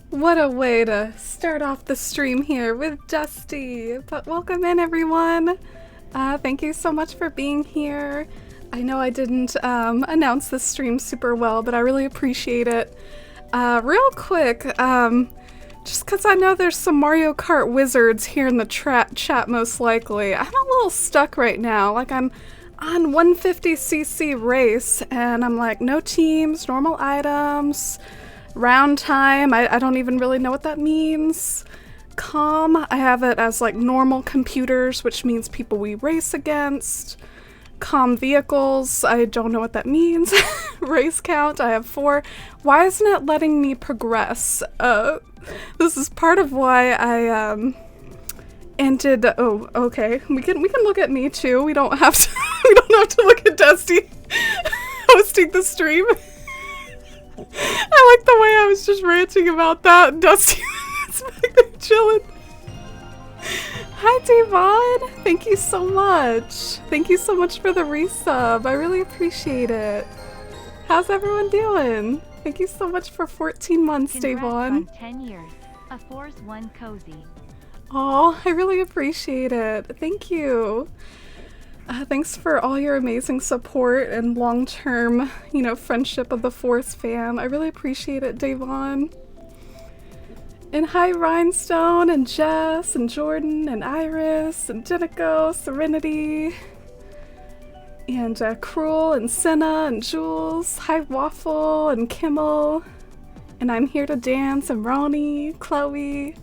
What a way to start off the stream here with Dusty. But welcome in, everyone. Thank you so much for being here. I know I didn't announce this stream super well, but I really appreciate it. Real quick, just because I know there's some Mario Kart wizards here in the chat most likely, I'm a little stuck right now. Like, I'm on 150cc race, and I'm like, no teams, normal items, round time, I don't even really know what that means. Calm, I have it as like normal computers, which means people we race against. Calm vehicles, I don't know what that means. Race count, I have 4. Why isn't it letting me progress? This is part of why I ended. Oh, okay. We can look at me too. We don't have to. We don't have to look at Dusty hosting the stream. I like the way I was just ranting about that. Dusty is back there chilling. Hi, Devon. Thank you so much. Thank you so much for the resub. I really appreciate it. How's everyone doing? Thank you so much for 14 months, Devon. On 10 years. A Force 1 cozy. Oh, I really appreciate it. Thank you. Thanks for all your amazing support and long-term, friendship of the Force fam. I really appreciate it, Devon. And hi, Rhinestone, and Jess, and Jordan, and Iris, and Jenico, Serenity, and Cruel, and Senna, and Jules. Hi, Waffle, and Kimmel. And I'm here to dance, and Ronnie, Chloe,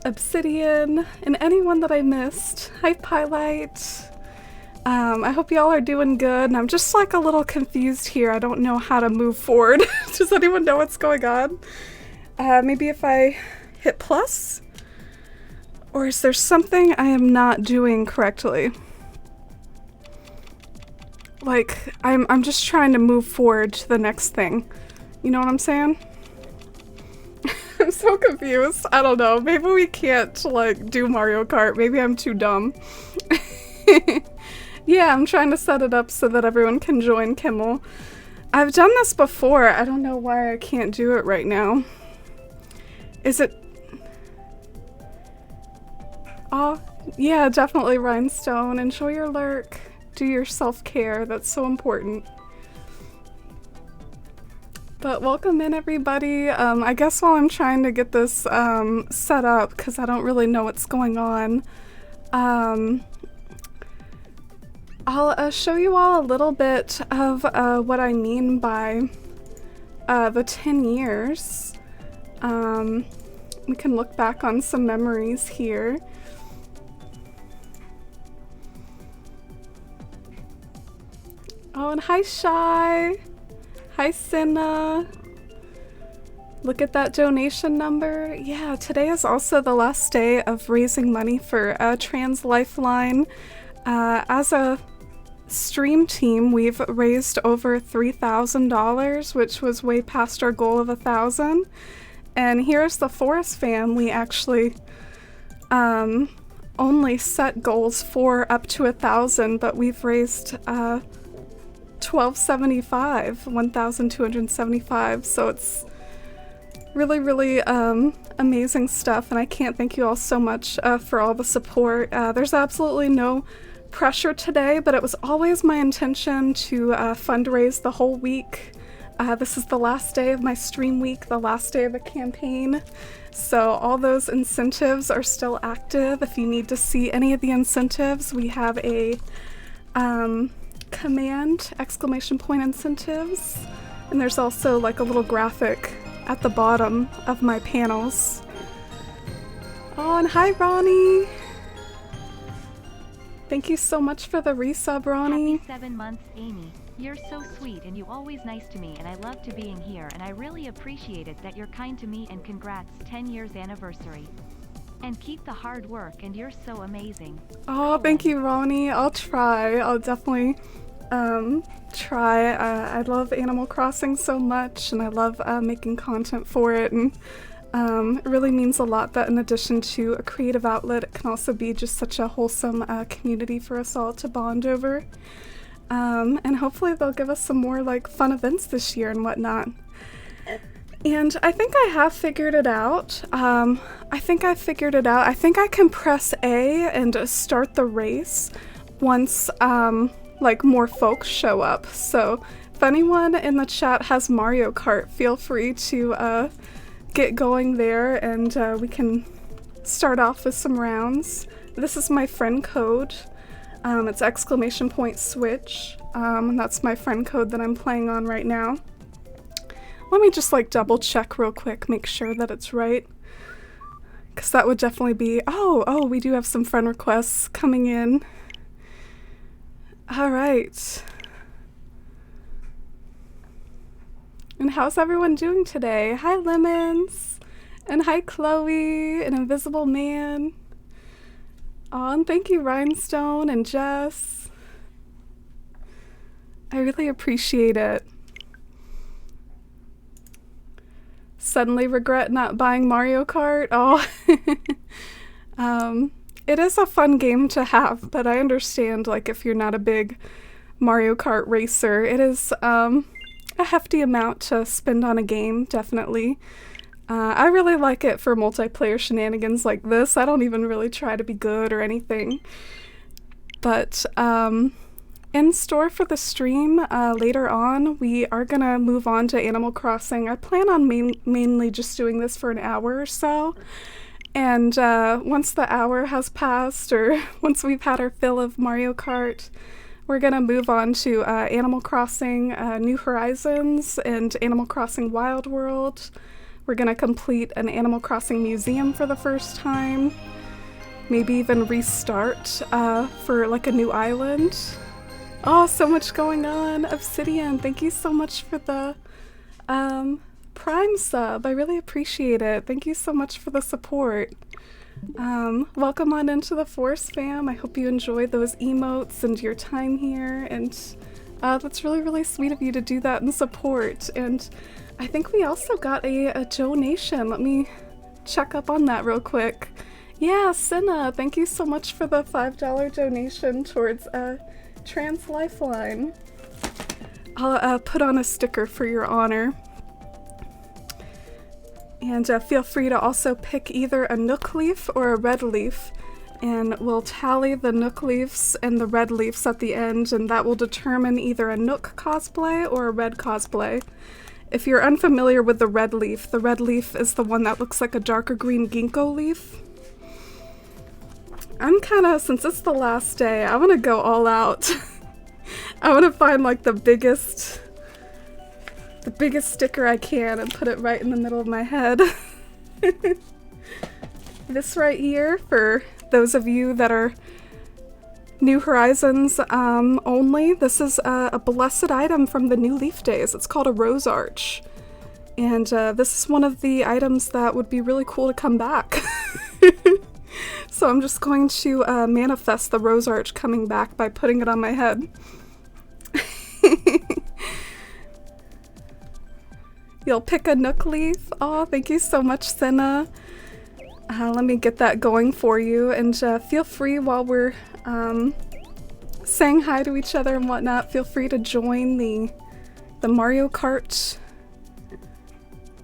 Obsidian, and anyone that I missed. Hi, Pylite. I hope y'all are doing good, and I'm just like a little confused here. I don't know how to move forward. Does anyone know what's going on? Maybe if I hit plus? Or is there something I am not doing correctly? Like, I'm just trying to move forward to the next thing. You know what I'm saying? I'm so confused. I don't know. Maybe we can't, like, do Mario Kart. Maybe I'm too dumb. Yeah, I'm trying to set it up so that everyone can join Kimmel. I've done this before. I don't know why I can't do it right now. Is it... Oh, yeah, definitely, Rhinestone. Enjoy your lurk. Do your self-care. That's so important. But welcome in, everybody. I guess while I'm trying to get this set up, because I don't really know what's going on, I'll show you all a little bit of what I mean by the 10 years. We can look back on some memories here. Oh, and hi, Shy. Hi, Senna. Look at that donation number. Yeah, today is also the last day of raising money for Trans Lifeline. As a stream team, we've raised over $3,000, which was way past our goal of 1,000. And here's the Forest fam. We actually only set goals for up to 1,000, but we've raised 1,275, so it's really, really amazing stuff, and I can't thank you all so much for all the support. There's absolutely no pressure today, but it was always my intention to fundraise the whole week. This is the last day of my stream week, the last day of the campaign, so all those incentives are still active. If you need to see any of the incentives, we have a command ! Incentives, and there's also like a little graphic at the bottom of my panels. Oh, and hi Ronnie! Thank you so much for the resub, Ronnie. Happy 7 months, Amy. You're so sweet and you always nice to me, and I love to being here, and I really appreciate it that you're kind to me, and congrats 10 years anniversary. And keep the hard work, and you're so amazing. Oh, thank you, Ronnie. I'll try. I'll definitely try. I love Animal Crossing so much, and I love making content for it, and it really means a lot that in addition to a creative outlet, it can also be just such a wholesome community for us all to bond over. And hopefully they'll give us some more like fun events this year and whatnot. And I think I have figured it out. I think I can press A and start the race once like more folks show up. So if anyone in the chat has Mario Kart, feel free to get going there, and we can start off with some rounds. This is my friend code. It's !switch. And that's my friend code that I'm playing on right now. Let me just like double check real quick, make sure that it's right. Because that would definitely be, oh, we do have some friend requests coming in. All right. And how's everyone doing today? Hi, Lemons. And hi, Chloe, and Invisible Man. Aw, and thank you, Rhinestone and Jess. I really appreciate it. Suddenly regret not buying Mario Kart. Oh, it is a fun game to have, but I understand, like, if you're not a big Mario Kart racer, it is a hefty amount to spend on a game, definitely. I really like it for multiplayer shenanigans like this. I don't even really try to be good or anything. But in store for the stream later on, we are gonna move on to Animal Crossing. I plan on mainly just doing this for an hour or so. And once the hour has passed, or once we've had our fill of Mario Kart, we're gonna move on to Animal Crossing New Horizons and Animal Crossing Wild World. We're gonna complete an Animal Crossing museum for the first time. Maybe even restart for like a new island. Oh, so much going on. Obsidian, thank you so much for the Prime sub. I really appreciate it. Thank you so much for the support. Welcome on into the Force fam. I hope you enjoyed those emotes and your time here, and that's really, really sweet of you to do that and support. And I think we also got a donation. Let me check up on that real quick. Yeah, Senna, thank you so much for the $5 donation towards Trans Lifeline. I'll put on a sticker for your honor. And feel free to also pick either a Nook leaf or a red leaf, and we'll tally the Nook leaves and the red leaves at the end, and that will determine either a Nook cosplay or a red cosplay. If you're unfamiliar with the red leaf is the one that looks like a darker green ginkgo leaf. I'm kinda, since it's the last day, I wanna go all out. I wanna find like the biggest sticker I can and put it right in the middle of my head. This right here, for those of you that are New Horizons only, this is a blessed item from the New Leaf Days. It's called a Rose Arch. And this is one of the items that would be really cool to come back. So I'm just going to manifest the rose arch coming back by putting it on my head. You'll pick a Nook leaf? Oh, thank you so much, Senna. Let me get that going for you, and feel free while we're saying hi to each other and whatnot, feel free to join the Mario Kart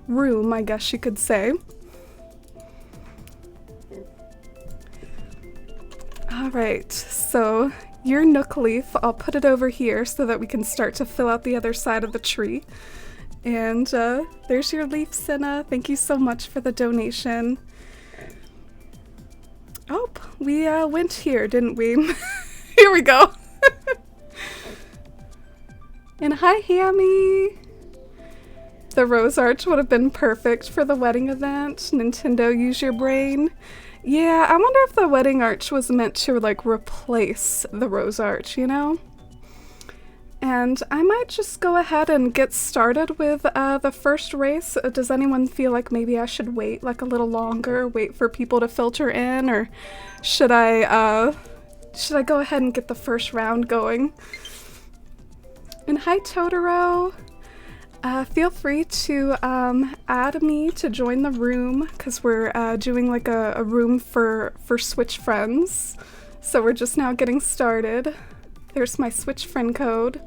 room, I guess you could say. Alright, so your Nook leaf, I'll put it over here so that we can start to fill out the other side of the tree. And there's your leaf, Senna. Thank you so much for the donation. Oh, we went here, didn't we? Here we go. And hi, Hammy. The rose arch would have been perfect for the wedding event. Nintendo, use your brain. Yeah, I wonder if the wedding arch was meant to like replace the rose arch, you know? And I might just go ahead and get started with the first race. Does anyone feel like maybe I should wait like a little longer, wait for people to filter in, or should I go ahead and get the first round going? And hi, Totoro. Feel free to add me to join the room, because we're doing like a room for Switch friends. So we're just now getting started. There's my Switch friend code.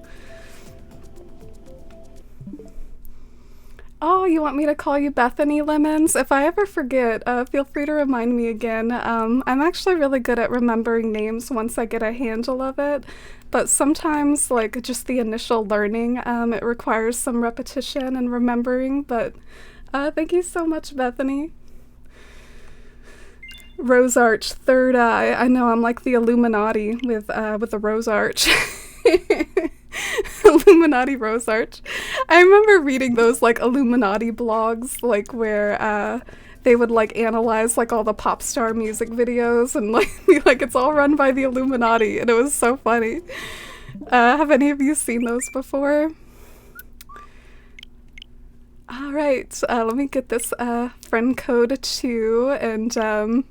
Oh, you want me to call you Bethany Lemons? If I ever forget, feel free to remind me again. I'm actually really good at remembering names once I get a handle of it, but sometimes, like, just the initial learning, it requires some repetition and remembering, but thank you so much, Bethany. Rose Arch, third eye. I know, I'm like the Illuminati with the Rose Arch. Illuminati Rose Arch. I remember reading those like Illuminati blogs, like where they would like analyze like all the pop star music videos and like be like, it's all run by the Illuminati, and it was so funny. Have any of you seen those before? All right, let me get this friend code too, and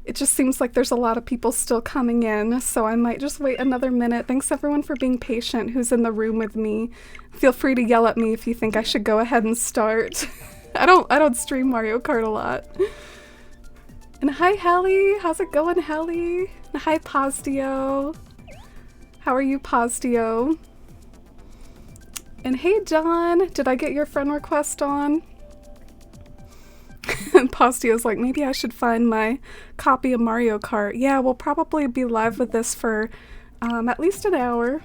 it just seems like there's a lot of people still coming in, so I might just wait another minute. Thanks everyone for being patient who's in the room with me. Feel free to yell at me if you think I should go ahead and start. I don't stream Mario Kart a lot. And hi, Helly. How's it going, Helly? And hi, Postio. How are you, Postio? And hey, John. Did I get your friend request on? And Postio's like, maybe I should find my copy of Mario Kart. Yeah, we'll probably be live with this for at least an hour.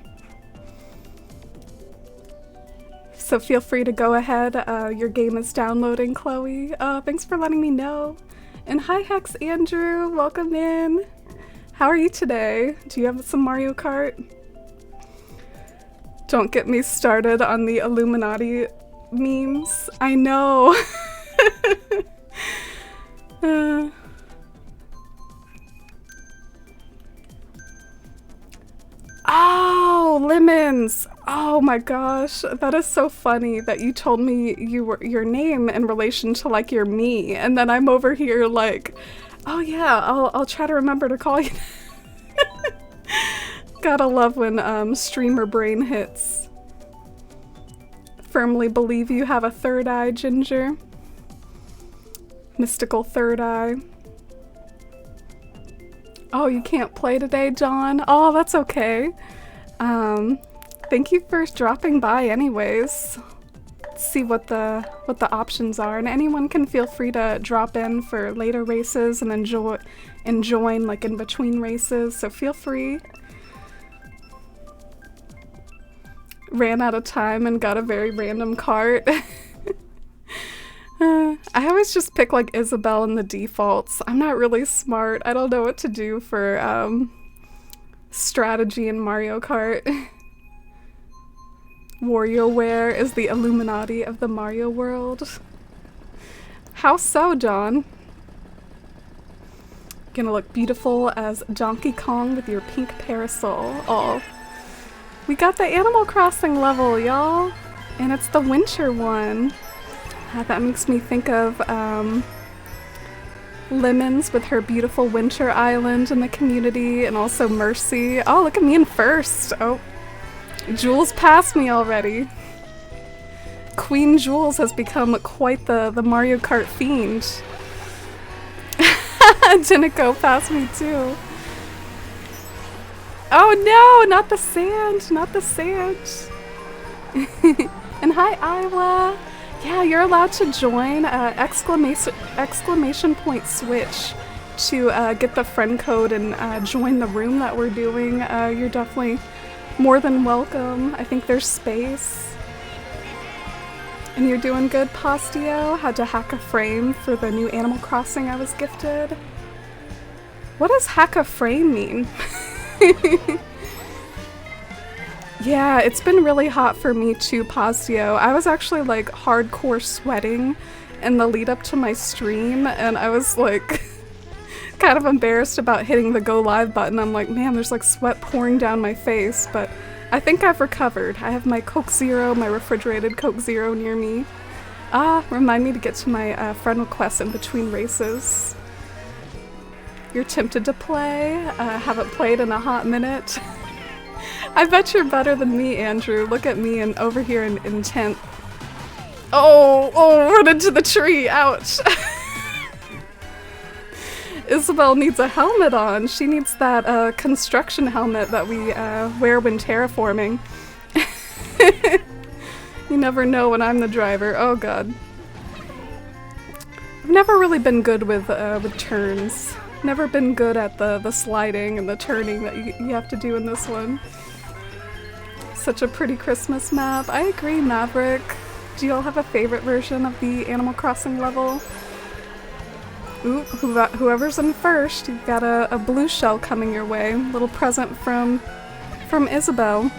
So feel free to go ahead. Your game is downloading, Chloe. Thanks for letting me know. And hi, Hex Andrew. Welcome in. How are you today? Do you have some Mario Kart? Don't get me started on the Illuminati memes. I know. Oh, Lemons! Oh my gosh, that is so funny that you told me your name in relation to like your me, and then I'm over here like, oh yeah, I'll try to remember to call you. Gotta love when streamer brain hits. Firmly believe you have a third eye, Ginger. Mystical third eye. Oh, you can't play today, John? Oh, that's okay. Thank you for dropping by anyways. Let's see what the options are, and anyone can feel free to drop in for later races and join like in between races, so feel free. Ran out of time and got a very random cart. I always just pick like Isabelle in the defaults. I'm not really smart. I don't know what to do for strategy in Mario Kart. WarioWare is the Illuminati of the Mario world. How so, John? Gonna look beautiful as Donkey Kong with your pink parasol. Oh, we got the Animal Crossing level, y'all, and it's the winter one. That makes me think of Lemons with her beautiful winter island in the community, and also Mercy. Oh, look at me in first. Oh, Jules passed me already. Queen Jules has become quite the Mario Kart fiend. Jiniko passed me too. Oh no, not the sand, not the sand. And hi, Iowa. Yeah, you're allowed to join exclamation point switch to get the friend code and join the room that we're doing. You're definitely more than welcome. I think there's space. And you're doing good, Postio. Had to hack a frame for the new Animal Crossing I was gifted. What does hack a frame mean? Yeah, it's been really hot for me too, Postio. I was actually like hardcore sweating in the lead up to my stream, and I was like kind of embarrassed about hitting the go live button. I'm like, man, there's like sweat pouring down my face, but I think I've recovered. I have my Coke Zero, my refrigerated Coke Zero near me. Remind me to get to my friend requests in between races. You're tempted to play? Haven't played in a hot minute. I bet you're better than me, Andrew. Look at me and over here in 10th. Oh, run into the tree, ouch. Isabel needs a helmet on. She needs that construction helmet that we wear when terraforming. You never know when I'm the driver. Oh god. I've never really been good with turns. Never been good at the sliding and the turning that you have to do in this one. Such a pretty Christmas map. I agree, Maverick. Do y'all have a favorite version of the Animal Crossing level? Ooh, whoever's in first, you've got a blue shell coming your way. Little present from Isabel.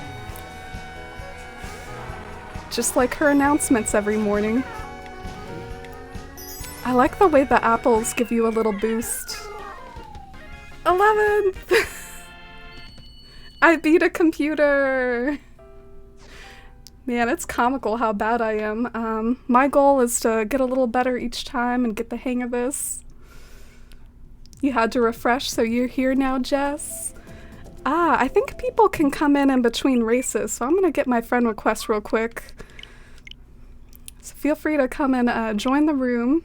Just like her announcements every morning. I like the way the apples give you a little boost. 11th! I beat a computer! Man, it's comical how bad I am. My goal is to get a little better each time and get the hang of this. You had to refresh, so you're here now, Jess? I think people can come in between races, so I'm gonna get my friend request real quick. So feel free to come and join the room.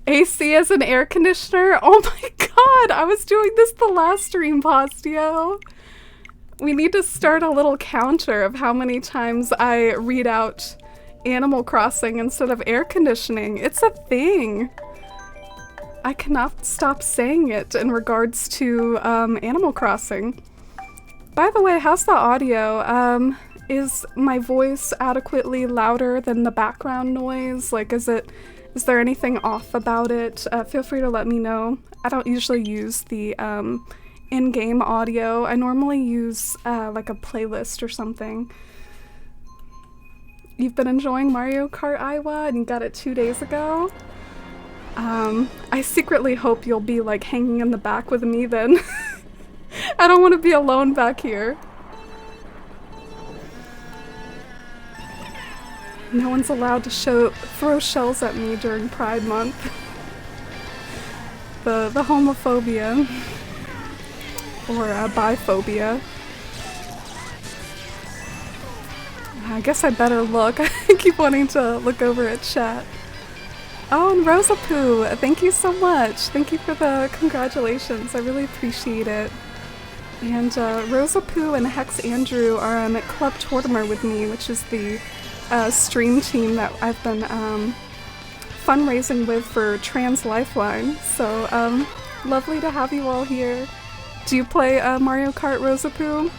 AC as an air conditioner? Oh my god, I was doing this the last stream, Postio. We need to start a little counter of how many times I read out Animal Crossing instead of air conditioning. It's a thing. I cannot stop saying it in regards to Animal Crossing. By the way, how's the audio? Is my voice adequately louder than the background noise? Like, is there anything off about it? Feel free to let me know. I don't usually use the in-game audio. I normally use like a playlist or something. You've been enjoying Mario Kart Iowa and you got it 2 days ago? I secretly hope you'll be like hanging in the back with me then. I don't want to be alone back here. No one's allowed to throw shells at me during Pride Month. The homophobia. Or biphobia. I guess I better look. I keep wanting to look over at chat. Oh, and Rosa Poo, thank you so much. Thank you for the congratulations. I really appreciate it. And Rosa Poo and Hex Andrew are at Club Tortimer with me, which is the stream team that I've been fundraising with for Trans Lifeline. So lovely to have you all here. Do you play Mario Kart, Rosa Poo?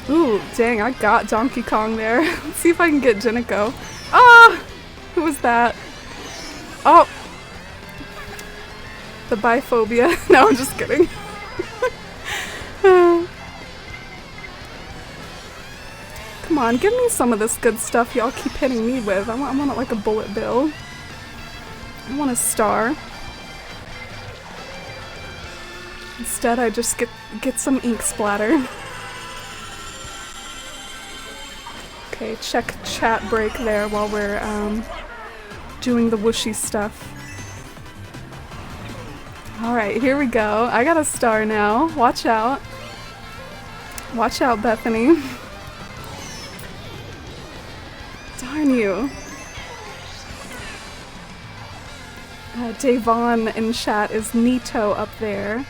Ooh, dang, I got Donkey Kong there. Let's see if I can get Jiniko. Ah! Who was that? Oh! The biphobia. No, I'm just kidding. Come on, give me some of this good stuff y'all keep hitting me with. I want it like a bullet bill. I want a star. Instead, I just get some ink splatter. Okay, check chat break there while we're doing the whooshy stuff. Alright, here we go. I got a star now. Watch out. Watch out, Bethany. Darn you. Davon in chat is Nito up there.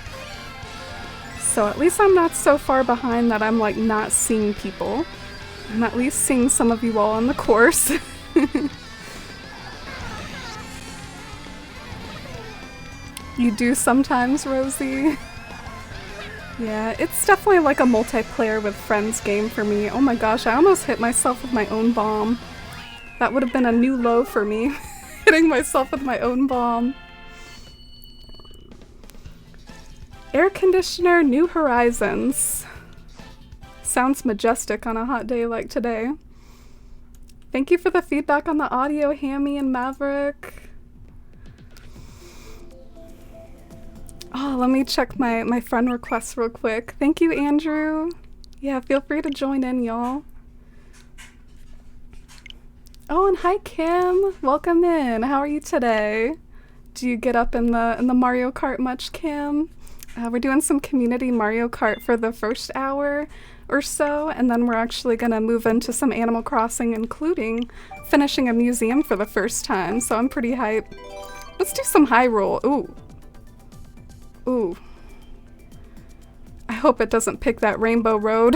So at least I'm not so far behind that I'm like not seeing people. I'm at least seeing some of you all on the course. You do sometimes, Rosie? Yeah, it's definitely like a multiplayer with friends game for me. Oh my gosh, I almost hit myself with my own bomb. That would have been a new low for me. Hitting myself with my own bomb. Air conditioner, New Horizons. Sounds majestic on a hot day like today. Thank you for the feedback on the audio, Hammy and Maverick. Oh, let me check my friend requests real quick. Thank you, Andrew. Yeah, feel free to join in, y'all. Oh, and hi, Kim. Welcome in. How are you today? Do you get up in the Mario Kart much, Kim? We're doing some community Mario Kart for the first hour or so, and then we're actually gonna move into some Animal Crossing, including finishing a museum for the first time, so I'm pretty hyped. Let's do some Hyrule. Ooh. Ooh. I hope it doesn't pick that Rainbow Road.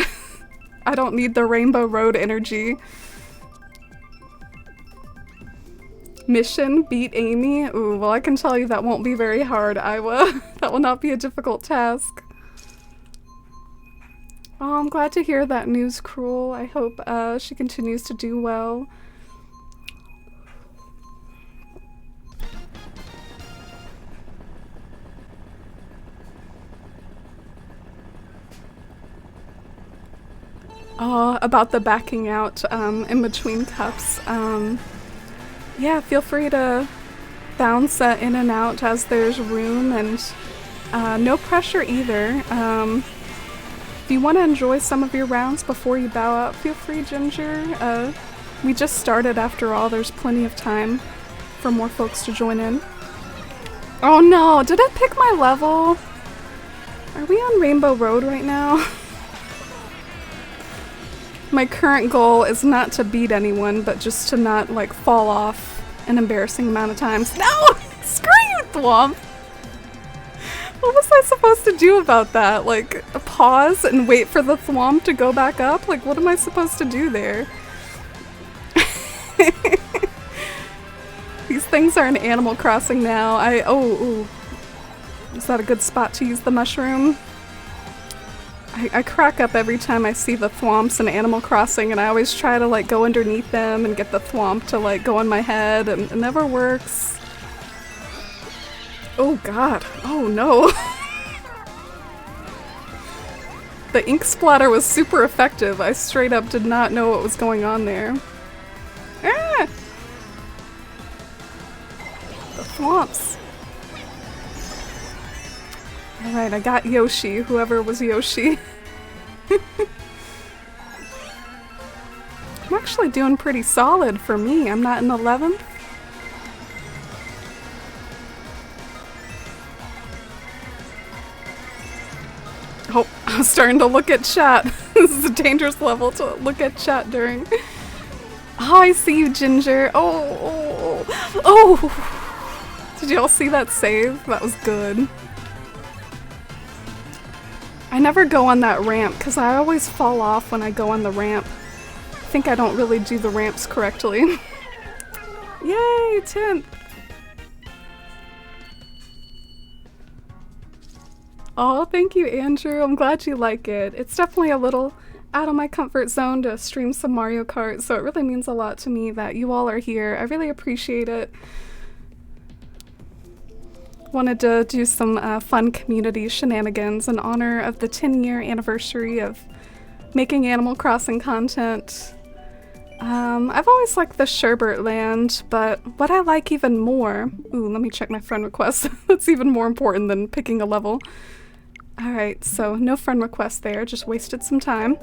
I don't need the Rainbow Road energy. Mission, beat Amy. Ooh, well I can tell you that won't be very hard, Iowa. That will not be a difficult task. Oh, I'm glad to hear that news, Cruel. I hope she continues to do well. About the backing out in between cups. Yeah, feel free to bounce in and out as there's room, and no pressure either. If you want to enjoy some of your rounds before you bow out, feel free, Ginger. We just started after all, there's plenty of time for more folks to join in. Oh no, did it pick my level? Are we on Rainbow Road right now? My current goal is not to beat anyone, but just to not, like, fall off an embarrassing amount of times. No! Screw you, Thwomp! What was I supposed to do about that? Like, pause and wait for the Thwomp to go back up? Like, what am I supposed to do there? These things are in Animal Crossing now. Ooh. Is that a good spot to use the mushroom? I crack up every time I see the thwomps in Animal Crossing, and I always try to like go underneath them and get the thwomp to like go on my head, and it never works. Oh god. Oh no. The ink splatter was super effective. I straight up did not know what was going on there. Ah! The thwomps. Alright, I got Yoshi, whoever was Yoshi. I'm actually doing pretty solid for me. I'm not in 11th. Oh, I was starting to look at chat. This is a dangerous level to look at chat during. Oh, I see you, Ginger. Oh! Did y'all see that save? That was good. I never go on that ramp because I always fall off when I go on the ramp. I think I don't really do the ramps correctly. Yay, 10th! Oh, thank you, Andrew. I'm glad you like it. It's definitely a little out of my comfort zone to stream some Mario Kart, so it really means a lot to me that you all are here. I really appreciate it. Wanted to do some fun community shenanigans in honor of the 10-year anniversary of making Animal Crossing content. I've always liked the Sherbert Land, but what I like even more— ooh, let me check my friend request. That's even more important than picking a level. Alright, so no friend request there, just wasted some time.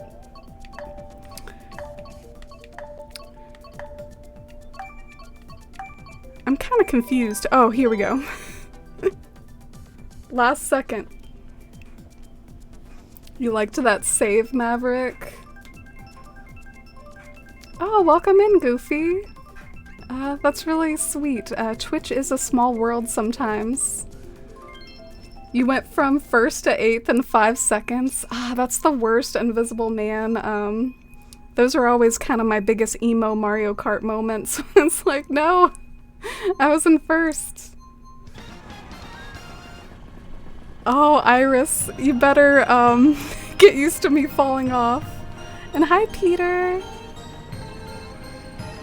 I'm kind of confused. Oh, here we go. Last second. You liked that save, Maverick? Oh, welcome in, Goofy. That's really sweet. Twitch is a small world sometimes. You went from 1st to 8th in 5 seconds. Ah, that's the worst, Invisible Man. Those are always kind of my biggest emo Mario Kart moments. It's like, no, I was in 1st. Oh, Iris, you better get used to me falling off. And hi, Peter.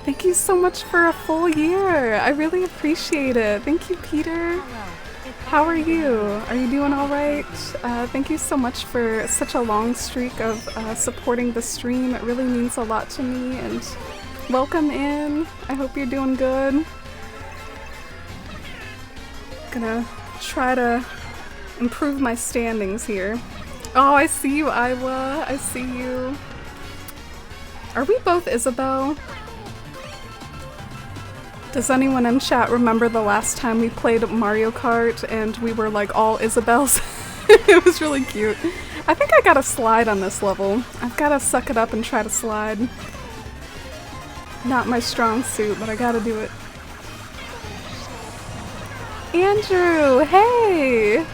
Thank you so much for a full year. I really appreciate it. Thank you, Peter. How are you? Are you doing all right? Thank you so much for such a long streak of supporting the stream. It really means a lot to me, and welcome in. I hope you're doing good. Gonna try to improve my standings here. Oh, I see you, Iwa. I see you. Are we both Isabelle? Does anyone in chat remember the last time we played Mario Kart and we were like all Isabelles? It was really cute. I think I gotta slide on this level. I've gotta suck it up and try to slide. Not my strong suit, but I gotta do it. Andrew, hey!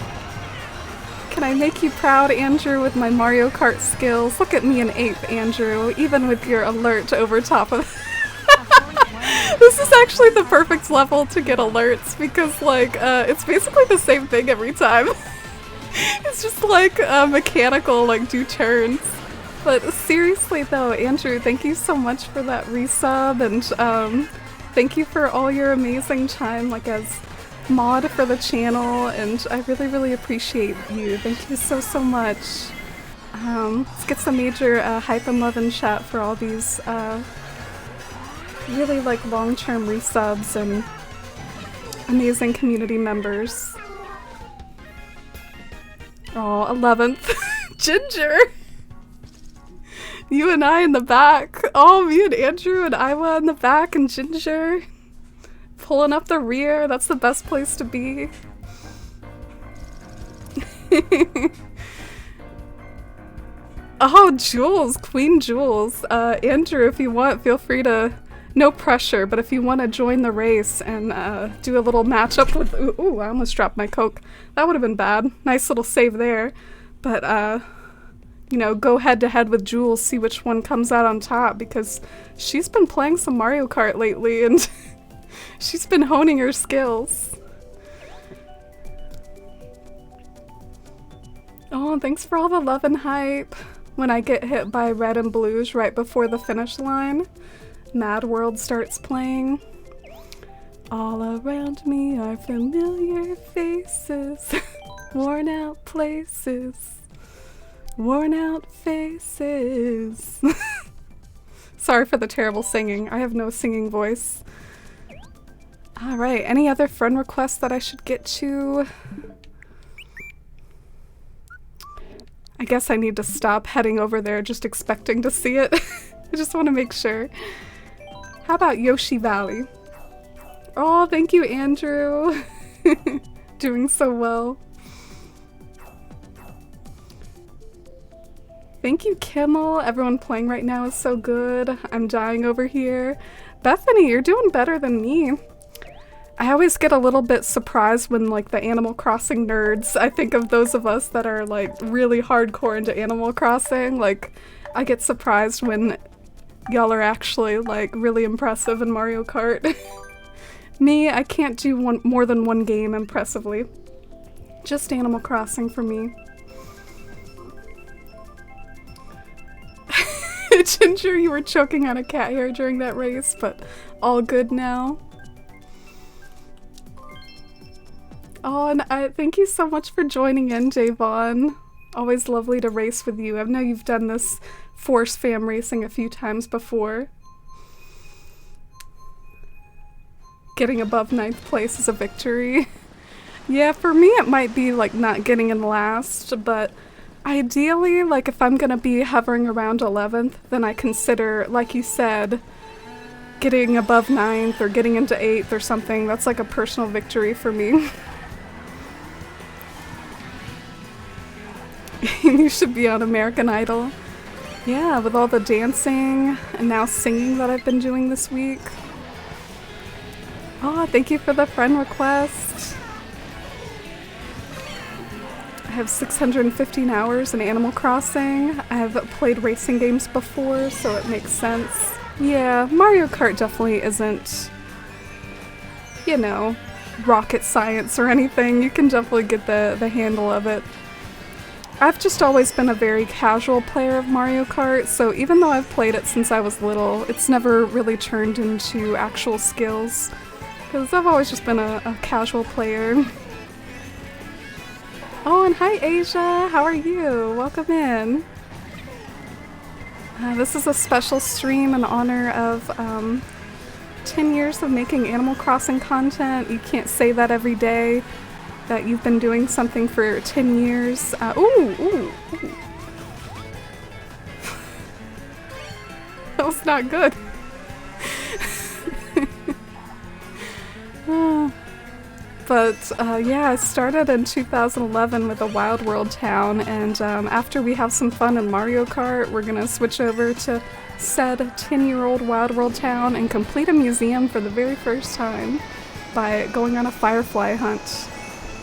Can I make you proud, Andrew, with my Mario Kart skills? Look at me in 8th, Andrew, even with your alert over top of This is actually the perfect level to get alerts because, like, it's basically the same thing every time. It's just like mechanical, like, do turns. But seriously though, Andrew, thank you so much for that resub, and thank you for all your amazing time, like, as mod for the channel, and I really, really appreciate you. Thank you so, so much. Let's get some major hype and love in chat for all these really like long-term resubs and amazing community members. Oh, 11th. Ginger! You and I in the back. Oh, me and Andrew and Iwa in the back, and Ginger pulling up the rear. That's the best place to be. Oh, Jules, Queen Jules. Andrew, if you want, feel free to, no pressure, but if you want to join the race and do a little matchup with, ooh, I almost dropped my Coke. That would have been bad. Nice little save there. But, you know, go head to head with Jules, see which one comes out on top, because she's been playing some Mario Kart lately and she's been honing her skills. Oh, thanks for all the love and hype. When I get hit by red and blues right before the finish line, Mad World starts playing. All around me are familiar faces, worn out places, worn out faces. Sorry for the terrible singing. I have no singing voice. Alright, any other friend requests that I should get to? I guess I need to stop heading over there just expecting to see it. I just want to make sure. How about Yoshi Valley? Oh, thank you, Andrew. Doing so well. Thank you, Kimmel. Everyone playing right now is so good. I'm dying over here. Bethany, you're doing better than me. I always get a little bit surprised when, like, the Animal Crossing nerds, I think of those of us that are, like, really hardcore into Animal Crossing. Like, I get surprised when y'all are actually, like, really impressive in Mario Kart. Me, I can't do more than one game impressively. Just Animal Crossing for me. Ginger, you were choking on a cat hair during that race, but all good now. Oh, and thank you so much for joining in, Javon. Always lovely to race with you. I know you've done this Force Fam racing a few times before. Getting above 9th place is a victory. Yeah, for me it might be like not getting in last, but ideally, like, if I'm gonna be hovering around 11th, then I consider, like you said, getting above 9th or getting into 8th or something. That's like a personal victory for me. You should be on American Idol. Yeah, with all the dancing and now singing that I've been doing this week. Oh, thank you for the friend request. I have 615 hours in Animal Crossing. I have played racing games before, so it makes sense. Yeah, Mario Kart definitely isn't, you know, rocket science or anything. You can definitely get the handle of it. I've just always been a very casual player of Mario Kart, so even though I've played it since I was little, it's never really turned into actual skills, because I've always just been a casual player. Oh, and hi Asia! How are you? Welcome in! This is a special stream in honor of 10 years of making Animal Crossing content. You can't say that every day, that you've been doing something for 10 years. Ooh! That was not good. But yeah, I started in 2011 with a Wild World town, and after we have some fun in Mario Kart, we're gonna switch over to said 10-year-old Wild World town and complete a museum for the very first time by going on a firefly hunt.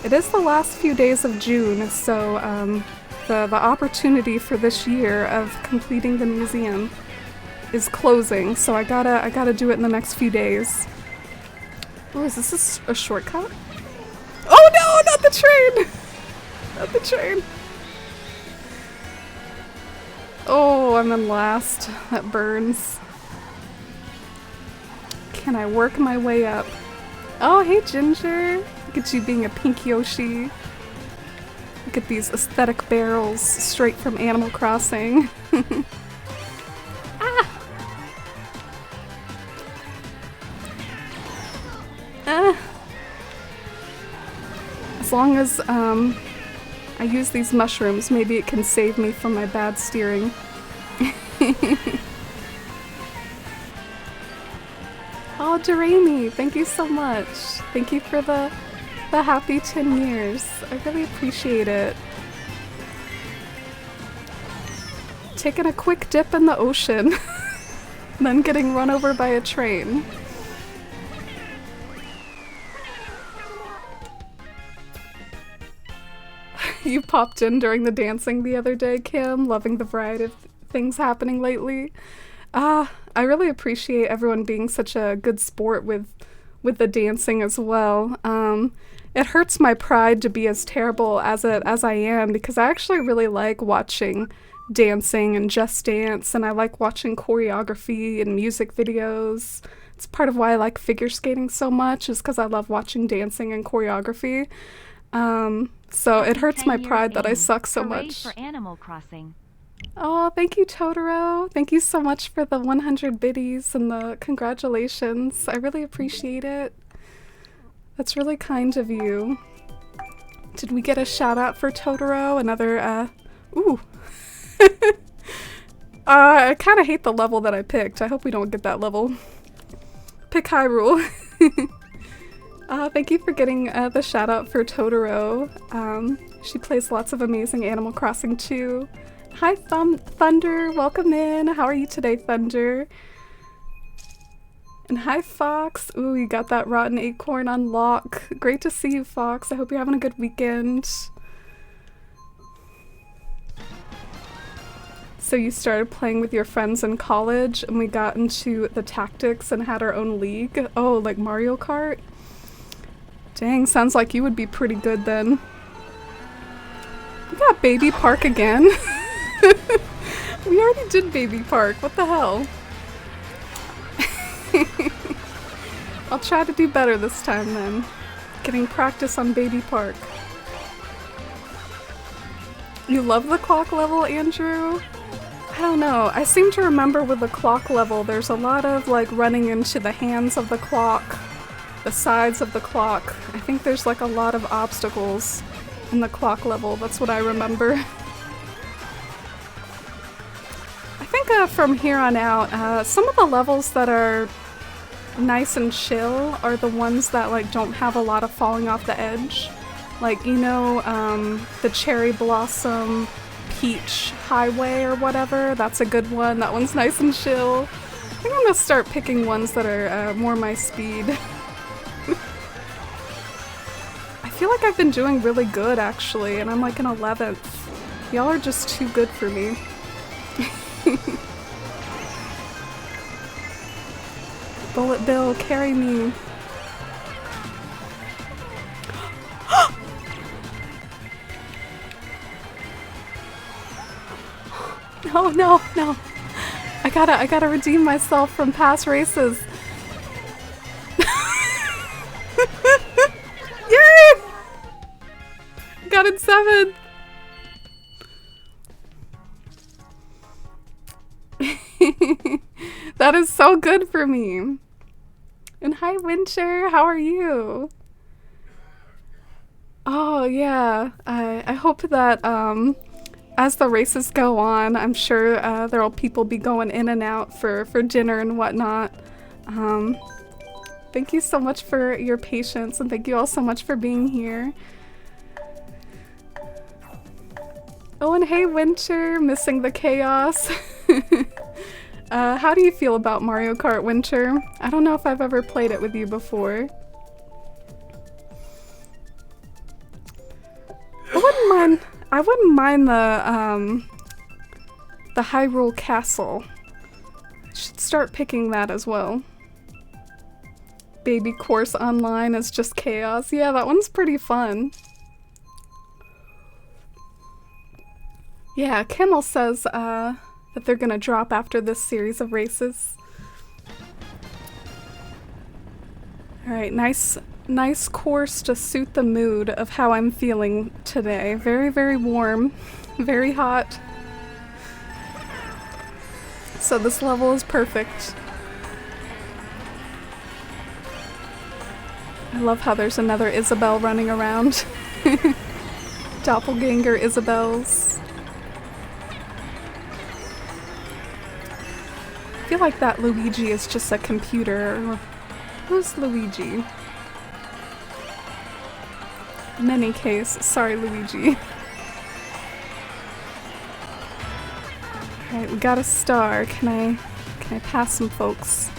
It is the last few days of June, so the opportunity for this year of completing the museum is closing, so I gotta do it in the next few days. Oh, is this a shortcut? Oh no, not the train! Not the train. Oh, I'm in last. That burns. Can I work my way up? Oh, hey Ginger! Look at you being a pink Yoshi. Look at these aesthetic barrels straight from Animal Crossing. Ah! Ah! As long as I use these mushrooms, maybe it can save me from my bad steering. Oh, Doremi, thank you so much. Thank you for the happy 10 years. I really appreciate it. Taking a quick dip in the ocean, then getting run over by a train. You popped in during the dancing the other day, Kim, loving the variety of things happening lately. I really appreciate everyone being such a good sport with the dancing as well. It hurts my pride to be as terrible as I am, because I actually really like watching dancing and Just Dance, and I like watching choreography and music videos. It's part of why I like figure skating so much, is because I love watching dancing and choreography. So it hurts my pride that I suck so much. For Animal Crossing. Oh, thank you, Totoro. Thank you so much for the 100 biddies and the congratulations. I really appreciate it. That's really kind of you. Did we get a shout out for Totoro? Another, ooh. I kind of hate the level that I picked. I hope we don't get that level. Pick Hyrule. Thank you for getting the shout out for Totoro. She plays lots of amazing Animal Crossing too. Hi Thunder, welcome in. How are you today, Thunder? And hi Fox. Ooh, you got that rotten acorn on lock. Great to see you, Fox. I hope you're having a good weekend. So you started playing with your friends in college and we got into the tactics and had our own league? Oh, like Mario Kart? Dang, sounds like you would be pretty good then. We got Baby Park again. We already did Baby Park, what the hell? I'll try to do better this time then. Getting practice on Baby Park. You love the clock level, Andrew? I don't know, I seem to remember with the clock level there's a lot of like running into the hands of the clock, the sides of the clock. I think there's like a lot of obstacles in the clock level, that's what I remember. I think from here on out, some of the levels that are nice and chill are the ones that like don't have a lot of falling off the edge. Like, you know, the Cherry Blossom Peach Highway or whatever, that's a good one. That one's nice and chill. I think I'm gonna start picking ones that are more my speed. I feel like I've been doing really good actually, and I'm like an 11th. Y'all are just too good for me. Bullet Bill, carry me. No, no, no. I gotta redeem myself from past races. Yay! Got it 7th. That is so good for me. And hi, Winter, how are you? Oh yeah, I hope that as the races go on, I'm sure there'll people be going in and out for dinner and whatnot. Thank you so much for your patience, and thank you all so much for being here. Oh, and hey Winter, missing the chaos. How do you feel about Mario Kart, Winter? I don't know if I've ever played it with you before. I wouldn't mind the Hyrule Castle. Should start picking that as well. Baby Course Online is just chaos. Yeah, that one's pretty fun. Yeah, Kimmel says that they're gonna drop after this series of races. Alright, nice course to suit the mood of how I'm feeling today. Very, very warm, very hot. So this level is perfect. I love how there's another Isabelle running around. Doppelganger Isabelles. I feel like that Luigi is just a computer. Who's Luigi? In any case, sorry Luigi. Alright, we got a star. Can I pass some folks?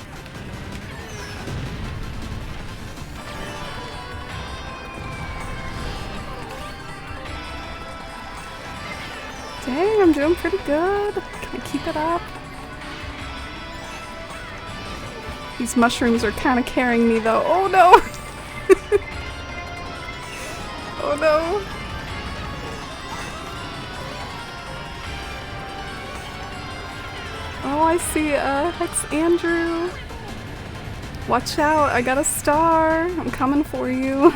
Dang, I'm doing pretty good. Can I keep it up? These mushrooms are kind of carrying me though. Oh no! Oh no! Oh, I see Hex Andrew. Watch out, I got a star. I'm coming for you.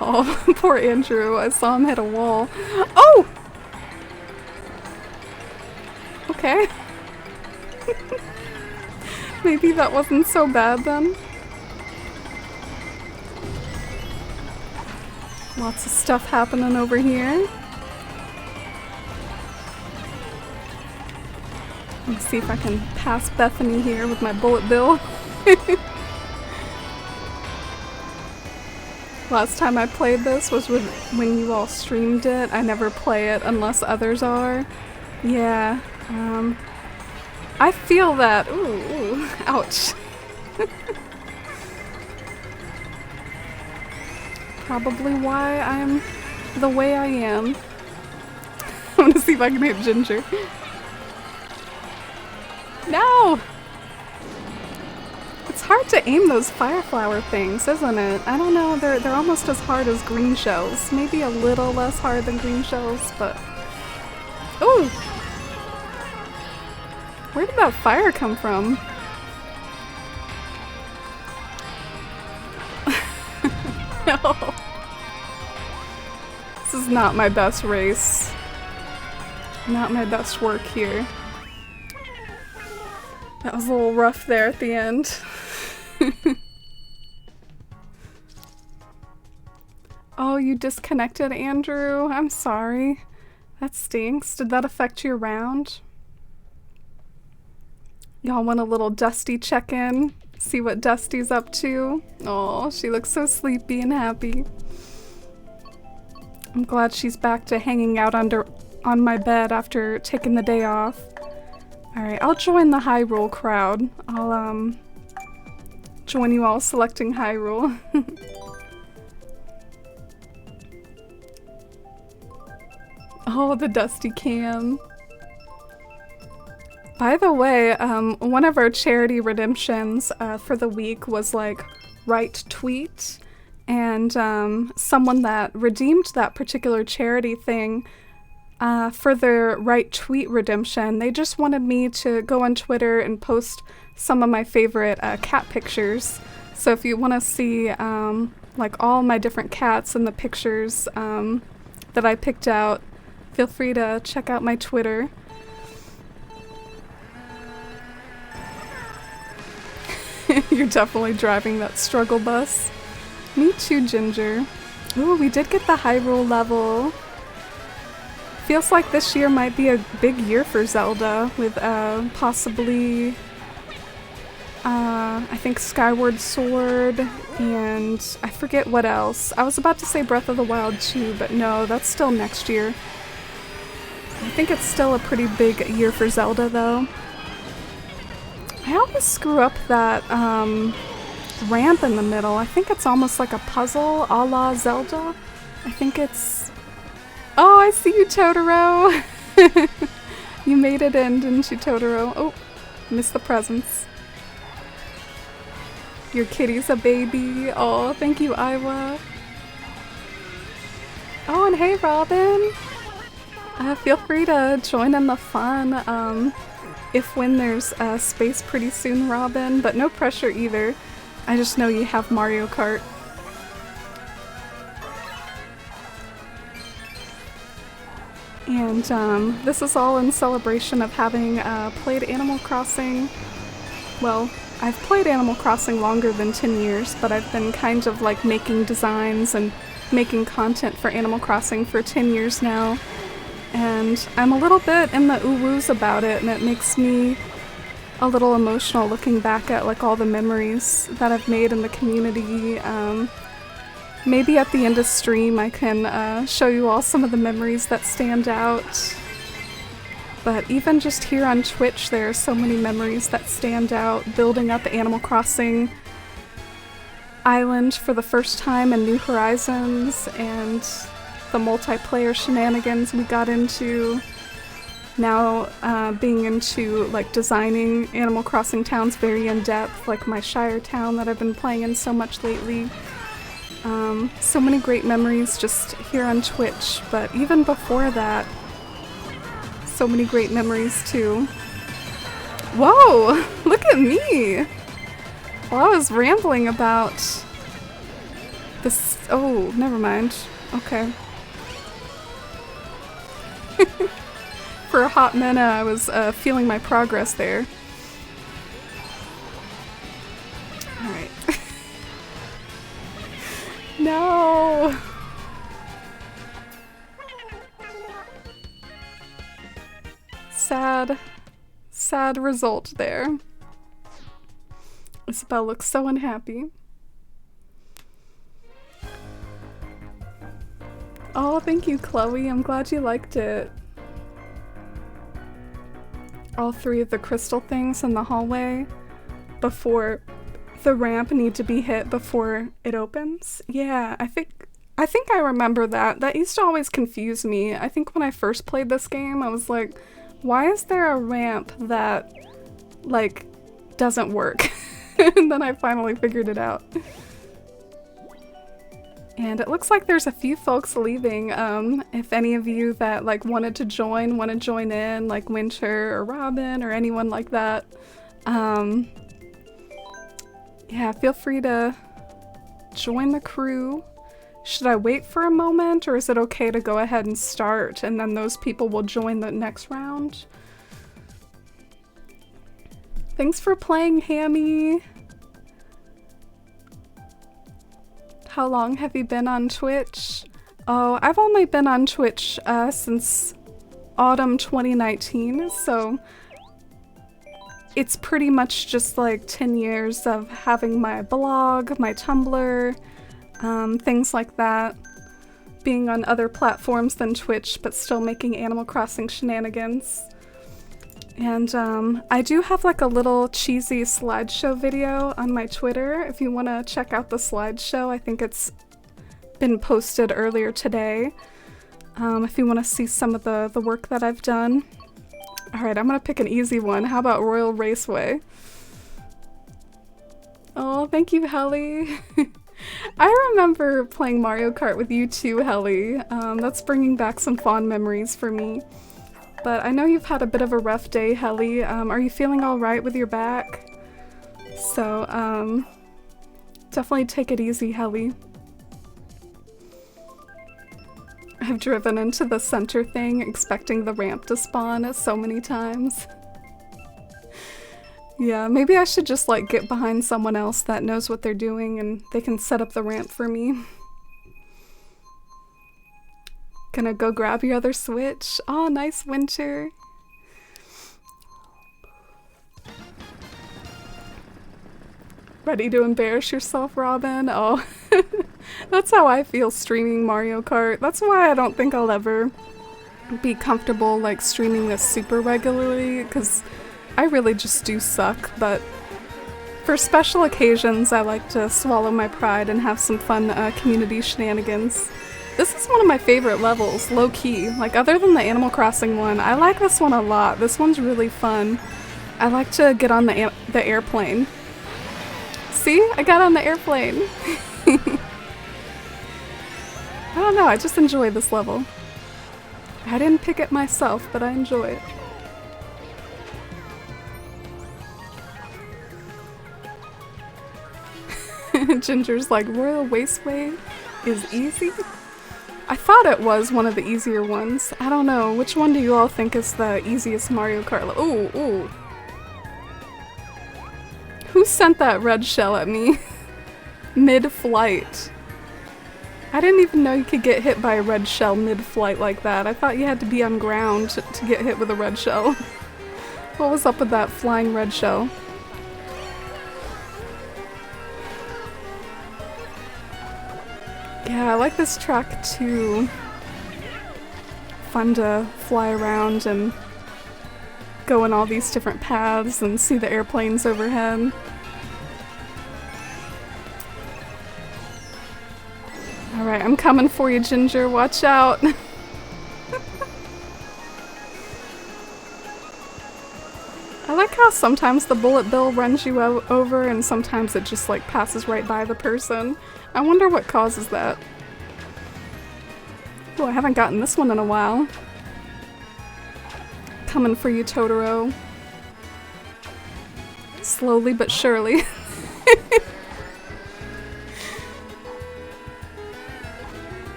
Oh, poor Andrew. I saw him hit a wall. Oh! Okay. Maybe that wasn't so bad then. Lots of stuff happening over here. Let's see if I can pass Bethany here with my bullet bill. Last time I played this was when you all streamed it. I never play it unless others are. Yeah, I feel that. Ooh, ouch. Probably why I'm the way I am. I want to see if I can hit Ginger. No! It's hard to aim those fire flower things, isn't it? I don't know, they're almost as hard as green shells. Maybe a little less hard than green shells, but... Ooh! Where did that fire come from? No. This is not my best race. Not my best work here. That was a little rough there at the end. Oh, you disconnected, Andrew? I'm sorry. That stinks. Did that affect your round? Y'all want a little Dusty check-in? See what Dusty's up to? Oh, she looks so sleepy and happy. I'm glad she's back to hanging out on my bed after taking the day off. Alright, I'll join the Hyrule crowd. I'll join you all selecting Hyrule. Oh, the Dusty cam. By the way, one of our charity redemptions for the week was like Right Tweet, and someone that redeemed that particular charity thing for their Right Tweet redemption, they just wanted me to go on Twitter and post some of my favorite cat pictures. So if you want to see like all my different cats and the pictures that I picked out, feel free to check out my Twitter. You're definitely driving that struggle bus. Me too, Ginger. Ooh, we did get the Hyrule level. Feels like this year might be a big year for Zelda with possibly I think Skyward Sword and I forget what else. I was about to say Breath of the Wild 2, but no, that's still next year. I think it's still a pretty big year for Zelda though. I always screw up that ramp in the middle. I think it's almost like a puzzle a la Zelda. I think it's... Oh, I see you, Totoro! You made it in, didn't you, Totoro? Oh, missed the presents. Your kitty's a baby. Oh, thank you, Iwa. Oh, and hey, Robin! Feel free to join in the fun. If when there's space pretty soon, Robin, but no pressure either. I just know you have Mario Kart. And this is all in celebration of having played Animal Crossing. Well, I've played Animal Crossing longer than 10 years, but I've been kind of like making designs and making content for Animal Crossing for 10 years now. And I'm a little bit in the ooh-woos about it, and it makes me a little emotional looking back at like all the memories that I've made in the community. Maybe at the end of stream I can show you all some of the memories that stand out. But even just here on Twitch, there are so many memories that stand out. Building up Animal Crossing Island for the first time in New Horizons, and the multiplayer shenanigans we got into. Now being into like designing Animal Crossing towns very in depth, like my Shire town that I've been playing in so much lately. So many great memories just here on Twitch, but even before that, so many great memories too. Whoa! Look at me! Well, I was rambling about this. Oh, never mind. Okay. For a hot minute, I was feeling my progress there. Alright. No! Sad result there. Isabelle looks so unhappy. Oh, thank you, Chloe. I'm glad you liked it. All three of the crystal things in the hallway before the ramp need to be hit before it opens. Yeah, I think I remember that. That used to always confuse me. I think when I first played this game, I was like, why is there a ramp that, like, doesn't work? And then I finally figured it out. And it looks like there's a few folks leaving. If any of you that like want to join in, like Winter or Robin or anyone like that, yeah, feel free to join the crew. Should I wait for a moment, or is it okay to go ahead and start and then those people will join the next round? Thanks for playing, Hammy. How long have you been on Twitch? Oh, I've only been on Twitch since autumn 2019, so it's pretty much just like 10 years of having my blog, my Tumblr, things like that. Being on other platforms than Twitch, but still making Animal Crossing shenanigans. And I do have like a little cheesy slideshow video on my Twitter if you want to check out the slideshow. I think it's been posted earlier today. If you want to see some of the work that I've done. Alright, I'm gonna pick an easy one. How about Royal Raceway? Oh, thank you, Helly. I remember playing Mario Kart with you too, Helly. That's bringing back some fond memories for me. But I know you've had a bit of a rough day, Helly. Are you feeling alright with your back? So, definitely take it easy, Helly. I've driven into the center thing expecting the ramp to spawn so many times. Yeah, maybe I should just like get behind someone else that knows what they're doing and they can set up the ramp for me. Gonna go grab your other Switch. Oh, nice, Winter. Ready to embarrass yourself, Robin? Oh, that's how I feel streaming Mario Kart. That's why I don't think I'll ever be comfortable like streaming this super regularly, because I really just do suck, but for special occasions I like to swallow my pride and have some fun community shenanigans. This is one of my favorite levels, low-key. Like, other than the Animal Crossing one, I like this one a lot. This one's really fun. I like to get on the airplane. See? I got on the airplane. I don't know, I just enjoy this level. I didn't pick it myself, but I enjoy it. Ginger's like, Royal Raceway is easy? I thought it was one of the easier ones. I don't know. Which one do you all think is the easiest Mario Kart? Ooh, ooh. Who sent that red shell at me? Mid-flight. I didn't even know you could get hit by a red shell mid-flight like that. I thought you had to be on ground to get hit with a red shell. What was up with that flying red shell? Yeah, I like this track too. Fun to fly around and go in all these different paths and see the airplanes overhead. Alright, I'm coming for you, Ginger. Watch out. I like how sometimes the bullet bill runs you over and sometimes it just like passes right by the person. I wonder what causes that. Oh, I haven't gotten this one in a while. Coming for you, Totoro. Slowly but surely.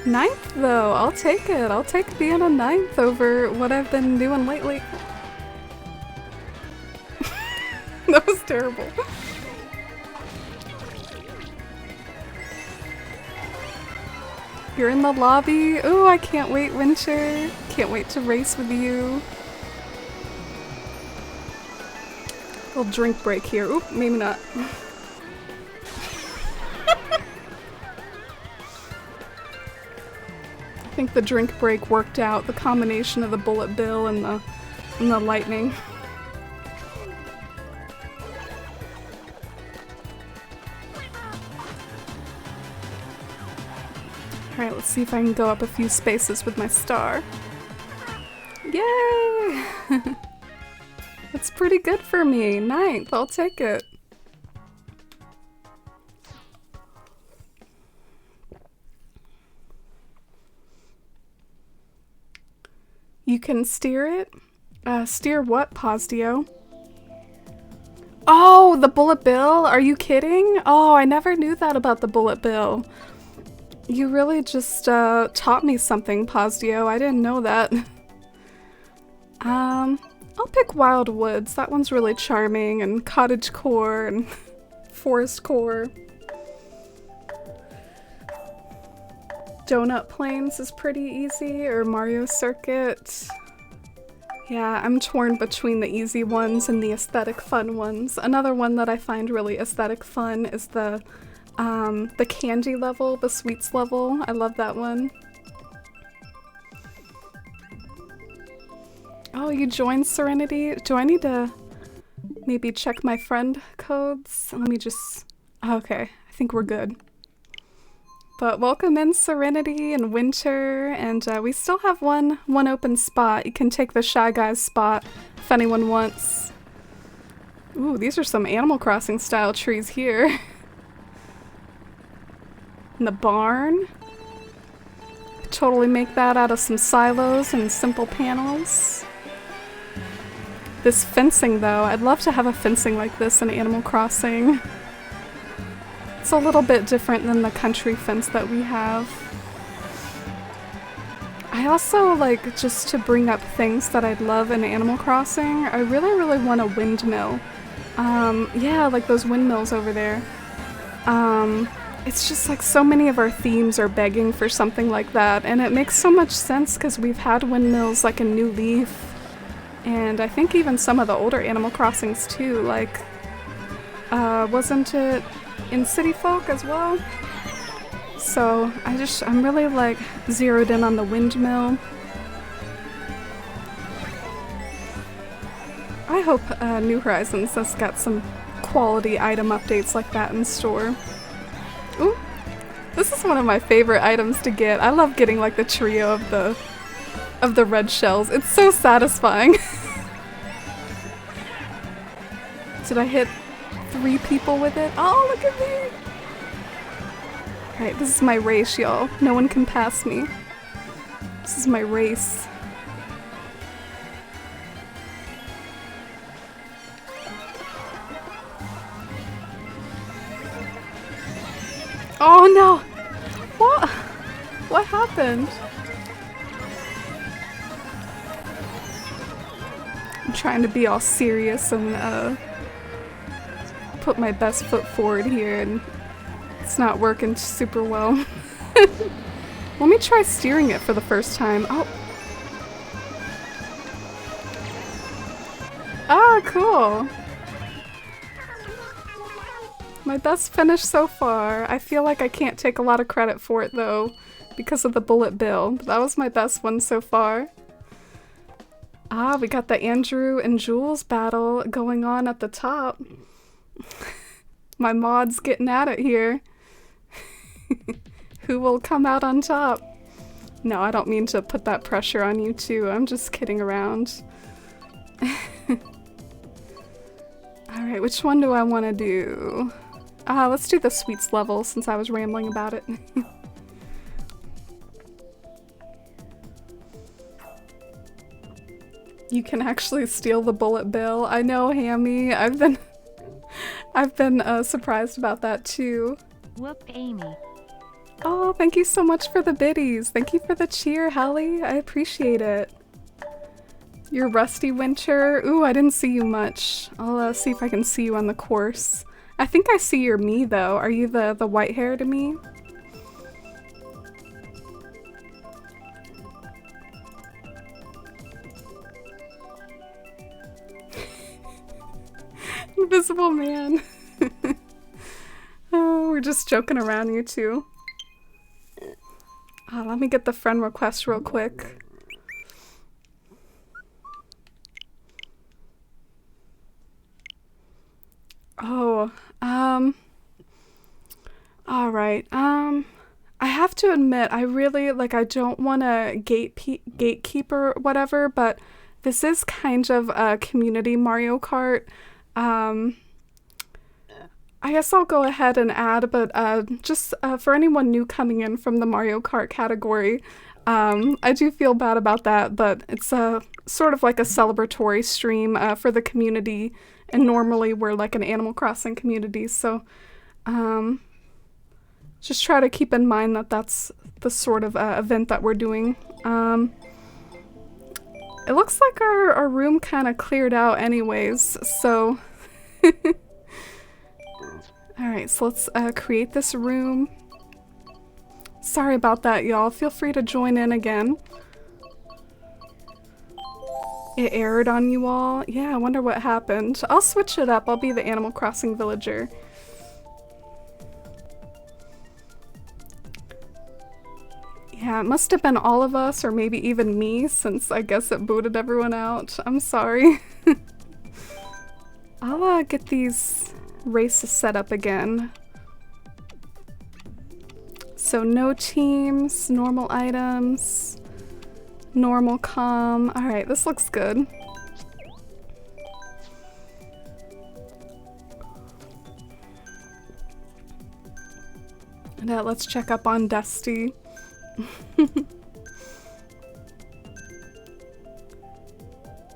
Ninth though, I'll take it. I'll take being a ninth over what I've been doing lately. That was terrible. You're in the lobby. Ooh, I can't wait, Winter. Can't wait to race with you. Little drink break here. Oop, maybe not. I think the drink break worked out. The combination of the bullet bill and the lightning. Alright, let's see if I can go up a few spaces with my star. Yay! That's pretty good for me. Ninth, I'll take it. You can steer it? Steer what, Posdio? Oh, the bullet bill? Are you kidding? Oh, I never knew that about the bullet bill. You really just taught me something, Posdio. I didn't know that. I'll pick Wild Woods. That one's really charming, and Cottage Core and Forest Core. Donut Plains is pretty easy, or Mario Circuit. Yeah, I'm torn between the easy ones and the aesthetic fun ones. Another one that I find really aesthetic fun is the candy level, the sweets level. I love that one. Oh, you joined Serenity? Do I need to maybe check my friend codes? Let me just... Okay, I think we're good. But welcome in Serenity and Winter, and we still have one open spot. You can take the Shy Guy's spot if anyone wants. Ooh, these are some Animal Crossing style trees here. In the barn. Totally make that out of some silos and simple panels. This fencing though, I'd love to have a fencing like this in Animal Crossing. It's a little bit different than the country fence that we have. I also like, just to bring up things that I'd love in Animal Crossing, I really want a windmill. Yeah, like those windmills over there. It's just like so many of our themes are begging for something like that, and it makes so much sense because we've had windmills like in New Leaf, and I think even some of the older Animal Crossings too, like, wasn't it in City Folk as well? So I'm really like zeroed in on the windmill. I hope New Horizons has got some quality item updates like that in store. Ooh, this is one of my favorite items to get. I love getting like the trio of the red shells. It's so satisfying. Did I hit 3 people with it? Oh, look at me! Alright, this is my race, y'all. No one can pass me. This is my race. Oh no! What? What happened? I'm trying to be all serious and put my best foot forward here, and it's not working super well. Let me try steering it for the first time. Oh. Ah, cool. My best finish so far. I feel like I can't take a lot of credit for it though, because of the bullet bill. But that was my best one so far. Ah, we got the Andrew and Jules battle going on at the top. My mod's getting at it here. Who will come out on top? No, I don't mean to put that pressure on you too. I'm just kidding around. Alright, which one do I want to do? Let's do the sweets level since I was rambling about it. You can actually steal the bullet bill. I know, Hammy. I've been surprised about that too. Whoop, Amy. Oh, thank you so much for the biddies. Thank you for the cheer, Hallie. I appreciate it. You're Rusty Winter. Ooh, I didn't see you much. I'll see if I can see you on the course. I think I see your me though. Are you the white hair to me? Invisible man. Oh, we're just joking around, you two. Let me get the friend request real quick. Oh, alright, I have to admit, I really, like, I don't want to gatekeep or whatever, but this is kind of a community Mario Kart. I guess I'll go ahead and add, but just for anyone new coming in from the Mario Kart category, I do feel bad about that, but it's sort of like a celebratory stream for the community, and normally we're like an Animal Crossing community, so just try to keep in mind that that's the sort of event that we're doing. It looks like our room kind of cleared out anyways, so... Alright, so let's create this room. Sorry about that, y'all. Feel free to join in again. It aired on you all? Yeah, I wonder what happened. I'll switch it up. I'll be the Animal Crossing villager. Yeah, it must have been all of us, or maybe even me, since I guess it booted everyone out. I'm sorry. I'll get these races set up again. So no teams, normal items, normal comm. Alright, this looks good. Now let's check up on Dusty.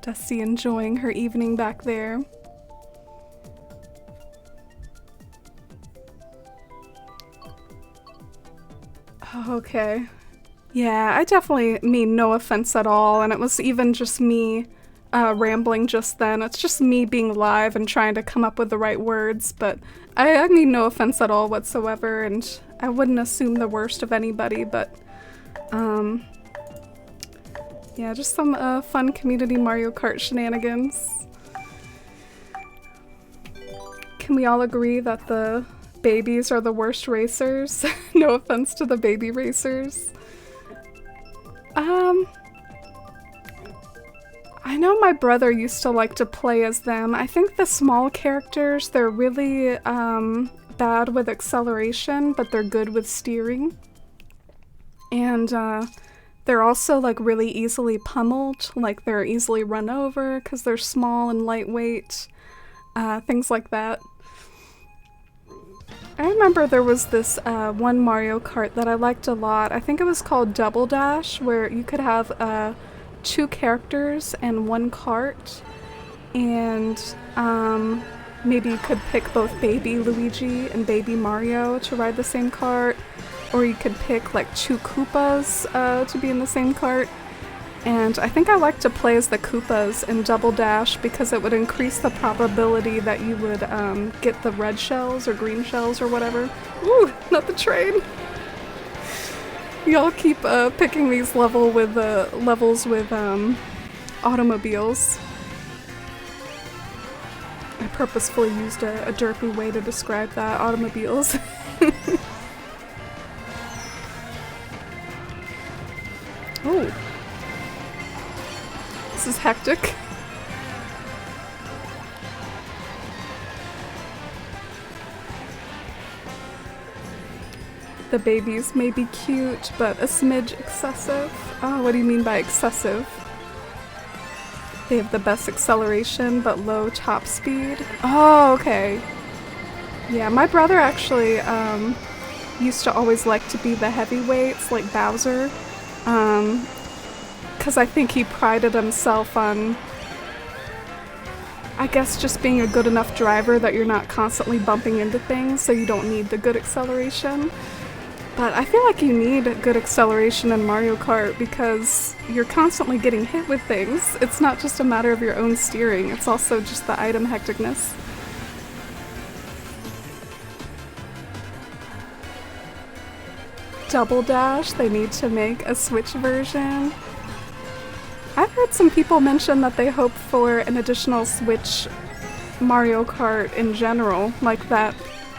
Dusty enjoying her evening back there. Okay. Yeah, I definitely mean no offense at all, and it was even just me rambling just then. It's just me being live and trying to come up with the right words, but I mean no offense at all whatsoever, and I wouldn't assume the worst of anybody, but yeah, just some fun community Mario Kart shenanigans. Can we all agree that the babies are the worst racers? No offense to the baby racers. I know my brother used to like to play as them. I think the small characters, they're really bad with acceleration, but they're good with steering. And they're also like really easily pummeled, like they're easily run over because they're small and lightweight, things like that. I remember there was this one Mario Kart that I liked a lot. I think it was called Double Dash, where you could have 2 characters and 1 cart, and maybe you could pick both Baby Luigi and Baby Mario to ride the same cart, or you could pick like 2 Koopas to be in the same cart. And I think I like to play as the Koopas in Double Dash because it would increase the probability that you would get the red shells or green shells or whatever. Ooh, not the train! Y'all keep picking these levels with automobiles. I purposefully used a derpy way to describe that, automobiles. Oh. This is hectic. The babies may be cute, but a smidge excessive. Oh, what do you mean by excessive? They have the best acceleration, but low top speed. Oh, okay. Yeah, my brother actually used to always like to be the heavyweights, like Bowser. Because I think he prided himself on, I guess, just being a good enough driver that you're not constantly bumping into things, so you don't need the good acceleration. But I feel like you need good acceleration in Mario Kart because you're constantly getting hit with things. It's not just a matter of your own steering, it's also just the item hecticness. Double Dash, they need to make a Switch version. I've heard some people mention that they hope for an additional Switch Mario Kart in general, like that,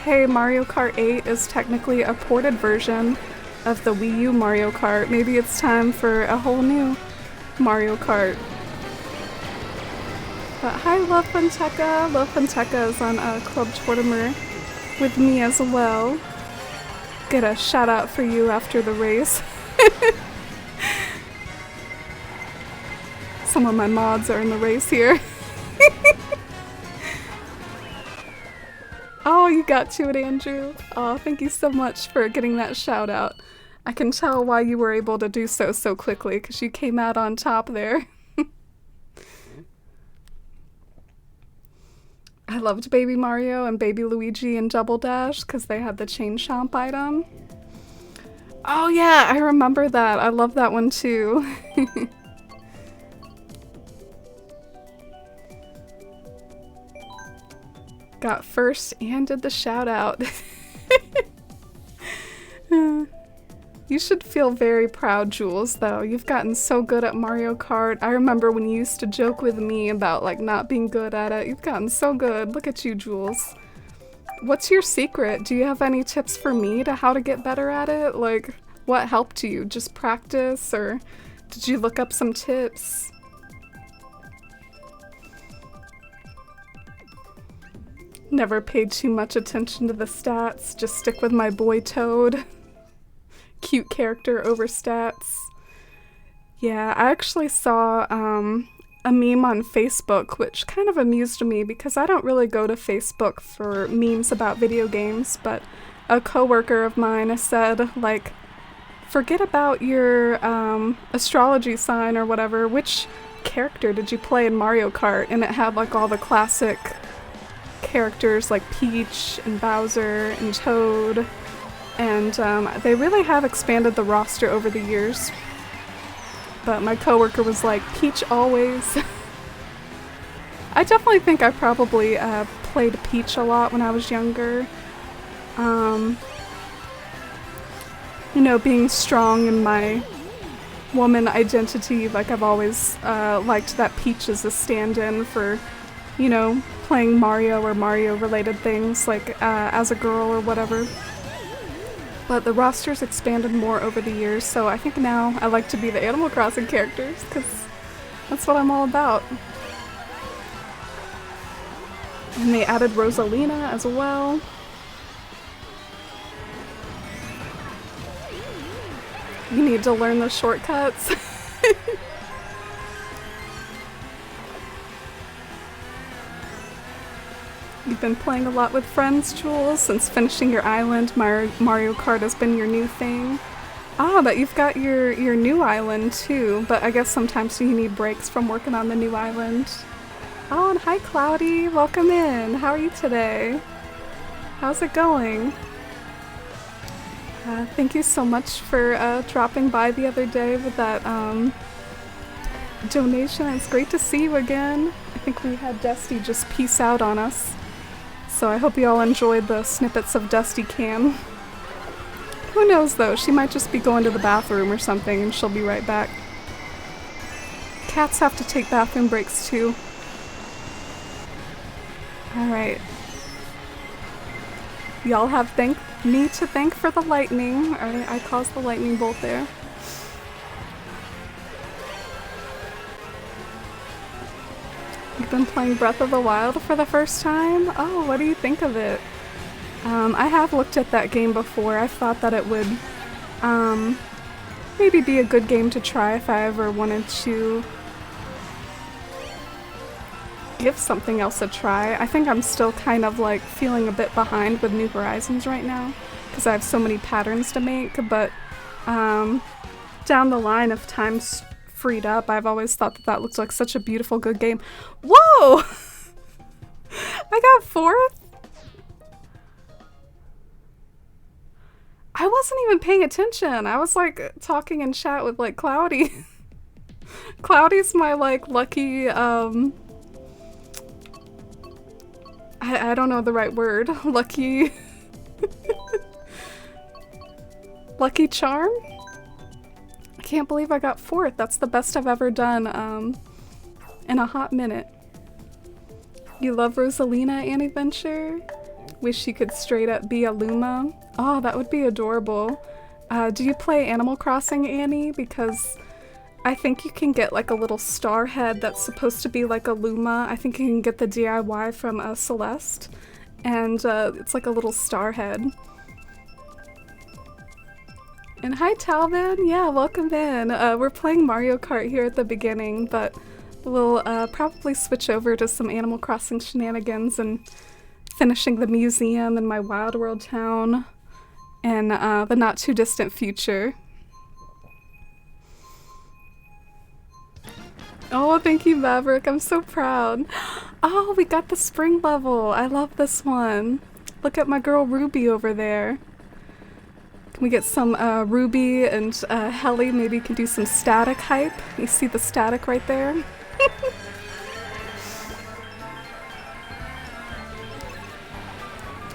hey, Mario Kart 8 is technically a ported version of the Wii U Mario Kart. Maybe it's time for a whole new Mario Kart. But hi, Love Funteca. Love Funteca is on Club Tortimer with me as well. Get a shout out for you after the race. Some of my mods are in the race here. Oh, you got to it, Andrew. Oh, thank you so much for getting that shout out. I can tell why you were able to do so quickly, because you came out on top there. I loved Baby Mario and Baby Luigi in Double Dash because they had the Chain Chomp item. Oh yeah, I remember that. I love that one too. Got first and did the shout out. You should feel very proud, Jules, though. You've gotten so good at Mario Kart. I remember when you used to joke with me about like not being good at it. You've gotten so good. Look at you, Jules. What's your secret? Do you have any tips for me to how to get better at it? Like, what helped you? Just practice, or did you look up some tips? Never paid too much attention to the stats. Just stick with my boy Toad. Cute character over stats. Yeah, I actually saw a meme on Facebook, which kind of amused me because I don't really go to Facebook for memes about video games, but a coworker of mine said, like, forget about your astrology sign or whatever. Which character did you play in Mario Kart? And it had like all the classic characters like Peach and Bowser and Toad. And they really have expanded the roster over the years. But my coworker was like, Peach always. I definitely think I probably played Peach a lot when I was younger. You know, being strong in my woman identity, like I've always liked that Peach is a stand-in for, you know, playing Mario or Mario-related things, like as a girl or whatever. But the roster's expanded more over the years, so I think now I like to be the Animal Crossing characters, because that's what I'm all about. And they added Rosalina as well. You need to learn the shortcuts. You've been playing a lot with friends, Jules, since finishing your island. Mario Kart has been your new thing. Ah, but you've got your new island too, but I guess sometimes you need breaks from working on the new island. Oh, and hi Cloudy, welcome in. How are you today? How's it going? Thank you so much for dropping by the other day with that donation. It's great to see you again. I think we had Dusty just peace out on us. So I hope you all enjoyed the snippets of Dusty Cam. Who knows though, she might just be going to the bathroom or something and she'll be right back. Cats have to take bathroom breaks too. Alright. Y'all have me to thank for the lightning. I caused the lightning bolt there. You've been playing Breath of the Wild for the first time? Oh, what do you think of it? I have looked at that game before. I thought that it would maybe be a good game to try if I ever wanted to give something else a try. I think I'm still kind of like feeling a bit behind with New Horizons right now because I have so many patterns to make, but down the line, if time's freed up, I've always thought that that looked like such a beautiful, good game. Whoa! I got 4th? I wasn't even paying attention. I was like talking in chat with like Cloudy. Cloudy's my like lucky, I don't know the right word. Lucky... Lucky charm? I can't believe I got 4th. That's the best I've ever done in a hot minute. You love Rosalina, Annie Venture? Wish you could straight up be a Luma. Oh, that would be adorable. Do you play Animal Crossing, Annie? Because I think you can get like a little star head that's supposed to be like a Luma. I think you can get the DIY from Celeste. And it's like a little star head. And hi Talvin, yeah, welcome in. We're playing Mario Kart here at the beginning, but we'll probably switch over to some Animal Crossing shenanigans and finishing the museum in my Wild World town in the not too distant future. Oh, thank you, Maverick. I'm so proud. Oh, we got the spring level. I love this one. Look at my girl Ruby over there. Can we get some Ruby and Helly? Maybe you can do some static hype. You see the static right there?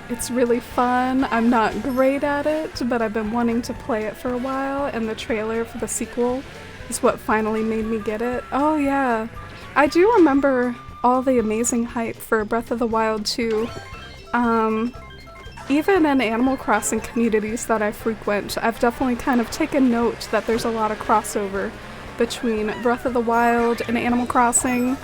It's really fun. I'm not great at it, but I've been wanting to play it for a while, and the trailer for the sequel is what finally made me get it. Oh yeah, I do remember all the amazing hype for Breath of the Wild 2. Even in Animal Crossing communities that I frequent, I've definitely kind of taken note that there's a lot of crossover between Breath of the Wild and Animal Crossing,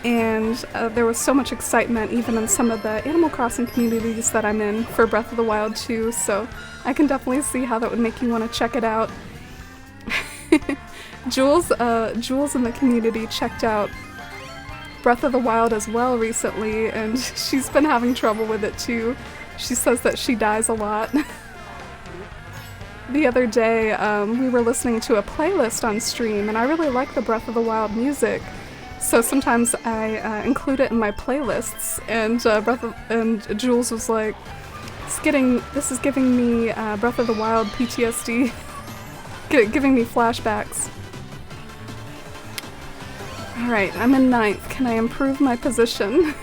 and there was so much excitement even in some of the Animal Crossing communities that I'm in for Breath of the Wild 2, so I can definitely see how that would make you want to check it out. Jules in the community checked out Breath of the Wild as well recently, and she's been having trouble with it too. She says that she dies a lot. The other day, we were listening to a playlist on stream, and I really like the Breath of the Wild music, so sometimes I include it in my playlists, and Jules was like, this is giving me Breath of the Wild PTSD, giving me flashbacks. Alright, I'm in 9th. Can I improve my position?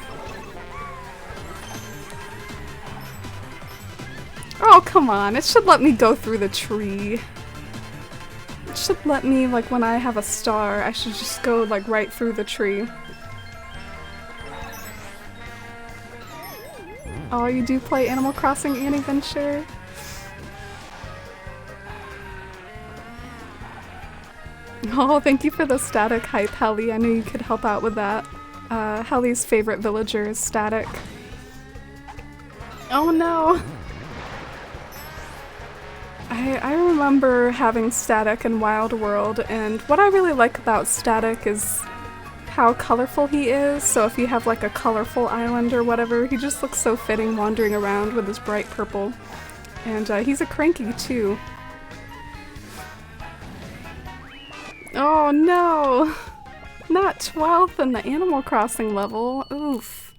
Oh, come on. It should let me go through the tree. It should let me, like, when I have a star, I should just go, like, right through the tree. Oh, you do play Animal Crossing, Annie Venture? Oh, thank you for the Static hype, Helly. I knew you could help out with that. Helly's favorite villager is Static. Oh no! I remember having Static in Wild World, and what I really like about Static is how colorful he is. So if you have like a colorful island or whatever, he just looks so fitting wandering around with his bright purple. And he's a cranky too. Oh no! Not 12th in the Animal Crossing level. Oof.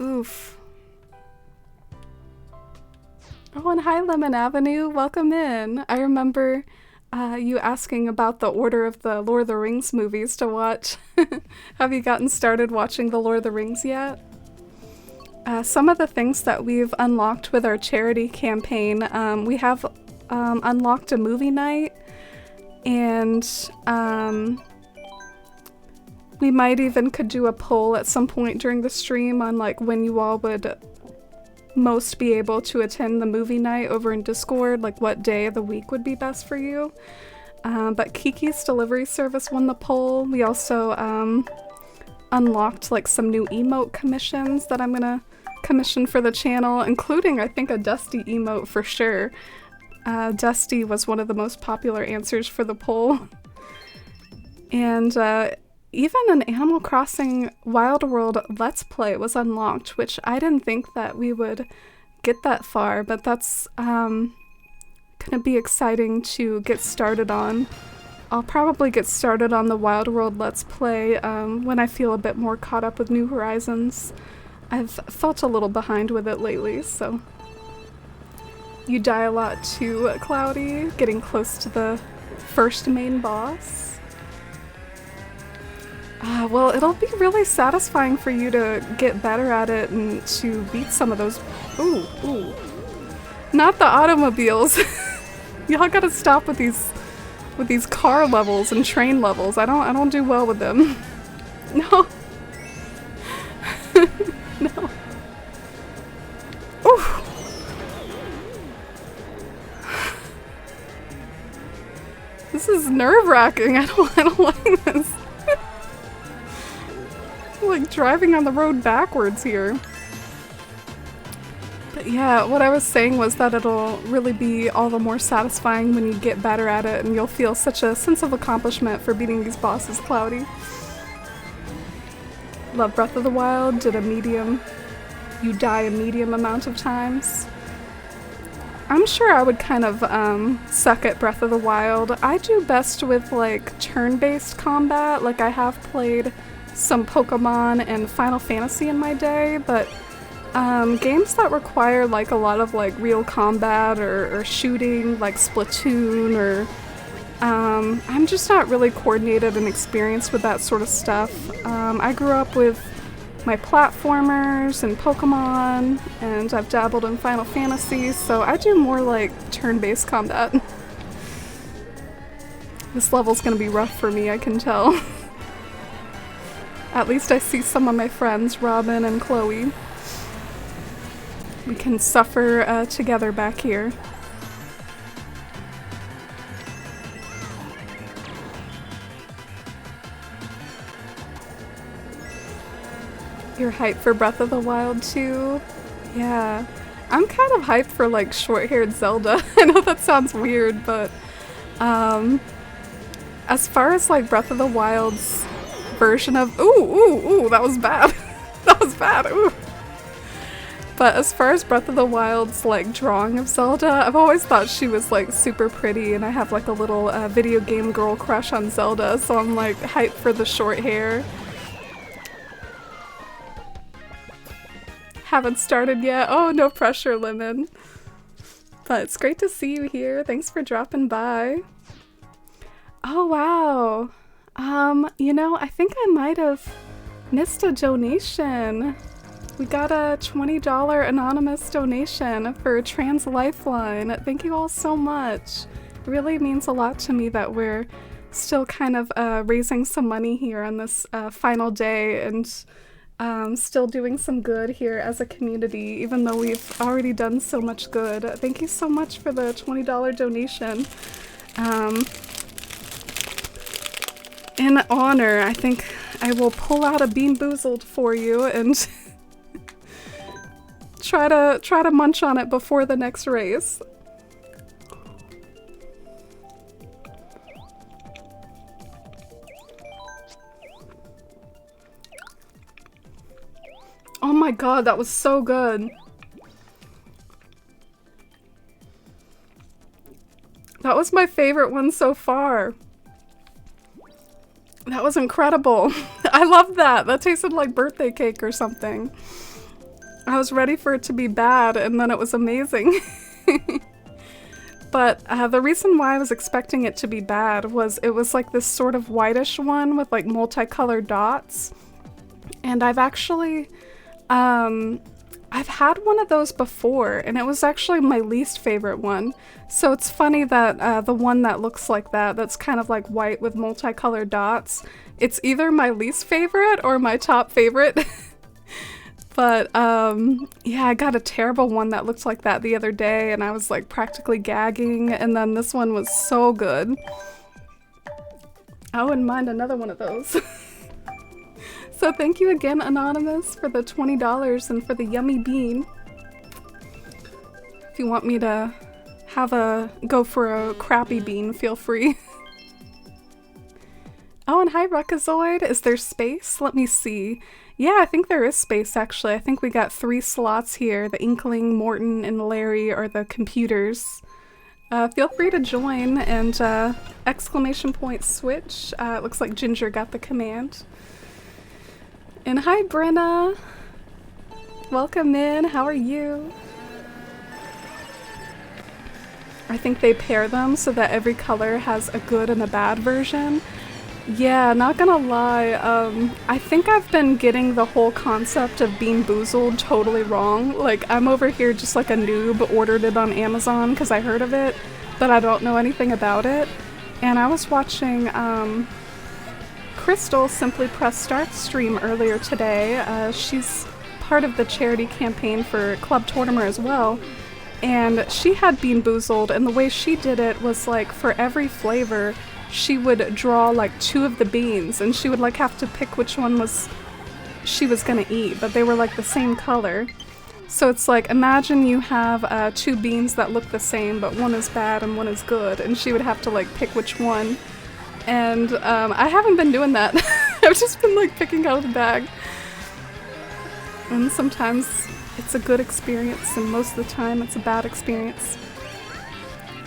Oof. Oh, and hi Lemon Avenue, welcome in. I remember you asking about the order of the Lord of the Rings movies to watch. Have you gotten started watching the Lord of the Rings yet? Some of the things that we've unlocked with our charity campaign, we have unlocked a movie night, and we might even could do a poll at some point during the stream on like when you all would most be able to attend the movie night over in Discord, like what day of the week would be best for you. But Kiki's delivery service won the poll. We also unlocked like some new emote commissions that I'm gonna commission for the channel, including I think a Dusty emote for sure. Dusty was one of the most popular answers for the poll. And even an Animal Crossing Wild World Let's Play was unlocked, which I didn't think that we would get that far, but that's gonna be exciting to get started on. I'll probably get started on the Wild World Let's Play when I feel a bit more caught up with New Horizons. I've felt a little behind with it lately, so. You die a lot too, Cloudy, getting close to the first main boss. Well, it'll be really satisfying for you to get better at it and to beat some of those. Ooh, ooh. Not the automobiles. Y'all gotta stop with these car levels and train levels. I don't do well with them. No. No. Ooh. This is nerve-wracking. I don't like this. Like driving on the road backwards here. But yeah, what I was saying was that it'll really be all the more satisfying when you get better at it, and you'll feel such a sense of accomplishment for beating these bosses, Cloudy. Love Breath of the Wild, did a medium. You die a medium amount of times. I'm sure I would kind of suck at Breath of the Wild. I do best with like turn-based combat, like I have played some Pokemon and Final Fantasy in my day, but games that require like a lot of like real combat or shooting, like Splatoon, or I'm just not really coordinated and experienced with that sort of stuff. I grew up with my platformers and Pokemon, and I've dabbled in Final Fantasy, so I do more like turn-based combat. This level's gonna be rough for me, I can tell. At least I see some of my friends, Robin and Chloe. We can suffer together back here. You're hyped for Breath of the Wild too? Yeah. I'm kind of hyped for like short-haired Zelda. I know that sounds weird, but as far as like Breath of the Wild's version of— ooh, that was bad. That was bad, ooh. But as far as Breath of the Wild's like drawing of Zelda, I've always thought she was like super pretty, and I have like a little video game girl crush on Zelda, so I'm like hyped for the short hair. Haven't started yet. Oh, no pressure, Lemon. But it's great to see you here. Thanks for dropping by. Oh, wow. You know, I think I might have missed a donation. We got a $20 anonymous donation for Trans Lifeline. Thank you all so much. It really means a lot to me that we're still kind of raising some money here on this final day, and still doing some good here as a community, even though we've already done so much good. Thank you so much for the $20 donation. In honor, I think I will pull out a Bean Boozled for you and try to munch on it before the next race. Oh my god, that was so good. That was my favorite one so far. That was incredible. I love that. That tasted like birthday cake or something. I was ready for it to be bad, and then it was amazing. But the reason why I was expecting it to be bad was it was like this sort of whitish one with like multicolored dots. And I've actually... I've had one of those before, and it was actually my least favorite one. So it's funny that the one that looks like that, that's kind of like white with multicolored dots, it's either my least favorite or my top favorite. But yeah, I got a terrible one that looked like that the other day, and I was like practically gagging, and then this one was so good. I wouldn't mind another one of those. So thank you again, Anonymous, for the $20 and for the yummy bean. If you want me to go for a crappy bean, feel free. Oh, and hi, Ruckazoid. Is there space? Let me see. Yeah, I think there is space, actually. I think we got 3 slots here. The Inkling, Morton, and Larry are the computers. Feel free to join, and exclamation point switch. It looks like Ginger got the command. And hi, Brenna! Welcome in, how are you? I think they pair them so that every color has a good and a bad version. Yeah, not gonna lie, I think I've been getting the whole concept of Bean Boozled totally wrong. Like, I'm over here just like a noob, ordered it on Amazon because I heard of it, but I don't know anything about it. And I was watching, Crystal Simply Press Start stream earlier today. She's part of the charity campaign for Club Tortimer as well, and she had Bean Boozled, and the way she did it was like for every flavor she would draw like 2 of the beans, and she would like have to pick which one she was gonna eat, but they were like the same color. So it's like, imagine you have 2 beans that look the same, but one is bad and one is good, and she would have to like pick which one. And I haven't been doing that. I've just been like picking out of the bag. And sometimes it's a good experience, and most of the time it's a bad experience.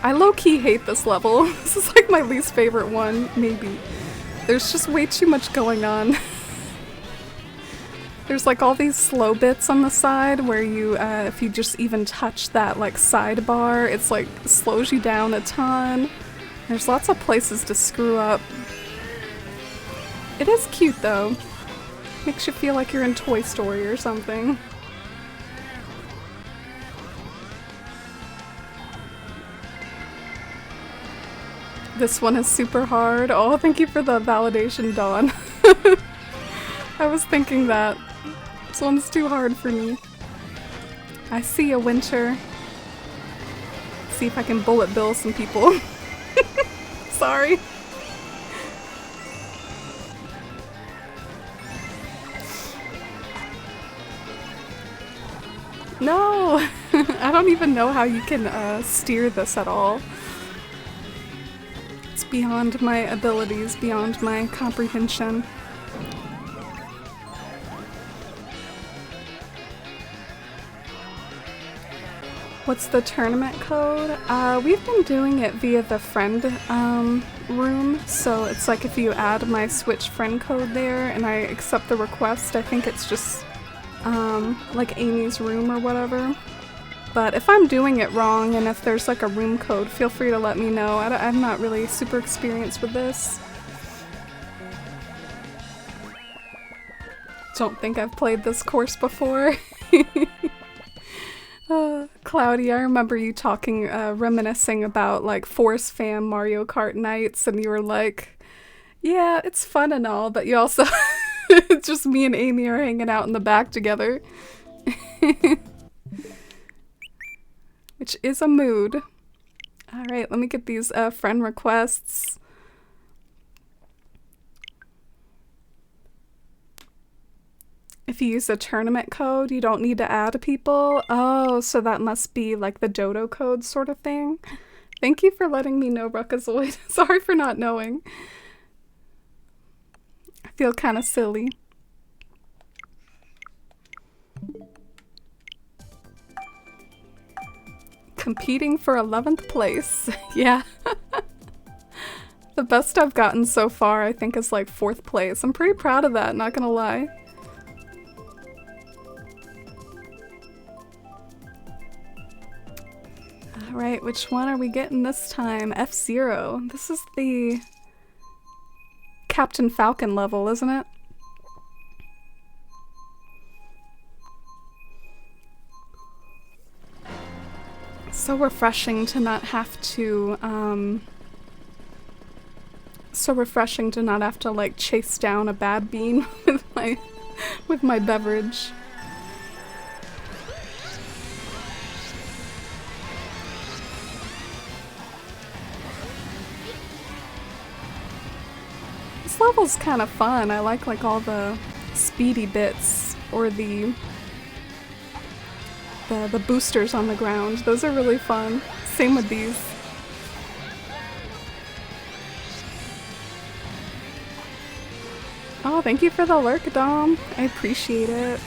I low-key hate this level. This is like my least favorite one, maybe. There's just way too much going on. There's like all these slow bits on the side where you, if you just even touch that like sidebar, it's like slows you down a ton. There's lots of places to screw up. It is cute though. Makes you feel like you're in Toy Story or something. This one is super hard. Oh, thank you for the validation, Dawn. I was thinking that. This one's too hard for me. I see a Winter. See if I can bullet bill some people. Sorry. No! I don't even know how you can steer this at all. It's beyond my abilities, beyond my comprehension. What's the tournament code? We've been doing it via the friend room, so it's like if you add my Switch friend code there and I accept the request, I think it's just like Amy's room or whatever. But if I'm doing it wrong and if there's like a room code, feel free to let me know. I'm not really super experienced with this. Don't think I've played this course before. Cloudy, I remember you talking, reminiscing about like Force Fam Mario Kart nights, and you were like, yeah, it's fun and all, but you also, it's just me and Amy are hanging out in the back together. Which is a mood. Alright, let me get these friend requests. If you use a tournament code, you don't need to add people. Oh, so that must be like the dodo code sort of thing. Thank you for letting me know, Ruckazoid. Sorry for not knowing. I feel kind of silly. Competing for 11th place. Yeah. The best I've gotten so far, I think, is like 4th place. I'm pretty proud of that, not gonna lie. Alright, which one are we getting this time? F-Zero. This is the Captain Falcon level, isn't it? So refreshing to not have to, like chase down a bad bean with my beverage. This level's kind of fun. I like all the speedy bits or the boosters on the ground. Those are really fun. Same with these. Oh, thank you for the lurk, Dom. I appreciate it.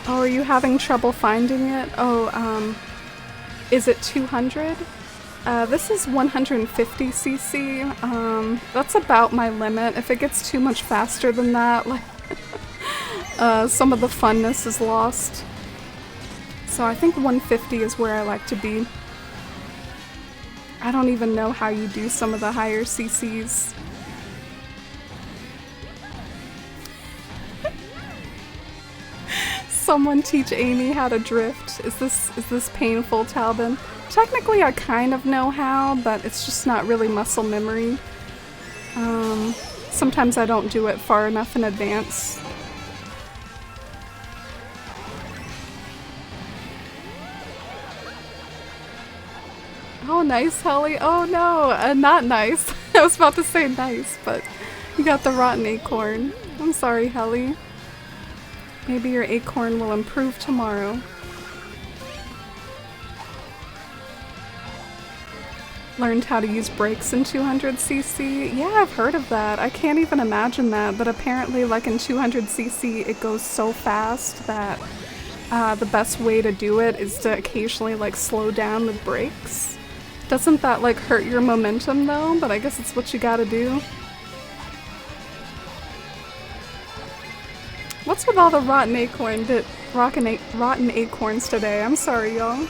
Oh, are you having trouble finding it? Oh, is it 200? This is 150cc. That's about my limit. If it gets too much faster than that, like, some of the funness is lost. So I think 150 is where I like to be. I don't even know how you do some of the higher CCs. Someone teach Amy how to drift. Is this painful, Talbin? Technically, I kind of know how, but it's just not really muscle memory. Sometimes I don't do it far enough in advance. Oh, nice, Helly. Oh no, not nice. I was about to say nice, but you got the rotten acorn. I'm sorry, Helly. Maybe your acorn will improve tomorrow. Learned how to use brakes in 200cc? Yeah, I've heard of that. I can't even imagine that, but apparently like in 200cc it goes so fast that the best way to do it is to occasionally like slow down with brakes. Doesn't that like hurt your momentum though? But I guess it's what you gotta do. What's with all the rotten acorns today? I'm sorry, y'all.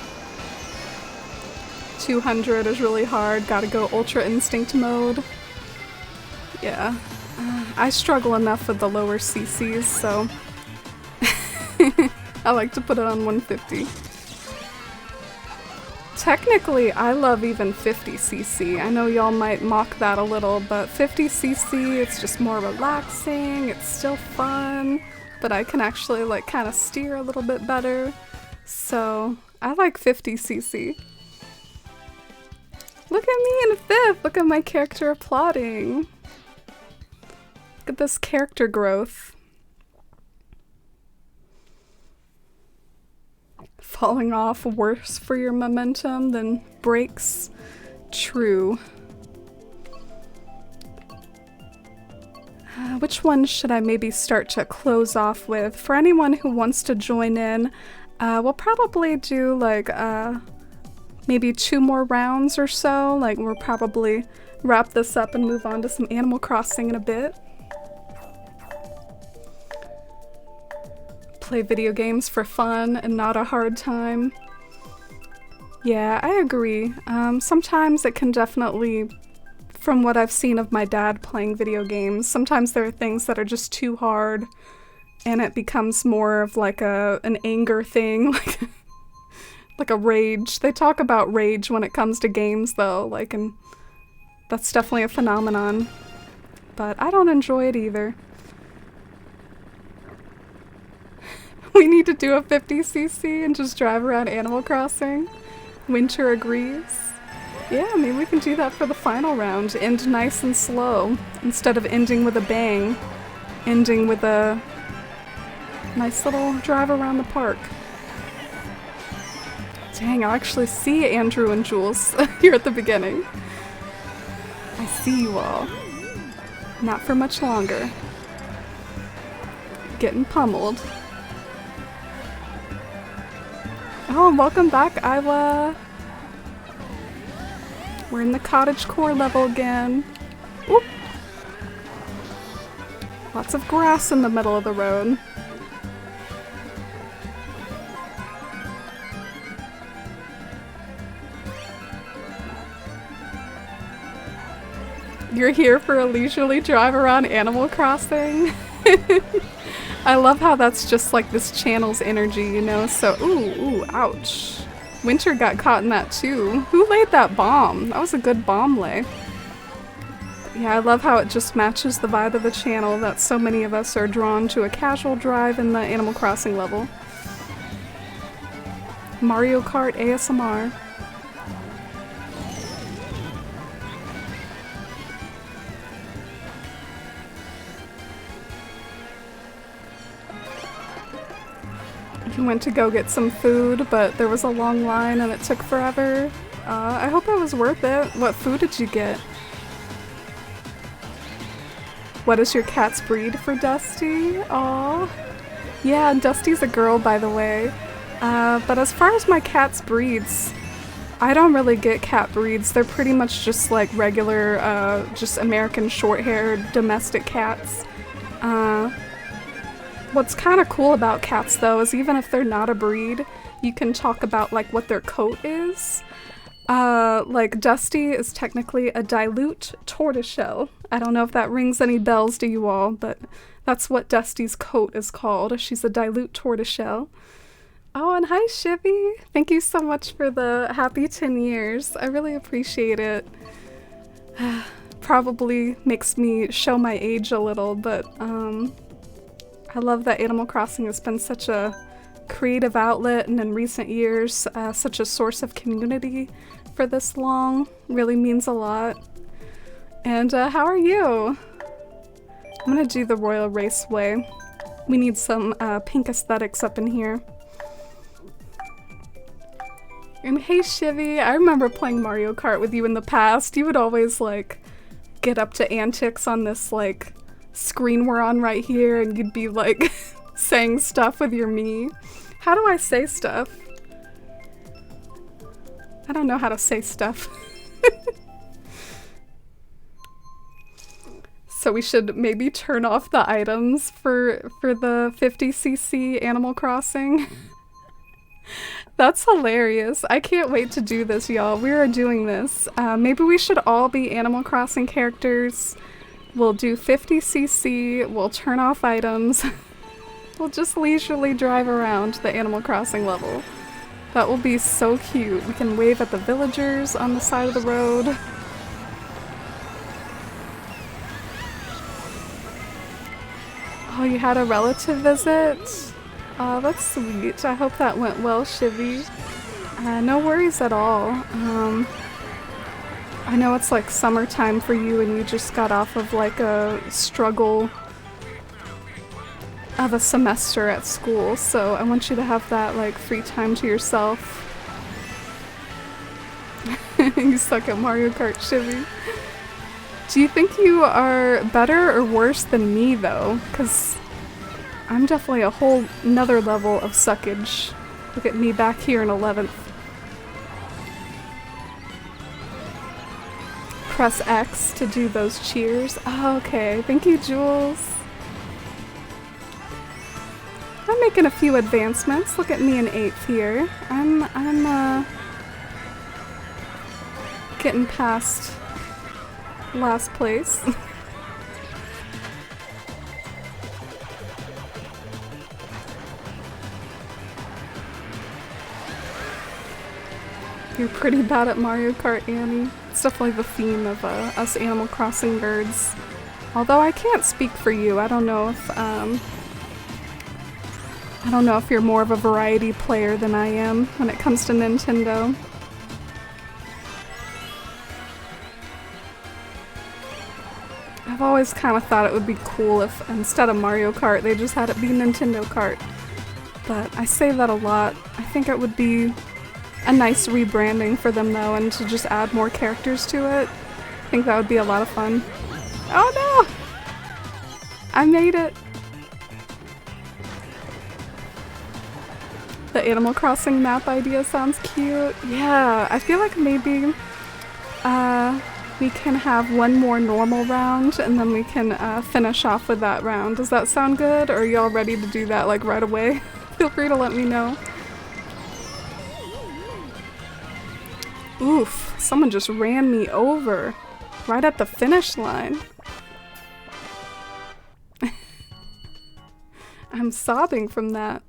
200 is really hard. Gotta go Ultra Instinct mode. Yeah. I struggle enough with the lower CCs, so I like to put it on 150. Technically, I love even 50cc. I know y'all might mock that a little, but 50cc, it's just more relaxing, it's still fun, but I can actually like kind of steer a little bit better. So, I like 50cc. Look at me in 5th! Look at my character applauding. Look at this character growth. Falling off worse for your momentum than brakes? True. Which one should I maybe start to close off with? For anyone who wants to join in, we'll probably do like maybe 2 more rounds or so. Like we'll probably wrap this up and move on to some Animal Crossing in a bit. Play video games for fun and not a hard time. Yeah, I agree. Sometimes it can definitely, from what I've seen of my dad playing video games, sometimes there are things that are just too hard and it becomes more of like an anger thing, like a rage. They talk about rage when it comes to games though, like, and that's definitely a phenomenon. But I don't enjoy it either. We need to do a 50cc and just drive around Animal Crossing. Winter agrees. Yeah, maybe we can do that for the final round. End nice and slow. Instead of ending with a bang. Ending with a nice little drive around the park. Dang, I'll actually see Andrew and Jules here at the beginning. I see you all. Not for much longer. Getting pummeled. Oh, welcome back, Isla. We're in the cottage core level again. Oop. Lots of grass in the middle of the road. You're here for a leisurely drive around Animal Crossing? I love how that's just like this channel's energy, you know? So, ooh, ouch. Winter got caught in that too. Who laid that bomb? That was a good bomb lay. Yeah, I love how it just matches the vibe of the channel that so many of us are drawn to a casual drive in the Animal Crossing level. Mario Kart ASMR. You went to go get some food, but there was a long line and it took forever. I hope it was worth it. What food did you get? What is your cat's breed for Dusty? Aw. Yeah, Dusty's a girl, by the way. But as far as my cat's breeds, I don't really get cat breeds. They're pretty much just like regular, just American short-haired domestic cats. What's kind of cool about cats though is even if they're not a breed, you can talk about like what their coat is. Like Dusty is technically a dilute tortoiseshell. I don't know if that rings any bells to you all, but that's what Dusty's coat is called. She's a dilute tortoiseshell. Oh, and hi Shivy! Thank you so much for the happy 10 years. I really appreciate it. Probably makes me show my age a little, but I love that Animal Crossing has been such a creative outlet and in recent years such a source of community for this long. Really means a lot. And how are you? I'm gonna do the Royal Raceway. We need some pink aesthetics up in here. And hey Shivy, I remember playing Mario Kart with you in the past. You would always like get up to antics on this like screen we're on right here and you'd be like saying stuff with your Mii. How do I say stuff? I don't know how to say stuff. So we should maybe turn off the items for the 50cc Animal Crossing. That's hilarious. I can't wait to do this, y'all. We are doing this. Maybe we should all be Animal Crossing characters. We'll do 50cc, we'll turn off items. We'll just leisurely drive around the Animal Crossing level. That will be so cute. We can wave at the villagers on the side of the road. Oh, you had a relative visit? Oh, that's sweet. I hope that went well, Shivy. No worries at all. I know it's like summertime for you and you just got off of like a struggle of a semester at school, so I want you to have that like free time to yourself. You suck at Mario Kart, Shivy. Do you think you are better or worse than me though? Because I'm definitely a whole nother level of suckage. Look at me back here in 11th. Press X to do those cheers. Oh, okay, thank you, Jules. I'm making a few advancements. Look at me in 8th here. I'm getting past last place. You're pretty bad at Mario Kart, Annie. It's definitely the theme of us Animal Crossing nerds. Although I can't speak for you. I don't know if you're more of a variety player than I am when it comes to Nintendo. I've always kind of thought it would be cool if instead of Mario Kart they just had it be Nintendo Kart. But I say that a lot. I think it would be a nice rebranding for them though, and to just add more characters to it. I think that would be a lot of fun. Oh no! I made it! The Animal Crossing map idea sounds cute. Yeah, I feel like maybe we can have one more normal round and then we can finish off with that round. Does that sound good? Or are y'all ready to do that like right away? Feel free to let me know. Oof, someone just ran me over right at the finish line. I'm sobbing from that.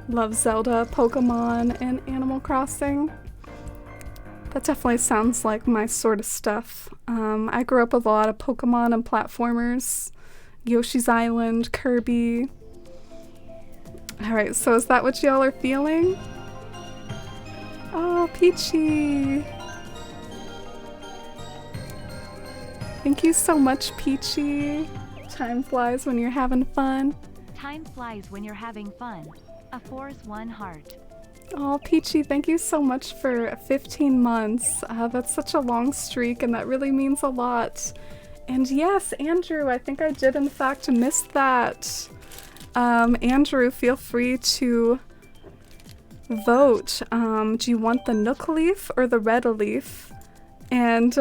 Love Zelda, Pokemon, and Animal Crossing. That definitely sounds like my sort of stuff. I grew up with a lot of Pokemon and platformers. Yoshi's Island, Kirby. Alright, so is that what y'all are feeling? Oh, Peachy! Thank you so much, Peachy. Time flies when you're having fun. Time flies when you're having fun. A Force 1 heart. Oh, Peachy, thank you so much for 15 months. That's such a long streak and that really means a lot. And yes, Andrew, I think I did in fact miss that. Andrew, feel free to vote. Do you want the Nook leaf or the red leaf? And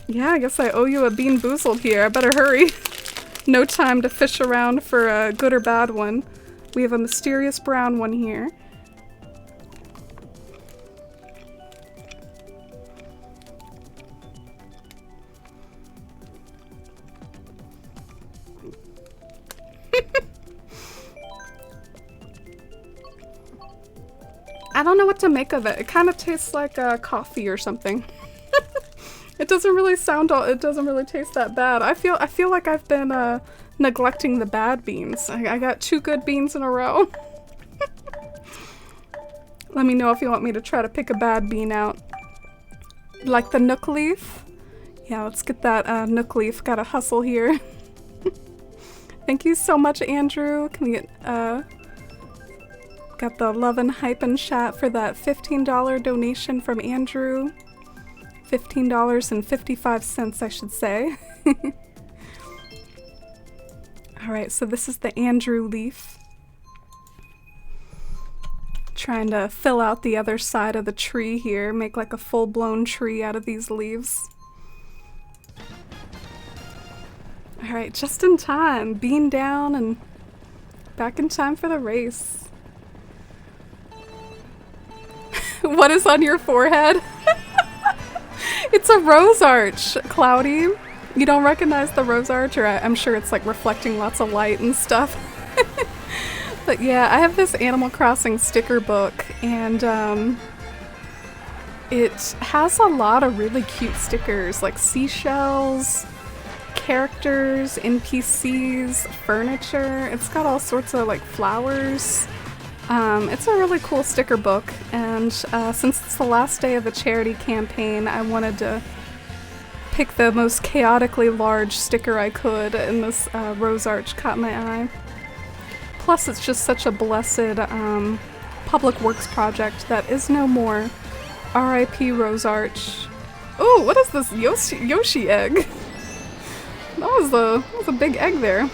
yeah, I guess I owe you a Bean Boozled here. I better hurry. No time to fish around for a good or bad one. We have a mysterious brown one here. I don't know what to make of it. It kind of tastes like coffee or something. It doesn't really it doesn't really taste that bad. I feel like I've been neglecting the bad beans. I got 2 good beans in a row. Let me know if you want me to try to pick a bad bean out. Like the Nook leaf? Yeah, let's get that Nook leaf. Gotta hustle here. Thank you so much, Andrew. Can we get got the love and hype and chat for that $15 donation from Andrew. $15.55, I should say. Alright, so this is the Andrew leaf. Trying to fill out the other side of the tree here, make like a full-blown tree out of these leaves. Alright, just in time. Bean down and back in time for the race. What is on your forehead? It's a rose arch, Cloudy. You don't recognize the rose arch? Or I'm sure it's like reflecting lots of light and stuff. But yeah, I have this Animal Crossing sticker book, and it has a lot of really cute stickers, like seashells, characters, NPCs, furniture. It's got all sorts of like flowers. It's a really cool sticker book, and since it's the last day of the charity campaign, I wanted to pick the most chaotically large sticker I could, and this rose arch caught my eye. Plus, it's just such a blessed public works project that is no more. R.I.P. Rose Arch. Oh, what is this Yoshi egg? That was a big egg there.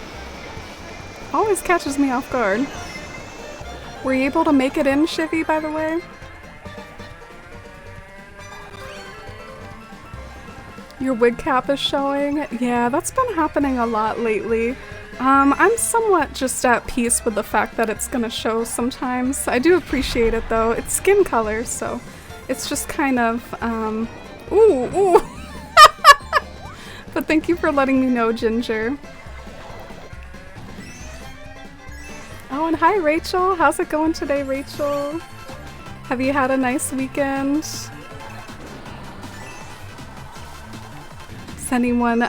Always catches me off guard. Were you able to make it in, Shivy, by the way? Your wig cap is showing? Yeah, that's been happening a lot lately. I'm somewhat just at peace with the fact that it's gonna show sometimes. I do appreciate it though. It's skin color, so it's just kind of, ooh. But thank you for letting me know, Ginger. Oh, and hi, Rachel. How's it going today, Rachel? Have you had a nice weekend? Is anyone,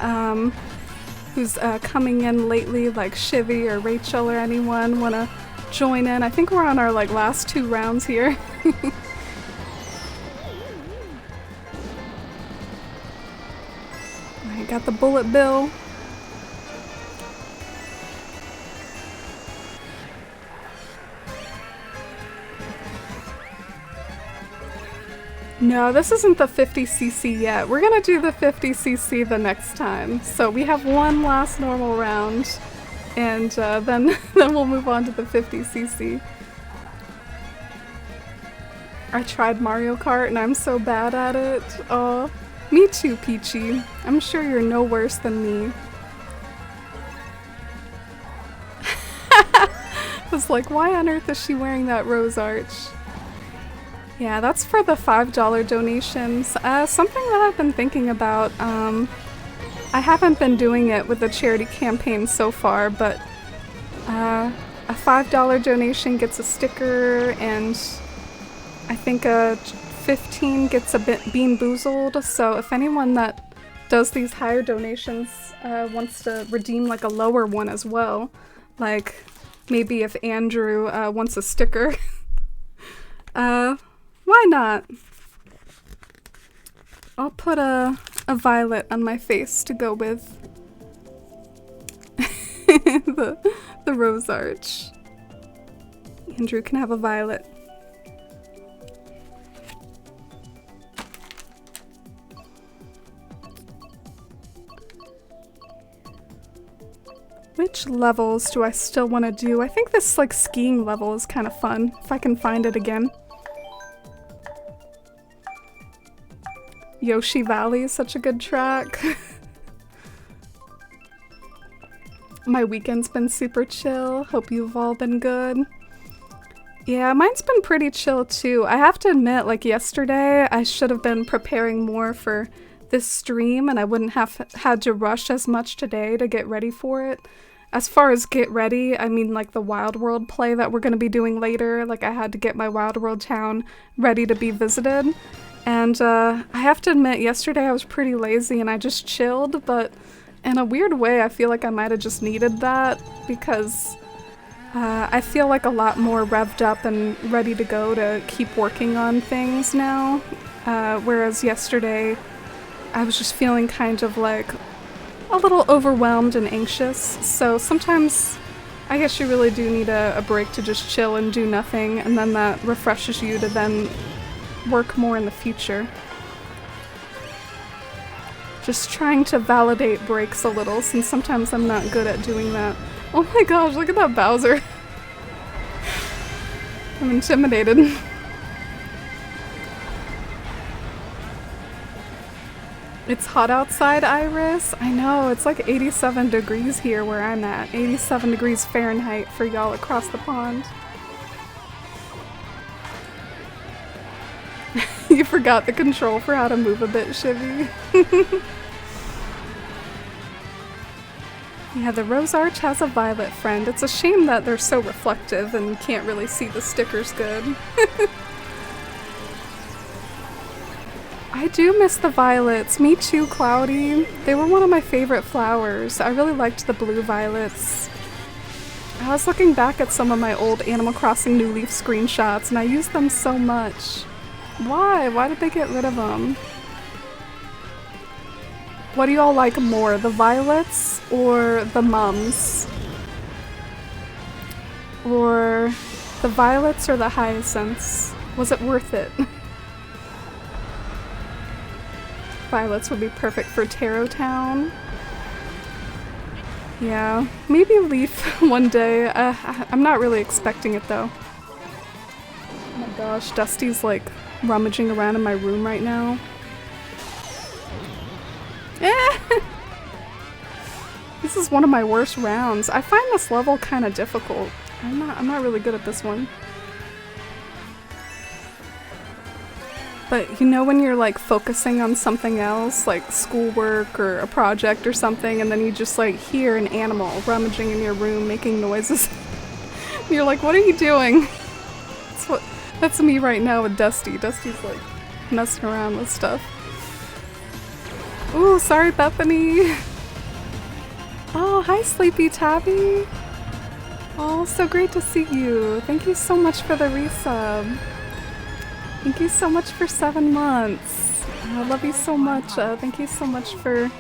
who's coming in lately, like Shivy or Rachel or anyone, want to join in? I think we're on our like last 2 rounds here. I got the bullet bill. No, this isn't the 50cc yet. We're gonna do the 50cc the next time. So we have one last normal round, and then we'll move on to the 50cc. I tried Mario Kart and I'm so bad at it. Oh, me too, Peachy. I'm sure you're no worse than me. I was like, why on earth is she wearing that rose arch? Yeah, that's for the $5 donations. Something that I've been thinking about, I haven't been doing it with the charity campaign so far, but a $5 donation gets a sticker, and I think a 15 gets a Bean Boozled, so if anyone that does these higher donations wants to redeem like a lower one as well, like maybe if Andrew wants a sticker, why not? I'll put a violet on my face to go with the rose arch. Andrew can have a violet. Which levels do I still want to do? I think this like skiing level is kind of fun, if I can find it again. Yoshi Valley is such a good track. My weekend's been super chill. Hope you've all been good. Yeah, mine's been pretty chill too. I have to admit, like yesterday, I should have been preparing more for this stream and I wouldn't have had to rush as much today to get ready for it. As far as get ready, I mean like the Wild World play that we're going to be doing later. Like I had to get my Wild World town ready to be visited. And I have to admit, yesterday I was pretty lazy and I just chilled, but in a weird way I feel like I might have just needed that because I feel like a lot more revved up and ready to go to keep working on things now. Whereas yesterday I was just feeling kind of like a little overwhelmed and anxious. So sometimes I guess you really do need a break to just chill and do nothing, and then that refreshes you to then work more in the future. Just trying to validate breaks a little, since sometimes I'm not good at doing that. Oh my gosh, look at that Bowser. I'm intimidated. It's hot outside, Iris. I know, it's like 87 degrees here where I'm at. 87 degrees Fahrenheit for y'all across the pond. You forgot the control for how to move a bit, Shivy. Yeah, the Rose Arch has a violet friend. It's a shame that they're so reflective and you can't really see the stickers good. I do miss the violets. Me too, Cloudy. They were one of my favorite flowers. I really liked the blue violets. I was looking back at some of my old Animal Crossing New Leaf screenshots and I used them so much. Why? Why did they get rid of them? What do y'all like more, the violets or the mums? Or the violets or the hyacinths? Was it worth it? Violets would be perfect for Tarot Town. Yeah, maybe Leaf one day. I'm not really expecting it though. Oh my gosh, Dusty's like rummaging around in my room right now. This is one of my worst rounds. I find this level kind of difficult. I'm not really good at this one. But you know when you're like focusing on something else, like schoolwork or a project or something, and then you just like hear an animal rummaging in your room making noises. And you're like, what are you doing? That's me right now with Dusty. Dusty's like messing around with stuff. Ooh, sorry Bethany. Oh, hi Sleepy Tabby. Oh, so great to see you. Thank you so much for the resub. Thank you so much for 7 months. I love you so much. Thank you so much for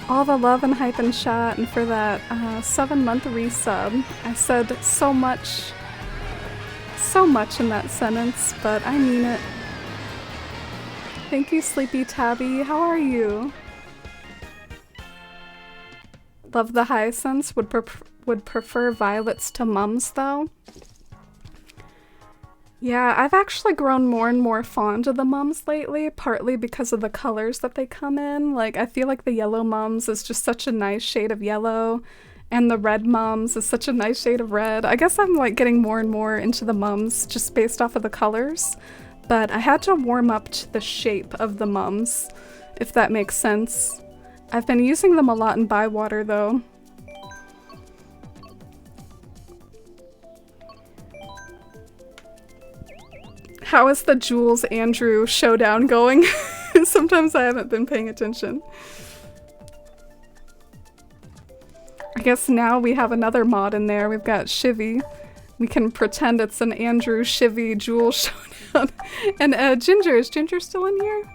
all the love and hype and chat and for that 7-month resub. I said so much in that sentence, but I mean it. Thank you, Sleepy Tabby. How are you? Love the hyacinths. Would prefer violets to mums, though. Yeah, I've actually grown more and more fond of the mums lately, partly because of the colors that they come in. Like, I feel like the yellow mums is just such a nice shade of yellow, and the red mums is such a nice shade of red. I guess I'm like getting more and more into the mums just based off of the colors, but I had to warm up to the shape of the mums, if that makes sense. I've been using them a lot in Bywater though. How is the Jules Andrew showdown going? Sometimes I haven't been paying attention. I guess now we have another mod in there. We've got Shivy. We can pretend it's an Andrew, Shivy, Jules showdown. And Ginger. Is Ginger still in here?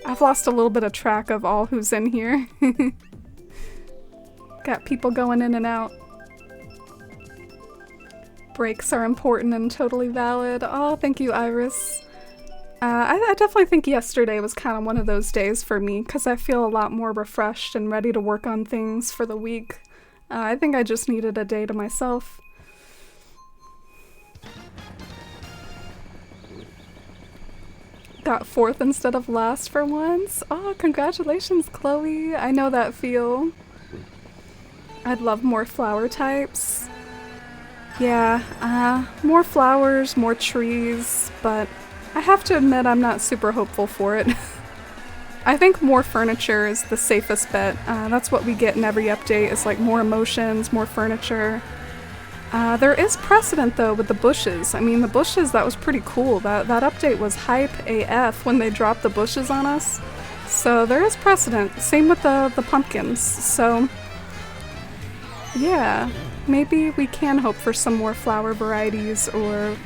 I've lost a little bit of track of all who's in here. Got people going in and out. Breaks are important and totally valid. Oh, thank you, Iris. I definitely think yesterday was kind of one of those days for me because I feel a lot more refreshed and ready to work on things for the week. I think I just needed a day to myself. Got 4th instead of last for once. Oh, congratulations, Chloe. I know that feel. I'd love more flower types. Yeah, more flowers, more trees, but I have to admit I'm not super hopeful for it. I think more furniture is the safest bet. That's what we get in every update, is like more emotions, more furniture. There is precedent though with the bushes. I mean, the bushes, that was pretty cool. That update was hype AF when they dropped the bushes on us. So there is precedent. Same with the pumpkins. So yeah, maybe we can hope for some more flower varieties or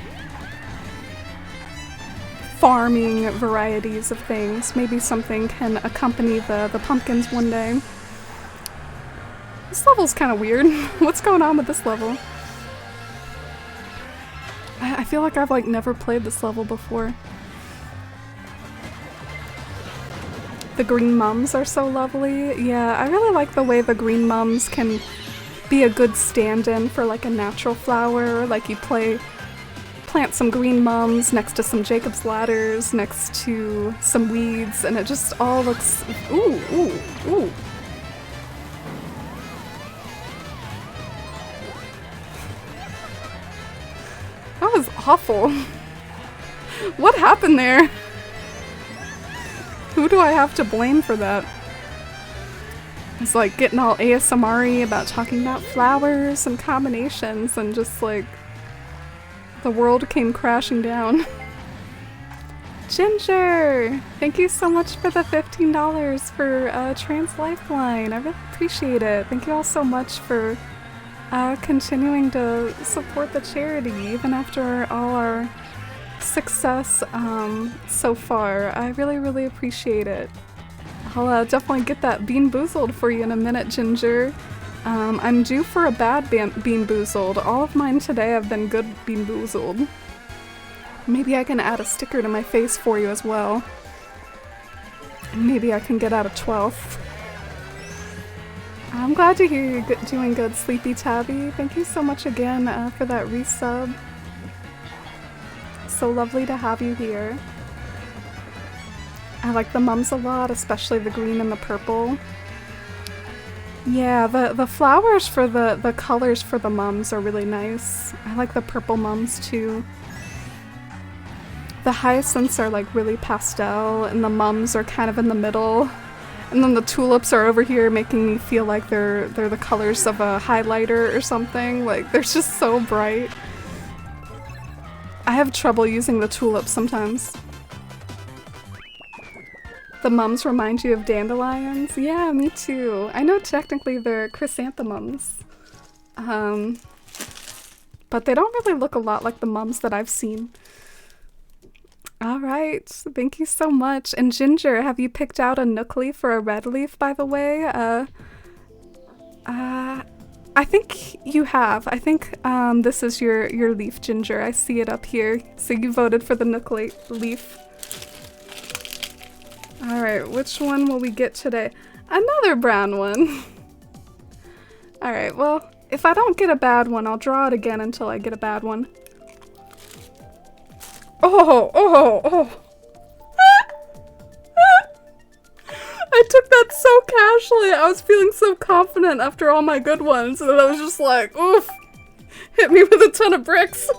farming varieties of things. Maybe something can accompany the pumpkins one day. This level's kind of weird. What's going on with this level? I feel like I've like never played this level before. The green mums are so lovely. Yeah, I really like the way the green mums can be a good stand-in for like a natural flower. Like you play plant some green mums next to some Jacob's ladders, next to some weeds, and it just all looks... Ooh, ooh, ooh. That was awful. What happened there? Who do I have to blame for that? It's like getting all ASMR-y about talking about flowers and combinations, and just like the world came crashing down. Ginger! Thank you so much for the $15 for Trans Lifeline. I really appreciate it. Thank you all so much for continuing to support the charity, even after all our success so far. I really, really appreciate it. I'll definitely get that Bean Boozled for you in a minute, Ginger. I'm due for a bad Bean Boozled. All of mine today have been good Bean Boozled. Maybe I can add a sticker to my face for you as well. Maybe I can get out a 12th. I'm glad to hear you're doing good, Sleepy Tabby. Thank you so much again for that resub. So lovely to have you here. I like the mums a lot, especially the green and the purple. Yeah, the flowers for the colors for the mums are really nice. I like the purple mums too. The hyacinths are like really pastel, and the mums are kind of in the middle. And then the tulips are over here making me feel like they're the colors of a highlighter or something. Like, they're just so bright. I have trouble using the tulips sometimes. The mums remind you of dandelions? Yeah, me too. I know technically they're chrysanthemums. But they don't really look a lot like the mums that I've seen. Alright, thank you so much. And Ginger, have you picked out a nook leaf or a red leaf, by the way? I think you have. I think this is your leaf, Ginger. I see it up here. So you voted for the nook leaf. Alright, which one will we get today? Another brown one! Alright, well, if I don't get a bad one, I'll draw it again until I get a bad one. Oh, oh, oh! I took that so casually. I was feeling so confident after all my good ones, and I was just like, oof! Hit me with a ton of bricks!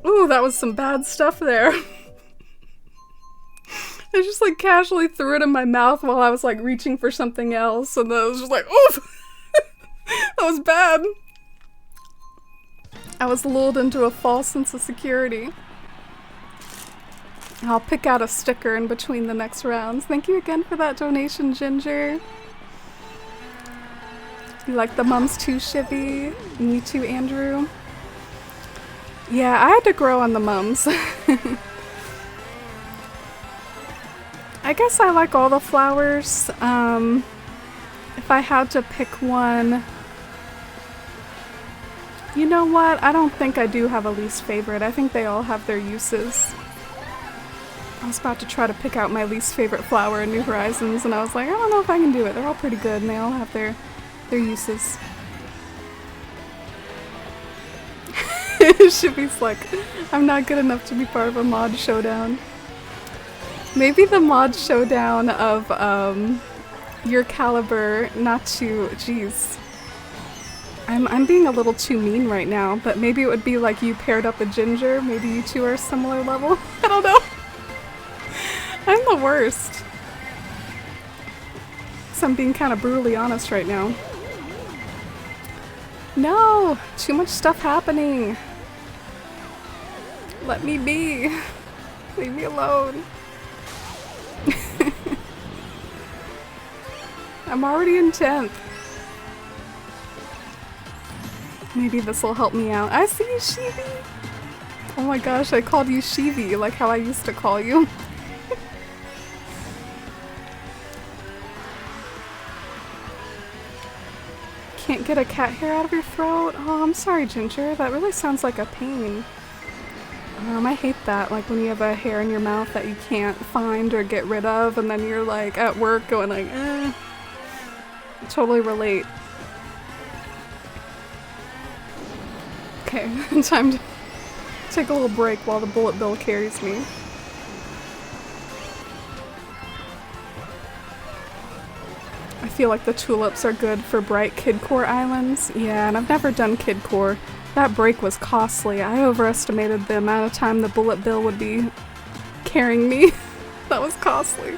Ooh, that was some bad stuff there. I just like casually threw it in my mouth while I was like reaching for something else, and then I was just like, oof! That was bad. I was lulled into a false sense of security. I'll pick out a sticker in between the next rounds. Thank you again for that donation, Ginger. You like the mums too, Shivy? Me too, Andrew. Yeah, I had to grow on the mums. I guess I like all the flowers. If I had to pick one... You know what? I don't think I do have a least favorite. I think they all have their uses. I was about to try to pick out my least favorite flower in New Horizons, and I was like, I don't know if I can do it. They're all pretty good, and they all have their uses. Shippy's like, I'm not good enough to be part of a mod showdown. Maybe the mod showdown of your caliber, not to, jeez. I'm being a little too mean right now, but maybe it would be like you paired up with Ginger. Maybe you two are similar level. I don't know. I'm the worst. So I'm being kind of brutally honest right now. No! Too much stuff happening. Let me be. Leave me alone. I'm already in 10th. Maybe this will help me out. I see you, Sheevy! Oh my gosh, I called you Sheevy, like how I used to call you. Can't get a cat hair out of your throat? Oh, I'm sorry, Ginger. That really sounds like a pain. I hate that, like when you have a hair in your mouth that you can't find or get rid of, and then you're like at work going like, Totally relate. Okay, time to take a little break while the bullet bill carries me. I feel like the tulips are good for bright Kidcore islands. Yeah, and I've never done Kidcore. That break was costly. I overestimated the amount of time the bullet bill would be carrying me. That was costly.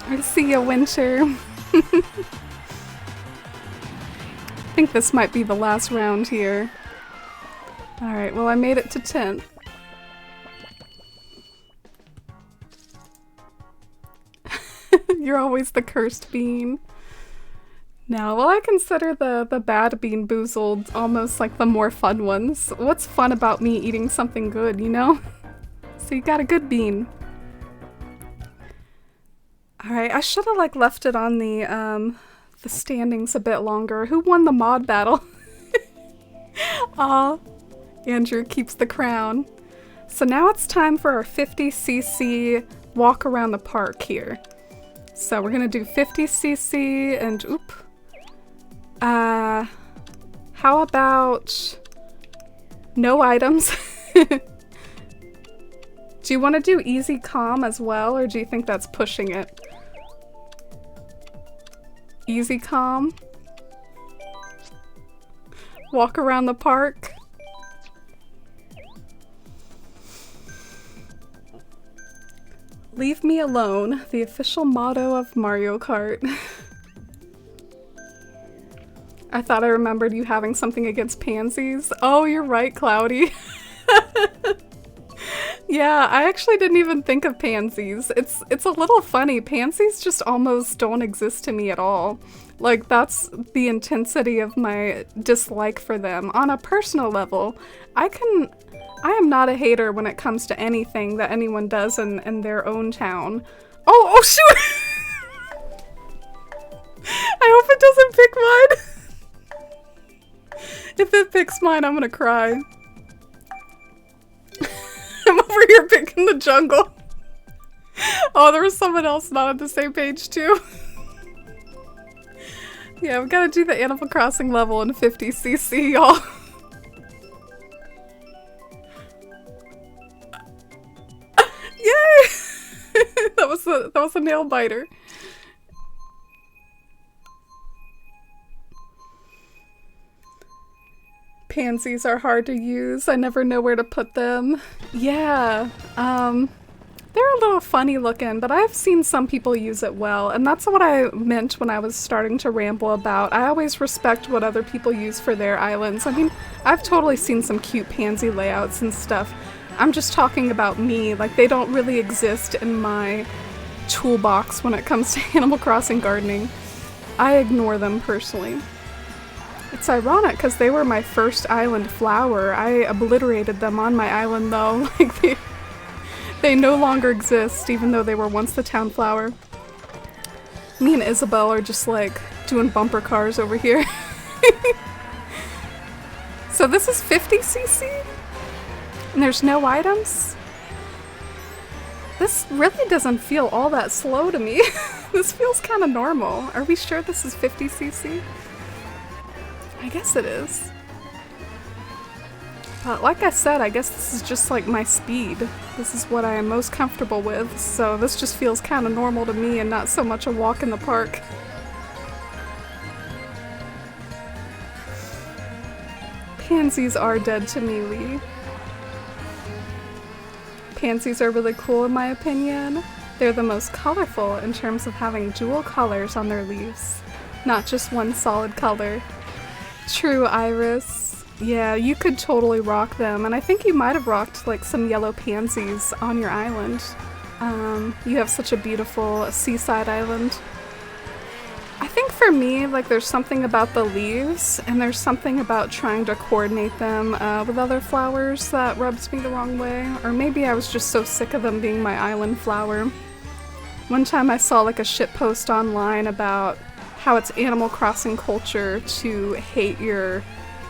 I see you, Winter. I think this might be the last round here. Alright, well I made it to 10th. You're always the cursed bean. No, well I consider the bad Bean Boozled almost like the more fun ones. What's fun about me eating something good, you know? So you got a good bean. Alright, I should have like left it on the standings a bit longer. Who won the mod battle? Aw, Andrew keeps the crown. So now it's time for our 50cc walk around the park here. So we're gonna do 50cc and oop. How about no items? Do you want to do easy calm as well, or do you think that's pushing it? Easy calm. Walk around the park. Leave me alone, the official motto of Mario Kart. I thought I remembered you having something against pansies. Oh, you're right, Cloudy. Yeah, I actually didn't even think of pansies. It's a little funny. Pansies just almost don't exist to me at all. Like, that's the intensity of my dislike for them. On a personal level, I am not a hater when it comes to anything that anyone does in their own town. Oh shoot! I hope it doesn't pick mine. If it picks mine, I'm gonna cry. I'm over here picking the jungle. Oh, there was someone else not on the same page too. Yeah, we gotta do the Animal Crossing level in 50cc, y'all. Yay! That was a nail biter. Pansies are hard to use. I never know where to put them. Yeah, they're a little funny looking, but I've seen some people use it well, and that's what I meant when I was starting to ramble about. I always respect what other people use for their islands. I mean, I've totally seen some cute pansy layouts and stuff. I'm just talking about me, like they don't really exist in my toolbox when it comes to Animal Crossing gardening. I ignore them personally. It's ironic because they were my first island flower. I obliterated them on my island though. Like they no longer exist even though they were once the town flower. Me and Isabel are just like doing bumper cars over here. So this is 50cc? And there's no items? This really doesn't feel all that slow to me. This feels kind of normal. Are we sure this is 50cc? I guess it is. But like I said, I guess this is just like my speed. This is what I am most comfortable with, so this just feels kind of normal to me and not so much a walk in the park. Pansies are dead to me, Lee. Pansies are really cool in my opinion. They're the most colorful in terms of having dual colors on their leaves, not just one solid color. True, Iris. Yeah, you could totally rock them, and I think you might have rocked like some yellow pansies on your island. You have such a beautiful seaside island. I think for me, like there's something about the leaves, and there's something about trying to coordinate them with other flowers that rubs me the wrong way. Or maybe I was just so sick of them being my island flower. One time I saw like a shitpost online about how it's Animal Crossing culture to hate your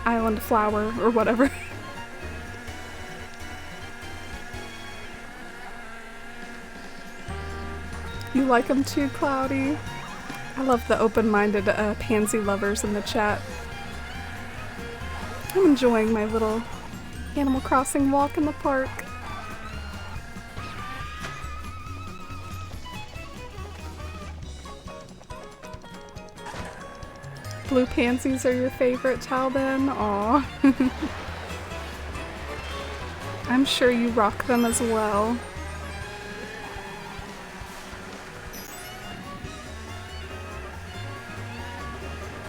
island flower or whatever. You like them too, Cloudy? I love the open-minded pansy lovers in the chat. I'm enjoying my little Animal Crossing walk in the park. Blue pansies are your favorite, Talbin? Aw. I'm sure you rock them as well.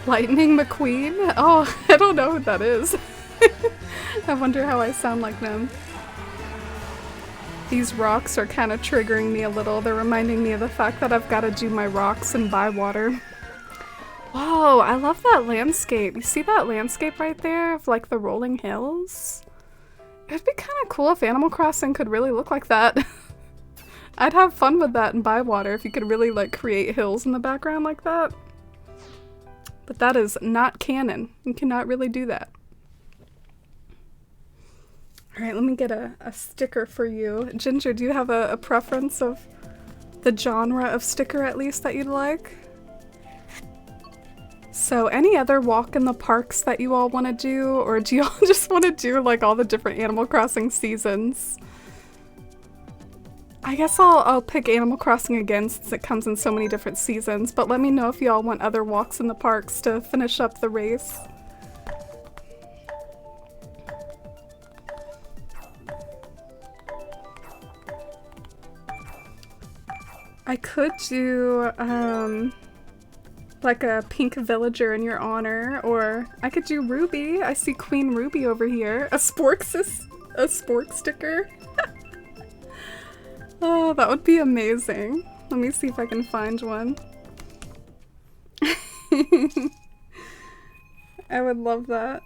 Lightning McQueen? Oh, I don't know who that is. I wonder how I sound like them. These rocks are kind of triggering me a little. They're reminding me of the fact that I've got to do my rocks in Bywater. Whoa, I love that landscape. You see that landscape right there of like the rolling hills? It'd be kind of cool if Animal Crossing could really look like that. I'd have fun with that in Bywater if you could really like create hills in the background like that. But that is not canon. You cannot really do that. Alright, let me get a sticker for you. Ginger, do you have a preference of the genre of sticker at least that you'd like? So any other walk in the parks that you all want to do, or do you all just want to do like all the different Animal Crossing seasons? I guess I'll pick Animal Crossing again since it comes in so many different seasons, but let me know if you all want other walks in the parks to finish up the race. I could do like a pink villager in your honor, or I could do Ruby. I see Queen Ruby over here. A spork sticker. Oh, that would be amazing. Let me see if I can find one. I would love that.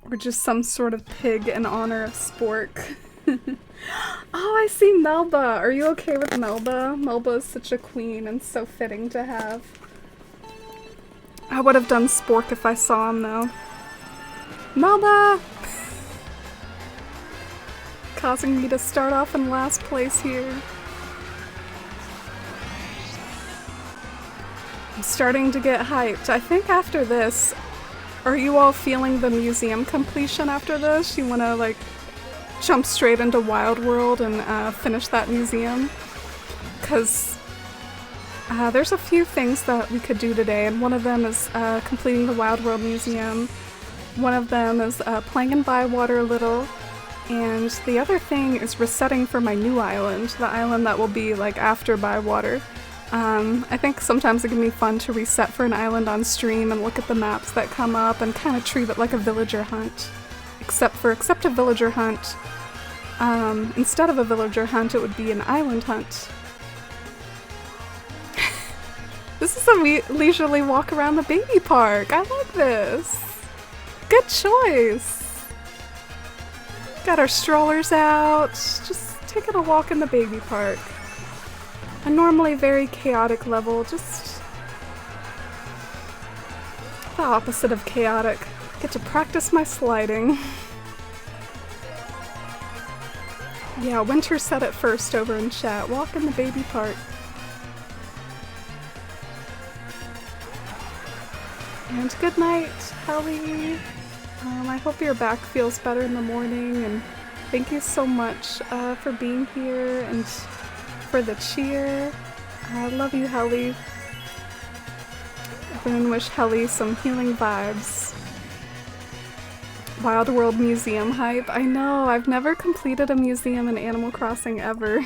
Or just some sort of pig in honor of Spork. Oh, I see Melba. Are you okay with Melba? Melba is such a queen and so fitting to have. I would have done Spork if I saw him though. Melba! Causing me to start off in last place here. I'm starting to get hyped. I think after this, are you all feeling the museum completion after this? You want to like jump straight into Wild World and finish that museum? Because there's a few things that we could do today, and one of them is completing the Wild World Museum. One of them is playing in Bywater a little. And the other thing is resetting for my new island, the island that will be like after Bywater. I think sometimes it can be fun to reset for an island on stream and look at the maps that come up and kind of treat it like a villager hunt. Except a villager hunt, instead of a villager hunt, it would be an island hunt. This is a leisurely walk around the baby park. I like this. Good choice. Got our strollers out, just taking a walk in the baby park. A normally very chaotic level, just the opposite of chaotic. Get to practice my sliding. Yeah, Winter said it first over in chat. Walk in the baby park. And good night, Helly. I hope your back feels better in the morning, and thank you so much for being here and for the cheer. I love you, Helly. Everyone wish Helly some healing vibes. Wild World Museum hype. I know, I've never completed a museum in Animal Crossing ever.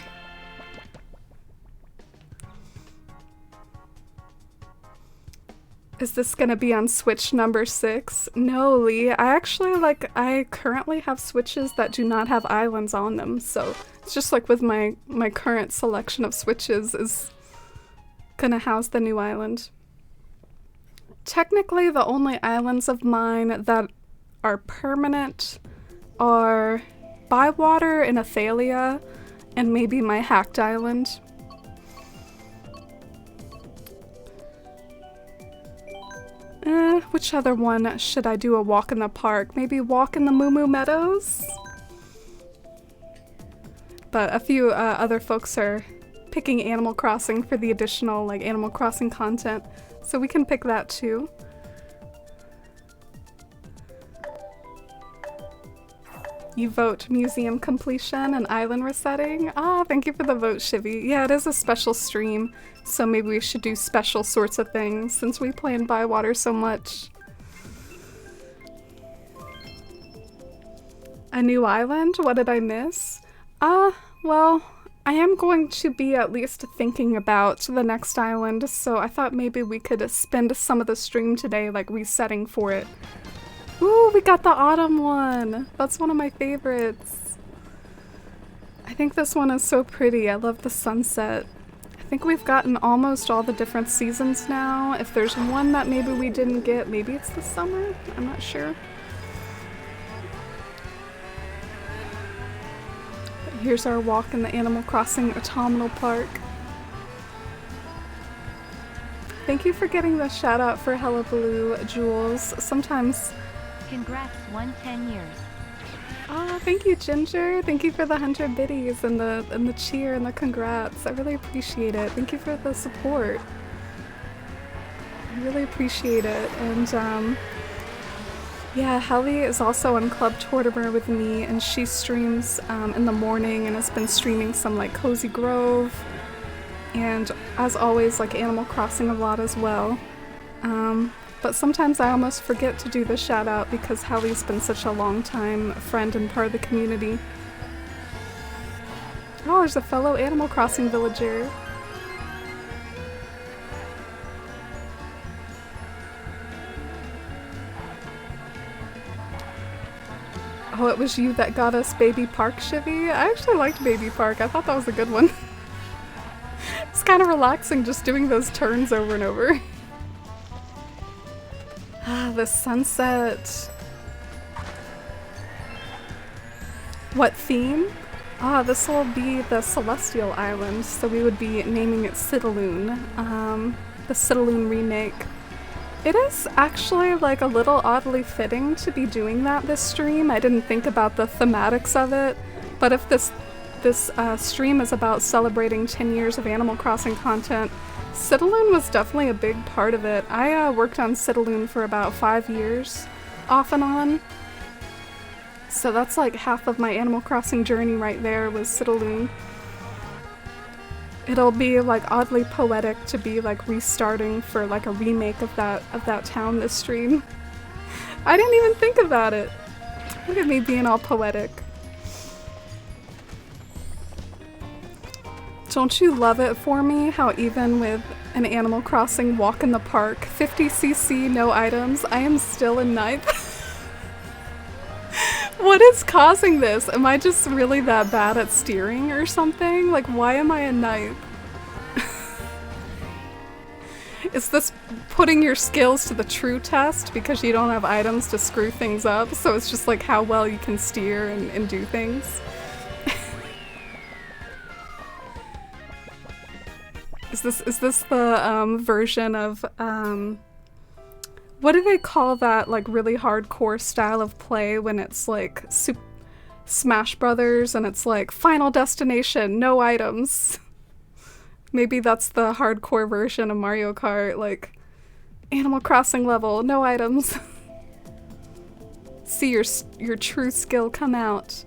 Is this gonna be on Switch number 6? No, Lee. I currently have Switches that do not have islands on them, so it's just like with my current selection of Switches is gonna house the new island. Technically, the only islands of mine that are permanent are Bywater and Athalia, And maybe my hacked island. Which other one should I do a walk in the park? Maybe walk in the Moo Moo Meadows? But a few other folks are picking Animal Crossing for the additional like Animal Crossing content, so we can pick that too. You vote museum completion and island resetting. Ah, thank you for the vote, Shivy. Yeah, it is a special stream, so maybe we should do special sorts of things since we play in Bywater so much. A new island? What did I miss? Well, I am going to be at least thinking about the next island, so I thought maybe we could spend some of the stream today like resetting for it. Ooh, we got the autumn one! That's one of my favorites. I think this one is so pretty. I love the sunset. I think we've gotten almost all the different seasons now. If there's one that maybe we didn't get, maybe it's the summer? I'm not sure. But here's our walk in the Animal Crossing Autumnal Park. Thank you for getting the shout out for Hullabaloo, Jules. Sometimes... Congrats, 110 years. Oh, thank you, Ginger. Thank you for the 100 biddies and the cheer and the congrats. I really appreciate it. Thank you for the support. I really appreciate it. And yeah, Helly is also on Club Tortimer with me, and she streams in the morning and has been streaming some like Cozy Grove, and as always like Animal Crossing a lot as well. But sometimes I almost forget to do the shout out because Helly's been such a long time friend and part of the community. Oh, there's a fellow Animal Crossing villager. Oh, it was you that got us Baby Park, Shivy? I actually liked Baby Park. I thought that was a good one. It's kind of relaxing just doing those turns over and over. Ah, the sunset. What theme? Ah, this will be the Celestial Island, so we would be naming it Citaloon. The Citaloon remake. It is actually like a little oddly fitting to be doing that this stream. I didn't think about the thematics of it, but if this stream is about celebrating 10 years of Animal Crossing content, Citaloon was definitely a big part of it. I worked on Citaloon for about 5 years, off and on. So that's like half of my Animal Crossing journey right there was Citaloon. It'll be like oddly poetic to be like restarting for like a remake of that town this stream. I didn't even think about it. Look at me being all poetic. Don't you love it for me how even with an Animal Crossing walk in the park, 50cc, no items, I am still in ninth? What is causing this? Am I just really that bad at steering or something? Like, why am I in ninth? Is this putting your skills to the true test because you don't have items to screw things up? So it's just like how well you can steer and do things? Is this the version of what do they call that like really hardcore style of play when it's like Smash Brothers and it's like Final Destination, no items? Maybe that's the hardcore version of Mario Kart, like Animal Crossing level, no items. See your true skill come out.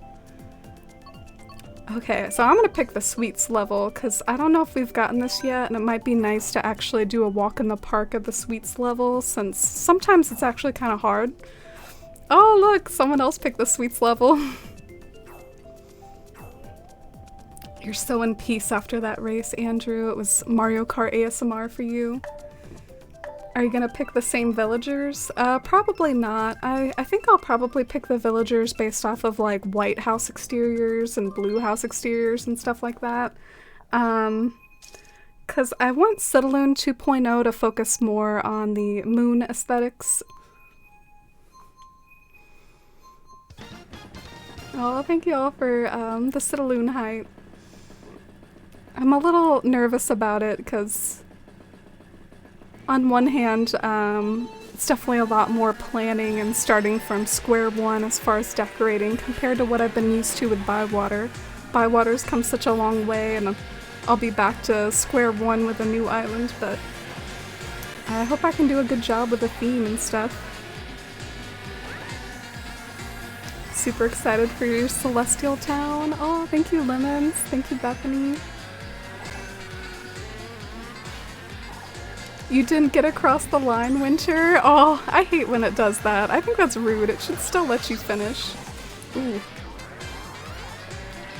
Okay, so I'm gonna pick the sweets level because I don't know if we've gotten this yet, and it might be nice to actually do a walk in the park of the sweets level since sometimes it's actually kind of hard. Oh look, someone else picked the sweets level. You're so in peace after that race, Andrew. It was Mario Kart ASMR for you. Are you gonna pick the same villagers? Probably not. I think I'll probably pick the villagers based off of like white house exteriors and blue house exteriors and stuff like that. Cause I want Citaloon 2.0 to focus more on the moon aesthetics. Oh, thank you all for the Citaloon hype. I'm a little nervous about it because on one hand, it's definitely a lot more planning and starting from square one as far as decorating compared to what I've been used to with Bywater. Bywater's come such a long way, and I'll be back to square one with a new island, but I hope I can do a good job with the theme and stuff. Super excited for your Celestial Town. Oh, thank you, Lemons. Thank you, Bethany. You didn't get across the line, Winter? Oh, I hate when it does that. I think that's rude. It should still let you finish. Ooh.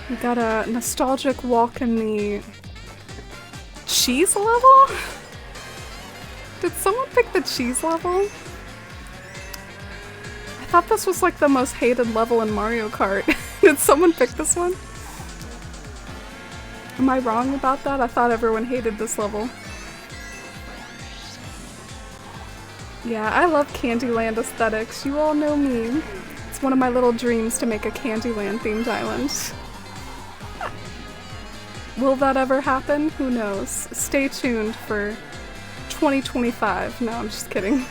We got a nostalgic walk in the cheese level? Did someone pick the cheese level? I thought this was like the most hated level in Mario Kart. Did someone pick this one? Am I wrong about that? I thought everyone hated this level. Yeah, I love Candyland aesthetics. You all know me. It's one of my little dreams to make a Candyland themed island. Will that ever happen? Who knows? Stay tuned for 2025. No, I'm just kidding.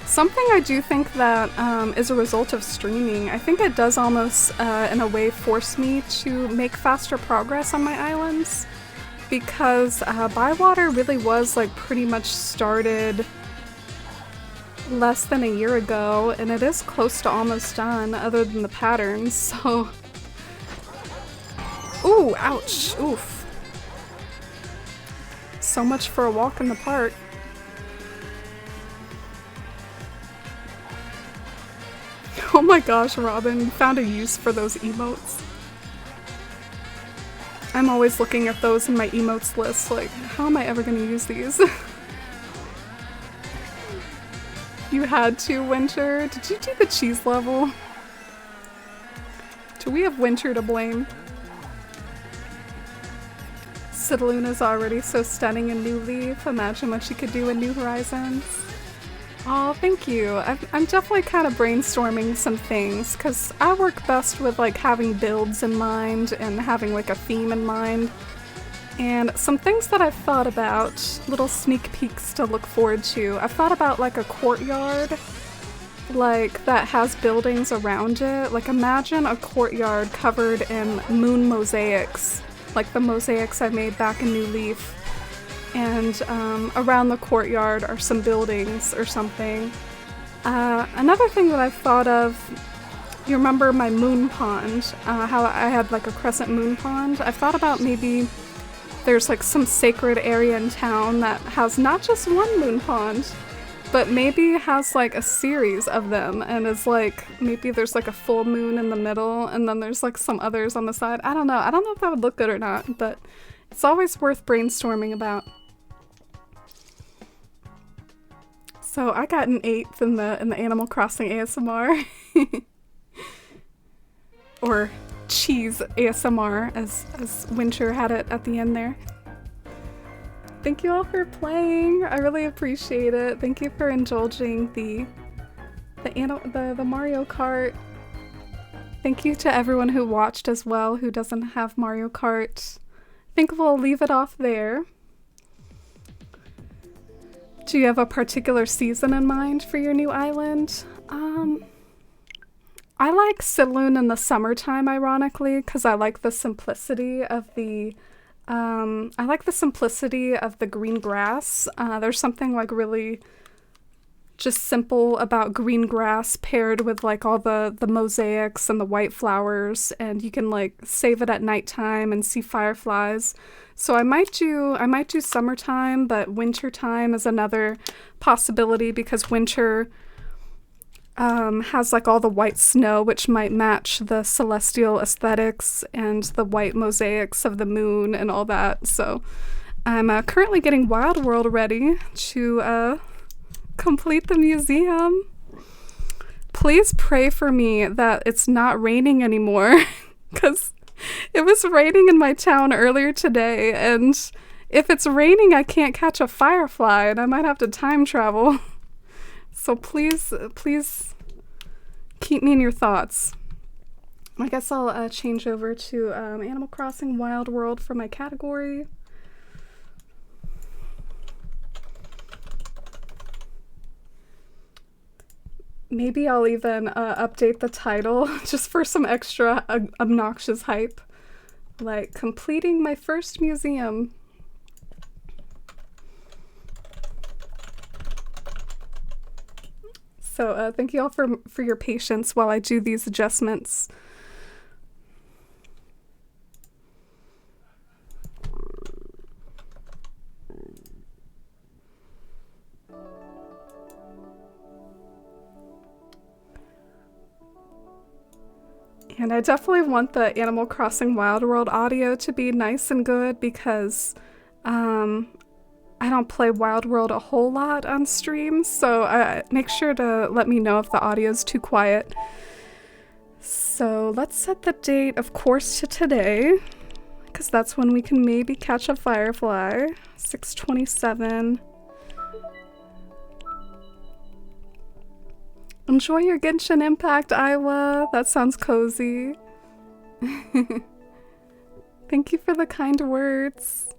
Something I do think that is a result of streaming, I think it does almost in a way force me to make faster progress on my islands. Because Bywater really was like pretty much started less than a year ago, and it is close to almost done other than the patterns, so... Ooh, ouch, oof. So much for a walk in the park. Oh my gosh, Robin, you found a use for those emotes. I'm always looking at those in my emotes list, like, how am I ever gonna use these? You had to, Winter. Did you do the cheese level? Do we have Winter to blame? Cidaluna's already so stunning in New Leaf. Imagine what she could do in New Horizons. Oh, thank you. I'm definitely kind of brainstorming some things, because I work best with like having builds in mind and having like a theme in mind. And some things that I've thought about, little sneak peeks to look forward to. I've thought about like a courtyard, like that has buildings around it. Like imagine a courtyard covered in moon mosaics, like the mosaics I made back in New Leaf. And around the courtyard are some buildings or something. Another thing that I've thought of, you remember my moon pond, how I had like a crescent moon pond? I've thought about maybe there's like some sacred area in town that has not just one moon pond, but maybe has like a series of them, and it's like, maybe there's like a full moon in the middle, and then there's like some others on the side. I don't know if that would look good or not, but it's always worth brainstorming about. So I got an 8th in the Animal Crossing ASMR. Or cheese ASMR, as Winter had it at the end there. Thank you all for playing. I really appreciate it. Thank you for indulging the Mario Kart. Thank you to everyone who watched as well who doesn't have Mario Kart. I think we'll leave it off there. Do you have a particular season in mind for your new island? I like Cidaluna in the summertime, ironically, because I like the simplicity of the green grass. There's something like really just simple about green grass paired with like all the mosaics and the white flowers, and you can like save it at nighttime and see fireflies. So I might do summertime, but wintertime is another possibility because winter has like all the white snow, which might match the celestial aesthetics and the white mosaics of the moon and all that. So I'm currently getting Wild World ready to complete the museum. Please pray for me that it's not raining anymore, because it was raining in my town earlier today, and if it's raining, I can't catch a firefly, and I might have to time travel. So please keep me in your thoughts. I guess I'll change over to Animal Crossing Wild World for my category. Maybe I'll even update the title just for some extra obnoxious hype. Like, completing my first museum. So thank you all for your patience while I do these adjustments. And I definitely want the Animal Crossing Wild World audio to be nice and good because I don't play Wild World a whole lot on stream, so make sure to let me know if the audio is too quiet. So let's set the date, of course, to today, because that's when we can maybe catch a firefly. 6/27. Enjoy your Genshin Impact, Iowa. That sounds cozy. Thank you for the kind words.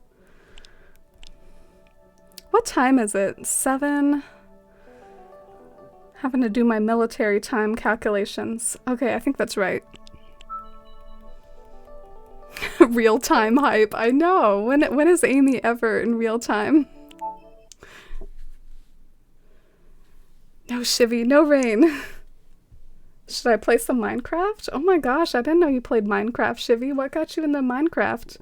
What time is it? 7? Having to do my military time calculations. Okay, I think that's right. Real time hype. I know. When is Amy ever in real time? No Shivy, no rain. Should I play some Minecraft? Oh my gosh, I didn't know you played Minecraft, Shivy. What got you into Minecraft?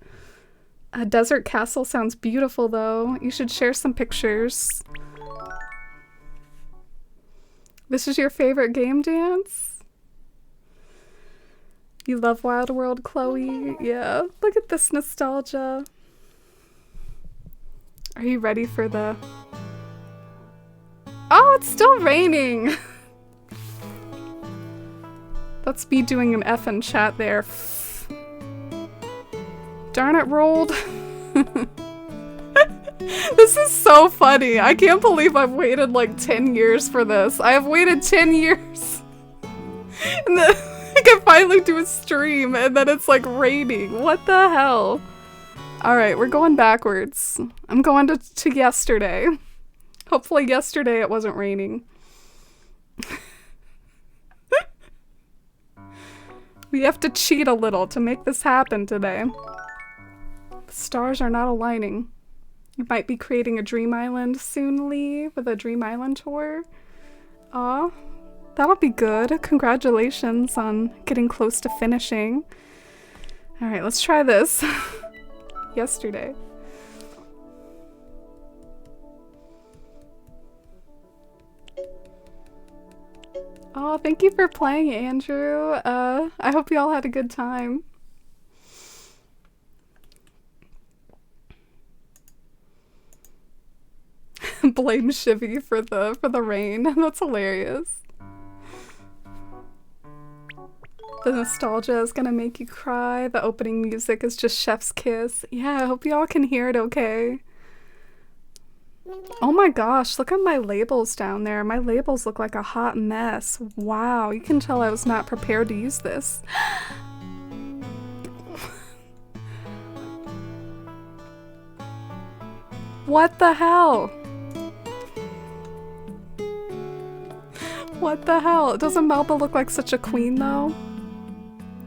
A desert castle sounds beautiful though. You should share some pictures. This is your favorite game, Dance? You love Wild World, Chloe? Yeah, look at this nostalgia. Are you ready for the... Oh, it's still raining! That's me doing an F in chat there. Darn it, rolled. This is so funny. I can't believe I've waited like 10 years for this. I have waited 10 years. And then I can finally do a stream and then it's like raining. What the hell? Alright, we're going backwards. I'm going to yesterday. Hopefully yesterday it wasn't raining. We have to cheat a little to make this happen today. The stars are not aligning. You might be creating a Dream Island soon, Lee, with a Dream Island tour. Aw, that'll be good. Congratulations on getting close to finishing. Alright, let's try this. Yesterday. Oh, thank you for playing, Andrew. I hope you all had a good time. Blame Shivy for the rain. That's hilarious. The nostalgia is gonna make you cry. The opening music is just Chef's Kiss. Yeah, I hope y'all can hear it okay. Oh my gosh, look at my labels down there. My labels look like a hot mess. Wow, you can tell I was not prepared to use this. What the hell? What the hell? Doesn't Melba look like such a queen though?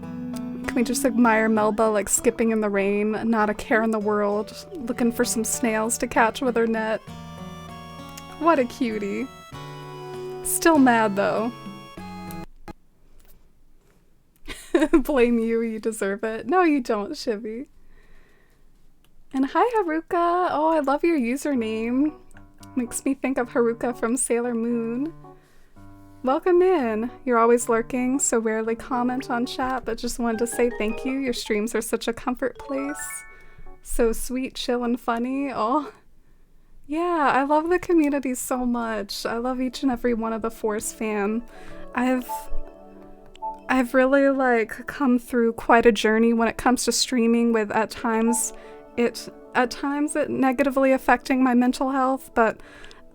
Can we just admire Melba like skipping in the rain, not a care in the world, looking for some snails to catch with her net? What a cutie. Still mad though. Blame you, you deserve it. No, you don't, Shivy. And hi, Haruka. Oh, I love your username. Makes me think of Haruka from Sailor Moon. Welcome in. You're always lurking, so rarely comment on chat, but just wanted to say thank you. Your streams are such a comfort place. So sweet, chill, and funny. Oh, yeah, I love the community so much. I love each and every one of the Force fam. I've really like come through quite a journey when it comes to streaming, with at times it negatively affecting my mental health, but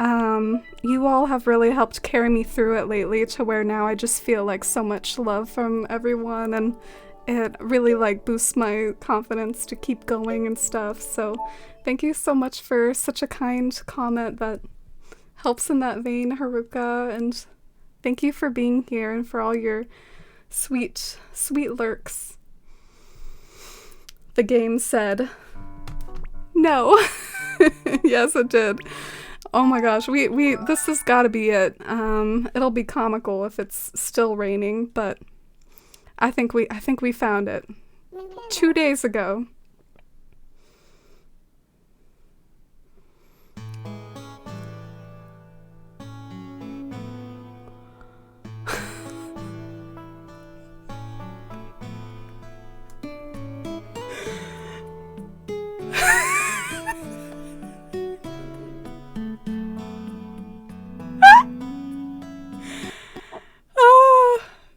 You all have really helped carry me through it lately to where now I just feel like so much love from everyone, and it really like boosts my confidence to keep going and stuff. So thank you so much for such a kind comment that helps in that vein, Haruka, and thank you for being here and for all your sweet lurks. The game said no. Yes, it did. Oh my gosh, we this has got to be it. It'll be comical if it's still raining, but I think we found it 2 days ago.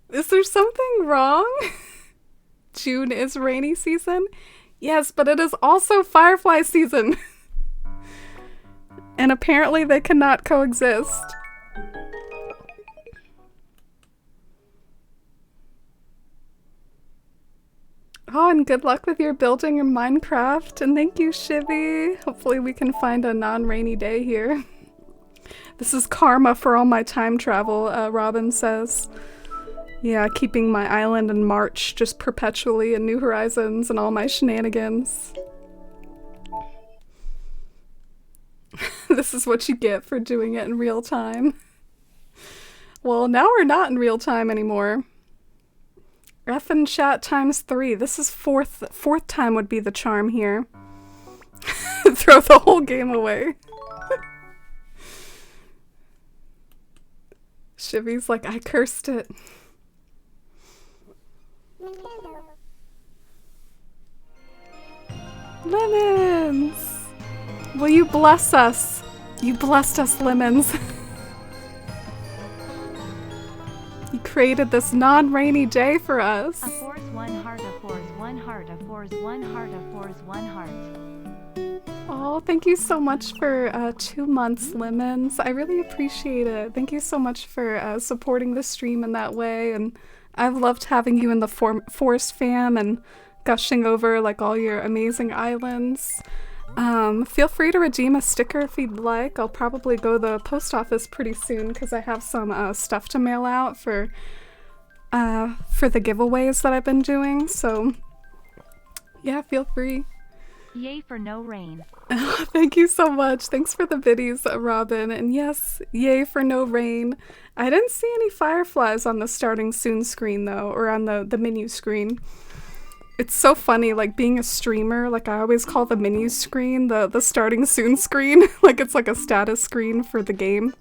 Is there something wrong? June is rainy season? Yes, but it is also firefly season. And apparently they cannot coexist. Oh, and good luck with your building in Minecraft. And thank you, Shivy. Hopefully we can find a non-rainy day here. This is karma for all my time travel, Robin says. Yeah, keeping my island in March just perpetually in New Horizons and all my shenanigans. This is what you get for doing it in real time. Well, now we're not in real time anymore. F and chat ×3. This is fourth time would be the charm here. Throw the whole game away. Shivy's like, I cursed it. Lemons! Will you bless us? You blessed us, Lemons. You created this non-rainy day for us. A fours, 1 heart, a fours, 1 heart, a fours, 1 heart, a fours, 1 heart. Oh, thank you so much for 2 months, Lemons. I really appreciate it. Thank you so much for supporting the stream in that way, and I've loved having you in the Forest fam and gushing over like all your amazing islands. Feel free to redeem a sticker if you'd like. I'll probably go to the post office pretty soon because I have some stuff to mail out for the giveaways that I've been doing. So yeah, feel free. Yay for no rain. Thank you so much. Thanks for the biddies, Robin. And yes, yay for no rain. I didn't see any fireflies on the starting soon screen though, or on the menu screen. It's so funny, like being a streamer, like I always call the menu screen the starting soon screen. Like it's like a status screen for the game.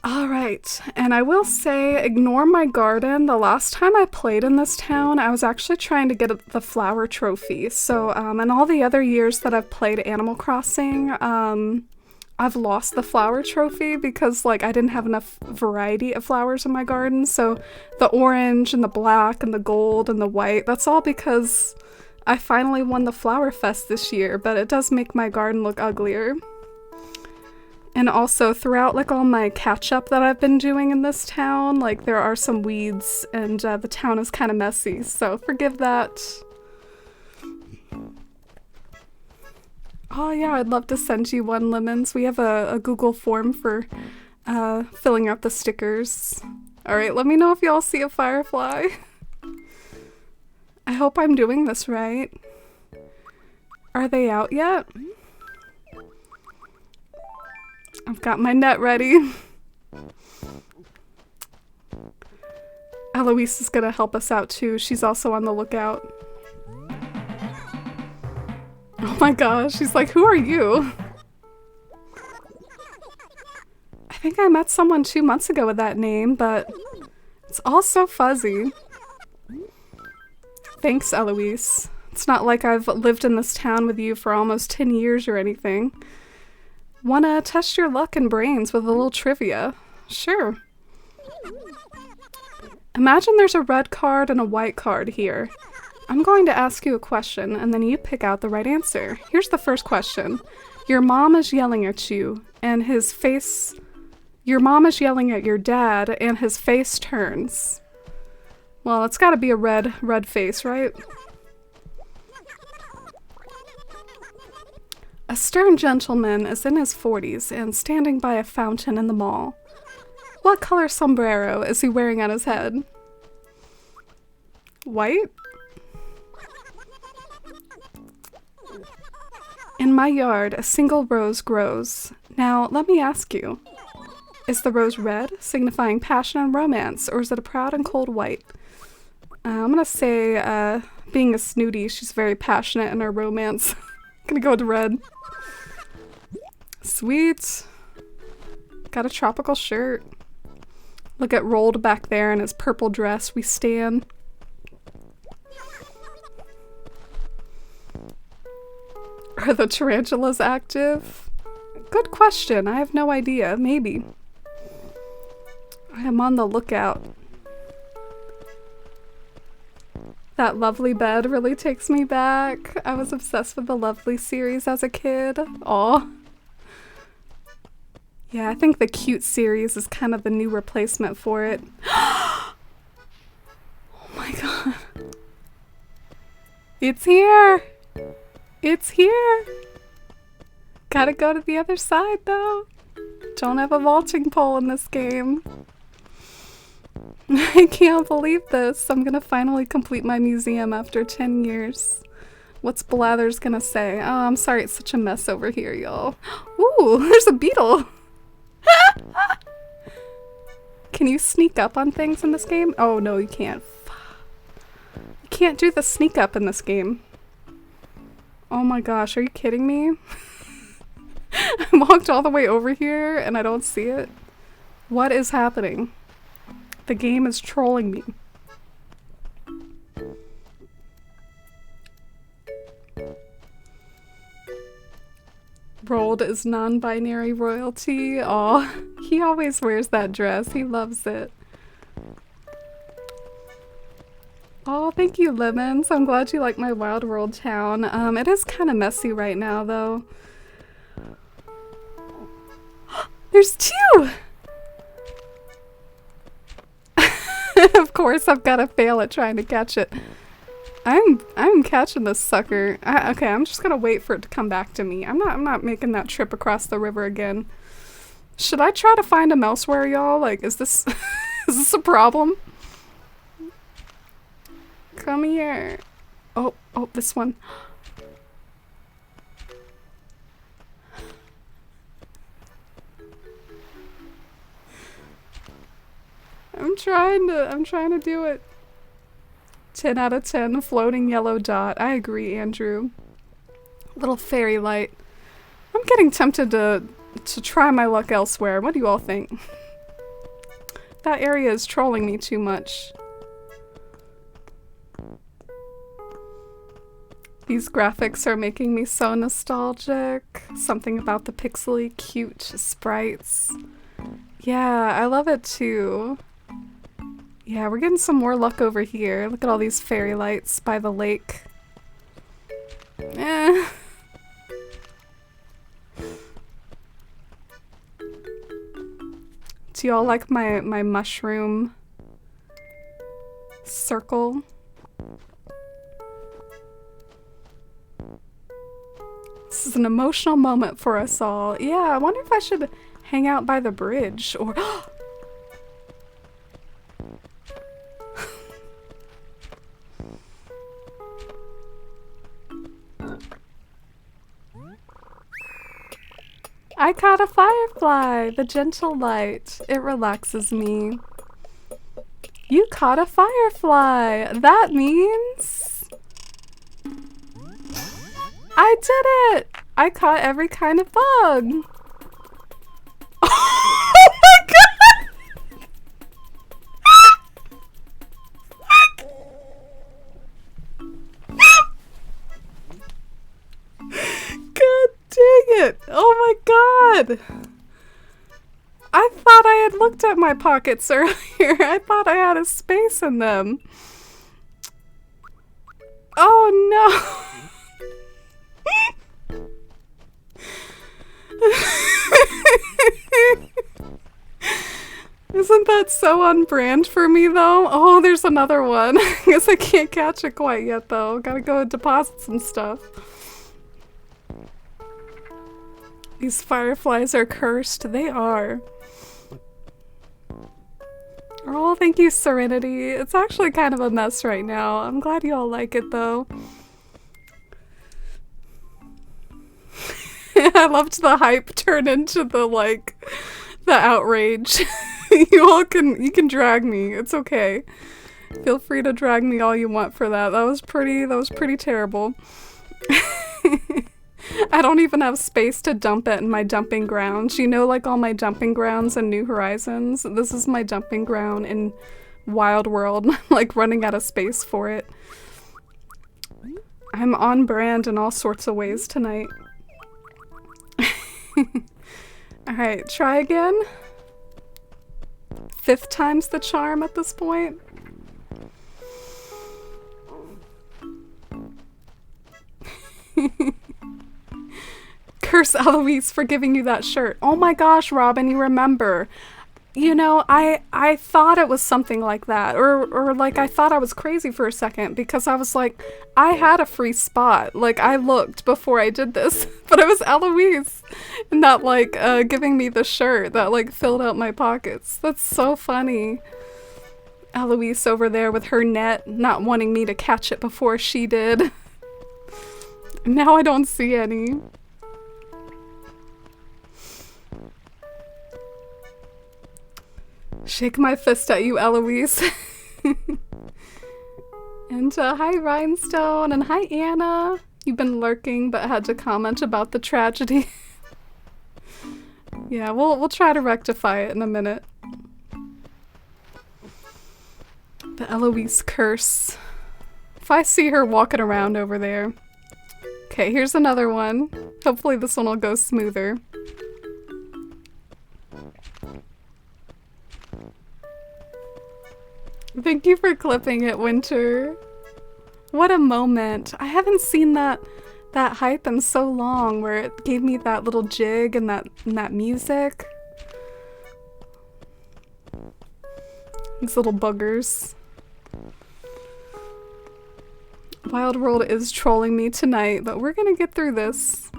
Alright, and I will say, ignore my garden. The last time I played in this town, I was actually trying to get the flower trophy. So, in all the other years that I've played Animal Crossing, I've lost the flower trophy because, like, I didn't have enough variety of flowers in my garden. So, the orange and the black and the gold and the white, that's all because I finally won the Flower Fest this year, but it does make my garden look uglier. And also, throughout, like, all my catch-up that I've been doing in this town, like, there are some weeds, and the town is kind of messy, so forgive that. Oh yeah, I'd love to send you one, Lemons. We have a Google form for filling out the stickers. Alright, let me know if y'all see a firefly. I hope I'm doing this right. Are they out yet? I've got my net ready. Eloise is gonna help us out too. She's also on the lookout. Oh my gosh, she's like, who are you? I think I met someone 2 months ago with that name, but it's all so fuzzy. Thanks, Eloise. It's not like I've lived in this town with you for almost 10 years or anything. Wanna test your luck and brains with a little trivia? Sure. Imagine there's a red card and a white card here. I'm going to ask you a question, and then you pick out the right answer. Here's the first question. Your mom is yelling at you, and his face... Your mom is yelling at your dad, and his face turns. Well, it's gotta be a red face, right? A stern gentleman is in his 40s and standing by a fountain in the mall. What color sombrero is he wearing on his head? White? In my yard, a single rose grows. Now, let me ask you. Is the rose red, signifying passion and romance, or is it a proud and cold white? I'm gonna say, being a snooty, she's very passionate in her romance. Gonna go with red. Sweet. Got a tropical shirt. Look at Rolled back there in his purple dress. We stan. Are the tarantulas active? Good question. I have no idea. Maybe. I am on the lookout. That Lovely bed really takes me back. I was obsessed with the Lovely series as a kid. Aw. Yeah, I think the Cute series is kind of the new replacement for it. Oh my god. It's here! It's here! Gotta go to the other side though. Don't have a vaulting pole in this game. I can't believe this. I'm gonna finally complete my museum after 10 years. What's Blathers gonna say? Oh, I'm sorry it's such a mess over here, y'all. Ooh, there's a beetle! Can you sneak up on things in this game? Oh no, you can't. You can't do the sneak up in this game. Oh my gosh, are you kidding me? I walked all the way over here and I don't see it. What is happening? The game is trolling me. Rolled is non-binary royalty. Aw, he always wears that dress. He loves it. Oh, thank you, Lemons. I'm glad you like my Wild World town. It is kind of messy right now, though. There's two! Of course, I've got to fail at trying to catch it. I'm catching this sucker. Okay, I'm just gonna wait for it to come back to me. I'm not making that trip across the river again. Should I try to find him elsewhere, y'all? Like, is this is this a problem? Come here. Oh, this one. I'm trying to do it. 10 out of 10, floating yellow dot. I agree, Andrew. Little fairy light. I'm getting tempted to try my luck elsewhere. What do you all think? That area is trolling me too much. These graphics are making me so nostalgic. Something about the pixely cute sprites. Yeah, I love it too. Yeah, we're getting some more luck over here. Look at all these fairy lights by the lake. Eh. Do y'all like my mushroom circle? This is an emotional moment for us all. Yeah, I wonder if I should hang out by the bridge or... I caught a firefly! The gentle light. It relaxes me. You caught a firefly! That means... I did it! I caught every kind of bug! Oh my god! God dang it! Oh my god! I thought I had looked at my pockets earlier. I thought I had a space in them. Oh no! Isn't that so on brand for me, though? Oh, there's another one. I guess I can't catch it quite yet, though. Gotta go deposit some stuff. These fireflies are cursed. They are. Oh, thank you, Serenity. It's actually kind of a mess right now. I'm glad you all like it, though. I loved the hype turn into the, like, the outrage. You can drag me. It's okay. Feel free to drag me all you want for that. That was pretty terrible. I don't even have space to dump it in my dumping grounds. You know, like all my dumping grounds in New Horizons? This is my dumping ground in Wild World. I'm like running out of space for it. I'm on brand in all sorts of ways tonight. Alright, try again. 5th time's the charm at this point. Curse Eloise for giving you that shirt. Oh my gosh, Robin, you remember. You know, I thought it was something like that. Or like I thought I was crazy for a second because I was like, I had a free spot. Like I looked before I did this, but it was Eloise and that like giving me the shirt that like filled out my pockets. That's so funny. Eloise over there with her net, not wanting me to catch it before she did. Now I don't see any. Shake my fist at you, Eloise. And hi, Rhinestone, and hi, Anna. You've been lurking, but had to comment about the tragedy. Yeah, we'll try to rectify it in a minute. The Eloise curse. If I see her walking around over there. Okay, here's another one. Hopefully this one will go smoother. Thank you for clipping it, Winter. What a moment. I haven't seen that hype in so long where it gave me that little jig and that music. These little buggers. Wild World is trolling me tonight, but we're gonna get through this.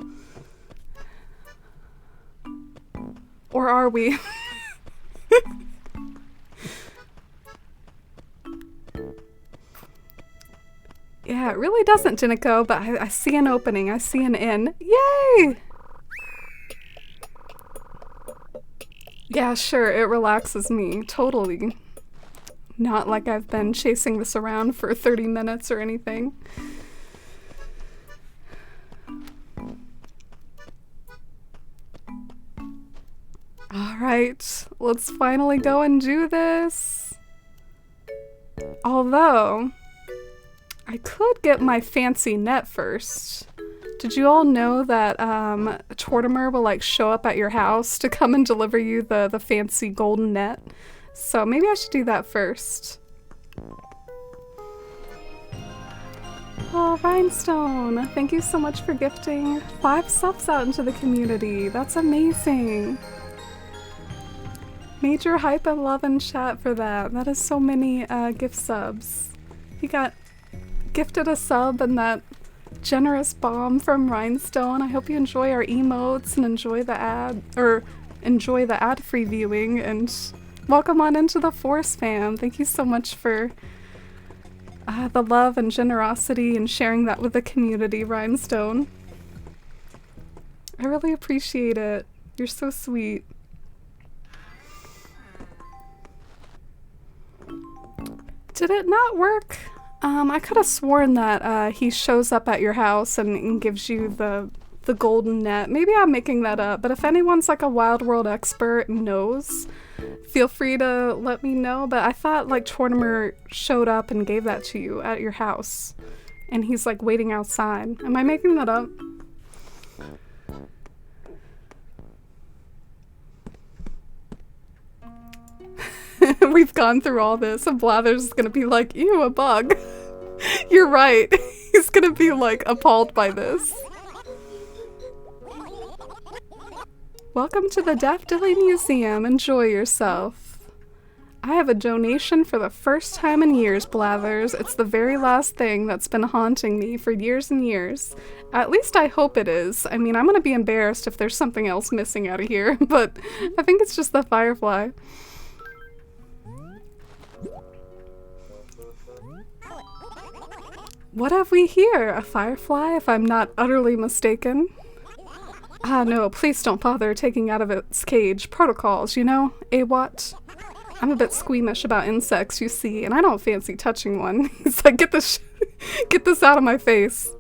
Or are we? Yeah, it really doesn't, Dinico, but I see an opening. I see an in. Yay! Yeah, sure, it relaxes me. Totally. Not like I've been chasing this around for 30 minutes or anything. Alright, let's finally go and do this. Although, I could get my fancy net first. Did you all know that Tortimer will like show up at your house to come and deliver you the fancy golden net? So maybe I should do that first. Oh, Rhinestone, thank you so much for gifting 5 subs out into the community. That's amazing. Major hype and love in chat for that. That is so many gift subs. You got gifted a sub and that generous bomb from Rhinestone. I hope you enjoy our emotes and enjoy the ad-free viewing, and welcome on into the Force fam. Thank you so much for the love and generosity and sharing that with the community, Rhinestone. I really appreciate it. You're so sweet. Did it not work? I could have sworn that he shows up at your house and gives you the golden net. Maybe I'm making that up, but if anyone's like a Wild World expert and knows, feel free to let me know. But I thought like Tortimer showed up and gave that to you at your house, and he's like waiting outside. Am I making that up? We've gone through all this, and Blather's gonna be like, ew, a bug. You're right. He's gonna be like appalled by this. Welcome to the Daffodilly Museum. Enjoy yourself. I have a donation for the first time in years, Blathers. It's the very last thing that's been haunting me for years and years. At least I hope it is. I mean, I'm gonna be embarrassed if there's something else missing out of here, but I think it's just the firefly. What have we here? A firefly, if I'm not utterly mistaken? Ah, no, please don't bother taking out of its cage. Protocols, you know? AWOT. I'm a bit squeamish about insects, you see, and I don't fancy touching one. It's like, get this out of my face.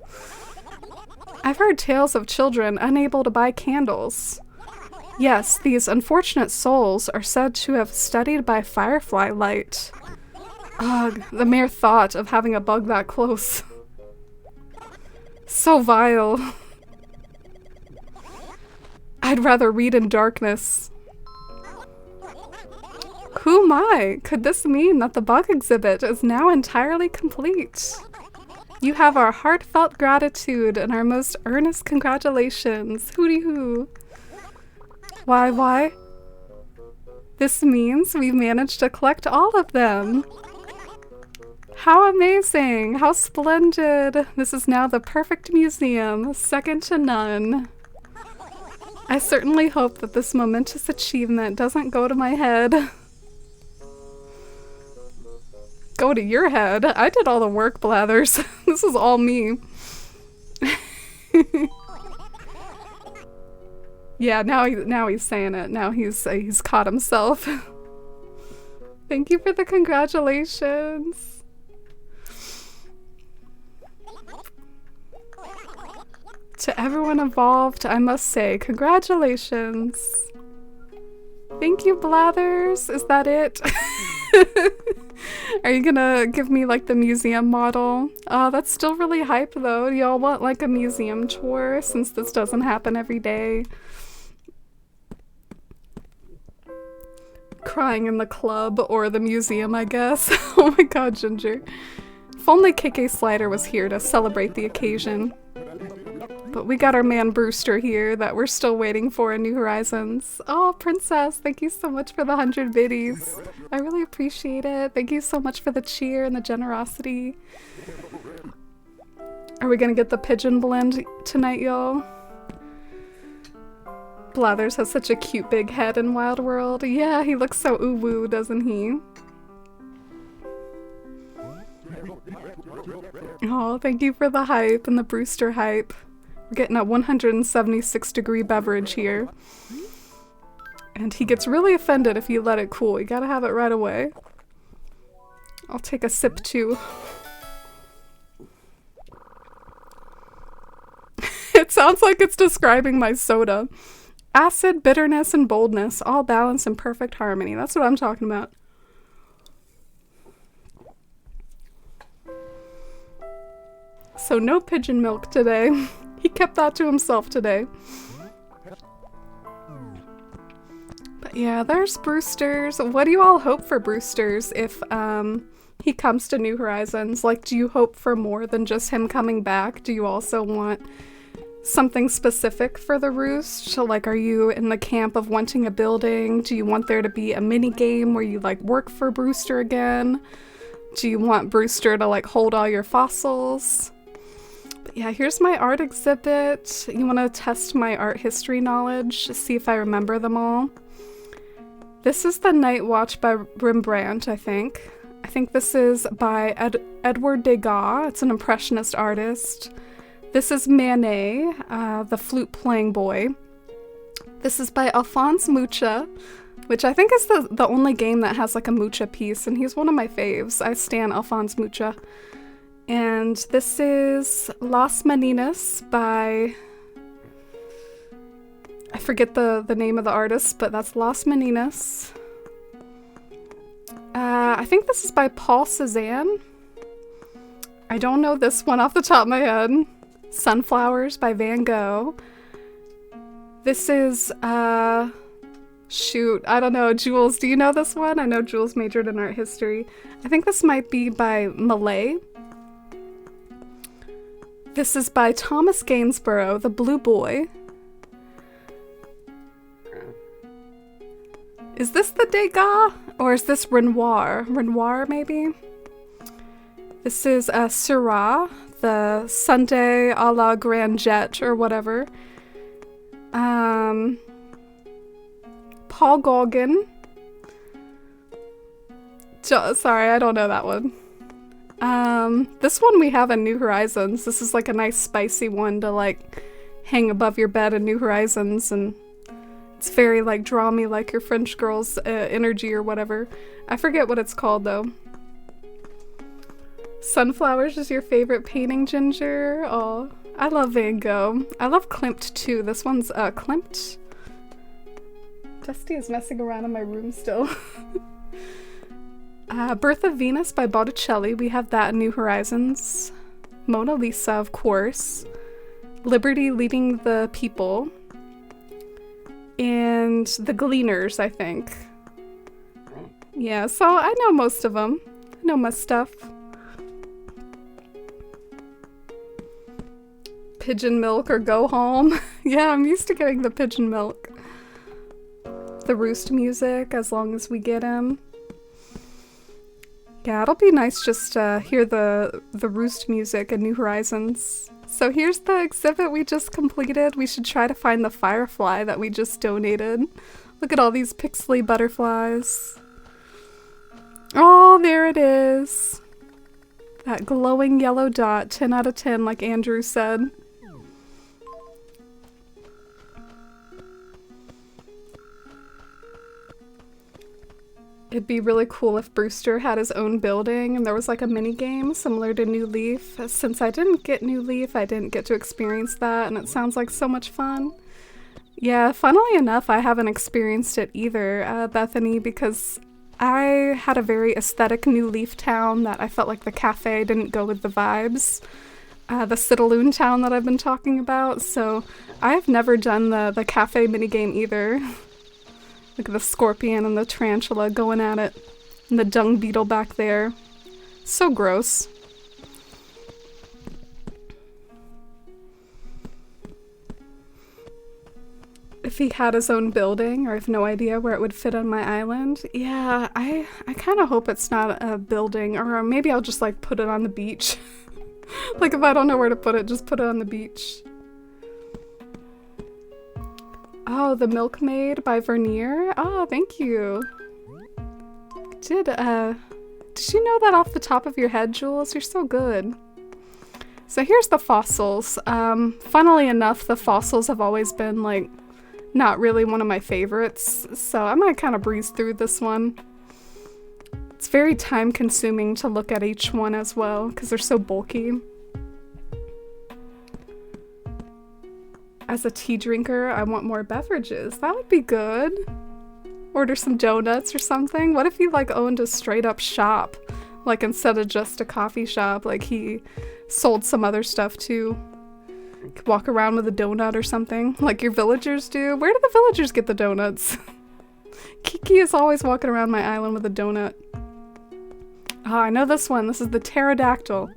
I've heard tales of children unable to buy candles. Yes, these unfortunate souls are said to have studied by firefly light. Ugh, the mere thought of having a bug that close. So vile. I'd rather read in darkness. Who my? Could this mean that the bug exhibit is now entirely complete? You have our heartfelt gratitude and our most earnest congratulations. Hooty hoo. Why? This means we've managed to collect all of them. How amazing! How splendid! This is now the perfect museum, second to none. I certainly hope that this momentous achievement doesn't go to my head. Go to your head? I did all the work, Blathers. This is all me. Yeah, now he's saying it. Now he's caught himself. Thank you for the congratulations. To everyone involved, I must say congratulations. Thank you, Blathers. Is that it? Are you gonna give me like the museum model? That's still really hype though. Do y'all want like a museum tour since this doesn't happen every day? Crying in the club or the museum, I guess. Oh my god, Ginger. If only KK Slider was here to celebrate the occasion. But we got our man Brewster here that we're still waiting for in New Horizons. Oh, Princess, thank you so much for the 100 biddies. I really appreciate it. Thank you so much for the cheer and the generosity. Are we gonna get the pigeon blend tonight, y'all? Blathers has such a cute big head in Wild World. Yeah, he looks so ooh-woo, doesn't he? Oh, thank you for the hype and the Brewster hype. We're getting a 176-degree beverage here. And he gets really offended if you let it cool. You gotta have it right away. I'll take a sip too. It sounds like it's describing my soda. Acid, bitterness, and boldness, all balanced in perfect harmony. That's what I'm talking about. So no pigeon milk today. He kept that to himself today. But yeah, there's Brewster's. What do you all hope for Brewster's if he comes to New Horizons? Like, do you hope for more than just him coming back? Do you also want something specific for the Roost? So like, are you in the camp of wanting a building? Do you want there to be a mini game where you like work for Brewster again? Do you want Brewster to like hold all your fossils? But yeah, here's my art exhibit. You want to test my art history knowledge, see if I remember them all. This is the Night Watch by Rembrandt, I think. I think this is by Edward Degas. It's an impressionist artist. This is Manet, the flute-playing boy. This is by Alphonse Mucha, which I think is the only game that has like a Mucha piece, and he's one of my faves. I stan Alphonse Mucha. And this is Las Meninas by... I forget the name of the artist, but that's Las Meninas. I think this is by Paul Cézanne. I don't know this one off the top of my head. Sunflowers by Van Gogh. This is, shoot, I don't know. Jules, do you know this one? I know Jules majored in art history. I think this might be by Mallet. This is by Thomas Gainsborough, The Blue Boy. Is this the Degas? Or is this Renoir? Renoir, maybe? This is Syrah, the Sunday a la Grand Jet or whatever. Paul Gauguin. Sorry, I don't know that one. This one we have in New Horizons. This is like a nice spicy one to like hang above your bed in New Horizons, and it's very like draw me like your French girl's energy or whatever. I forget what it's called though. Sunflowers is your favorite painting, Ginger? Oh, I love Van Gogh. I love Klimt too. This one's Klimt. Dusty is messing around in my room still. Birth of Venus by Botticelli. We have that in New Horizons. Mona Lisa, of course. Liberty Leading the People. And The Gleaners, I think. Yeah, so I know most of them. I know my stuff. Pigeon milk or go home. Yeah, I'm used to getting the pigeon milk. The roost music, as long as we get him. Yeah, it'll be nice just to hear the roost music in New Horizons. So here's the exhibit we just completed. We should try to find the firefly that we just donated. Look at all these pixely butterflies. Oh, there it is. That glowing yellow dot, 10 out of 10, like Andrew said. It'd be really cool if Brewster had his own building and there was like a mini game similar to New Leaf. Since I didn't get New Leaf, I didn't get to experience that, and it sounds like so much fun. Yeah, funnily enough, I haven't experienced it either, Bethany, because I had a very aesthetic New Leaf town that I felt like the cafe didn't go with the vibes. The Citaloon town that I've been talking about, so I've never done the cafe minigame either. Look at the scorpion and the tarantula going at it. And the dung beetle back there. So gross. If he had his own building, or I have no idea where it would fit on my island. Yeah, I kind of hope it's not a building, or maybe I'll just like put it on the beach. Like if I don't know where to put it, just put it on the beach. Oh, The Milkmaid by Vernier. Oh, thank you. Did you know that off the top of your head, Jules? You're so good. So here's the fossils. Funnily enough, the fossils have always been like not really one of my favorites, so I'm gonna kind of breeze through this one. It's very time consuming to look at each one as well, because they're so bulky. As a tea drinker, I want more beverages. That would be good. Order some donuts or something. What if he like owned a straight up shop? Like instead of just a coffee shop, like he sold some other stuff too. Could walk around with a donut or something, like your villagers do. Where do the villagers get the donuts? Kiki is always walking around my island with a donut. Oh, I know this one. This is the pterodactyl.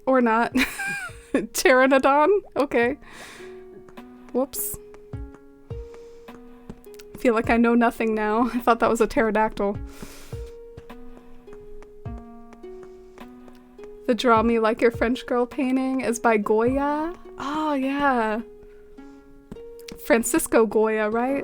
Or not. Pteranodon? Okay. Whoops. I feel like I know nothing now. I thought that was a pterodactyl. The Draw Me Like Your French Girl painting is by Goya. Oh, yeah. Francisco Goya, right?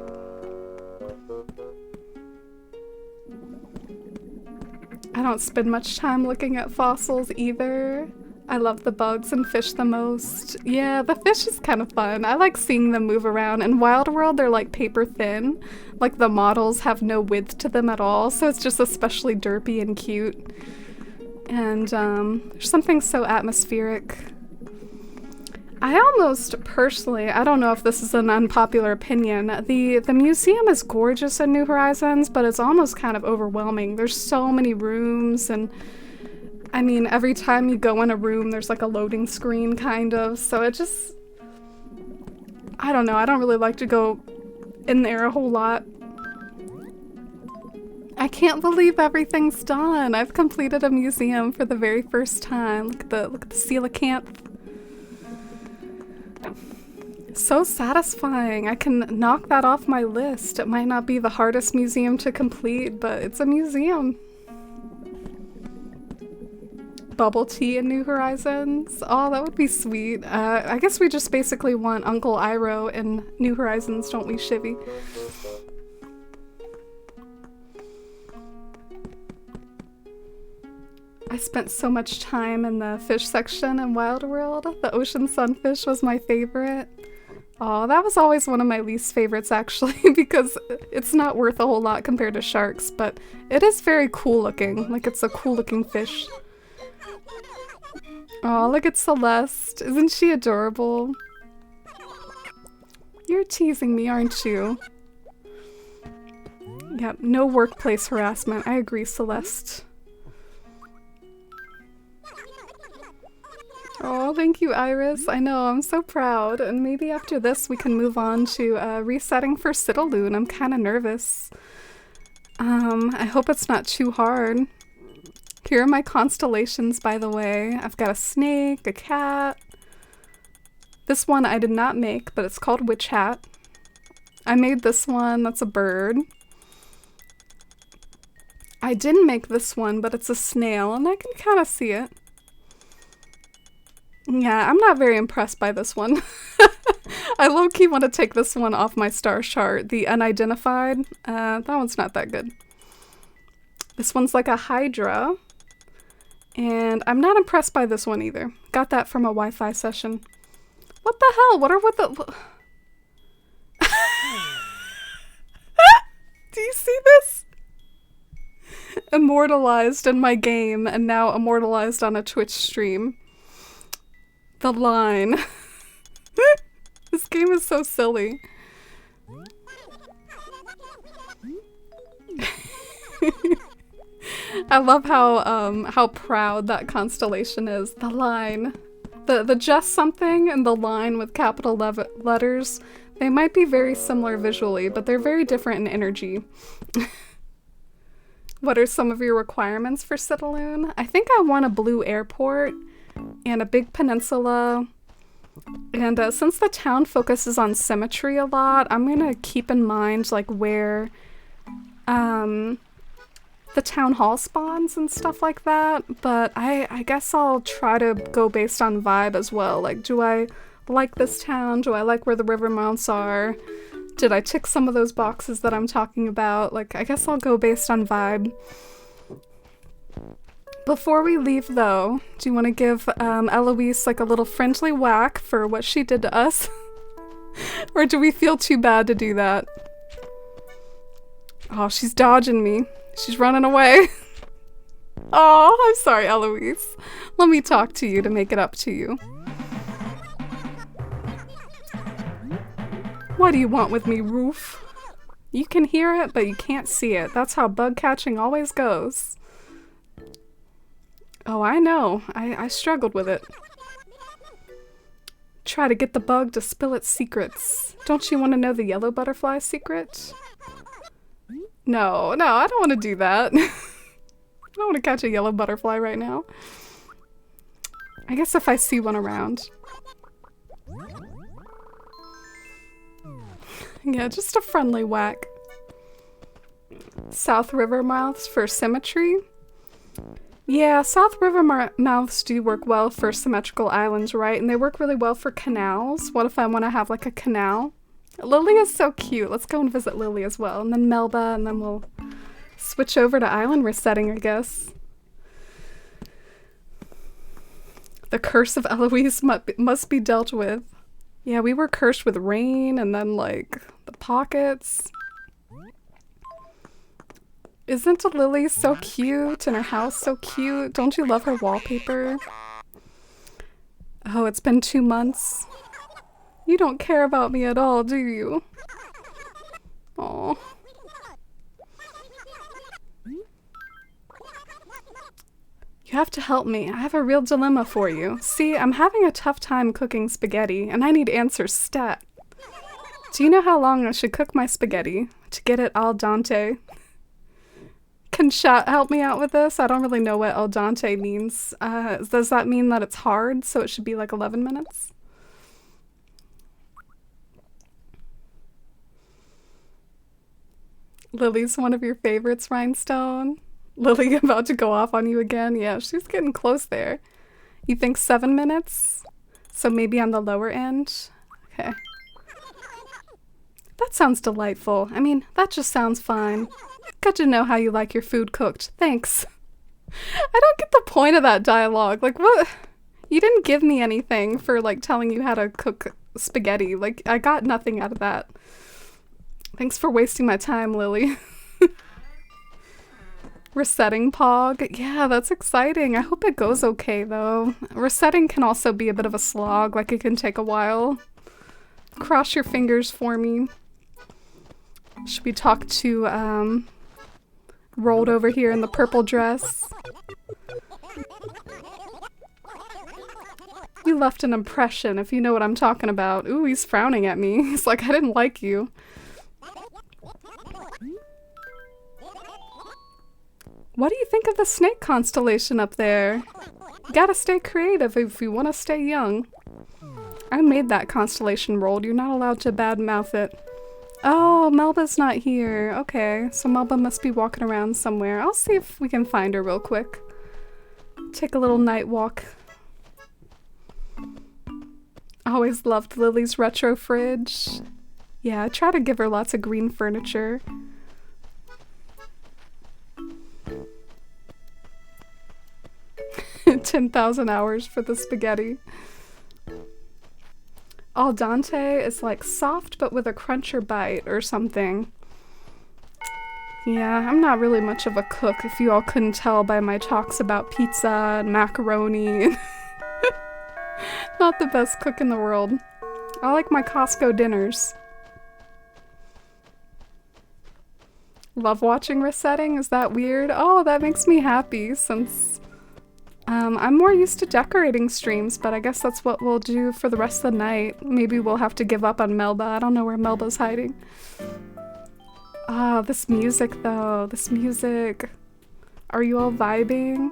I don't spend much time looking at fossils either. I love the bugs and fish the most. Yeah, the fish is kind of fun. I like seeing them move around. In Wild World, they're like paper thin. Like the models have no width to them at all, so it's just especially derpy and cute. And there's something so atmospheric. I almost personally, I don't know if this is an unpopular opinion, the museum is gorgeous in New Horizons, but it's almost kind of overwhelming. There's so many rooms, and I mean, every time you go in a room, there's like a loading screen, kind of, so it just, I don't know, I don't really like to go in there a whole lot. I can't believe everything's done. I've completed a museum for the very first time. Look at the coelacanth. So satisfying. I can knock that off my list. It might not be the hardest museum to complete, but it's a museum. Bubble tea in New Horizons. Oh, that would be sweet. I guess we just basically want Uncle Iroh in New Horizons, don't we, Shivy? I spent so much time in the fish section in Wild World. The ocean sunfish was my favorite. Oh, that was always one of my least favorites, actually, because it's not worth a whole lot compared to sharks, but it is very cool looking. Like, it's a cool looking fish. Oh, look at Celeste. Isn't she adorable? You're teasing me, aren't you? Yep, no workplace harassment. I agree, Celeste. Oh, thank you, Iris. I know, I'm so proud. And maybe after this we can move on to resetting for Citaloon. I'm kind of nervous. I hope it's not too hard. Here are my constellations, by the way. I've got a snake, a cat. This one I did not make, but it's called Witch Hat. I made this one, that's a bird. I didn't make this one, but it's a snail, and I can kind of see it. Yeah, I'm not very impressed by this one. I low-key want to take this one off my star chart, the unidentified. That one's not that good. This one's like a hydra. And I'm not impressed by this one either. Got that from a Wi-Fi session. What the hell? What are with the... Do you see this? Immortalized in my game and now immortalized on a Twitch stream. The line. This game is so silly. I love how proud that constellation is. The line. The just something and the line with capital letters, they might be very similar visually, but they're very different in energy. What are some of your requirements for Citaloon? I think I want a blue airport and a big peninsula. And since the town focuses on symmetry a lot, I'm gonna keep in mind like where the town hall spawns and stuff like that, but I guess I'll try to go based on vibe as well. Like, do I like this town? Do I like where the river mounts are? Did I tick some of those boxes that I'm talking about? Like, I guess I'll go based on vibe. Before we leave though, do you want to give Eloise like a little friendly whack for what she did to us? Or do we feel too bad to do that? Oh, she's dodging me. She's running away. Oh, I'm sorry, Eloise. Let me talk to you to make it up to you. What do you want with me, Roof? You can hear it, but you can't see it. That's how bug catching always goes. Oh, I know. I struggled with it. Try to get the bug to spill its secrets. Don't you want to know the yellow butterfly secret? No, I don't want to do that. I don't want to catch a yellow butterfly right now. I guess if I see one around. Yeah, just a friendly whack. South River mouths for symmetry. Yeah, South River mouths do work well for symmetrical islands, right? And they work really well for canals. What if I want to have like a canal? Lily is so cute. Let's go and visit Lily as well. And then Melba, and then we'll switch over to island resetting, I guess. The curse of Eloise must be dealt with. Yeah, we were cursed with rain and then like the pockets. Isn't Lily so cute and her house so cute? Don't you love her wallpaper? Oh, it's been 2 months. You don't care about me at all, do you? Aw. You have to help me. I have a real dilemma for you. See, I'm having a tough time cooking spaghetti, and I need answers stat. Do you know how long I should cook my spaghetti to get it al dente? Can chat help me out with this? I don't really know what al dente means. Does that mean that it's hard, so it should be like 11 minutes? Lily's one of your favorites, Rhinestone? Lily about to go off on you again? Yeah, she's getting close there. You think 7 minutes? So maybe on the lower end? Okay. That sounds delightful. I mean, that just sounds fine. Good to know how you like your food cooked. Thanks. I don't get the point of that dialogue. Like, what? You didn't give me anything for, like, telling you how to cook spaghetti. Like, I got nothing out of that. Thanks for wasting my time, Lily. Resetting Pog. Yeah, that's exciting. I hope it goes okay, though. Resetting can also be a bit of a slog. Like, it can take a while. Cross your fingers for me. Should we talk to, Rolled over here in the purple dress? You left an impression, if you know what I'm talking about. Ooh, he's frowning at me. He's like, I didn't like you. What do you think of the snake constellation up there? You gotta stay creative if you want to stay young. I made that constellation, Rolled. You're not allowed to badmouth it. Oh, Melba's not here. Okay, so Melba must be walking around somewhere. I'll see if we can find her real quick. Take a little night walk. Always loved Lily's retro fridge. Yeah, I try to give her lots of green furniture. $10,000 hours for the spaghetti. Al dente is like soft but with a cruncher bite or something. Yeah, I'm not really much of a cook, if you all couldn't tell by my talks about pizza and macaroni. Not the best cook in the world. I like my Costco dinners. Love watching resetting? Is that weird? Oh, that makes me happy since I'm more used to decorating streams, but I guess that's what we'll do for the rest of the night. Maybe we'll have to give up on Melba. I don't know where Melba's hiding. Ah, this music though. This music. Are you all vibing?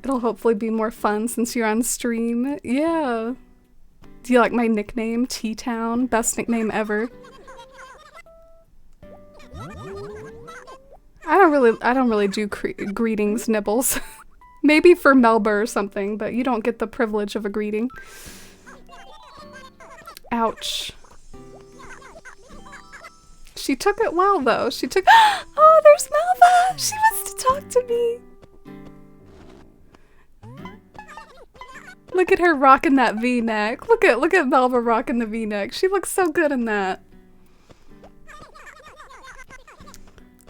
It'll hopefully be more fun since you're on stream. Yeah. Do you like my nickname? T-Town. Best nickname ever. I don't really do greetings, Nibbles. Maybe for Melba or something, but you don't get the privilege of a greeting. Ouch. She took it well, though. She took— Oh, there's Melba! She wants to talk to me! Look at her rocking that V-neck. Look at Melba rocking the V-neck. She looks so good in that.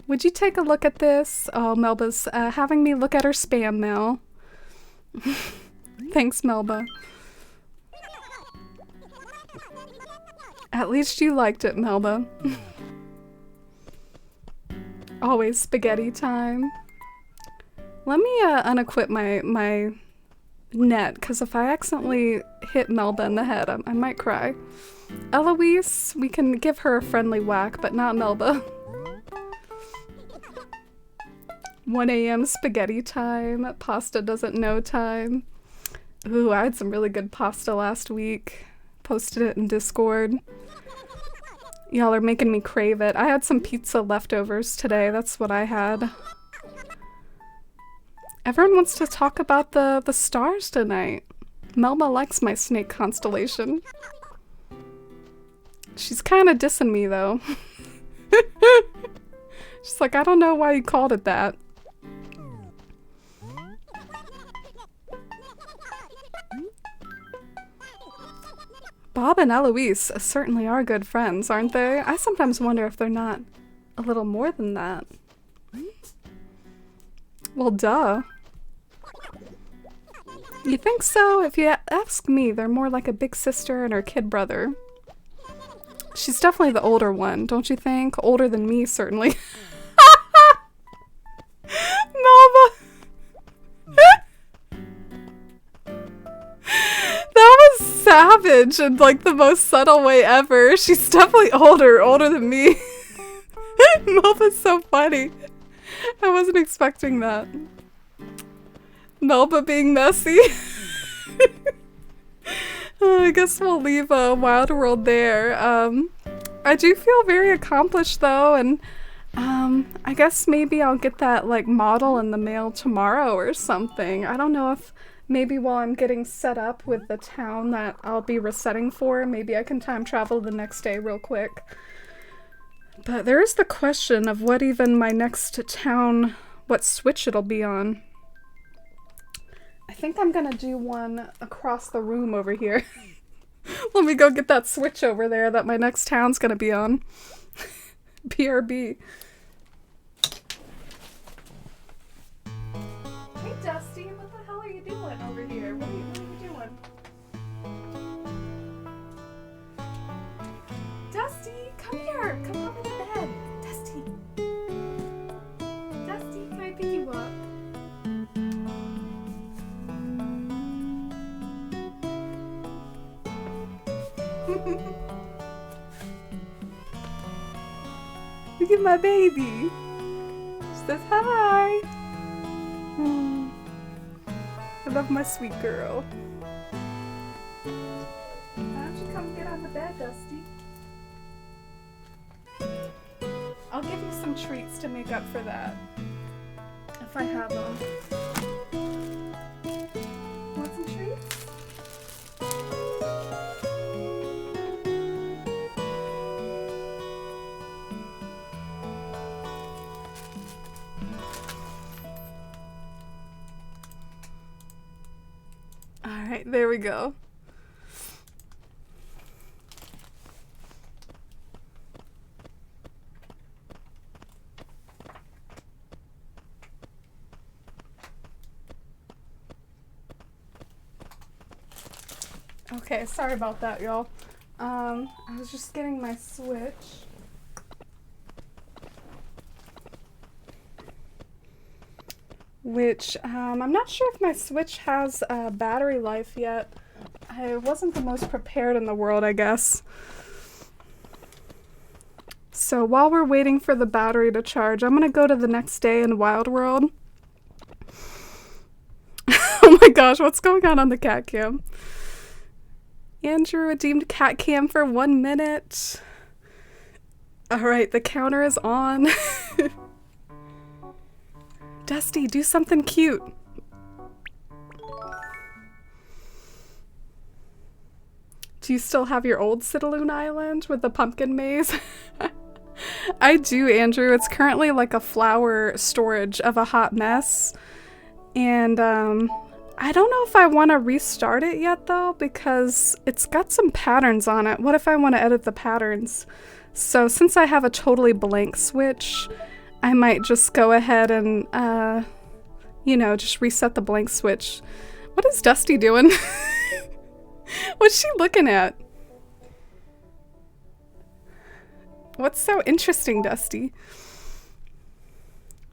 Would you take a look at this? Oh, Melba's having me look at her spam mail. Thanks, Melba. At least you liked it, Melba. Always spaghetti time. Let me unequip my net, because if I accidentally hit Melba in the head, I might cry. Eloise, we can give her a friendly whack, but not Melba. 1 a.m. spaghetti time. Pasta doesn't know time. Ooh, I had some really good pasta last week. Posted it in Discord. Y'all are making me crave it. I had some pizza leftovers today. That's what I had. Everyone wants to talk about the stars tonight. Melba likes my snake constellation. She's kind of dissing me, though. She's like, I don't know why you called it that. Bob and Eloise certainly are good friends, aren't they? I sometimes wonder if they're not a little more than that. Well, duh. You think so? If you ask me, they're more like a big sister and her kid brother. She's definitely the older one, don't you think? Older than me, certainly. Melba! That was savage in like the most subtle way ever. She's definitely older than me. Melba's so funny. I wasn't expecting that. Melba being messy. I guess we'll leave Wild World there. I do feel very accomplished though, and I guess maybe I'll get that like model in the mail tomorrow or something. I don't know if maybe while I'm getting set up with the town that I'll be resetting for, maybe I can time travel the next day real quick. But there is the question of what even my next town, what switch it'll be on. I think I'm gonna do one across the room over here. Let me go get that switch over there that my next town's gonna be on. BRB. Hey Dusty, what the hell are you doing over here? What are you doing? Dusty, come here! Come over to bed! Dusty! Dusty, can I pick you up? Look at my baby! She says hi! I love my sweet girl. Why don't you come get on the bed, Dusty? I'll give you some treats to make up for that. If I have them. Want some treats? Alright, there we go. Okay, sorry about that, y'all. I was just getting my Switch. Which, I'm not sure if my Switch has battery life yet. I wasn't the most prepared in the world, I guess. So while we're waiting for the battery to charge, I'm gonna go to the next day in Wild World. Oh my gosh, what's going on the cat cam? Andrew redeemed cat cam for 1 minute. Alright, the counter is on. Dusty, do something cute. Do you still have your old Citaloon Island with the pumpkin maze? I do, Andrew. It's currently like a flower storage of a hot mess. And I don't know if I want to restart it yet though, because it's got some patterns on it. What if I want to edit the patterns? So since I have a totally blank Switch, I might just go ahead and, you know, just reset the blank Switch. What is Dusty doing? What's she looking at? What's so interesting, Dusty?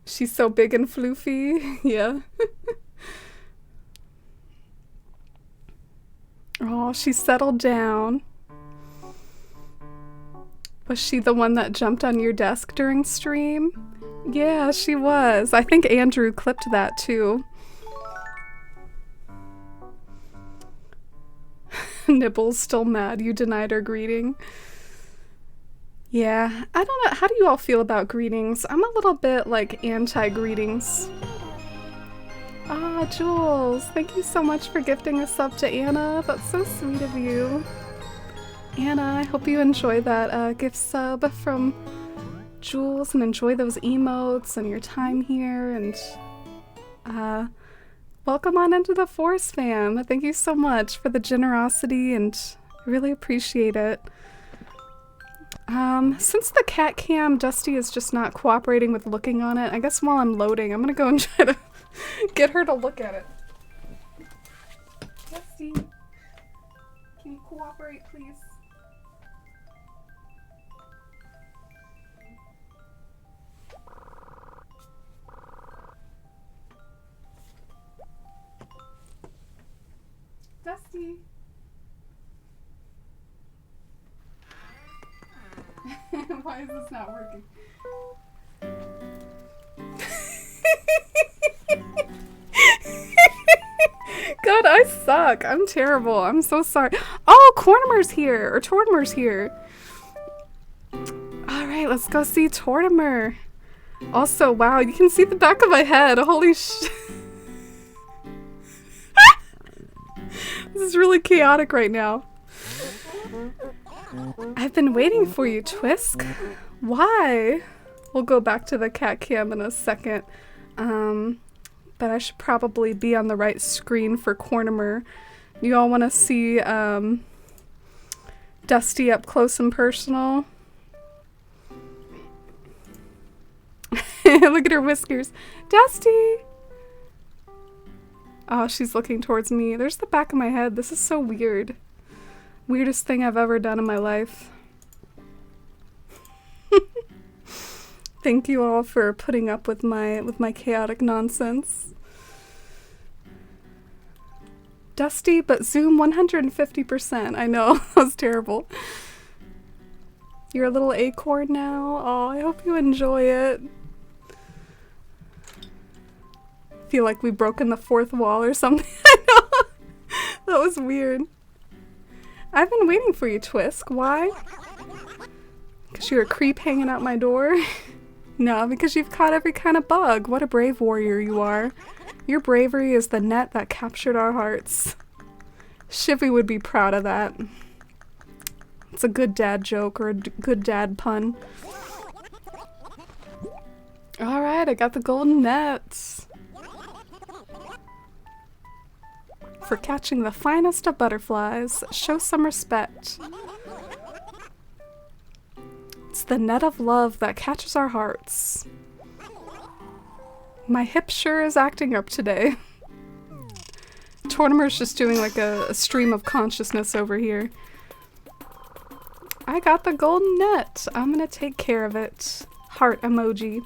She's so big and floofy. Yeah. Oh, she settled down. Was she the one that jumped on your desk during stream? Yeah, she was. I think Andrew clipped that too. Nibble's still mad you denied her greeting. Yeah, I don't know. How do you all feel about greetings? I'm a little bit like anti-greetings. Ah, Jules, thank you so much for gifting a sub to Anna. That's so sweet of you. Anna, I hope you enjoy that gift sub from Jules and enjoy those emotes and your time here, and welcome on into the Force fam. Thank you so much for the generosity, and I really appreciate it. Since the cat cam, Dusty is just not cooperating with looking on it, I guess while I'm loading, I'm gonna go and try to get her to look at it. Dusty, can you cooperate, please? Dusty. Why is this not working? Go god, I suck. I'm terrible. I'm so sorry. Oh, Cornimer's here, or Tortimer's here. Alright, let's go see Tortimer. Also, wow, you can see the back of my head. Holy shit. This is really chaotic right now. I've been waiting for you, Twisk. Why? We'll go back to the cat cam in a second. But I should probably be on the right screen for Cornimer. You all want to see Dusty up close and personal? Look at her whiskers. Dusty! Oh, she's looking towards me. There's the back of my head. This is so weird. Weirdest thing I've ever done in my life. Thank you all for putting up with my chaotic nonsense. Dusty, but zoom 150%. I know, that was terrible. You're a little acorn now. Oh, I hope you enjoy it. Feel like we've broken the fourth wall or something. I know. That was weird. I've been waiting for you, Twisk. Why? Because you're a creep hanging out my door? No, because you've caught every kind of bug. What a brave warrior you are. Your bravery is the net that captured our hearts. Shivy would be proud of that. It's a good dad joke or a good dad pun. Alright, I got the golden nets. For catching the finest of butterflies, show some respect. It's the net of love that catches our hearts. My hip sure is acting up today. Tortimer's just doing like a stream of consciousness over here. I got the golden net. I'm gonna take care of it. Heart emoji.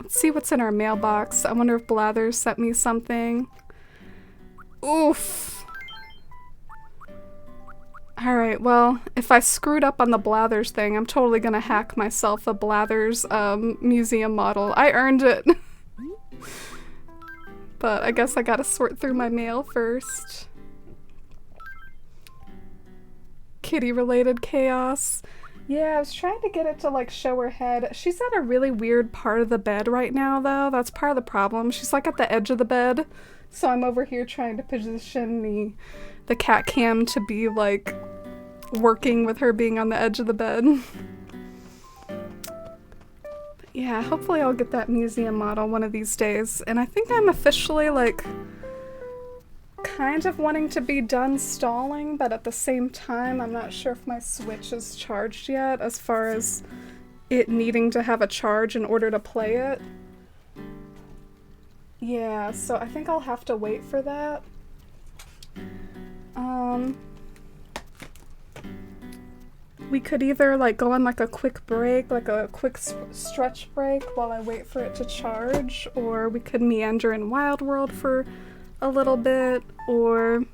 Let's see what's in our mailbox. I wonder if Blathers sent me something. Oof. Alright, well, if I screwed up on the Blathers thing, I'm totally gonna hack myself a Blathers museum model. I earned it. But I guess I gotta sort through my mail first. Kitty-related chaos. Yeah, I was trying to get it to like show her head. She's at a really weird part of the bed right now though. That's part of the problem. She's like at the edge of the bed. So I'm over here trying to position the cat cam to be like working with her being on the edge of the bed. But yeah, hopefully I'll get that museum model one of these days. And I think I'm officially like kind of wanting to be done stalling, but at the same time I'm not sure if my Switch is charged yet as far as it needing to have a charge in order to play it. Yeah, so I think I'll have to wait for that. We could either like go on like a quick break, like a quick stretch break while I wait for it to charge, or we could meander in Wild World for a little bit, or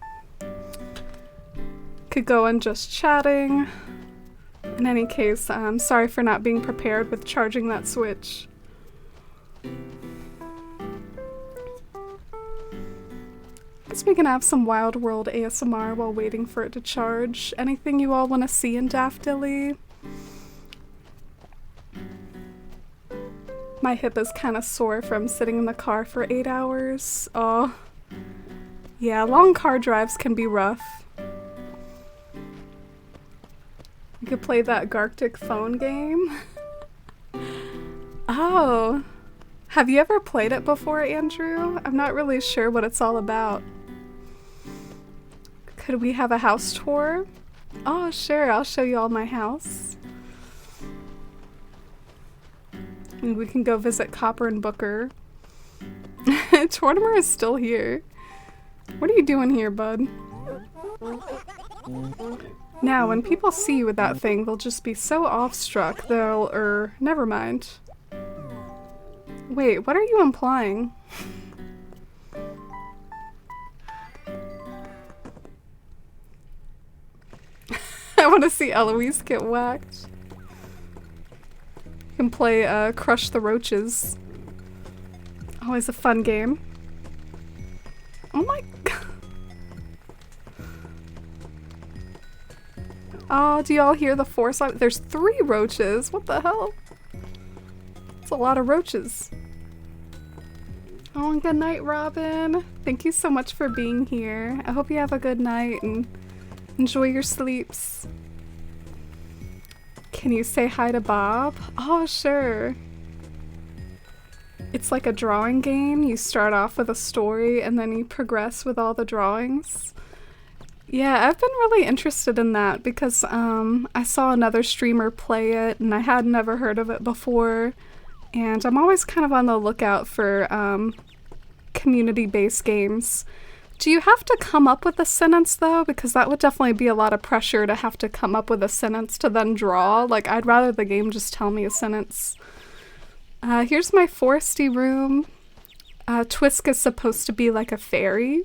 could go and just chatting. In any case, I'm sorry for not being prepared with charging that Switch. Guess we can have some Wild World ASMR while waiting for it to charge. Anything you all want to see in Daftily? My hip is kind of sore from sitting in the car for 8 hours. Oh. Yeah, long car drives can be rough. You could play that Gartic phone game. Oh. Have you ever played it before, Andrew? I'm not really sure what it's all about. Could we have a house tour? Oh, sure, I'll show you all my house. And we can go visit Copper and Booker. Tortimer is still here. What are you doing here, bud? Now, when people see you with that thing, they'll just be so awestruck, never mind. Wait, what are you implying? I want to see Eloise get whacked. You can play Crush the Roaches. Always a fun game. Oh my god. Oh, do y'all hear the force? There's 3 roaches. What the hell? It's a lot of roaches. Oh, and good night, Robin. Thank you so much for being here. I hope you have a good night and enjoy your sleeps. Can you say hi to Bob? Oh, sure. It's like a drawing game. You start off with a story and then you progress with all the drawings. Yeah, I've been really interested in that because I saw another streamer play it and I had never heard of it before. And I'm always kind of on the lookout for community-based games. Do you have to come up with a sentence though? Because that would definitely be a lot of pressure to have to come up with a sentence to then draw. Like, I'd rather the game just tell me a sentence. Here's my foresty room. Twisk is supposed to be like a fairy.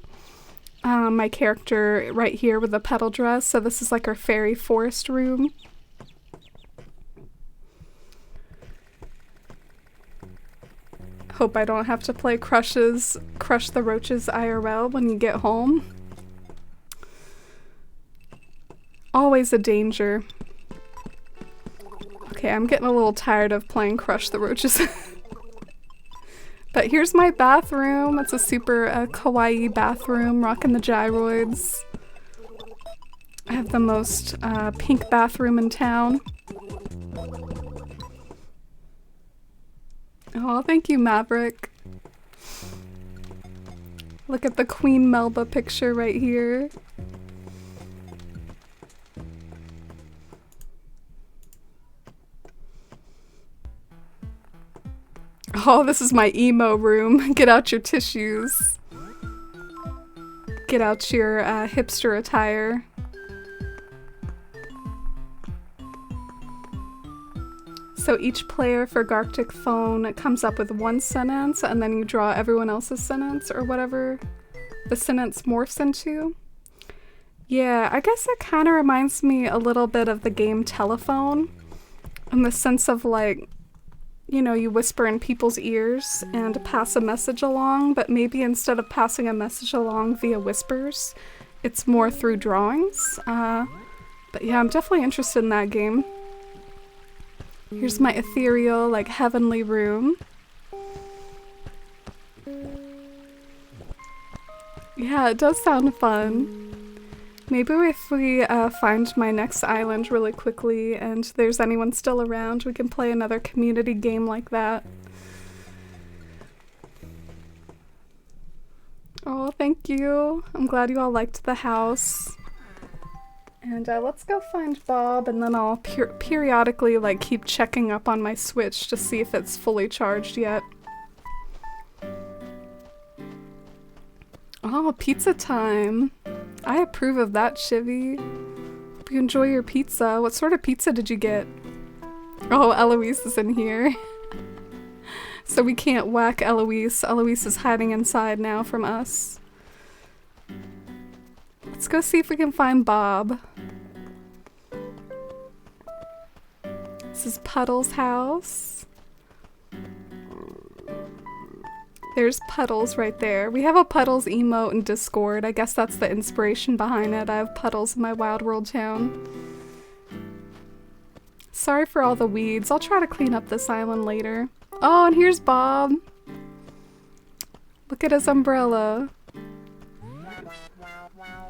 My character right here with the petal dress, so this is like our fairy forest room. Hope I don't have to play Crush the Roaches IRL when you get home. Always a danger. Okay, I'm getting a little tired of playing Crush the Roaches. But here's my bathroom. It's a super kawaii bathroom, rocking the gyroids. I have the most pink bathroom in town. Oh, thank you, Maverick. Look at the Queen Melba picture right here. Oh, this is my emo room. Get out your tissues. Get out your hipster attire. So each player for Gartic Phone comes up with one sentence and then you draw everyone else's sentence or whatever the sentence morphs into. Yeah, I guess it kind of reminds me a little bit of the game Telephone in the sense of like, you know, you whisper in people's ears and pass a message along, but maybe instead of passing a message along via whispers, it's more through drawings. But yeah, I'm definitely interested in that game. Here's my ethereal, like, heavenly room. Yeah, it does sound fun. Maybe if we find my next island really quickly and there's anyone still around, we can play another community game like that. Oh, thank you. I'm glad you all liked the house. And let's go find Bob, and then I'll periodically like keep checking up on my Switch to see if it's fully charged yet. Oh, pizza time. I approve of that, Chivy. Hope you enjoy your pizza. What sort of pizza did you get? Oh, Eloise is in here. So we can't whack Eloise. Eloise is hiding inside now from us. Let's go see if we can find Bob. This is Puddle's house. There's Puddles right there. We have a Puddles emote in Discord. I guess that's the inspiration behind it. I have Puddles in my Wild World town. Sorry for all the weeds. I'll try to clean up this island later. Oh, and here's Bob. Look at his umbrella.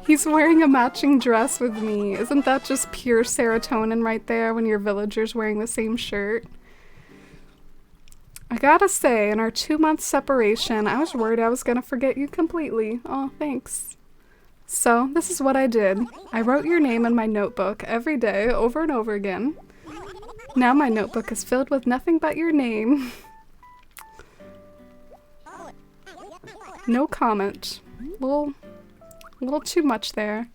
He's wearing a matching dress with me. Isn't that just pure serotonin right there when your villager's wearing the same shirt? I gotta say, in our 2-month separation, I was worried I was gonna forget you completely. Oh, thanks. So, this is what I did. I wrote your name in my notebook every day, over and over again. Now my notebook is filled with nothing but your name. No comment. A little too much there.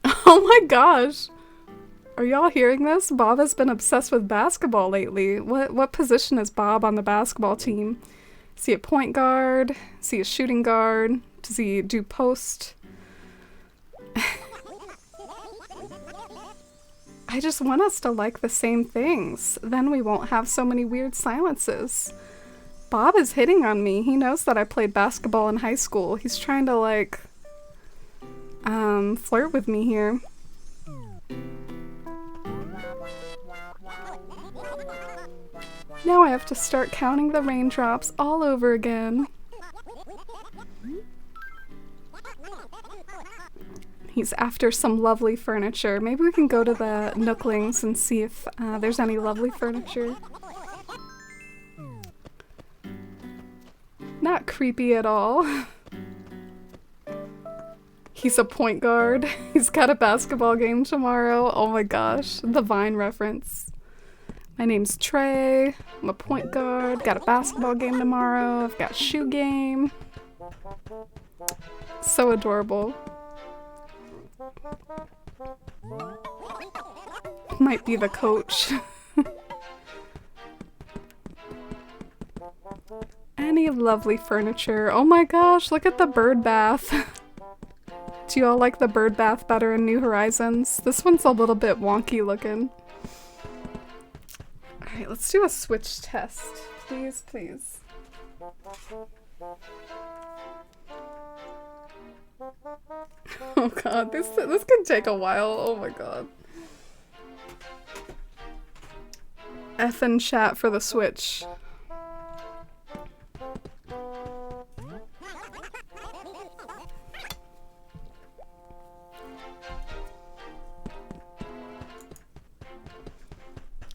Oh my gosh! Are y'all hearing this? Bob has been obsessed with basketball lately. What position is Bob on the basketball team? Is he a point guard? Is he a shooting guard? Does he do post? I just want us to like the same things. Then we won't have so many weird silences. Bob is hitting on me. He knows that I played basketball in high school. He's trying to like flirt with me here. Now I have to start counting the raindrops all over again. He's after some lovely furniture. Maybe we can go to the Nooklings and see if there's any lovely furniture. Not creepy at all. He's a point guard. He's got a basketball game tomorrow. Oh my gosh, the Vine reference. My name's Trey. I'm a point guard. Got a basketball game tomorrow. I've got shoe game. So adorable. Might be the coach. Any lovely furniture. Oh my gosh, look at the bird bath. Do you all like the bird bath better in New Horizons? This one's a little bit wonky looking. Alright, let's do a switch test. Please, please. Oh god, this could take a while. Oh my god. F and chat for the Switch.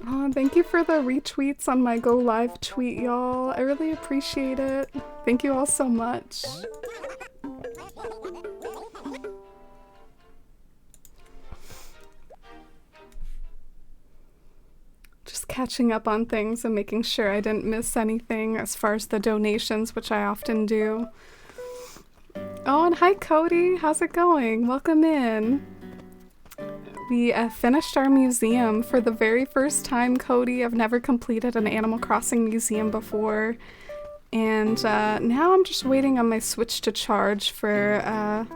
Oh, thank you for the retweets on my Go Live tweet, y'all. I really appreciate it. Thank you all so much. Just catching up on things and making sure I didn't miss anything as far as the donations, which I often do. Oh, and hi Cody, how's it going? Welcome in. We finished our museum for the very first time, Cody. I've never completed an Animal Crossing museum before. And now I'm just waiting on my Switch to charge for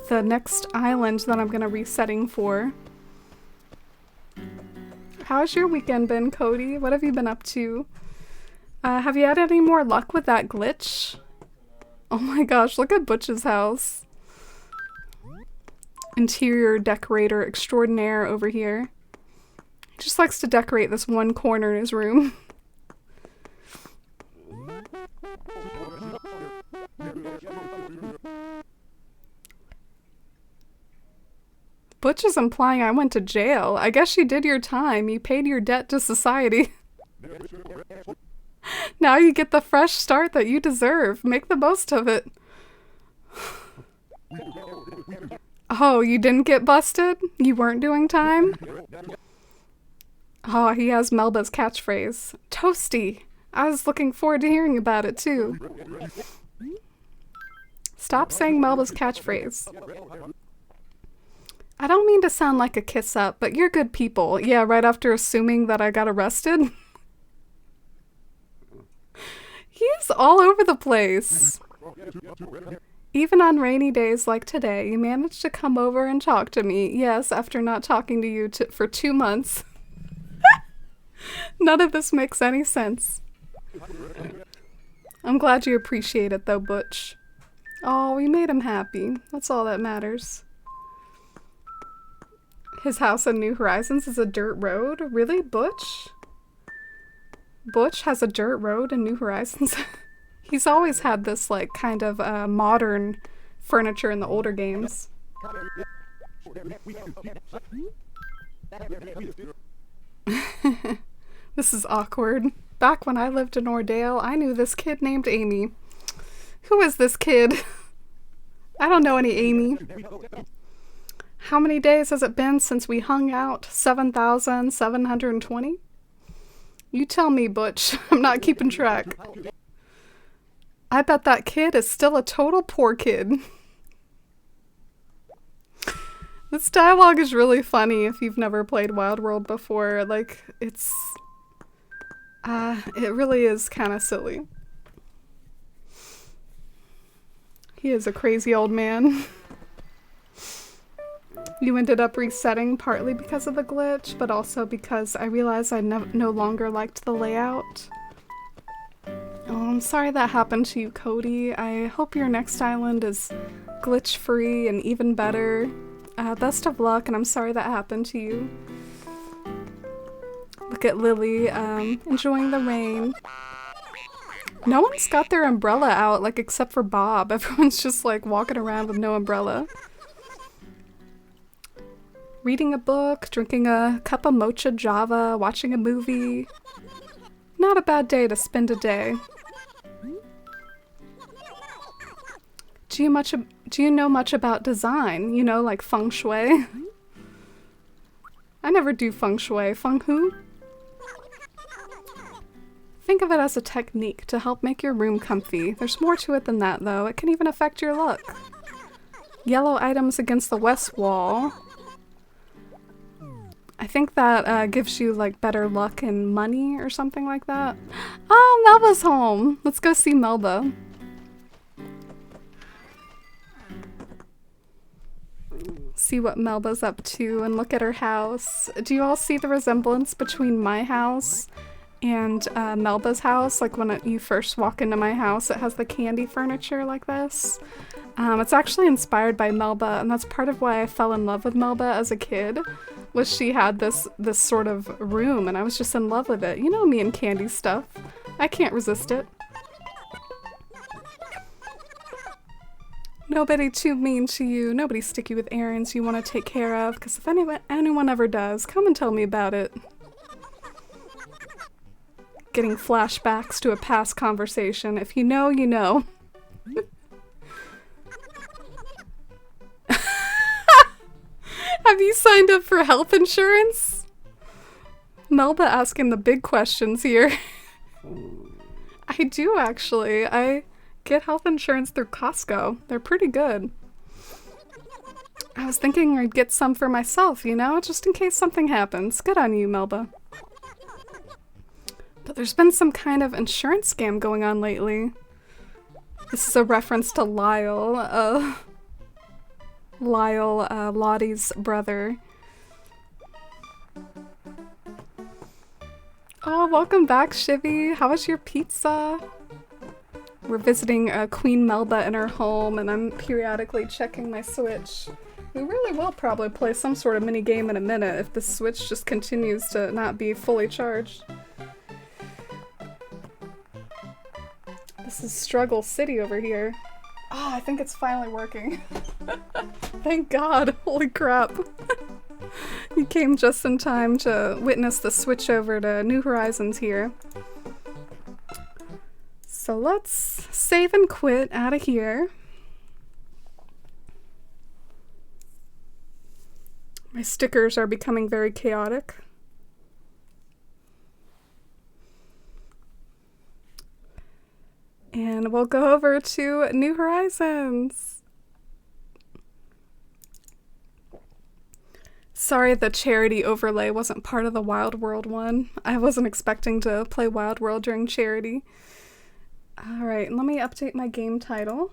the next island that I'm going to be resetting for. How's your weekend been, Cody? What have you been up to? Have you had any more luck with that glitch? Oh my gosh, look at Butch's house. Interior decorator extraordinaire over here. He just likes to decorate this one corner in his room. Butch is implying I went to jail. I guess you did your time. You paid your debt to society. Now you get the fresh start that you deserve. Make the most of it. Oh, you didn't get busted? You weren't doing time? Oh, he has Melba's catchphrase. Toasty. I was looking forward to hearing about it too. Stop saying Melba's catchphrase. I don't mean to sound like a kiss up, but you're good people. Yeah, right after assuming that I got arrested. He's all over the place. Even on rainy days like today, you managed to come over and talk to me. Yes, after not talking to you for 2 months. None of this makes any sense. I'm glad you appreciate it though, Butch. Oh, we made him happy. That's all that matters. His house in New Horizons is a dirt road? Really, Butch? Butch has a dirt road in New Horizons? He's always had this, like, kind of modern furniture in the older games. This is awkward. Back when I lived in Ordale, I knew this kid named Amy. Who is this kid? I don't know any Amy. How many days has it been since we hung out? 7,720? You tell me, Butch. I'm not keeping track. I bet that kid is still a total poor kid. This dialogue is really funny if you've never played Wild World before. Like, it's... it really is kind of silly. He is a crazy old man. You ended up resetting partly because of the glitch, but also because I realized I no longer liked the layout. I'm sorry that happened to you, Cody. I hope your next island is glitch-free and even better. Best of luck, and I'm sorry that happened to you. Look at Lily, enjoying the rain. No one's got their umbrella out, like, except for Bob. Everyone's just, like, walking around with no umbrella. Reading a book, drinking a cup of mocha java, watching a movie. Not a bad day to spend a day. Do you know much about design? You know, like feng shui? I never do feng shui. Feng hu? Think of it as a technique to help make your room comfy. There's more to it than that, though. It can even affect your luck. Yellow items against the west wall. I think that gives you, like, better luck and money or something like that. Oh, Melba's home! Let's go see Melba. See what Melba's up to and look at her house. Do you all see the resemblance between my house and Melba's house? Like when you first walk into my house, it has the candy furniture like this. It's actually inspired by Melba, and that's part of why I fell in love with Melba as a kid. Was she had this sort of room, and I was just in love with it. You know me and candy stuff. I can't resist it. Nobody too mean to you. Nobody stick you with errands you want to take care of, because if anyone ever does, come and tell me about it. Getting flashbacks to a past conversation. If you know, you know. Have you signed up for health insurance? Melba asking the big questions here. I do, actually. I get health insurance through Costco. They're pretty good. I was thinking I'd get some for myself, you know, just in case something happens. Good on you, Melba. But there's been some kind of insurance scam going on lately. This is a reference to Lyle. Lottie's brother. Oh, welcome back, Shivy. How was your pizza? We're visiting Queen Melba in her home, and I'm periodically checking my Switch. We really will probably play some sort of mini game in a minute if the Switch just continues to not be fully charged. This is Struggle City over here. Oh, I think it's finally working. Thank God. Holy crap. You came just in time to witness the switch over to New Horizons here. So let's save and quit out of here. My stickers are becoming very chaotic. And we'll go over to New Horizons. Sorry the charity overlay wasn't part of the Wild World one. I wasn't expecting to play Wild World during charity. Alright, let me update my game title.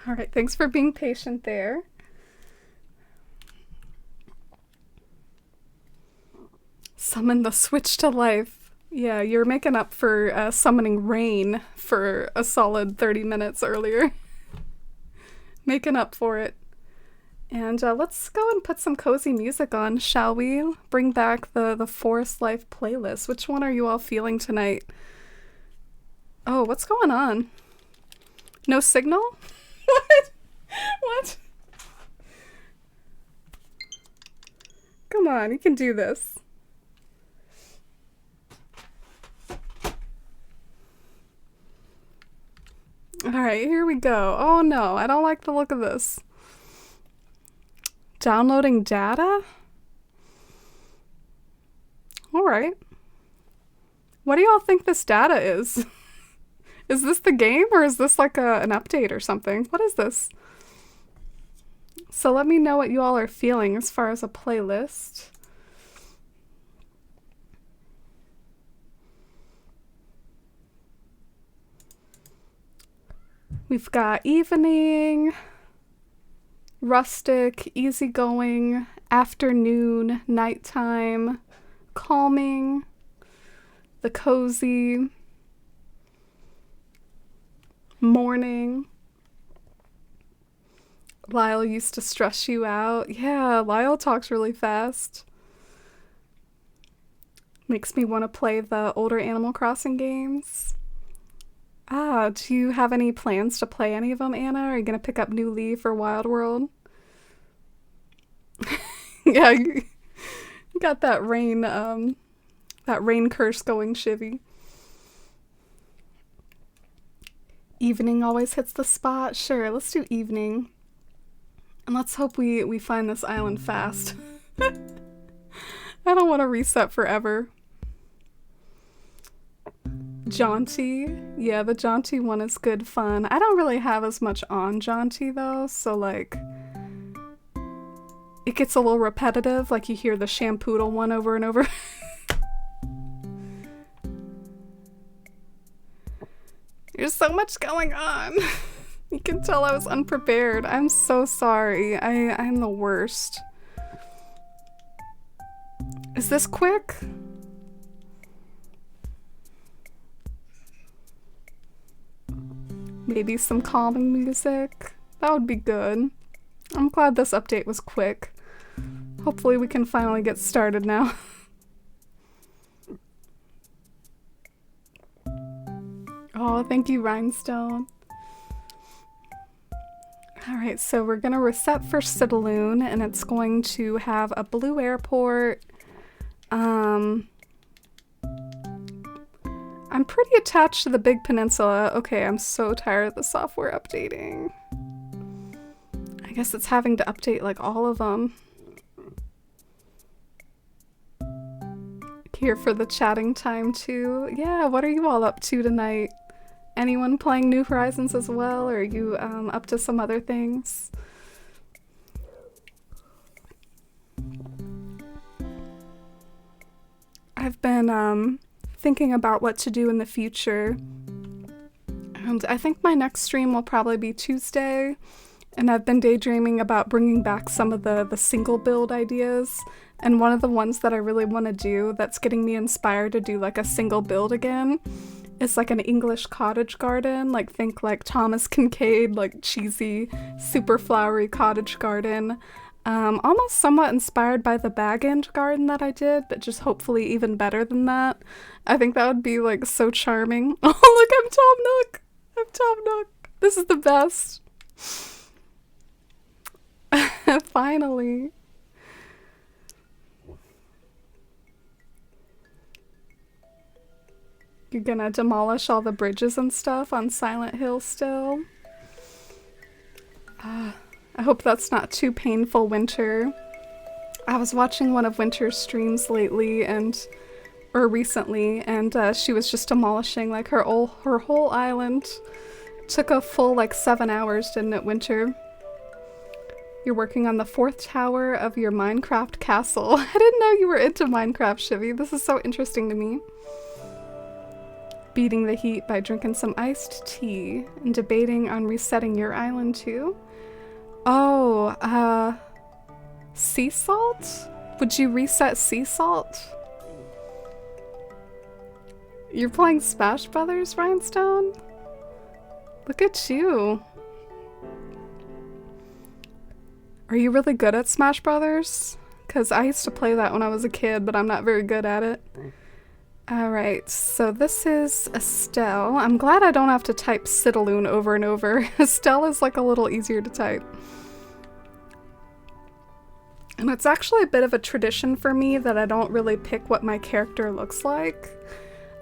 Alright, thanks for being patient there. Summon the switch to life. Yeah, you're making up for summoning rain for a solid 30 minutes earlier. Making up for it. And let's go and put some cozy music on, shall we? Bring back the Forest Life playlist. Which one are you all feeling tonight? Oh, what's going on? No signal? What? What? Come on, you can do this. Alright, here we go. Oh no, I don't like the look of this. Downloading data? Alright. What do y'all think this data is? Is this the game, or is this like an update or something? What is this? So let me know what you all are feeling as far as a playlist. We've got evening, rustic, easygoing, afternoon, nighttime, calming, the cozy, morning. Lyle used to stress you out. Yeah, Lyle talks really fast. Makes me want to play the older Animal Crossing games. Do you have any plans to play any of them, Anna? Are you going to pick up New Leaf or Wild World? Yeah, you got that rain curse going, Shivy. Evening always hits the spot. Sure, let's do evening. And let's hope we find this island fast. I don't want to reset forever. Jaunty. Yeah, the Jaunty one is good fun. I don't really have as much on Jaunty though, so like it gets a little repetitive, like you hear the Shampoodle one over and over. There's so much going on. You can tell I was unprepared. I'm so sorry. I'm the worst. Is this quick? Maybe some calming music? That would be good. I'm glad this update was quick. Hopefully we can finally get started now. Oh, thank you, Rhinestone. Alright, so we're gonna reset for Citaloon, and it's going to have a blue airport. I'm pretty attached to the Big Peninsula. Okay, I'm so tired of the software updating. I guess it's having to update like all of them. Here for the chatting time too. Yeah, what are you all up to tonight? Anyone playing New Horizons as well, or are you up to some other things? I've been thinking about what to do in the future, and I think my next stream will probably be Tuesday, and I've been daydreaming about bringing back some of the single build ideas, and one of the ones that I really want to do that's getting me inspired to do like a single build again is like an English cottage garden, like think like Thomas Kincaid, like cheesy, super flowery cottage garden. Almost somewhat inspired by the Bag-End garden that I did, but just hopefully even better than that. I think that would be like so charming. Oh look, I'm Tom Nook! I'm Tom Nook! This is the best! Finally! You're gonna demolish all the bridges and stuff on Silent Hill still? I hope that's not too painful, Winter. I was watching one of Winter's streams lately or recently, and she was just demolishing like her whole island. Took a full like 7 hours, didn't it, Winter? You're working on the 4th tower of your Minecraft castle. I didn't know you were into Minecraft, Shivy. This is so interesting to me. Beating the heat by drinking some iced tea and debating on resetting your island too. Oh, sea salt? Would you reset sea salt? You're playing Smash Brothers, Rhinestone? Look at you. Are you really good at Smash Brothers? Because I used to play that when I was a kid, but I'm not very good at it. Alright, so this is Estelle. I'm glad I don't have to type Citaloon over and over. Estelle is like a little easier to type. And it's actually a bit of a tradition for me that I don't really pick what my character looks like.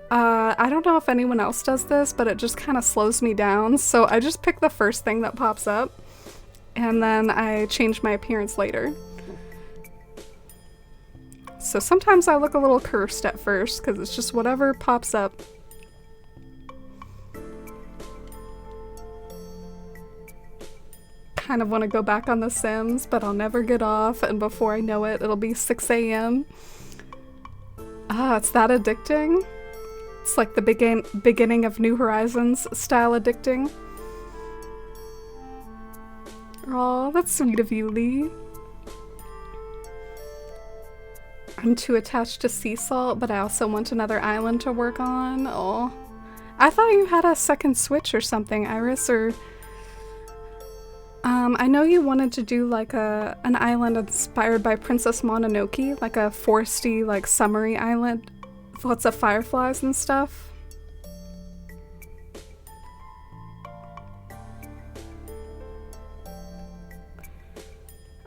I don't know if anyone else does this, but it just kind of slows me down. So I just pick the first thing that pops up, and then I change my appearance later. So sometimes I look a little cursed at first, because it's just whatever pops up. Kind of want to go back on The Sims, but I'll never get off, and before I know it, it'll be 6 a.m. It's that addicting? It's like the beginning of New Horizons style addicting. Oh, that's sweet of you, Lee. I'm too attached to sea salt, but I also want another island to work on. Oh, I thought you had a second Switch or something, Iris, or... I know you wanted to do like an island inspired by Princess Mononoke, like a foresty, like summery island with lots of fireflies and stuff.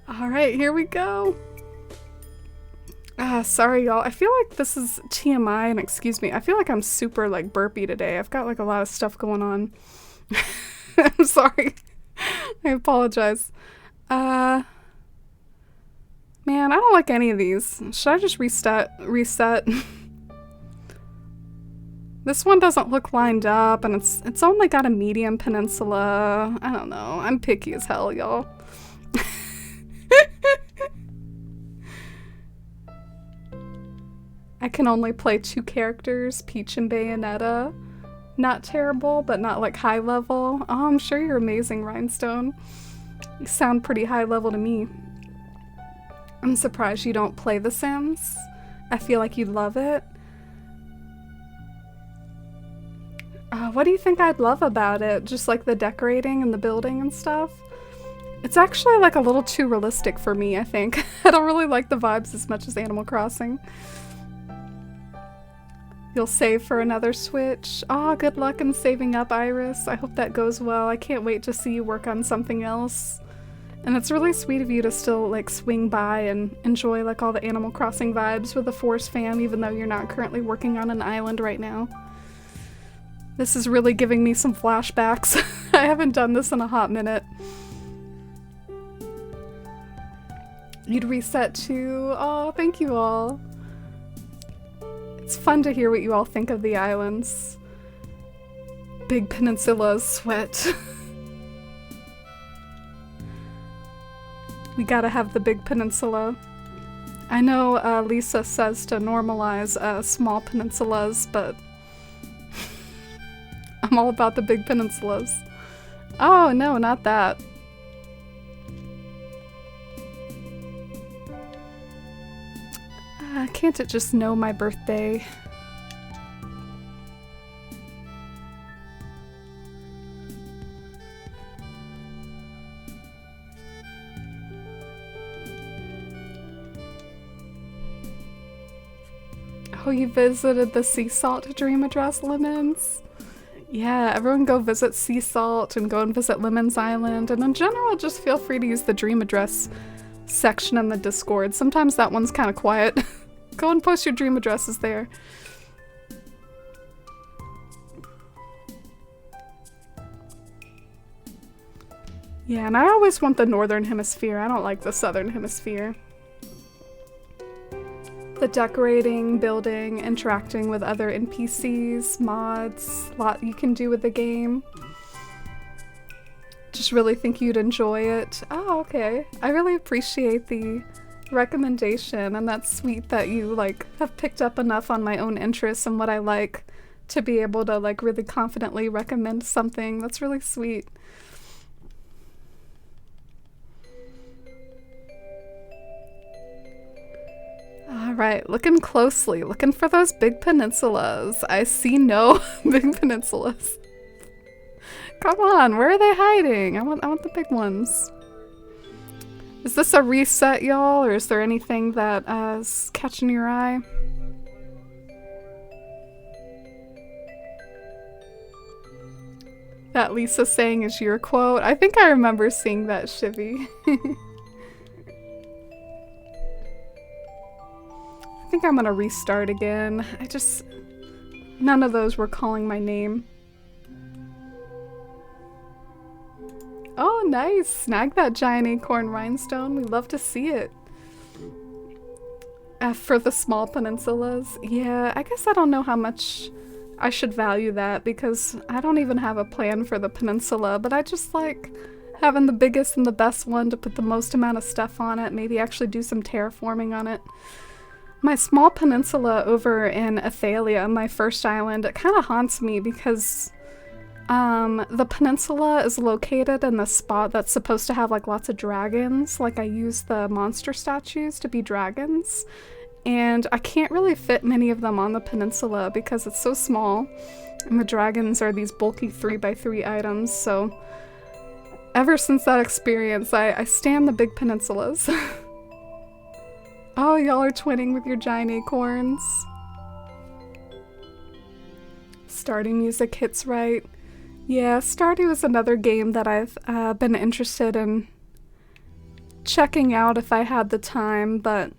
Alright, here we go. Sorry y'all, I feel like this is TMI, and excuse me, I feel like I'm super like burpy today. I've got like a lot of stuff going on. I'm sorry. I apologize. Man, I don't like any of these. Should I just reset? This one doesn't look lined up, and it's only got a medium peninsula. I don't know. I'm picky as hell, y'all. I can only play 2 characters, Peach and Bayonetta. Not terrible, but not like high level. Oh, I'm sure you're amazing, Rhinestone. You sound pretty high level to me. I'm surprised you don't play The Sims. I feel like you'd love it. What do you think I'd love about it? Just like the decorating and the building and stuff? It's actually like a little too realistic for me, I think. I don't really like the vibes as much as Animal Crossing. You'll save for another Switch. Aw, good luck in saving up, Iris. I hope that goes well. I can't wait to see you work on something else. And it's really sweet of you to still like swing by and enjoy like all the Animal Crossing vibes with the Force fam, even though you're not currently working on an island right now. This is really giving me some flashbacks. I haven't done this in a hot minute. You'd reset too. Aw, thank you all. It's fun to hear what you all think of the islands. Big peninsulas, sweat. We gotta have the big peninsula. I know Lisa says to normalize small peninsulas, but I'm all about the big peninsulas. Oh no, not that. Can't it just know my birthday? Oh, you visited the Sea Salt Dream Address, Lemons? Yeah, everyone go visit Sea Salt and go and visit Lemons Island, and in general just feel free to use the Dream Address section in the Discord. Sometimes that one's kind of quiet. Go and post your dream addresses there. Yeah, and I always want the Northern Hemisphere. I don't like the Southern Hemisphere. The decorating, building, interacting with other NPCs, mods, a lot you can do with the game. Just really think you'd enjoy it. Oh, okay. I really appreciate the recommendation, and that's sweet that you like have picked up enough on my own interests and what I like to be able to like really confidently recommend something. That's really sweet. Alright, looking closely, looking for those big peninsulas. I see no big peninsulas. Come on, where are they hiding? I want the big ones. Is this a reset, y'all, or is there anything that is catching your eye? That Lisa saying is your quote. I think I remember seeing that, Shivy. I think I'm gonna restart again. None of those were calling my name. Oh, nice! Snag that giant acorn rhinestone. We love to see it. For the small peninsulas. Yeah, I guess I don't know how much I should value that because I don't even have a plan for the peninsula, but I just like having the biggest and the best one to put the most amount of stuff on it, maybe actually do some terraforming on it. My small peninsula over in Athalia, my first island, it kind of haunts me because The peninsula is located in the spot that's supposed to have like lots of dragons. Like I use the monster statues to be dragons, and I can't really fit many of them on the peninsula because it's so small, and the dragons are these bulky 3x3 items, so ever since that experience, I stand the big peninsulas. Oh, y'all are twinning with your giant acorns. Stardew music hits right. Yeah, Stardew is another game that I've been interested in checking out if I had the time, but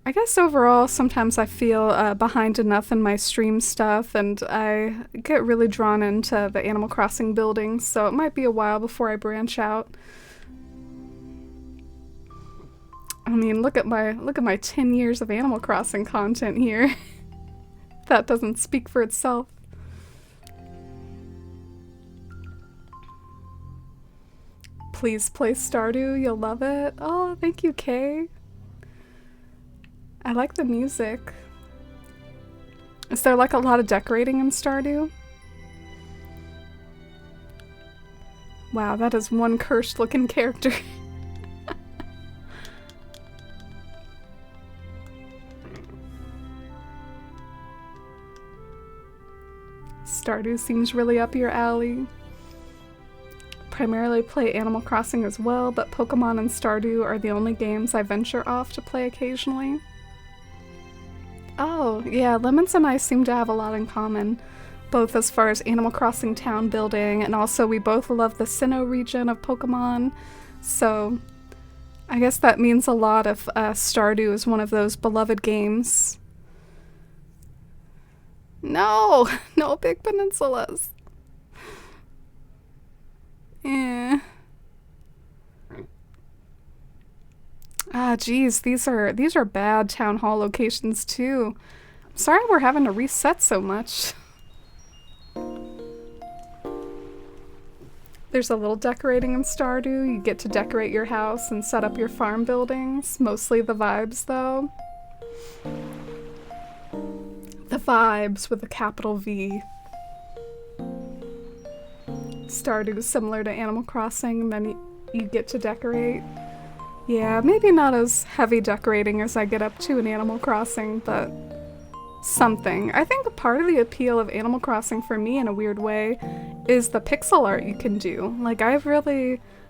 I guess overall sometimes I feel behind enough in my stream stuff, and I get really drawn into the Animal Crossing buildings, so it might be a while before I branch out. I mean, look at my 10 years of Animal Crossing content here. That doesn't speak for itself. Please play Stardew, you'll love it. Oh, thank you, Kay. I like the music. Is there like a lot of decorating in Stardew? Wow, that is one cursed looking character. Stardew seems really up your alley. Primarily play Animal Crossing as well, but Pokemon and Stardew are the only games I venture off to play occasionally. Oh, yeah, Lemons and I seem to have a lot in common, both as far as Animal Crossing town building, and also we both love the Sinnoh region of Pokemon, so I guess that means a lot if Stardew is one of those beloved games. No! No big peninsulas! Eh. Ah, geez, these are bad town hall locations too. I'm sorry we're having to reset so much. There's a little decorating in Stardew. You get to decorate your house and set up your farm buildings. Mostly the vibes, though. The vibes with a capital V. Stardew is similar to Animal Crossing, and then you get to decorate. Yeah, maybe not as heavy decorating as I get up to in Animal Crossing, but something. I think part of the appeal of Animal Crossing for me in a weird way is the pixel art you can do. Like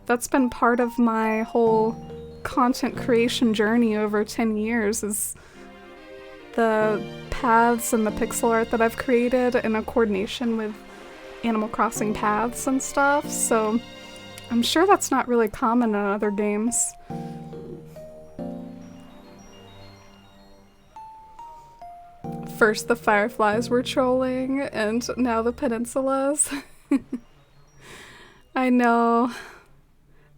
that's been part of my whole content creation journey over 10 years is the paths and the pixel art that I've created in a coordination with Animal Crossing paths and stuff, so I'm sure that's not really common in other games. First the Fireflies were trolling, and now the peninsulas. I know.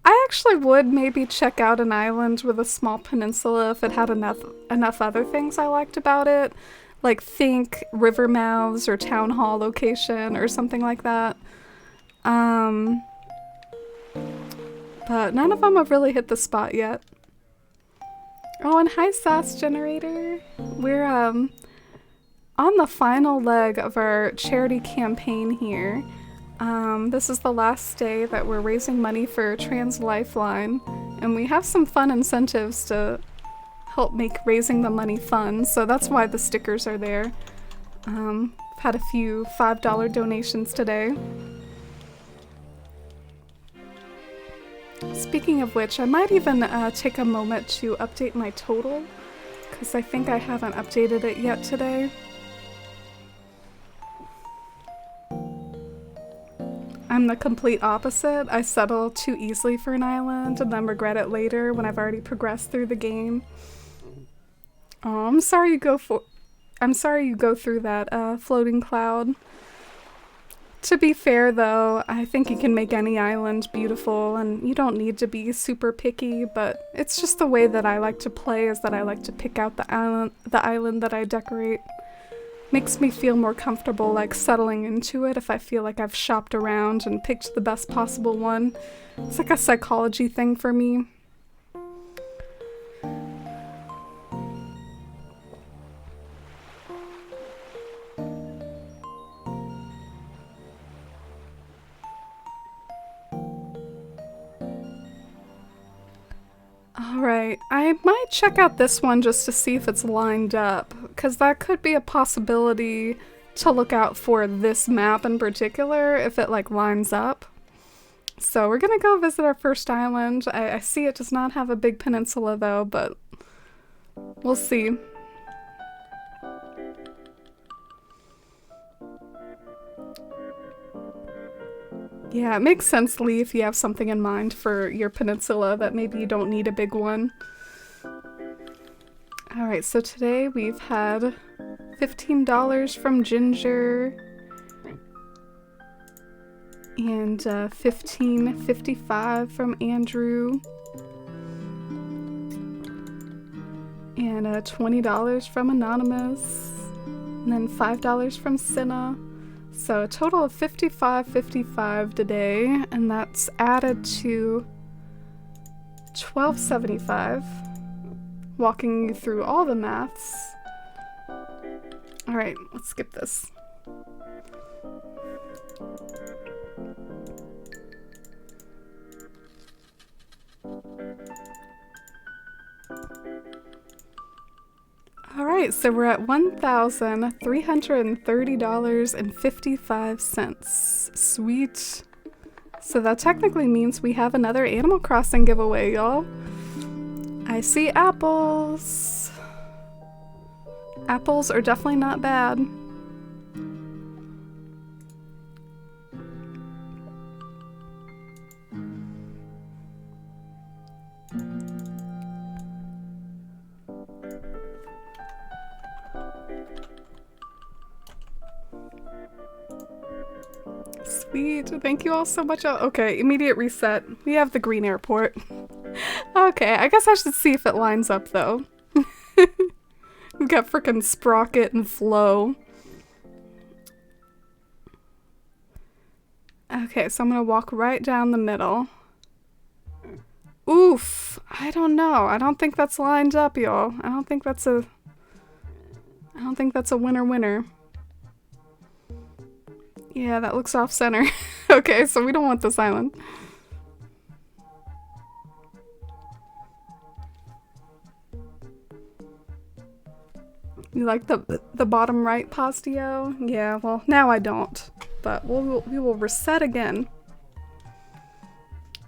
I actually would maybe check out an island with a small peninsula if it had enough other things I liked about it. Like think river mouths or town hall location or something like that. But none of them have really hit the spot yet. Oh, and hi Sass Generator. We're on the final leg of our charity campaign here. This is the last day that we're raising money for Trans Lifeline, and we have some fun incentives to help make raising the money fun, so that's why the stickers are there. Had a few $5 donations today. Speaking of which, I might even take a moment to update my total, because I think I haven't updated it yet today. I'm the complete opposite. I settle too easily for an island and then regret it later when I've already progressed through the game. Oh, I'm sorry you go through that floating cloud. To be fair though, I think you can make any island beautiful and you don't need to be super picky, but it's just the way that I like to play is that I like to pick out the island that I decorate. Makes me feel more comfortable like settling into it if I feel like I've shopped around and picked the best possible one. It's like a psychology thing for me. Alright, I might check out this one just to see if it's lined up, because that could be a possibility to look out for this map in particular, if it like lines up. So we're gonna go visit our first island. I see it does not have a big peninsula though, but we'll see. Yeah, it makes sense, Lee, if you have something in mind for your peninsula that maybe you don't need a big one. Alright, so today we've had $15 from Ginger and $15.55 from Andrew and $20 from Anonymous and then $5 from Cinna. So a total of $55.55 today, and that's added to $12.75. Walking you through all the maths. Alright, let's skip this. Alright, so we're at $1,330.55. Sweet. So that technically means we have another Animal Crossing giveaway, y'all. I see apples. Apples are definitely not bad. Sweet. Thank you all so much. Okay, immediate reset. We have the green airport. Okay, I guess I should see if it lines up though. We've got frickin' Sprocket and Flo. Okay, so I'm gonna walk right down the middle. Oof! I don't know. I don't think that's lined up, y'all. I don't think that's a winner. Yeah, that looks off center. Okay, so we don't want this island. You like the bottom right, Postio? Yeah, well, now I don't. But we will reset again.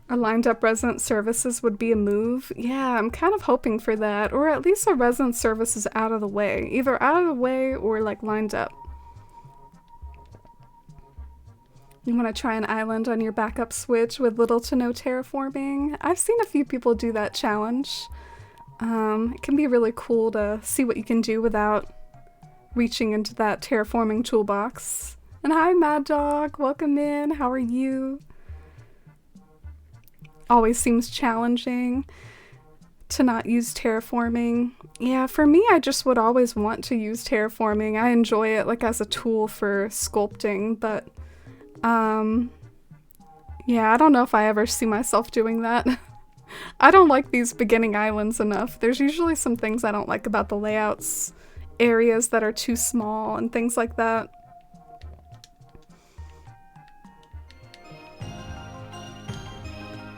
A lined up resident services would be a move. Yeah, I'm kind of hoping for that. Or at least a resident service is out of the way. Either out of the way or like lined up. You want to try an island on your backup Switch with little to no terraforming? I've seen a few people do that challenge. It can be really cool to see what you can do without reaching into that terraforming toolbox. And hi, Mad Dog. Welcome in. How are you? Always seems challenging to not use terraforming. Yeah, for me, I just would always want to use terraforming. I enjoy it like as a tool for sculpting, but yeah, I don't know if I ever see myself doing that. I don't like these beginning islands enough. There's usually some things I don't like about the layouts, areas that are too small and things like that.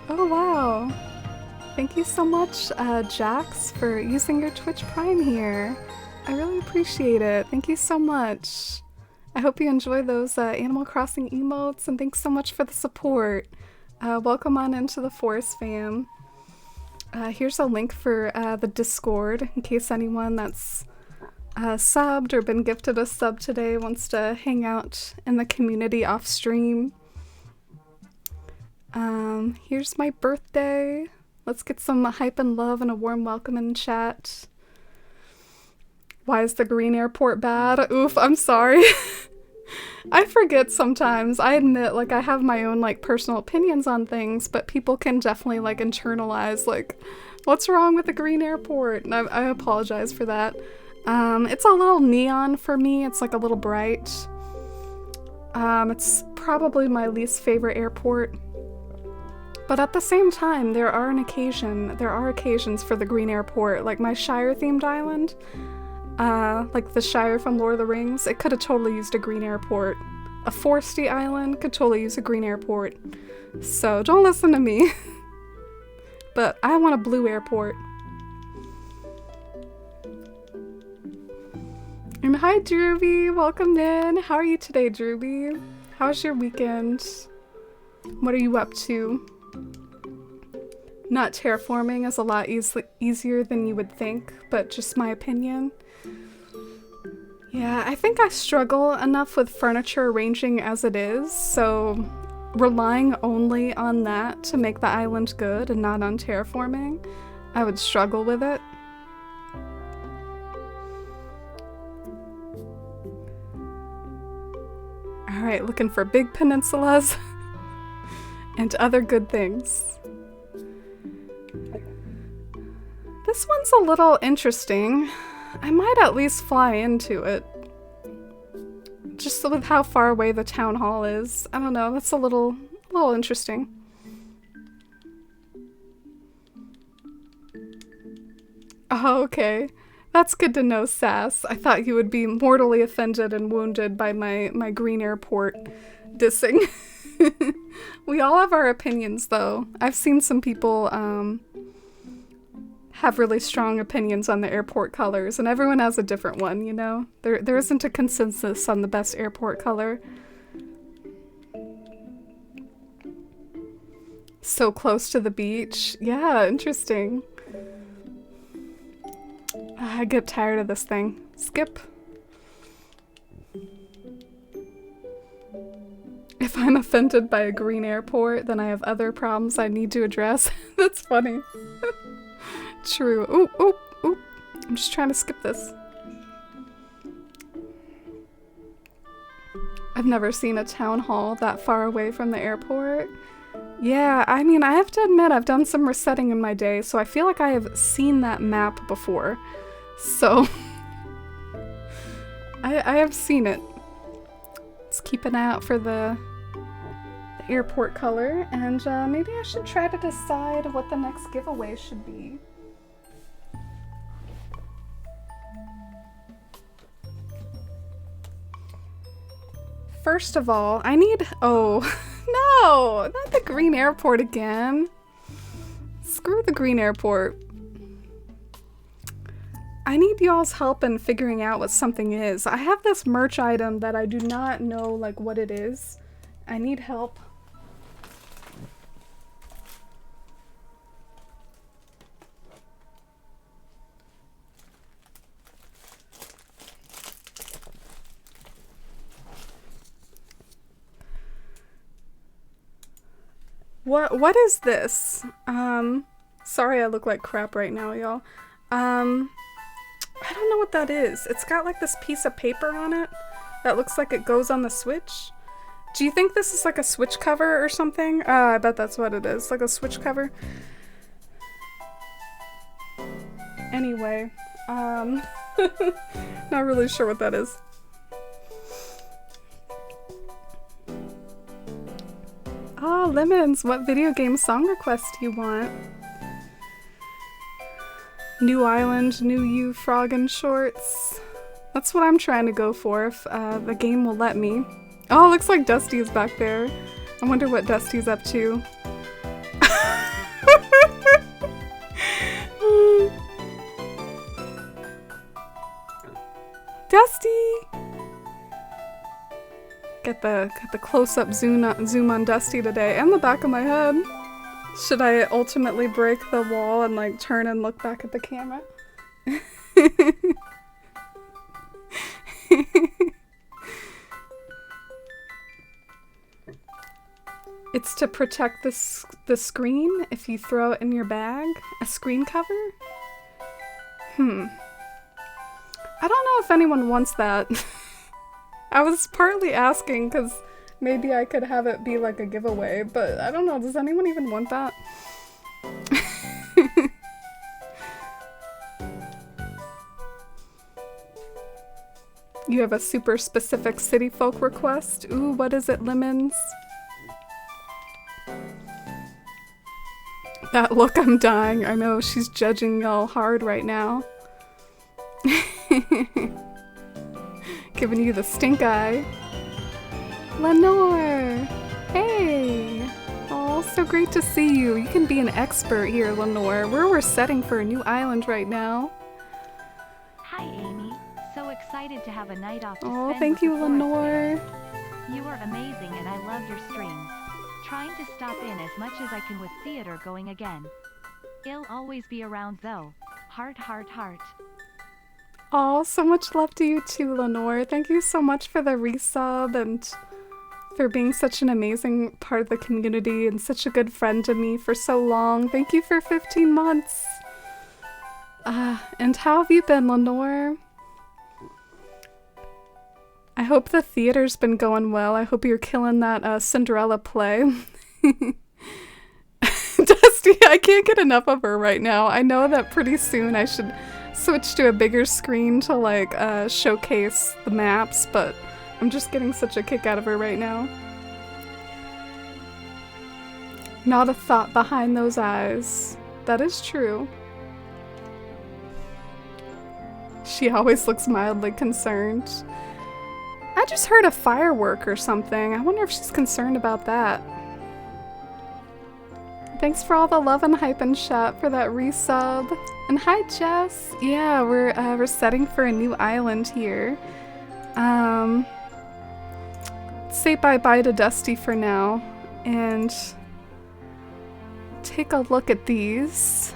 Oh wow. Thank you so much, Jax, for using your Twitch Prime here. I really appreciate it. Thank you so much. I hope you enjoy those Animal Crossing emotes, and thanks so much for the support. Welcome on into the Forest fam. Here's a link for the Discord, in case anyone that's subbed or been gifted a sub today wants to hang out in the community off stream. Here's my birthday. Let's get some hype and love and a warm welcome in chat. Why is the green airport bad? Oof, I'm sorry. I forget sometimes. I admit, like, I have my own, like, personal opinions on things, but people can definitely, like, internalize, like, what's wrong with the green airport? And I apologize for that. It's a little neon for me. It's, like, a little bright. It's probably my least favorite airport. But at the same time, there are occasions for the green airport, like my Shire-themed island. Like the Shire from Lord of the Rings, it could have totally used a green airport. A foresty island could totally use a green airport. So don't listen to me. but I want a blue airport. And hi, Drewby. Welcome in. How are you today, Drewby? How's your weekend? What are you up to? Not terraforming is a lot easier than you would think, but just my opinion. Yeah, I think I struggle enough with furniture arranging as it is, so relying only on that to make the island good and not on terraforming, I would struggle with it. Alright, looking for big peninsulas and other good things. This one's a little interesting. I might at least fly into it. Just with how far away the town hall is. I don't know, that's a little interesting. Oh, okay. That's good to know, Sass. I thought you would be mortally offended and wounded by my green airport dissing. We all have our opinions, though. I've seen some people have really strong opinions on the airport colors, and everyone has a different one, you know? There isn't a consensus on the best airport color. So close to the beach. Yeah, interesting. I get tired of this thing. Skip. If I'm offended by a green airport, then I have other problems I need to address. That's funny. True. Oop, oop, oop. I'm just trying to skip this. I've never seen a town hall that far away from the airport. Yeah, I mean, I have to admit I've done some resetting in my day, so I feel like I have seen that map before. So, I have seen it. Let's keep an eye out for the airport color, and maybe I should try to decide what the next giveaway should be. First of all, I need... Oh, no! Not the green airport again. Screw the green airport. I need y'all's help in figuring out what something is. I have this merch item that I do not know, like, what it is. I need help. What is this? Sorry I look like crap right now, y'all. I don't know what that is. It's got like this piece of paper on it that looks like it goes on the Switch. Do you think this is like a Switch cover or something? I bet that's what it is. Like a Switch cover. Anyway, not really sure what that is. Oh, Lemons, what video game song request do you want? New Island, New You, Froggin' Shorts. That's what I'm trying to go for if the game will let me. Oh, looks like Dusty is back there. I wonder what Dusty's up to. Dusty! Get the close-up zoom on Dusty today, and the back of my head. Should I ultimately break the wall and like turn and look back at the camera? It's to protect the screen if you throw it in your bag? A screen cover? I don't know if anyone wants that. I was partly asking because maybe I could have it be like a giveaway, but I don't know, does anyone even want that? You have a super specific city folk request? Ooh, what is it, Lemons? That look, I'm dying. I know, she's judging y'all hard right now. Giving you the stink eye. Lenore! Hey! Oh, so great to see you. You can be an expert here, Lenore. We're setting for a new island right now. Hi, Amy. So excited to have a night off to Oh, spend thank with you, the Forest Lenore. Fairies. You are amazing and I love your streams. Trying to stop in as much as I can with theater going again. I'll always be around though. Heart, heart, heart. Oh, so much love to you too, Lenore. Thank you so much for the resub and for being such an amazing part of the community and such a good friend to me for so long. Thank you for 15 months. And how have you been, Lenore? I hope the theater's been going well. I hope you're killing that Cinderella play. Dusty, I can't get enough of her right now. I know that pretty soon I should switch to a bigger screen to like showcase the maps, but I'm just getting such a kick out of her right now. Not a thought behind those eyes. That is true. She always looks mildly concerned. I just heard a firework or something. I wonder if she's concerned about that. Thanks for all the love and hype and chat for that resub. And hi, Jess. Yeah, we're setting for a new island here. Say bye-bye to Dusty for now. And take a look at these.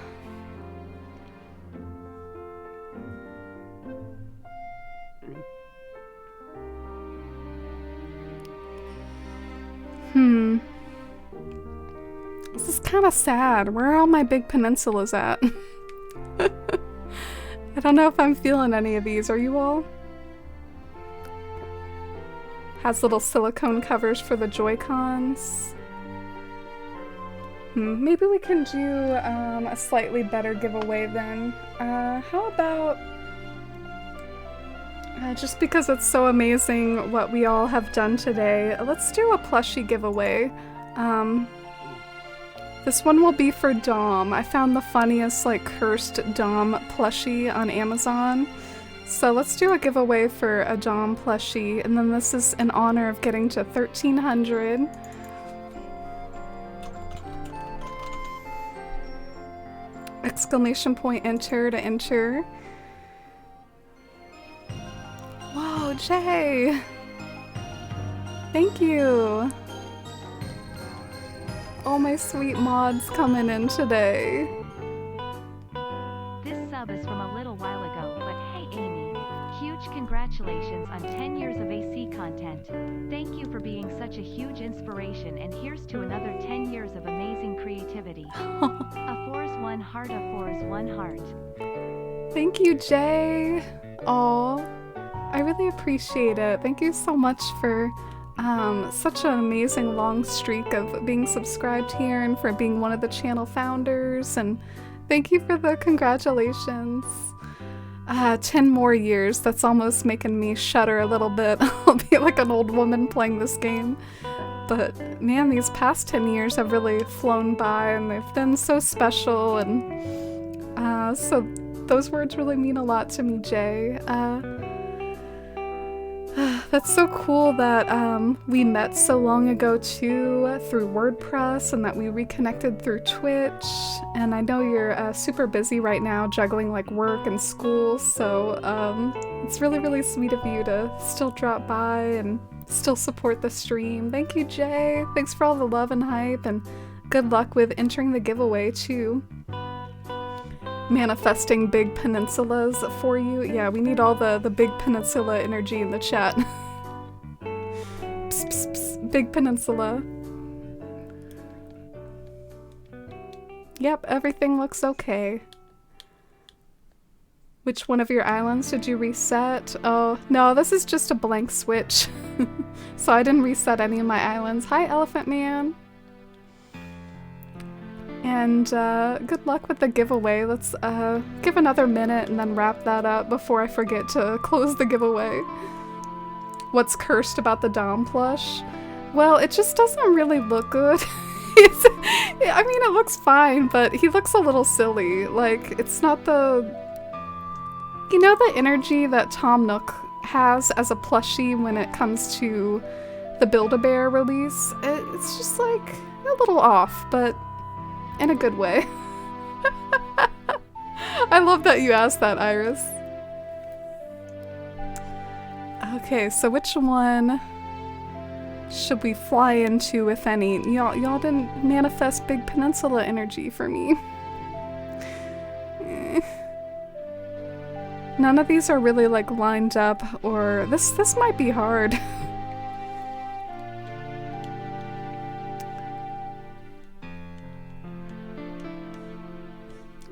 This is kind of sad. Where are all my big peninsulas at? I don't know if I'm feeling any of these. Are you all? Has little silicone covers for the Joy-Cons. Maybe we can do a slightly better giveaway then. How about... just because it's so amazing what we all have done today, let's do a plushie giveaway. This one will be for Dom. I found the funniest, like, cursed Dom plushie on Amazon. So let's do a giveaway for a Dom plushie, and then this is in honor of getting to 1,300. Exclamation point enter to enter. Whoa, Jay! Thank you! All my sweet mods coming in today. This sub is from a little while ago, but hey Amy, huge congratulations on 10 years of AC content. Thank you for being such a huge inspiration, and here's to another 10 years of amazing creativity. A 4 is 1 heart, a 4 is 1 heart. Thank you, Jay. Aw, I really appreciate it. Thank you so much for such an amazing long streak of being subscribed here and for being one of the channel founders, and thank you for the congratulations. 10 more years, that's almost making me shudder a little bit. I'll be like an old woman playing this game. But man, these past 10 years have really flown by and they've been so special, and so those words really mean a lot to me, Jay. That's so cool that we met so long ago too through WordPress, and that we reconnected through Twitch. And I know you're super busy right now juggling like work and school, so it's really, really sweet of you to still drop by and still support the stream. Thank you, Jay. Thanks for all the love and hype, and good luck with entering the giveaway too. Manifesting big peninsulas for you. Yeah, we need all the big peninsula energy in the chat. Psst, psst, psst. Big peninsula. Yep, everything looks okay. Which one of your islands did you reset? Oh, no, this is just a blank switch. So I didn't reset any of my islands. Hi, Elephant Man. And good luck with the giveaway. Let's give another minute and then wrap that up before I forget to close the giveaway. What's cursed about the Dom plush? Well, it just doesn't really look good. I mean, it looks fine, but he looks a little silly. Like, it's not the... You know the energy that Tom Nook has as a plushie when it comes to the Build-A-Bear release? It's just like... a little off, but in a good way. I love that you asked that, Iris. Okay, so which one should we fly into, if any? Y'all didn't manifest Big Peninsula energy for me. None of these are really like lined up, or this might be hard.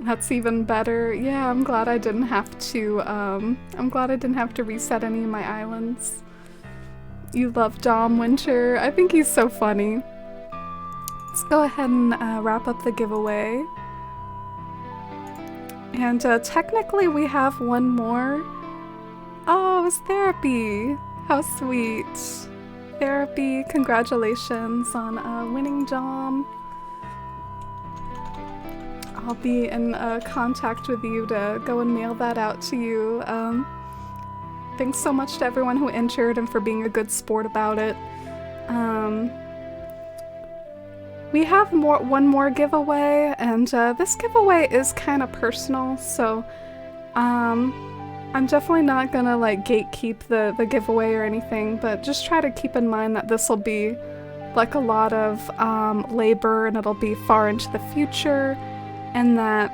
That's even better. Yeah, I'm glad I didn't have to reset any of my islands. You love Dom Winter. I think he's so funny. Let's go ahead and wrap up the giveaway. And technically we have one more. Oh, it was Therapy. How sweet. Therapy, congratulations on winning Dom. I'll be in contact with you to go and mail that out to you. Thanks so much to everyone who entered and for being a good sport about it. We have one more giveaway, and this giveaway is kind of personal, so I'm definitely not gonna like gatekeep the giveaway or anything, but just try to keep in mind that this will be like a lot of labor, and it'll be far into the future. And that,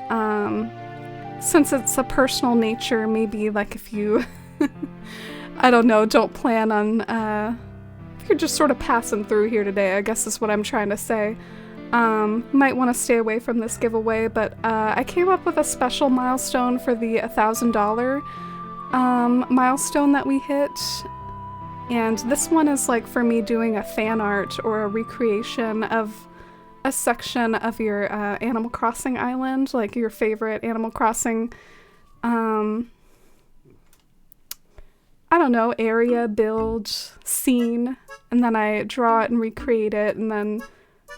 since it's a personal nature, maybe like if you, I don't know, don't plan on, if you're just sort of passing through here today, I guess is what I'm trying to say, might want to stay away from this giveaway, but I came up with a special milestone for the $1,000 milestone that we hit. And this one is like for me doing a fan art or a recreation of a section of your Animal Crossing island, like your favorite Animal Crossing, I don't know, area, build, scene, and then I draw it and recreate it and then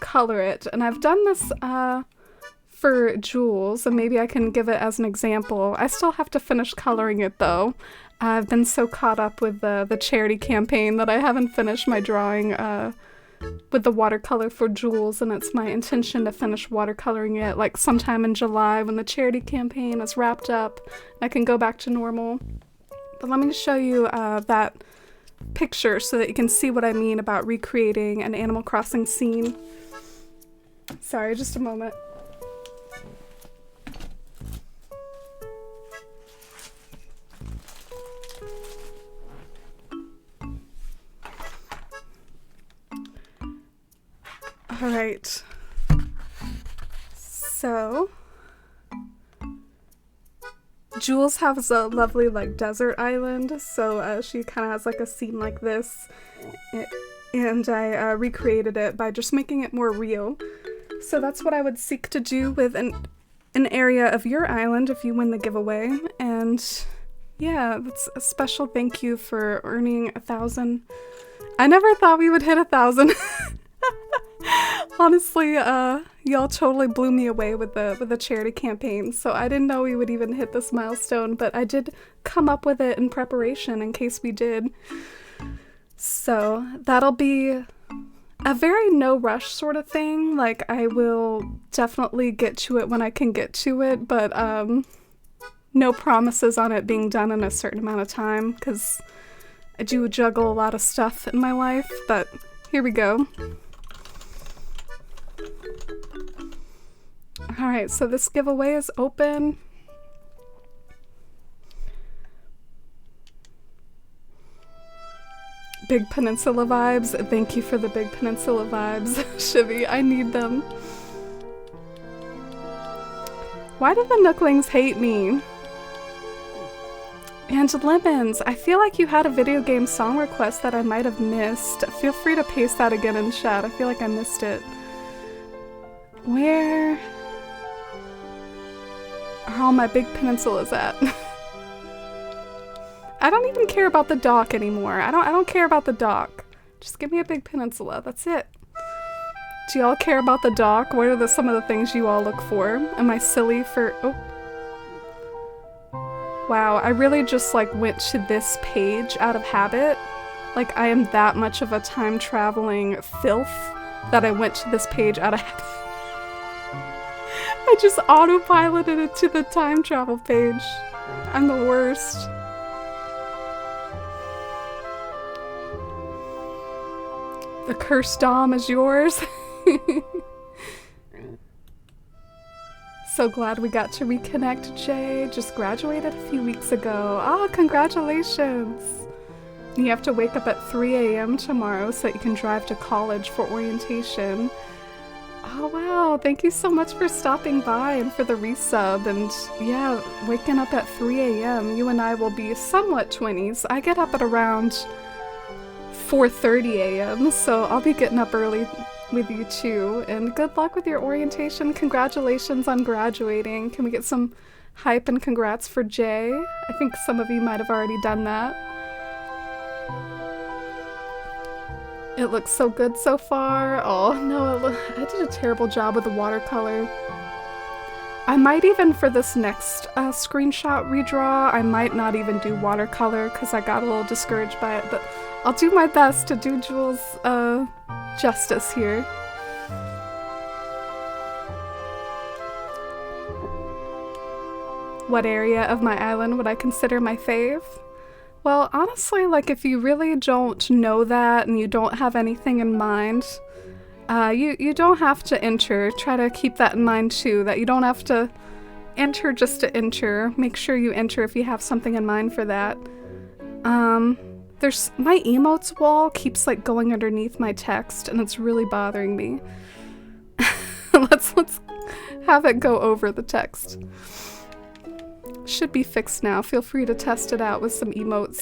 color it. And I've done this for Jules, and maybe I can give it as an example. I still have to finish coloring it though. I've been so caught up with the charity campaign that I haven't finished my drawing with the watercolor for Jules, and it's my intention to finish watercoloring it like sometime in July when the charity campaign is wrapped up. I can go back to normal. But let me show you that picture so that you can see what I mean about recreating an Animal Crossing scene. Sorry, just a moment. Alright, so Jules has a lovely like desert island, so she kind of has like a scene like this, and I recreated it by just making it more real. So that's what I would seek to do with an area of your island if you win the giveaway. And yeah, that's a special thank you for earning 1,000. I never thought we would hit 1,000. Honestly, y'all totally blew me away with the charity campaign, so I didn't know we would even hit this milestone, but I did come up with it in preparation in case we did. So that'll be a very no rush sort of thing. Like, I will definitely get to it when I can get to it, but no promises on it being done in a certain amount of time, because I do juggle a lot of stuff in my life, but here we go. Alright, so this giveaway is open. Big Peninsula vibes. Thank you for the Big Peninsula vibes, Shivy. I need them. Why do the Nooklings hate me? And Lemons, I feel like you had a video game song request that I might have missed. Feel free to paste that again in chat. I feel like I missed it. Where are all my big peninsulas at? I don't even care about the dock anymore. I don't care about the dock. Just give me a big peninsula. That's it. Do y'all care about the dock? What are some of the things you all look for? Am I silly for... Oh. Wow, I really just like went to this page out of habit. Like, I am that much of a time traveling filth that I went to this page out of habit. I just autopiloted it to the time travel page. I'm the worst. The cursed Dom is yours. So glad we got to reconnect, Jay. Just graduated a few weeks ago. Ah, congratulations. You have to wake up at 3 a.m. tomorrow so that you can drive to college for orientation. Oh wow, thank you so much for stopping by and for the resub. And yeah, waking up at 3 a.m. You and I will be somewhat twinnies. I get up at around 4:30 a.m. so I'll be getting up early with you too. And good luck with your orientation. Congratulations on graduating. Can we get some hype and congrats for Jay? I think some of you might have already done that. It looks so good so far. Oh no, I did a terrible job with the watercolor. I might even, for this next screenshot redraw, I might not even do watercolor because I got a little discouraged by it, but I'll do my best to do Jules justice here. What area of my island would I consider my fave? Well, honestly, like if you really don't know that and you don't have anything in mind, you don't have to enter. Try to keep that in mind too, that you don't have to enter just to enter. Make sure you enter if you have something in mind for that. There's my emotes wall keeps like going underneath my text and it's really bothering me. let's have it go over the text. Should be fixed now. Feel free to test it out with some emotes.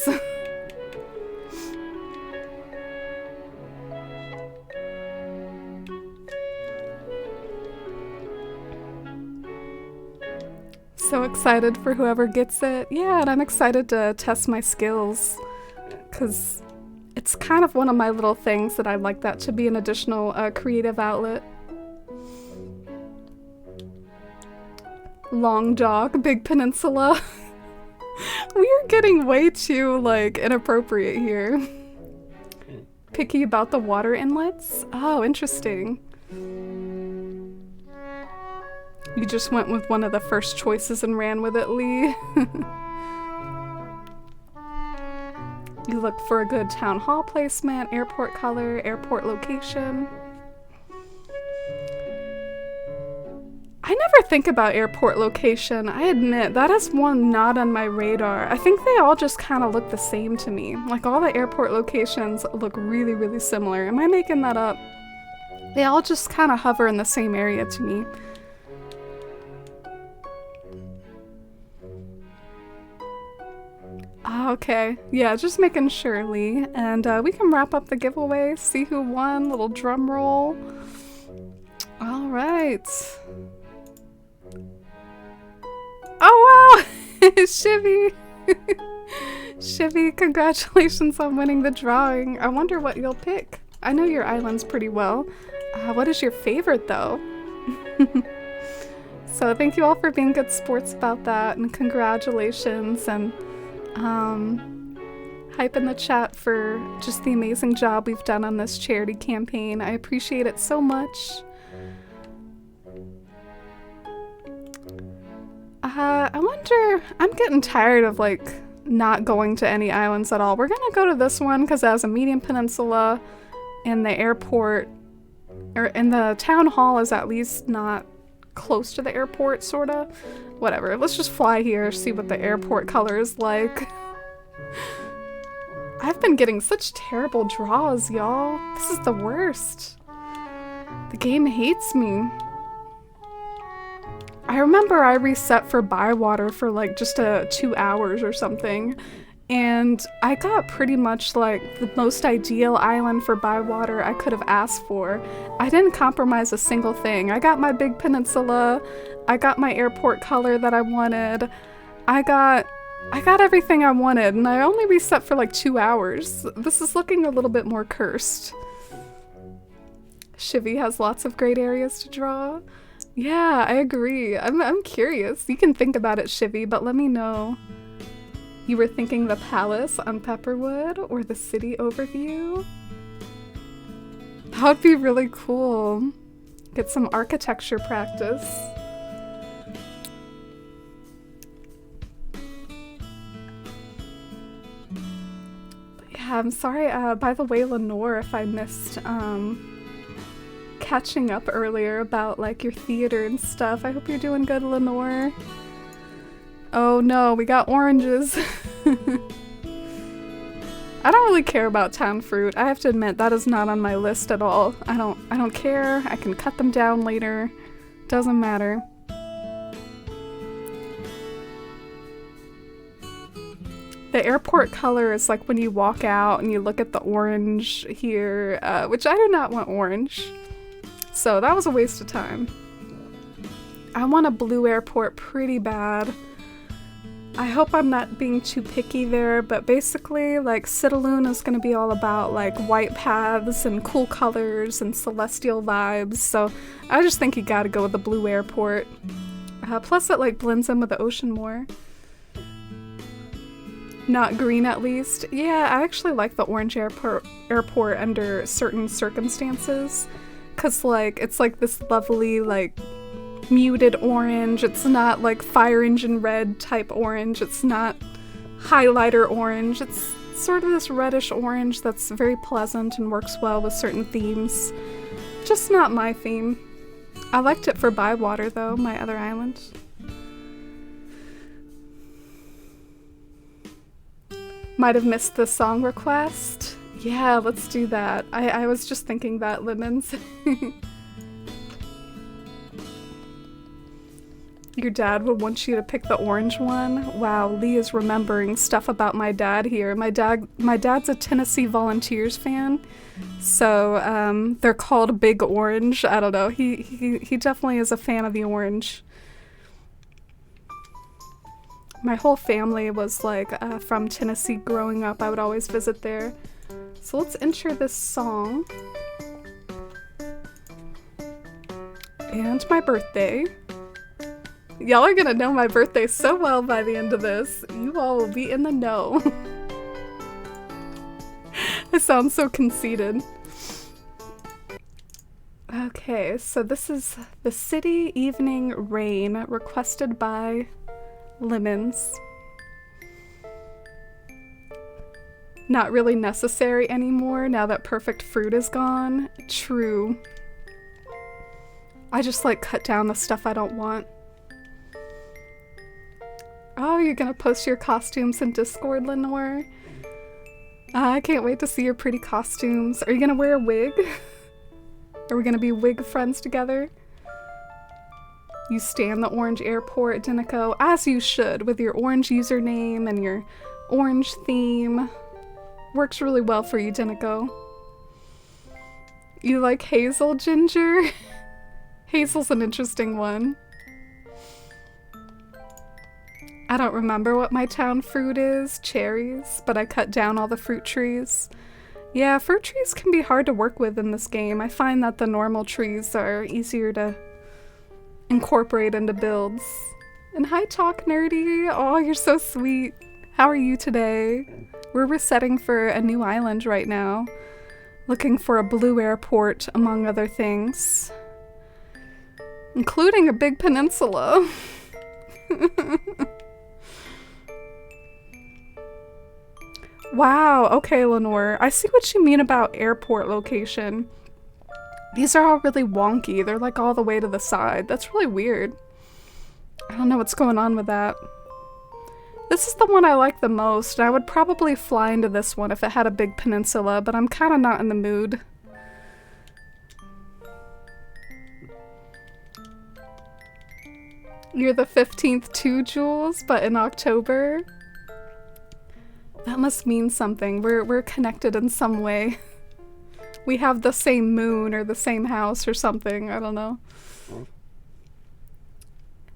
So excited for whoever gets it. Yeah, and I'm excited to test my skills because it's kind of one of my little things that I'd like that to be an additional creative outlet. Long dog, big peninsula. We're getting way too, like, inappropriate here. Picky about the water inlets? Oh, interesting. You just went with one of the first choices and ran with it, Lee. You look for a good town hall placement, airport color, airport location. I never think about airport location. I admit, that is one not on my radar. I think they all just kind of look the same to me. Like, all the airport locations look really, really similar. Am I making that up? They all just kind of hover in the same area to me. Okay, yeah, just making sure, Lee. And we can wrap up the giveaway, see who won, little drum roll. All right. Oh wow! Shivy! Shivy, congratulations on winning the drawing. I wonder what you'll pick. I know your islands pretty well. What is your favorite though? So thank you all for being good sports about that, and congratulations, and hype in the chat for just the amazing job we've done on this charity campaign. I appreciate it so much. I wonder, I'm getting tired of like not going to any islands at all. We're gonna go to this one because it has a medium peninsula and the airport, and the town hall is at least not close to the airport, sorta. Whatever, let's just fly here, see what the airport color is like. I've been getting such terrible draws, y'all. This is the worst. The game hates me. I remember I reset for Bywater for like just 2 hours or something, and I got pretty much like the most ideal island for Bywater I could have asked for. I didn't compromise a single thing. I got my big peninsula, I got my airport color that I wanted, I got everything I wanted, and I only reset for like 2 hours. This is looking a little bit more cursed. Shivy has lots of great areas to draw. Yeah, I agree. I'm curious. You can think about it, Shivy, but let me know. You were thinking the palace on Pepperwood or the city overview? That would be really cool. Get some architecture practice. But yeah, I'm sorry, by the way, Lenore, if I missed catching up earlier about like your theater and stuff. I hope you're doing good, Lenore. Oh no, we got oranges. I don't really care about town fruit. I have to admit that is not on my list at all. I don't care. I can cut them down later. Doesn't matter. The airport color is like when you walk out and you look at the orange here, which I do not want orange. So that was a waste of time. I want a blue airport pretty bad. I hope I'm not being too picky there, but basically, like, Citaloon is going to be all about, like, white paths and cool colors and celestial vibes, so I just think you gotta go with the blue airport. Plus it, like, blends in with the ocean more. Not green, at least. Yeah, I actually like the orange airport under certain circumstances, because, like, it's, like, this lovely, like, muted orange. It's not like fire engine red type orange. It's not highlighter orange. It's sort of this reddish orange that's very pleasant and works well with certain themes. Just not my theme. I liked it for Bywater though, my other island. Might have missed the song request. Yeah, let's do that. I was just thinking that, Lemons. Your dad would want you to pick the orange one? Wow, Lee is remembering stuff about my dad here. My dad's a Tennessee Volunteers fan, so they're called Big Orange. I don't know. He definitely is a fan of the orange. My whole family was like from Tennessee growing up. I would always visit there. So let's enter this song. And my birthday. Y'all are gonna know my birthday so well by the end of this. You all will be in the know. I sound so conceited. Okay, so this is The City Evening Rain, requested by Lemons. Not really necessary anymore now that Perfect Fruit is gone. True. I just like cut down the stuff I don't want. Oh, you're gonna post your costumes in Discord, Lenore? I can't wait to see your pretty costumes. Are you gonna wear a wig? Are we gonna be wig friends together? You stan the orange airport, Denico, as you should, with your orange username and your orange theme. Works really well for you, Denico. You like Hazel, Ginger? Hazel's an interesting one. I don't remember what my town fruit is, cherries, but I cut down all the fruit trees. Yeah, fruit trees can be hard to work with in this game. I find that the normal trees are easier to incorporate into builds. And hi, Talk Nerdy. Oh, you're so sweet. How are you today? We're resetting for a new island right now. Looking for a blue airport, among other things. Including a big peninsula. Wow, okay, Lenore. I see what you mean about airport location. These are all really wonky. They're like all the way to the side. That's really weird. I don't know what's going on with that. This is the one I like the most. I would probably fly into this one if it had a big peninsula, but I'm kind of not in the mood. You're the 15th too, Jules, but in October? That must mean something. We're connected in some way. We have the same moon or the same house or something. I don't know.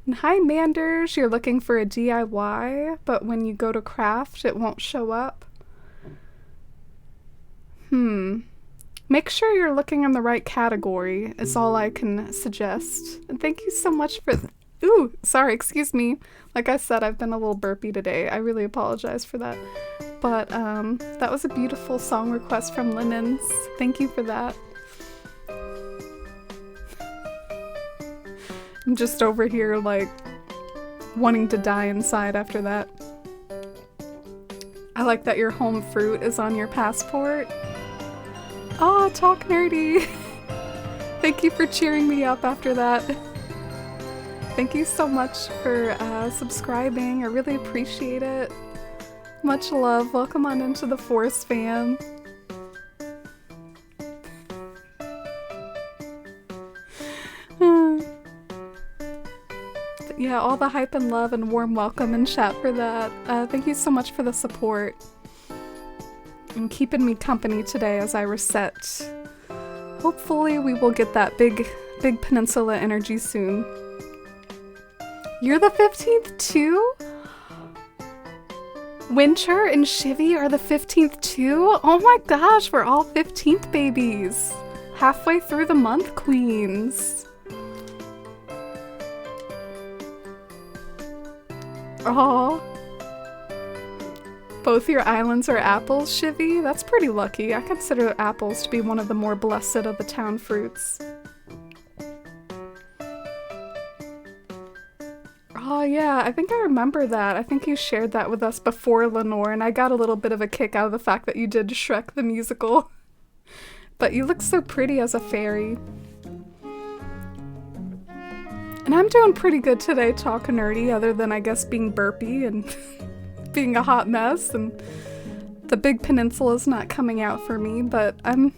And hi, Manders. You're looking for a DIY, but when you go to craft, it won't show up. Make sure you're looking in the right category is all I can suggest. And thank you so much for... Ooh, sorry, excuse me. Like I said, I've been a little burpy today. I really apologize for that. But that was a beautiful song request from Lemons. Thank you for that. I'm just over here, like, wanting to die inside after that. I like that your home fruit is on your passport. Oh, Talk Nerdy! Thank you for cheering me up after that. Thank you so much for subscribing. I really appreciate it. Much love. Welcome on into the Force fam. Yeah, all the hype and love and warm welcome in chat for that. Thank you so much for the support and keeping me company today as I reset. Hopefully we will get that big peninsula energy soon. You're the 15th too? Winter and Shivy are the 15th too? Oh my gosh, we're all 15th babies. Halfway through the month, queens. Oh. Both your islands are apples, Shivy? That's pretty lucky. I consider apples to be one of the more blessed of the town fruits. Oh yeah, I think I remember that. I think you shared that with us before, Lenore, and I got a little bit of a kick out of the fact that you did Shrek the musical. But you look so pretty as a fairy. And I'm doing pretty good today, Talk Nerdy, other than I guess being burpy and being a hot mess, and the big peninsula's not coming out for me, but I've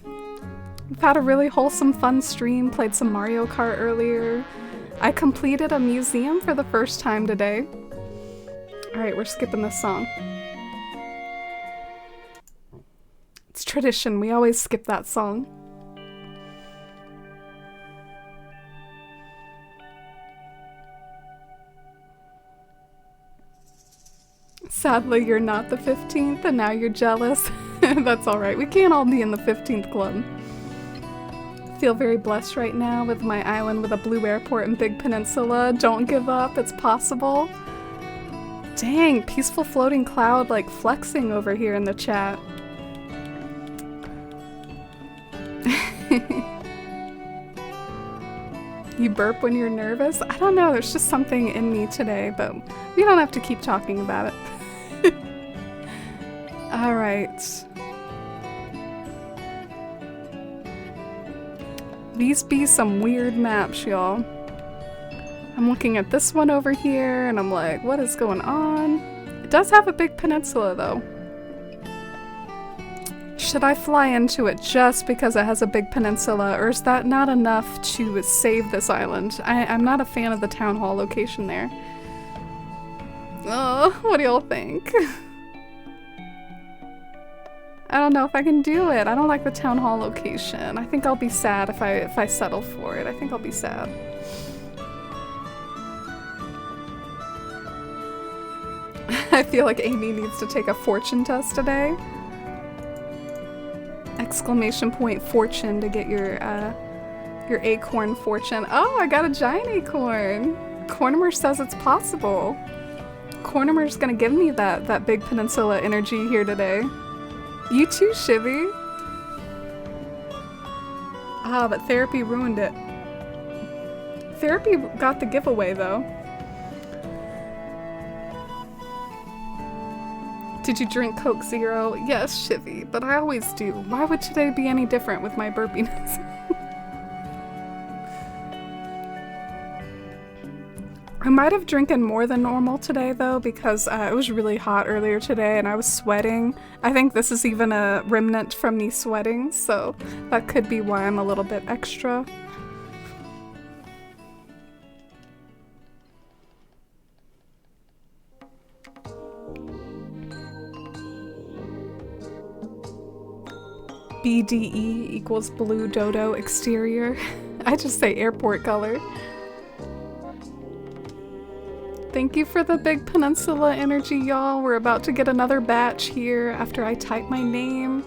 had a really wholesome, fun stream, played some Mario Kart earlier. I completed a museum for the first time today. Alright, we're skipping this song. It's tradition, we always skip that song. Sadly, you're not the 15th, and now you're jealous. That's alright, we can't all be in the 15th club. Feel very blessed right now with my island with a blue airport and big peninsula. Don't give up, it's possible. Dang, peaceful floating cloud like flexing over here in the chat. You burp when you're nervous? I don't know, there's just something in me today, but we don't have to keep talking about it. Alright. These be some weird maps, y'all. I'm looking at this one over here, and I'm like, what is going on? It does have a big peninsula, though. Should I fly into it just because it has a big peninsula, or is that not enough to save this island? I'm not a fan of the town hall location there. Oh, what do y'all think? I don't know if I can do it. I don't like the town hall location. I think I'll be sad if I settle for it. I think I'll be sad. I feel like Amy needs to take a fortune test today. Exclamation point fortune to get your acorn fortune. Oh, I got a giant acorn. Cornimer says it's possible. Cornimer's gonna give me that big peninsula energy here today. You too, Shivy. Ah, but therapy ruined it. Therapy got the giveaway, though. Did you drink Coke Zero? Yes, Shivy, but I always do. Why would today be any different with my burpiness? I might have drinking more than normal today though, because it was really hot earlier today and I was sweating. I think this is even a remnant from me sweating, so that could be why I'm a little bit extra. BDE equals blue dodo exterior. I just say airport color. Thank you for the big peninsula energy, y'all. We're about to get another batch here after I type my name.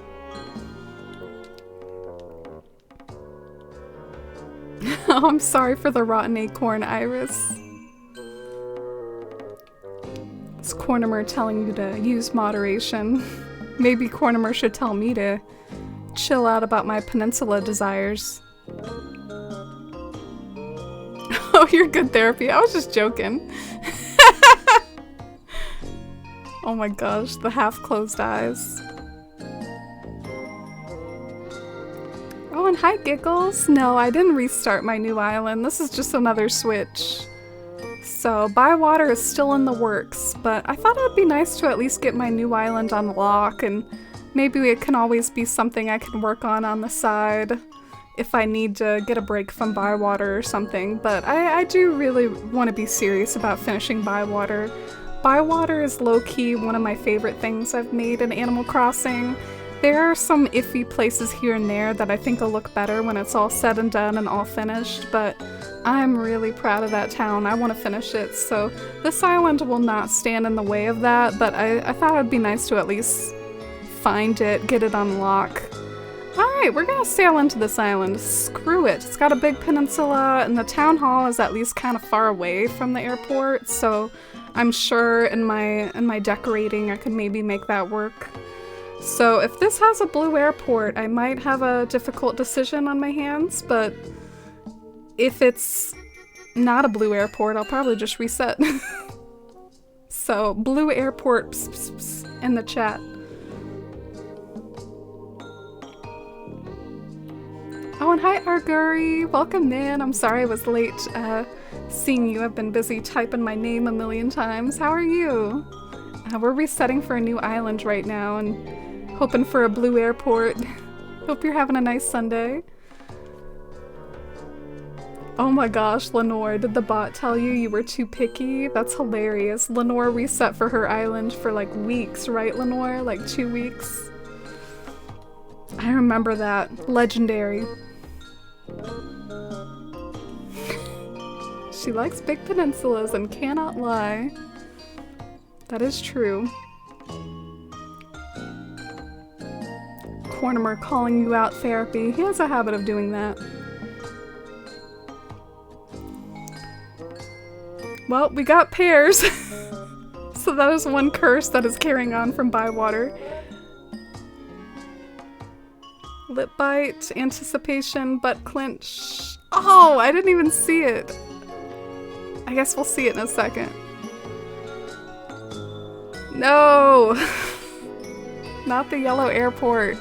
Oh, I'm sorry for the rotten acorn, Iris. It's Cornimer telling you to use moderation. Maybe Cornimer should tell me to chill out about my peninsula desires. No, you're good therapy. I was just joking. Oh my gosh, the half-closed eyes. Oh, and hi, Giggles. No, I didn't restart my new island. This is just another switch. So, Bywater is still in the works, but I thought it would be nice to at least get my new island on lock, and maybe it can always be something I can work on the side if I need to get a break from Bywater or something. But I do really want to be serious about finishing Bywater. Bywater is low-key one of my favorite things I've made in Animal Crossing. There are some iffy places here and there that I think will look better when it's all said and done and all finished, but I'm really proud of that town. I want to finish it, so this island will not stand in the way of that, but I thought it'd be nice to at least find it, get it on lock. Alright, we're gonna sail into this island. Screw it. It's got a big peninsula, and the town hall is at least kind of far away from the airport, so I'm sure in my decorating I could maybe make that work. So if this has a blue airport, I might have a difficult decision on my hands, but if it's not a blue airport, I'll probably just reset. So, blue airport pss, pss, pss, in the chat. Oh, and hi Arguri! Welcome in! I'm sorry I was late seeing you. I've been busy typing my name a million times. How are you? We're resetting for a new island right now and hoping for a blue airport. Hope you're having a nice Sunday. Oh my gosh, Lenore, did the bot tell you you were too picky? That's hilarious. Lenore reset for her island for like weeks, right Lenore? Like 2 weeks? I remember that. Legendary. She likes big peninsulas and cannot lie. That is true. Cornimer calling you out therapy. He has a habit of doing that. Well, we got pears. So that is one curse that is carrying on from Bywater. Lip bite, anticipation, butt clench. Oh, I didn't even see it. I guess we'll see it in a second. No! Not the yellow airport.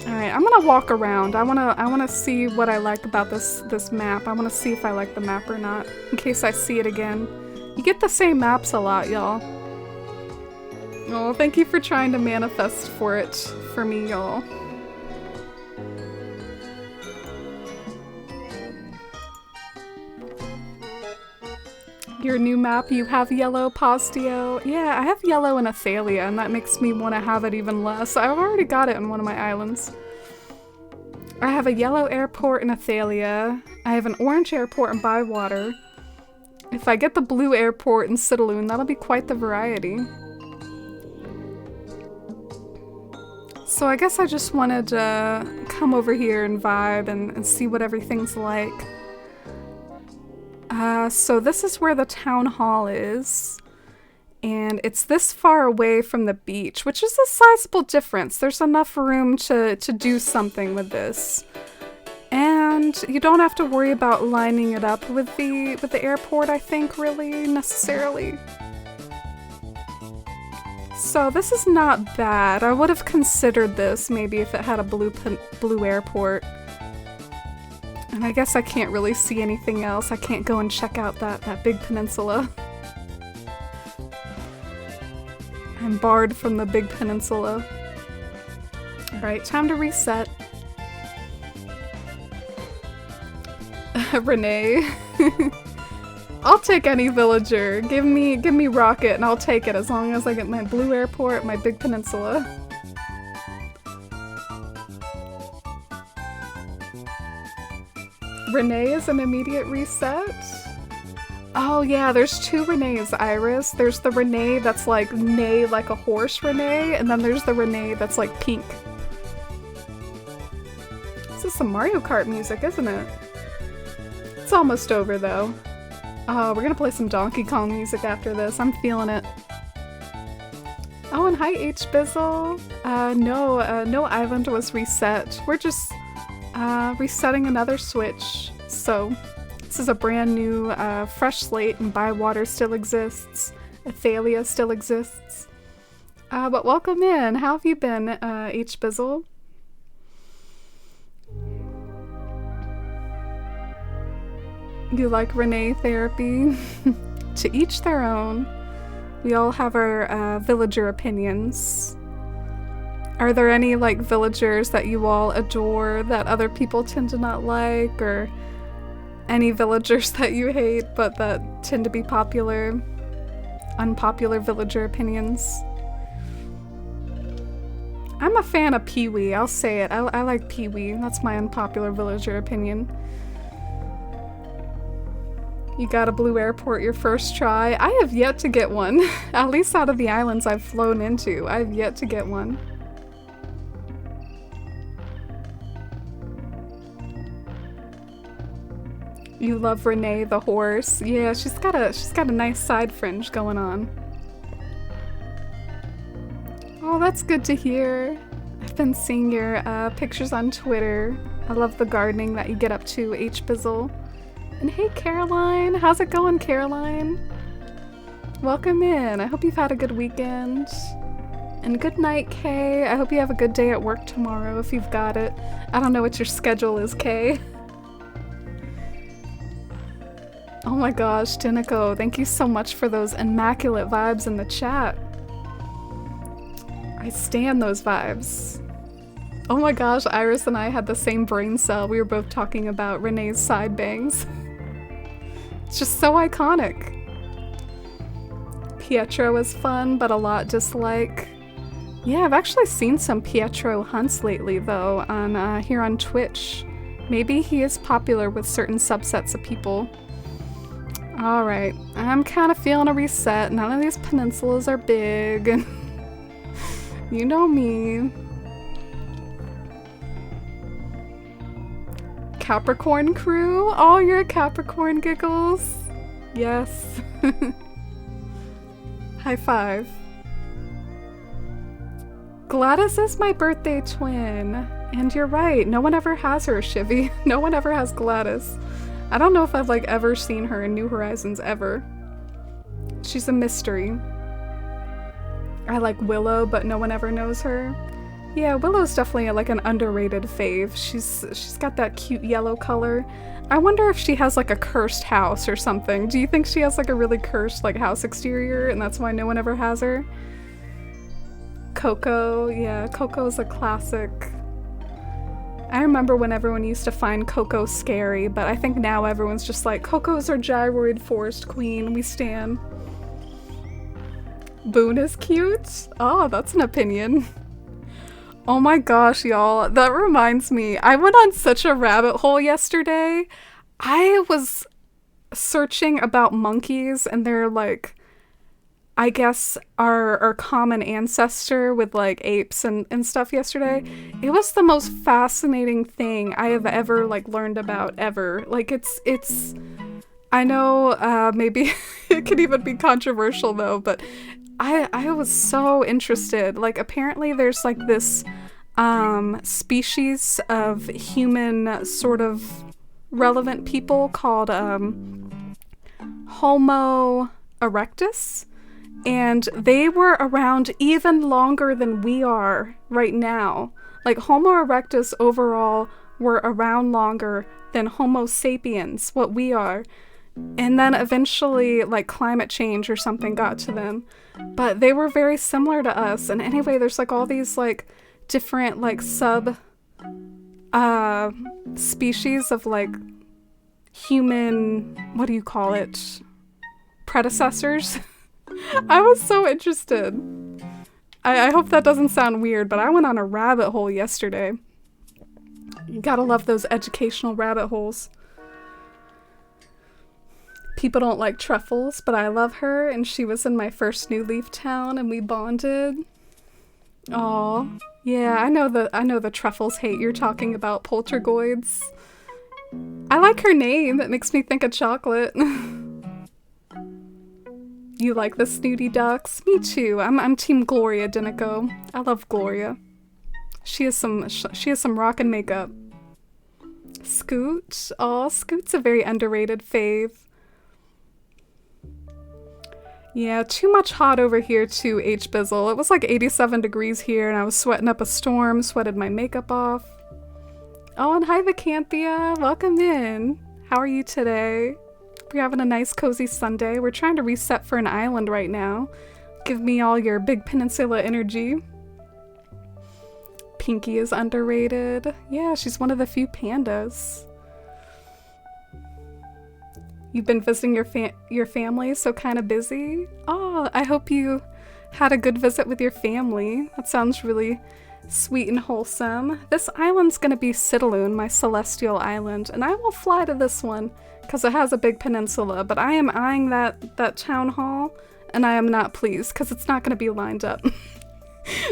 Alright, I'm gonna walk around. I wanna see what I like about this map. I wanna see if I like the map or not, in case I see it again. You get the same maps a lot, y'all. Oh, thank you for trying to manifest for it for me, y'all. Your new map, you have yellow, Postio. Yeah, I have yellow in Athalia, and that makes me want to have it even less. I've already got it on one of my islands. I have a yellow airport in Athalia. I have an orange airport in Bywater. If I get the blue airport in Citaloon, that'll be quite the variety. So I guess I just wanted to come over here and vibe and see what everything's like. So this is where the town hall is, and it's this far away from the beach, which is a sizable difference. There's enough room to do something with this. And you don't have to worry about lining it up with the airport, I think, really, necessarily. So this is not bad. I would have considered this maybe if it had a blue airport. And I guess I can't really see anything else. I can't go and check out that big peninsula. I'm barred from the big peninsula. Alright, time to reset. Renee. I'll take any villager. Give me Rocket and I'll take it as long as I get my blue airport, my big peninsula. Renee is an immediate reset? Oh yeah, there's two Renees, Iris. There's the Renee that's like neigh like a horse Renee, and then there's the Renee that's like pink. This is some Mario Kart music, isn't it? It's almost over though. Oh, we're gonna play some Donkey Kong music after this. I'm feeling it. Oh, and hi H Bizzle. No island was reset. We're just resetting another switch. So this is a brand new fresh slate, and Bywater still exists. Athalia still exists. But welcome in. How have you been, H. Bizzle? You like Renee therapy? To each their own. We all have our villager opinions. Are there any like villagers that you all adore that other people tend to not like, or any villagers that you hate but that tend to be popular? Unpopular villager opinions. I'm a fan of Pee-wee, I'll say it. I like Pee-wee. That's my unpopular villager opinion. You got a blue airport your first try? I have yet to get one. At least out of the islands I've flown into, I've yet to get one. You love Renee the horse. Yeah, she's got a nice side fringe going on. Oh, that's good to hear. I've been seeing your pictures on Twitter. I love the gardening that you get up to, H. Bizzle. And hey, Caroline. How's it going, Caroline? Welcome in. I hope you've had a good weekend. And good night, Kay. I hope you have a good day at work tomorrow if you've got it. I don't know what your schedule is, Kay. Oh my gosh, Dinico, thank you so much for those immaculate vibes in the chat. I stan those vibes. Oh my gosh, Iris and I had the same brain cell. We were both talking about Renee's side bangs. It's just so iconic. Pietro is fun, but a lot dislike. Yeah, I've actually seen some Pietro hunts lately, though, on here on Twitch. Maybe he is popular with certain subsets of people. Alright, I'm kind of feeling a reset. None of these peninsulas are big. You know me. Capricorn crew? Oh, you're a Capricorn, Giggles. Yes. High five. Gladys is my birthday twin. And you're right, no one ever has her, Shivy. No one ever has Gladys. I don't know if I've like ever seen her in New Horizons ever. She's a mystery. I like Willow, but no one ever knows her. Yeah, Willow's definitely like an underrated fave. She's got that cute yellow color. I wonder if she has like a cursed house or something. Do you think she has like a really cursed like house exterior and that's why no one ever has her? Coco, yeah, Coco's a classic. I remember when everyone used to find Coco scary, but I think now everyone's just like, Coco's our gyroid forest queen, we stan. Boone is cute? Oh, that's an opinion. Oh my gosh, y'all, that reminds me, I went on such a rabbit hole yesterday. I was searching about monkeys and they're like, I guess our common ancestor with like apes and stuff yesterday. It was the most fascinating thing I have ever like learned about ever. Like it's I know maybe it could even be controversial though, but I was so interested. Like apparently there's like this species of human sort of relevant people called Homo erectus. And they were around even longer than we are right now. Like Homo erectus overall were around longer than Homo sapiens, what we are. And then eventually like climate change or something got to them. But they were very similar to us. And anyway, there's like all these like different like sub species of like human, what do you call it? Predecessors. I was so interested. I hope that doesn't sound weird, but I went on a rabbit hole yesterday. You gotta love those educational rabbit holes. People don't like truffles, but I love her, and she was in my first New Leaf town, and we bonded. Aw, yeah, I know the truffles hate you're talking about, poltergoids. I like her name. It makes me think of chocolate. You like the snooty ducks? Me too. I'm Team Gloria Dinico. I love Gloria. She has some rockin' makeup. Scoot. Oh, Scoot's a very underrated fave. Yeah, too much hot over here too, H-Bizzle. It was like 87 degrees here and I was sweating up a storm, sweated my makeup off. Oh, and hi Vacanthia, welcome in. How are you today? We're having a nice cozy Sunday. We're trying to reset for an island right now. Give me all your big peninsula energy. Pinky is underrated. Yeah, she's one of the few pandas. You've been visiting your family, so kind of busy? Oh, I hope you had a good visit with your family. That sounds really sweet and wholesome. This island's gonna be Sidaloon, my celestial island, and I will fly to this one because it has a big peninsula, but I am eyeing that town hall, and I am not pleased because it's not gonna be lined up.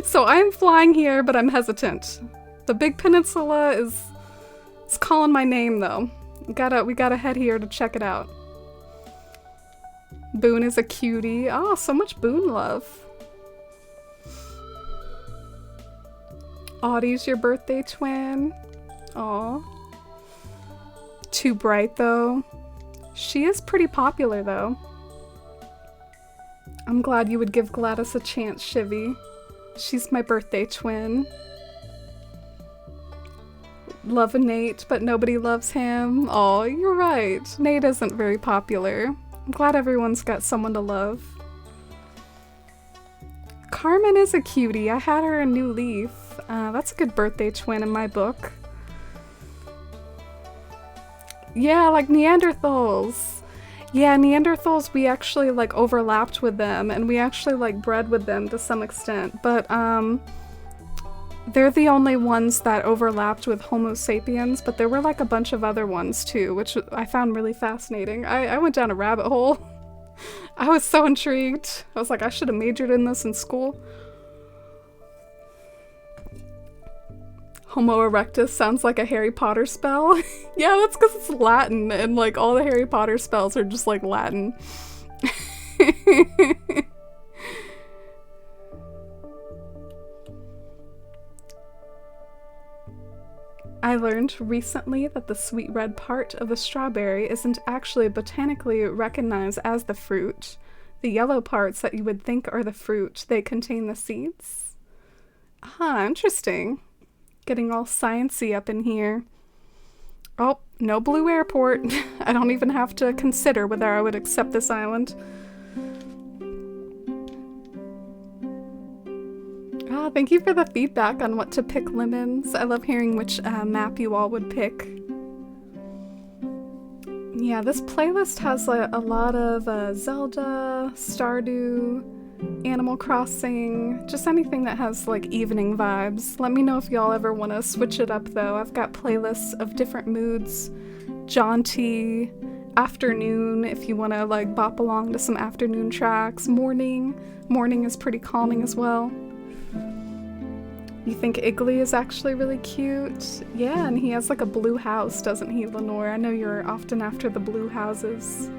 So I'm flying here, but I'm hesitant. The big peninsula is calling my name though. We gotta head here to check it out. Boone is a cutie. Oh, so much Boone love. Audie's your birthday twin. Aw. Too bright though. She is pretty popular though. I'm glad you would give Gladys a chance, Shivy. She's my birthday twin. Love Nate, but nobody loves him. Oh, you're right. Nate isn't very popular. I'm glad everyone's got someone to love. Carmen is a cutie. I had her in New Leaf. That's a good birthday twin in my book. Yeah, like Neanderthals. Yeah, Neanderthals, we actually like overlapped with them and we actually like bred with them to some extent, but they're the only ones that overlapped with Homo sapiens, but there were like a bunch of other ones too, which I found really fascinating. I went down a rabbit hole. I was so intrigued. I was like, I should have majored in this in school. Homo erectus sounds like a Harry Potter spell. Yeah, that's because it's Latin and like all the Harry Potter spells are just like Latin. I learned recently that the sweet red part of a strawberry isn't actually botanically recognized as the fruit. The yellow parts that you would think are the fruit, they contain the seeds. Ah, interesting. Getting all sciencey up in here. Oh, no blue airport. I don't even have to consider whether I would accept this island. Ah, thank you for the feedback on what to pick, Lemons. I love hearing which map you all would pick. Yeah, this playlist has a lot of Zelda, Stardew, Animal Crossing, just anything that has like evening vibes. Let me know if y'all ever want to switch it up though. I've got playlists of different moods. Jaunty, afternoon if you want to like bop along to some afternoon tracks. Morning is pretty calming as well. You think Iggly is actually really cute? Yeah, and he has like a blue house, doesn't he, Lenore? I know you're often after the blue houses.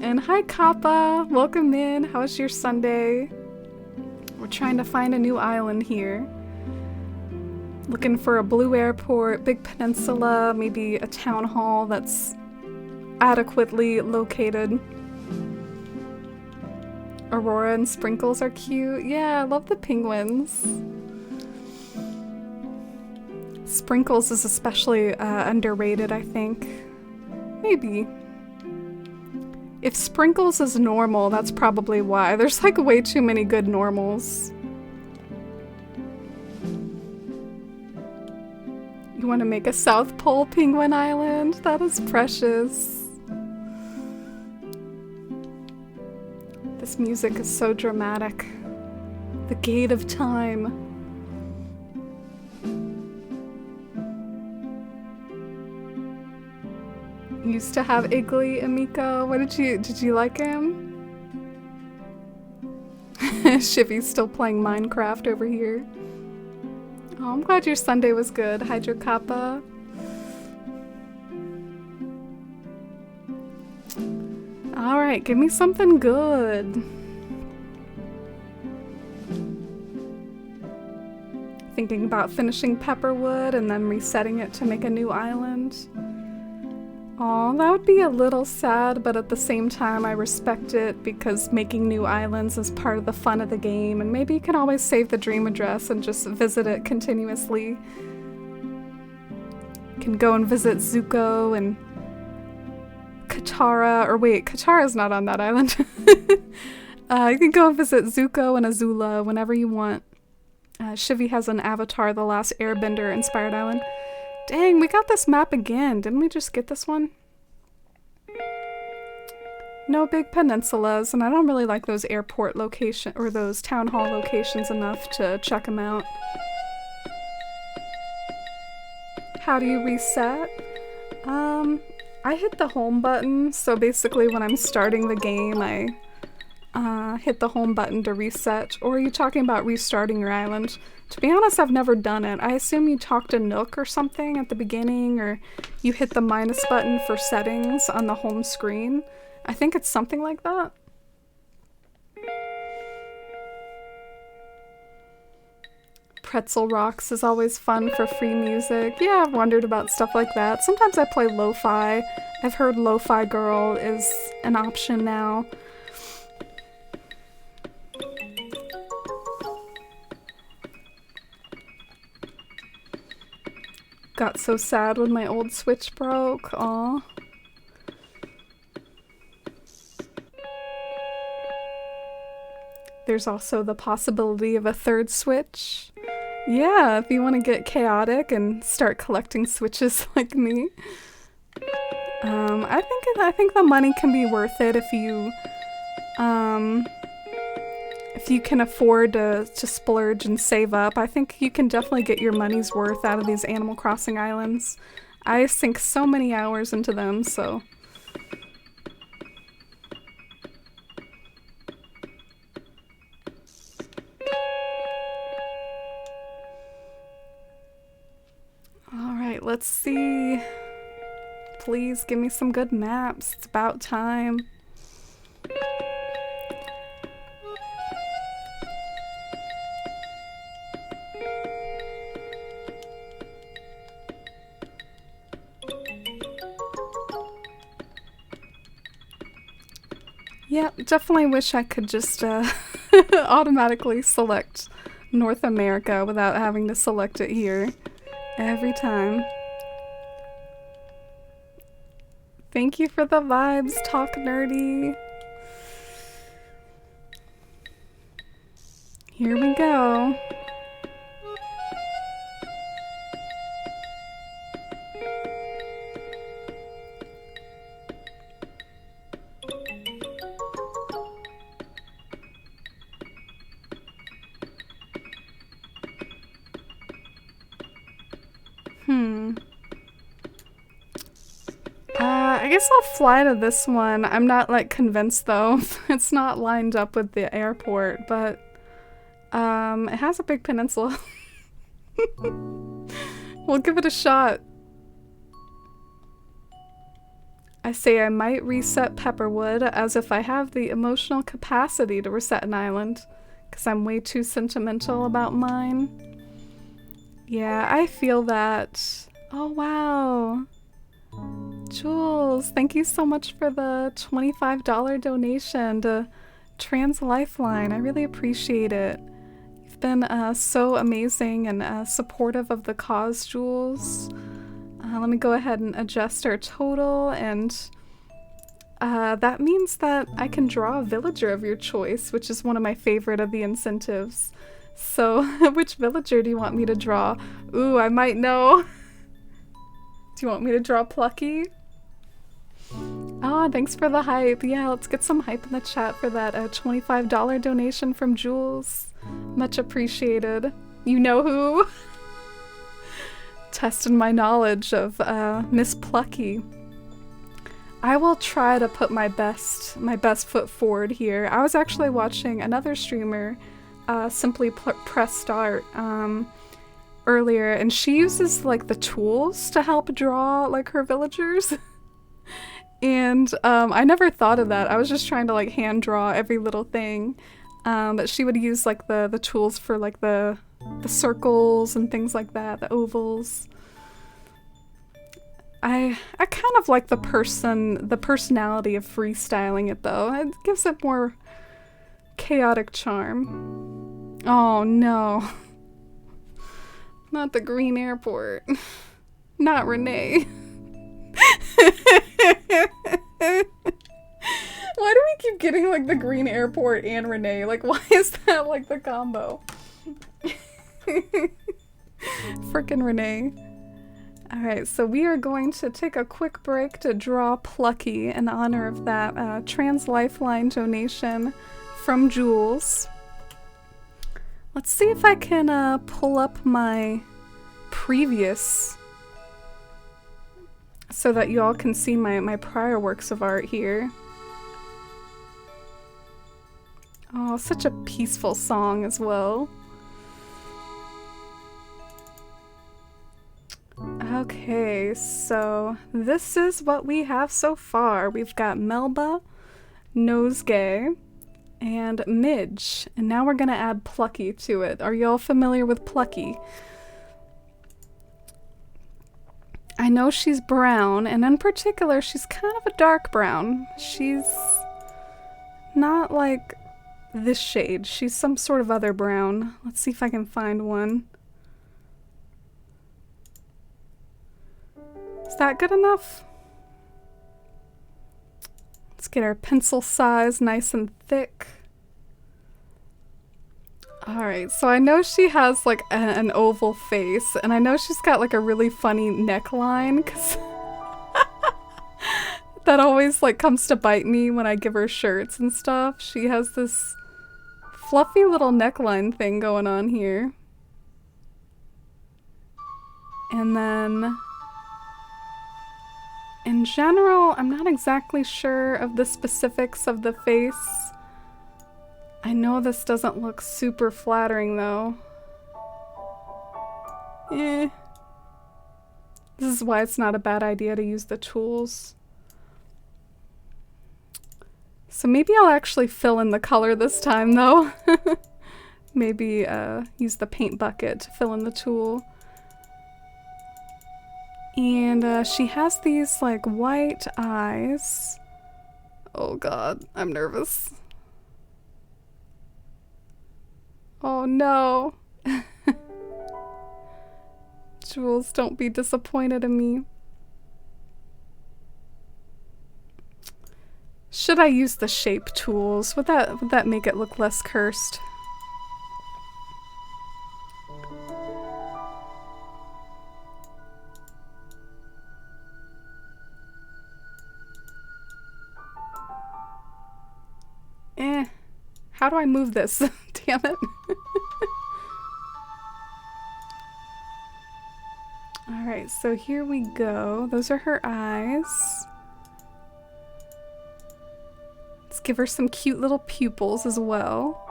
And hi Kappa, welcome in. How was your Sunday? We're trying to find a new island here. Looking for a blue airport, big peninsula, maybe a town hall that's adequately located. Aurora and Sprinkles are cute. Yeah, I love the penguins. Sprinkles is especially underrated, I think. Maybe. If Sprinkles is normal, that's probably why. There's like way too many good normals. You want to make a South Pole Penguin Island? That is precious. This music is so dramatic. The gate of time. Used to have Iggly, Amiko. What did you like him? Shivy's still playing Minecraft over here. Oh, I'm glad your Sunday was good, Hydro Kappa. Alright, give me something good. Thinking about finishing Pepperwood and then resetting it to make a new island. Aw, that would be a little sad, but at the same time I respect it because making new islands is part of the fun of the game, and maybe you can always save the dream address and just visit it continuously. You can go and visit Zuko and Katara, or wait, Katara's not on that island. You can go and visit Zuko and Azula whenever you want. Shivy has an Avatar: The Last Airbender inspired island. Dang, we got this map again. Didn't we just get this one? No big peninsulas, and I don't really like those airport location or those town hall locations enough to check them out. How do you reset? I hit the home button, so basically when I'm starting the game, I hit the home button to reset. Or are you talking about restarting your island? To be honest, I've never done it. I assume you talk to Nook or something at the beginning, or you hit the minus button for settings on the home screen. I think it's something like that. Pretzel Rocks is always fun for free music. Yeah, I've wondered about stuff like that. Sometimes I play lo-fi. I've heard Lo-Fi Girl is an option now. Got so sad when my old Switch broke. Aw. There's also the possibility of a third Switch. Yeah, if you want to get chaotic and start collecting Switches like me. I think the money can be worth it if you can afford to splurge and save up. I think you can definitely get your money's worth out of these Animal Crossing islands. I sink so many hours into them, so... Alright, let's see. Please give me some good maps. It's about time. Yeah, definitely wish I could just automatically select North America without having to select it here every time. Thank you for the vibes, Talk Nerdy. Here we go. I guess I'll fly to this one. I'm not like convinced though. It's not lined up with the airport, but it has a big peninsula. We'll give it a shot. I say I might reset Pepperwood as if I have the emotional capacity to reset an island, because I'm way too sentimental about mine. Yeah, I feel that. Oh wow. Jules, thank you so much for the $25 donation to Trans Lifeline. I really appreciate it. You've been so amazing and supportive of the cause, Jules. Let me go ahead and adjust our total, and that means that I can draw a villager of your choice, which is one of my favorite of the incentives. So, which villager do you want me to draw? Ooh, I might know. Do you want me to draw Plucky? Ah, thanks for the hype. Yeah, let's get some hype in the chat for that $25 donation from Jules. Much appreciated. You know who? Testing my knowledge of Miss Plucky. I will try to put my best foot forward here. I was actually watching another streamer, Simply Press Start, earlier, and she uses like the tools to help draw like her villagers. And I never thought of that. I was just trying to like hand draw every little thing, but she would use like the tools for like the the circles and things like that, the ovals. I kind of like the personality of freestyling it though. It gives it more chaotic charm. Oh no. Not the green airport. Not Renee. Why do we keep getting like the green airport and Renee? Like, why is that like the combo? Frickin' Renee. Alright, so we are going to take a quick break to draw Plucky in honor of that Trans Lifeline donation from Jules. Let's see if I can pull up my previous so that you all can see my prior works of art here. Oh, such a peaceful song as well. Okay, so this is what we have so far. We've got Melba, Nosegay, and Midge. And now we're gonna add Plucky to it. Are y'all familiar with Plucky? I know she's brown, and in particular, she's kind of a dark brown. She's not like this shade. She's some sort of other brown. Let's see if I can find one. Is that good enough? Let's get our pencil size nice and thick. Alright, so I know she has like an oval face, and I know she's got like a really funny neckline, because that always like comes to bite me when I give her shirts and stuff. She has this fluffy little neckline thing going on here. And then in general, I'm not exactly sure of the specifics of the face. I know this doesn't look super flattering though. This is why it's not a bad idea to use the tools. So maybe I'll actually fill in the color this time though. Maybe use the paint bucket to fill in the tool. And she has these like white eyes. Oh god, I'm nervous. Oh no. Jules, don't be disappointed in me. Should I use the shape tools? Would that make it look less cursed? How do I move this? Damn it. Alright, so here we go. Those are her eyes. Let's give her some cute little pupils as well.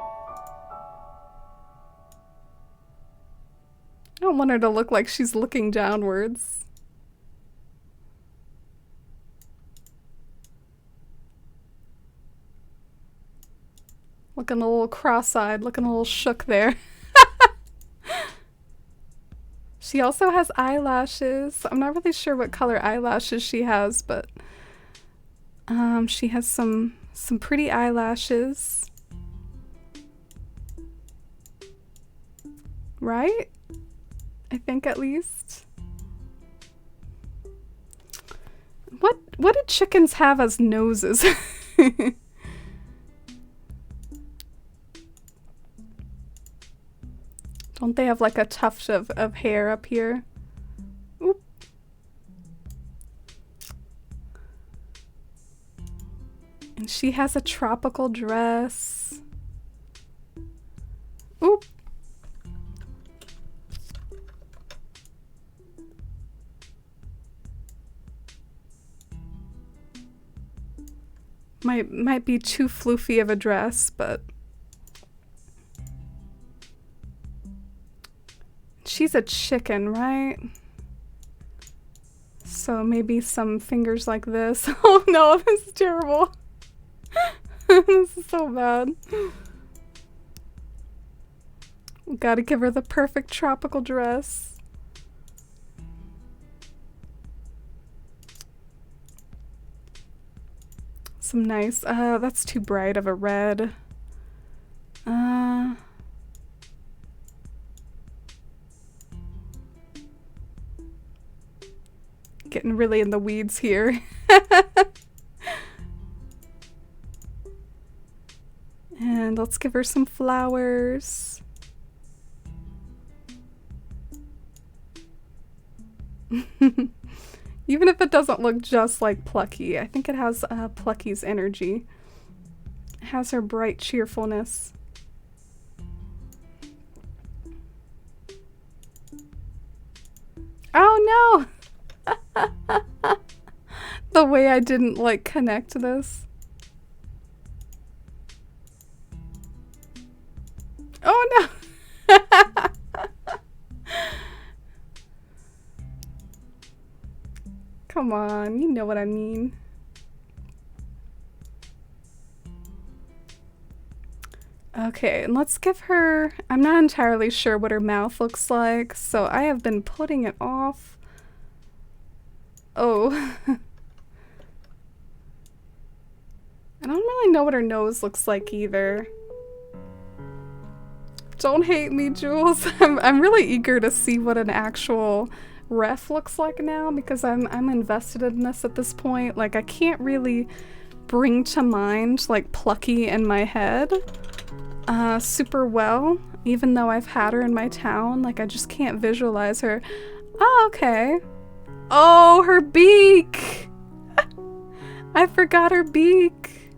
I don't want her to look like she's looking downwards. Looking a little cross-eyed, looking a little shook there. She also has eyelashes. I'm not really sure what color eyelashes she has, but she has some pretty eyelashes. Right? I think at least. What do chickens have as noses? Don't they have like a tuft of hair up here? Oop. And she has a tropical dress. Oop. Might be too floofy of a dress, but she's a chicken, right? So maybe some fingers like this. Oh no, this is terrible. This is so bad. Gotta give her the perfect tropical dress. Some nice, that's too bright of a red. Getting really in the weeds here. And let's give her some flowers. Even if it doesn't look just like Plucky, I think it has Plucky's energy. It has her bright cheerfulness. Oh no! The way I didn't like connect this. Oh no! Come on, you know what I mean. Okay, and let's give her... I'm not entirely sure what her mouth looks like, so I have been putting it off. Oh. I don't really know what her nose looks like either. Don't hate me, Jules. I'm really eager to see what an actual ref looks like now, because I'm invested in this at this point. Like, I can't really bring to mind like Plucky in my head super well, even though I've had her in my town. Like, I just can't visualize her. Oh, okay. Oh, her beak! I forgot her beak.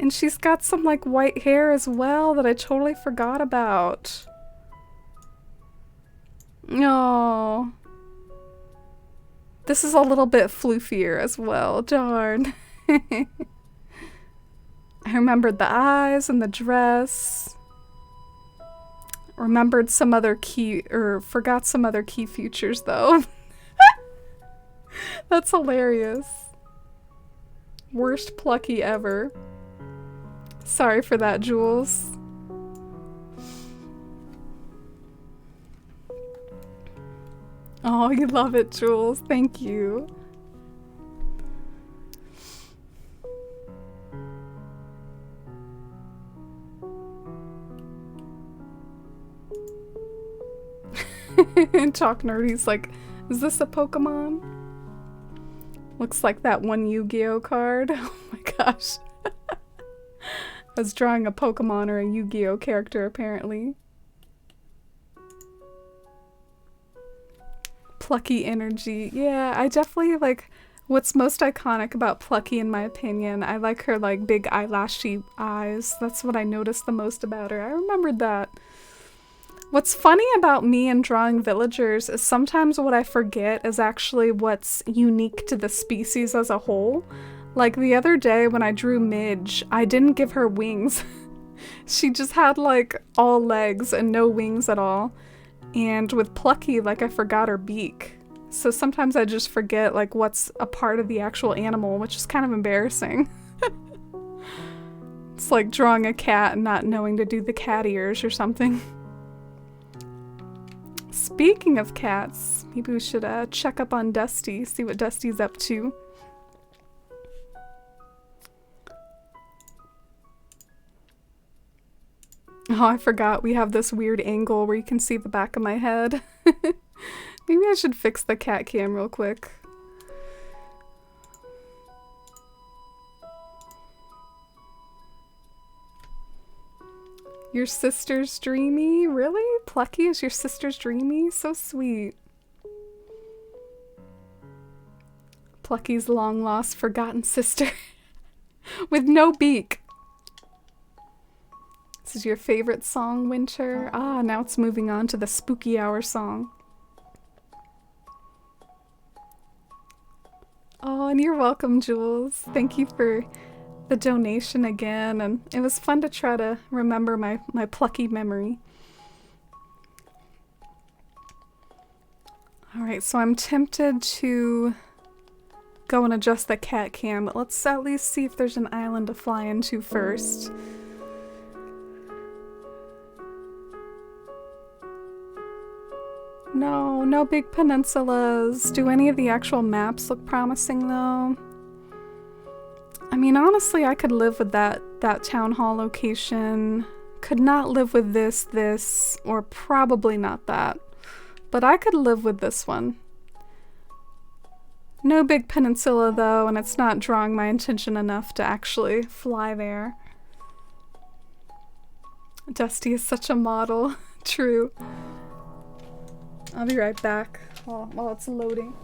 And she's got some like white hair as well that I totally forgot about. Oh. This is a little bit floofier as well, darn. I remembered the eyes and the dress. Remembered some other forgot some other key features though. That's hilarious. Worst Plucky ever. Sorry for that, Jules. Oh, you love it, Jules. Thank you. Chalk Nerdy's like, is this a Pokemon? Looks like that one Yu-Gi-Oh card. Oh my gosh. I was drawing a Pokemon or a Yu-Gi-Oh character apparently. Plucky energy. Yeah, I definitely like what's most iconic about Plucky in my opinion. I like her like big eyelashy eyes. That's what I noticed the most about her. I remembered that. What's funny about me and drawing villagers is sometimes what I forget is actually what's unique to the species as a whole. Like the other day when I drew Midge, I didn't give her wings. She just had like all legs and no wings at all. And with Plucky, like I forgot her beak. So sometimes I just forget like what's a part of the actual animal, which is kind of embarrassing. It's like drawing a cat and not knowing to do the cat ears or something. Speaking of cats, maybe we should check up on Dusty, see what Dusty's up to. Oh, I forgot we have this weird angle where you can see the back of my head. Maybe I should fix the cat cam real quick. Your sister's dreamy? Really? Plucky is your sister's dreamy? So sweet. Plucky's long lost forgotten sister. With no beak. This is your favorite song, Winter? Ah, now it's moving on to the spooky hour song. Oh, and you're welcome, Jules. Thank you for the donation again, and it was fun to try to remember my Plucky memory. Alright, so I'm tempted to go and adjust the cat cam, but let's at least see if there's an island to fly into first. No, no big peninsulas. Do any of the actual maps look promising though? I mean, honestly, I could live with that town hall location. Could not live with this, or probably not that. But I could live with this one. No big peninsula though, and it's not drawing my attention enough to actually fly there. Dusty is such a model. True. I'll be right back while it's loading.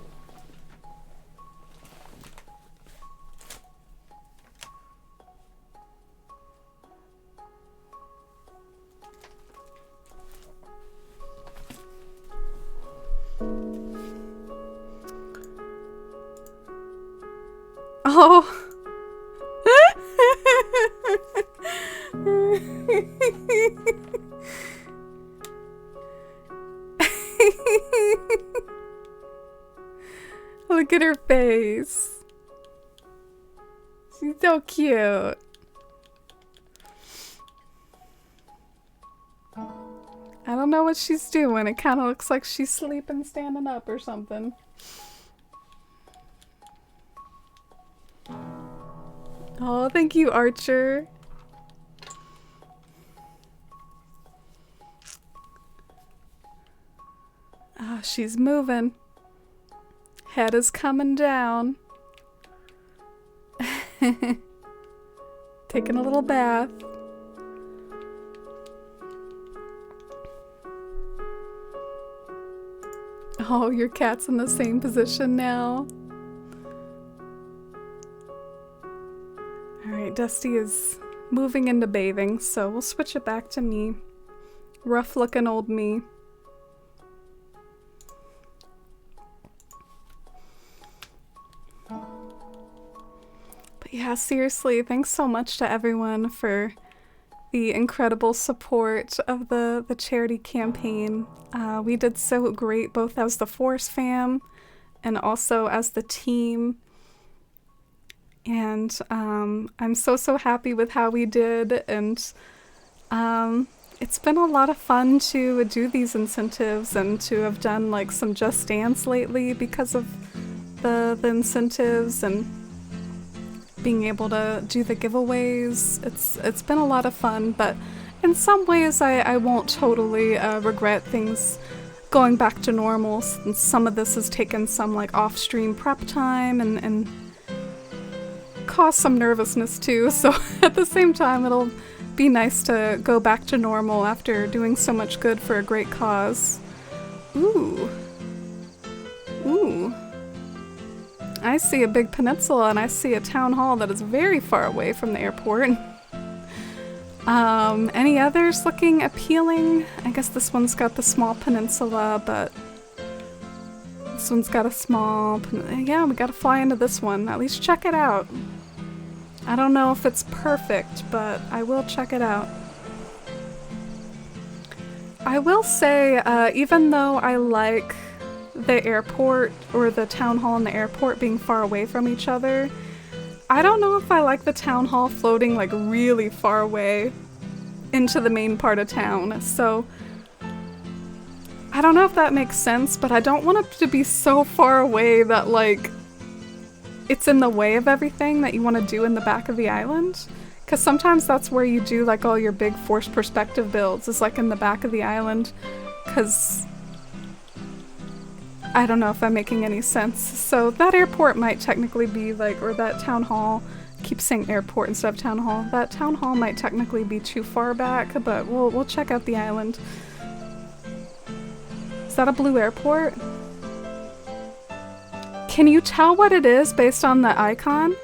Oh. Look at her face. She's so cute. I don't know what she's doing. It kind of looks like she's sleeping standing up or something. Oh, thank you, Archer. Ah, she's moving. Head is coming down. Taking a little bath. Oh, your cat's in the same position now. Alright, Dusty is moving into bathing, so we'll switch it back to me. Rough looking old me. But yeah, seriously, thanks so much to everyone for the incredible support of the charity campaign. We did so great, both as the Force fam and also as the team. And I'm so happy with how we did, and it's been a lot of fun to do these incentives and to have done like some Just Dance lately because of the incentives and being able to do the giveaways. It's been a lot of fun, but in some ways I won't totally regret things going back to normal, since some of this has taken some like off-stream prep time and caused some nervousness too, so at the same time it'll be nice to go back to normal after doing so much good for a great cause. Ooh. Ooh. I see a big peninsula and I see a town hall that is very far away from the airport. Any others looking appealing? I guess this one's got the small peninsula, but this one's got a small yeah, we gotta fly into this one. At least check it out. I don't know if it's perfect, but I will check it out. I will say, even though I like the airport or the town hall and the airport being far away from each other, I don't know if I like the town hall floating like really far away into the main part of town. So I don't know if that makes sense, but I don't want it to be so far away that like it's in the way of everything that you want to do in the back of the island. Because sometimes that's where you do like all your big forced perspective builds, is like in the back of the island. Because I don't know if I'm making any sense. So that airport might technically be like, or that town hall, I keep saying airport instead of town hall. That town hall might technically be too far back, but we'll check out the island. Is that a blue airport? Can you tell what it is based on the icon?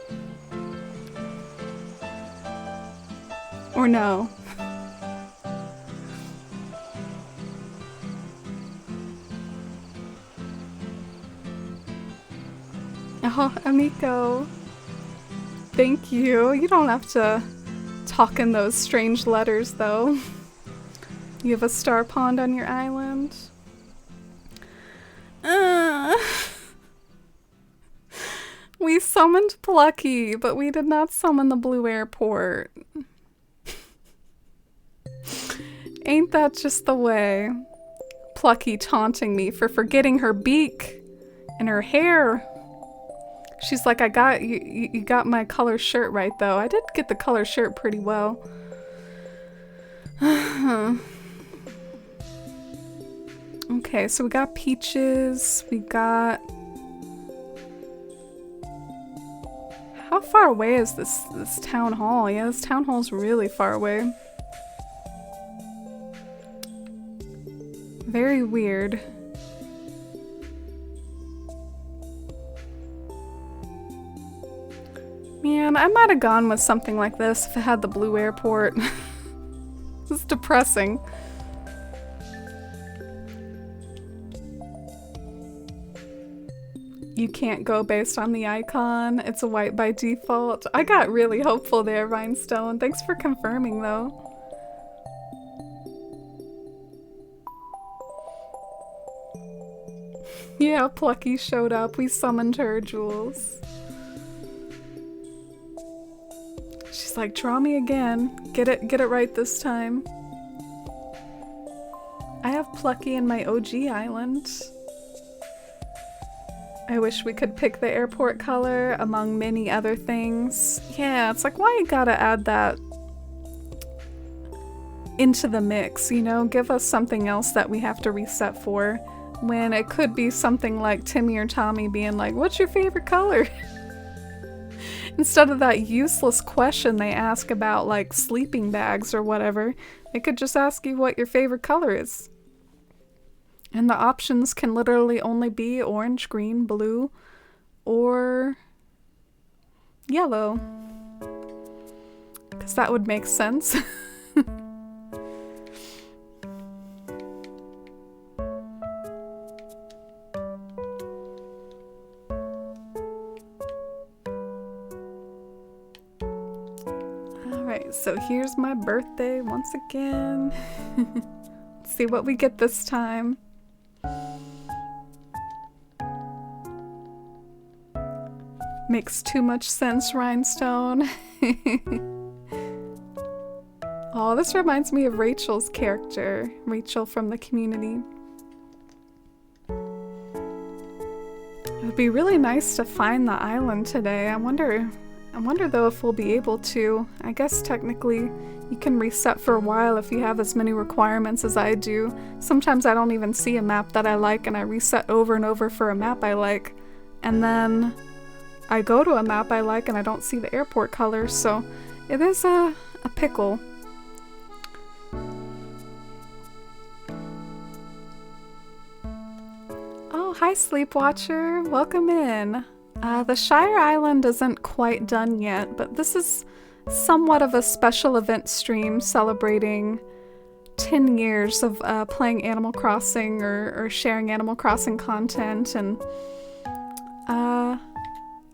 Or no? Oh, Amiko. Thank you. You don't have to talk in those strange letters, though. You have a star pond on your island. We summoned Plucky, but we did not summon the blue airport. Ain't that just the way? Plucky taunting me for forgetting her beak and her hair. She's like, I got you got my color shirt right though. I did get the color shirt pretty well. Okay, so we got Peaches, we got... How far away is this town hall? Yeah, this town hall's really far away. Very weird. Man, I might have gone with something like this if it had the blue airport. This is depressing. You can't go based on the icon. It's a white by default. I got really hopeful there, Rhinestone. Thanks for confirming, though. Yeah, Plucky showed up. We summoned her, Jules. She's like, draw me again. Get it right this time. I have Plucky in my OG island. I wish we could pick the airport color among many other things. Yeah, it's like, why you gotta add that into the mix, you know? Give us something else that we have to reset for, when it could be something like Timmy or Tommy being like, what's your favorite color? Instead of that useless question they ask about like sleeping bags or whatever, they could just ask you what your favorite color is. And the options can literally only be orange, green, blue, or yellow. Because that would make sense. Alright, so here's my birthday once again. Let's see what we get this time. Makes too much sense, Rhinestone. Oh, this reminds me of Rachel's character. Rachel from the Community. It would be really nice to find the island today. I wonder though if we'll be able to. I guess technically you can reset for a while if you have as many requirements as I do. Sometimes I don't even see a map that I like and I reset over and over for a map I like. And then I go to a map I like and I don't see the airport color, so it is a pickle. Oh, hi Sleepwatcher, welcome in. The Shire Island isn't quite done yet, but this is somewhat of a special event stream celebrating 10 years of playing Animal Crossing or sharing Animal Crossing content, and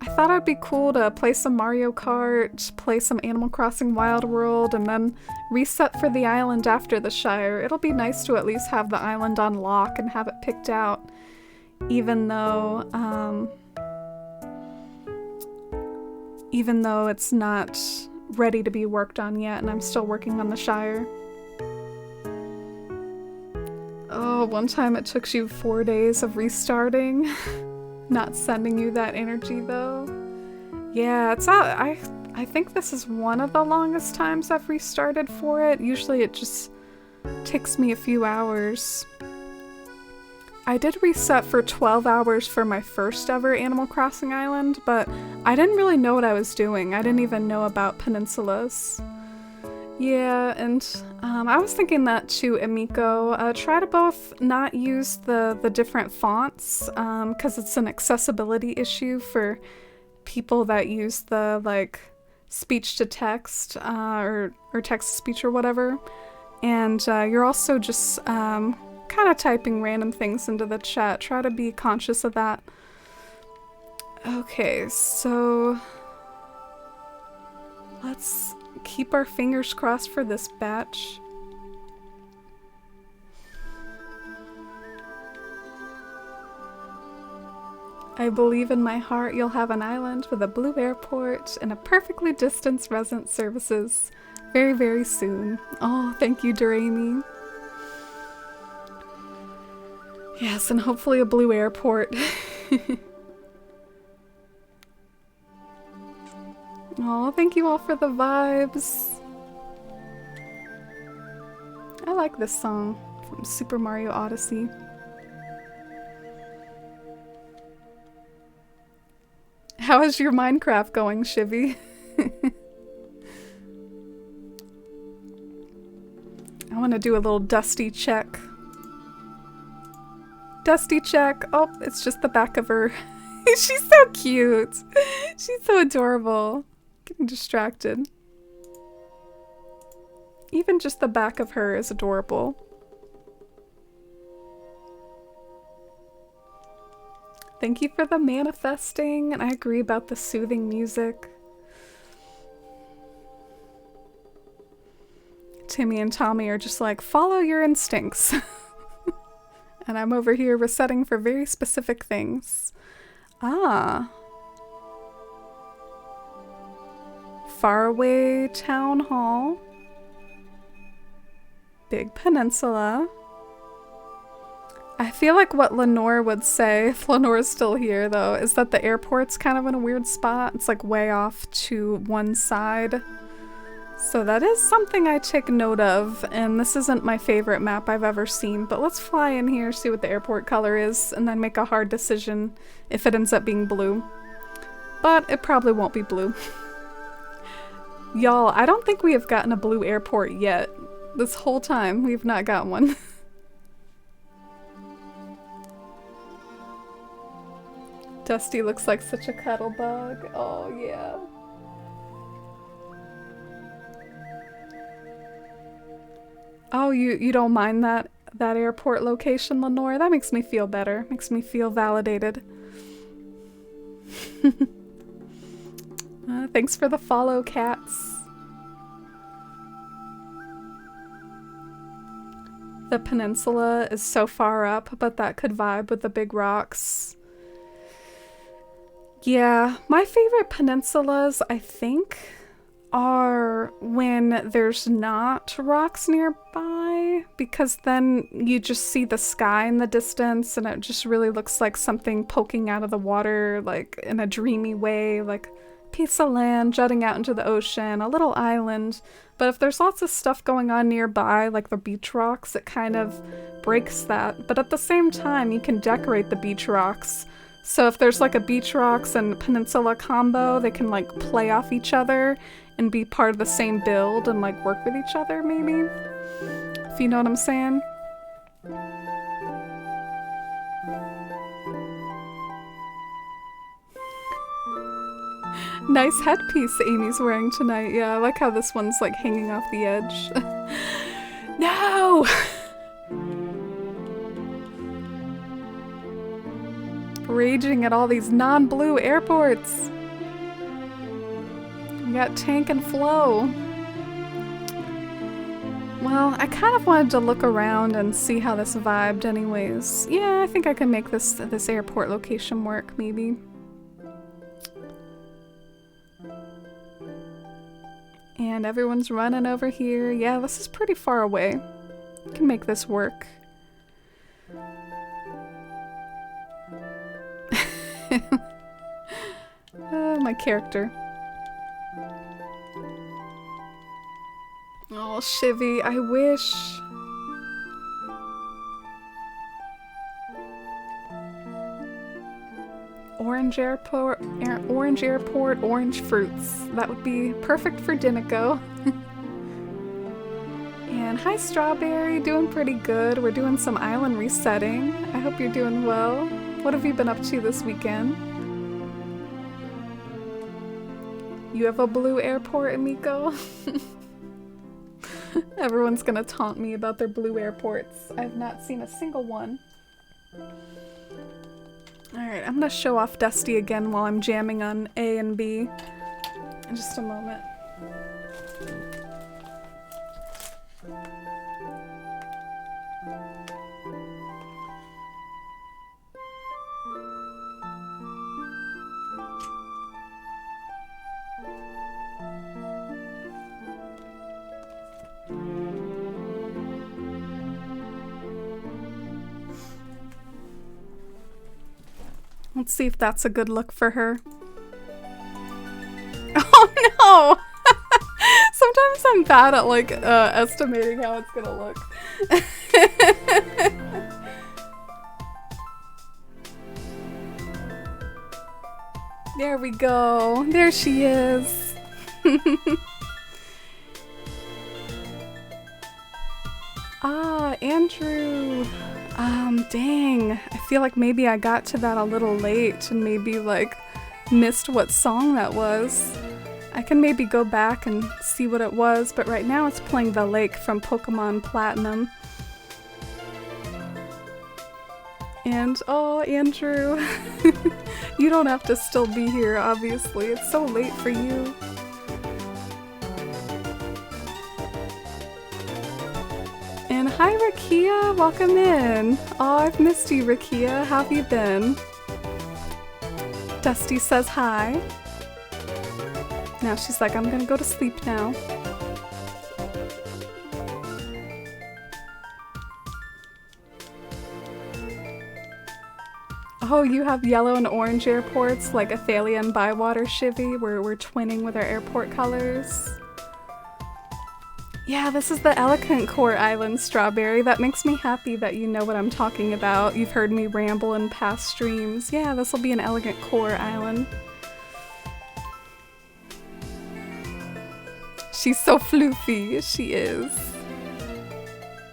I thought it'd be cool to play some Mario Kart, play some Animal Crossing Wild World, and then reset for the island after the Shire. It'll be nice to at least have the island on lock and have it picked out, even though it's not ready to be worked on yet, and I'm still working on the Shire. Oh, one time it took you 4 days of restarting. Not sending you that energy though. Yeah, it's not, I think this is one of the longest times I've restarted for it. Usually it just takes me a few hours. I did reset for 12 hours for my first ever Animal Crossing island, but I didn't really know what I was doing. I didn't even know about peninsulas. Yeah, and I was thinking that too, Emiko. Try to both not use the different fonts, because it's an accessibility issue for people that use the, like, speech-to-text, or text-to-speech or whatever. And you're also just kind of typing random things into the chat. Try to be conscious of that. Okay, so let's keep our fingers crossed for this batch. I believe in my heart you'll have an island with a blue airport and a perfectly distanced resident services very, very soon. Oh, thank you, Doremi. Yes, and hopefully a blue airport. Oh, thank you all for the vibes. I like this song from Super Mario Odyssey. How is your Minecraft going, Shivy? I want to do a little Dusty check. Dusty check. Oh, it's just the back of her. She's so cute. She's so adorable. Getting distracted. Even just the back of her is adorable. Thank you for the manifesting, and I agree about the soothing music. Timmy and Tommy are just like, follow your instincts. And I'm over here resetting for very specific things. Ah. Faraway Town Hall. Big Peninsula. I feel like what Lenore would say, if Lenore's still here though, is that the airport's kind of in a weird spot. It's like way off to one side. So that is something I take note of, and this isn't my favorite map I've ever seen, but let's fly in here, see what the airport color is, and then make a hard decision if it ends up being blue. But it probably won't be blue. Y'all, I don't think we have gotten a blue airport yet. This whole time, we've not got one. Dusty looks like such a cuddle bug. Oh, yeah. Oh, you don't mind that airport location, Lenore? That makes me feel better. Makes me feel validated. Thanks for the follow, cats. The peninsula is so far up, but that could vibe with the big rocks. Yeah, my favorite peninsulas, I think, are when there's not rocks nearby, because then you just see the sky in the distance and it just really looks like something poking out of the water, like in a dreamy way, like piece of land jutting out into the ocean, a little island. But if there's lots of stuff going on nearby, like the beach rocks, it kind of breaks that. But at the same time, you can decorate the beach rocks. So if there's like a beach rocks and peninsula combo, they can like play off each other and be part of the same build and like work with each other, maybe? If you know what I'm saying. Nice headpiece Amy's wearing tonight. Yeah, I like how this one's like hanging off the edge. No! Raging at all these non-blue airports. We got Tank and Flo. Well, I kind of wanted to look around and see how this vibed anyways. Yeah, I think I can make this airport location work, maybe. And everyone's running over here. Yeah, this is pretty far away. I can make this work. My character. Oh, Shivy, I wish. Orange airport, orange fruits. That would be perfect for Dinoco. And hi, Strawberry, doing pretty good. We're doing some island resetting. I hope you're doing well. What have you been up to this weekend? You have a blue airport, Amiko? Everyone's gonna taunt me about their blue airports. I've not seen a single one. Alright, I'm gonna show off Dusty again while I'm jamming on A and B. In just a moment. Let's see if that's a good look for her. Oh no! Sometimes I'm bad at like estimating how it's gonna look. There we go. There she is. Ah, Andrew. Dang. I feel like maybe I got to that a little late and maybe like missed what song that was. I can maybe go back and see what it was, but right now it's playing The Lake from Pokemon Platinum. And, oh, Andrew, you don't have to still be here, obviously. It's so late for you. And hi, Rakia, welcome in. Oh, I've missed you, Rakia. How have you been? Dusty says hi. Now she's like, I'm gonna go to sleep now. Oh, you have yellow and orange airports like Athalia and Bywater, Shivy, where we're twinning with our airport colors. Yeah, this is the Elegant Core Island, Strawberry. That makes me happy that you know what I'm talking about. You've heard me ramble in past streams. Yeah, this will be an Elegant Core Island. She's so floofy, she is.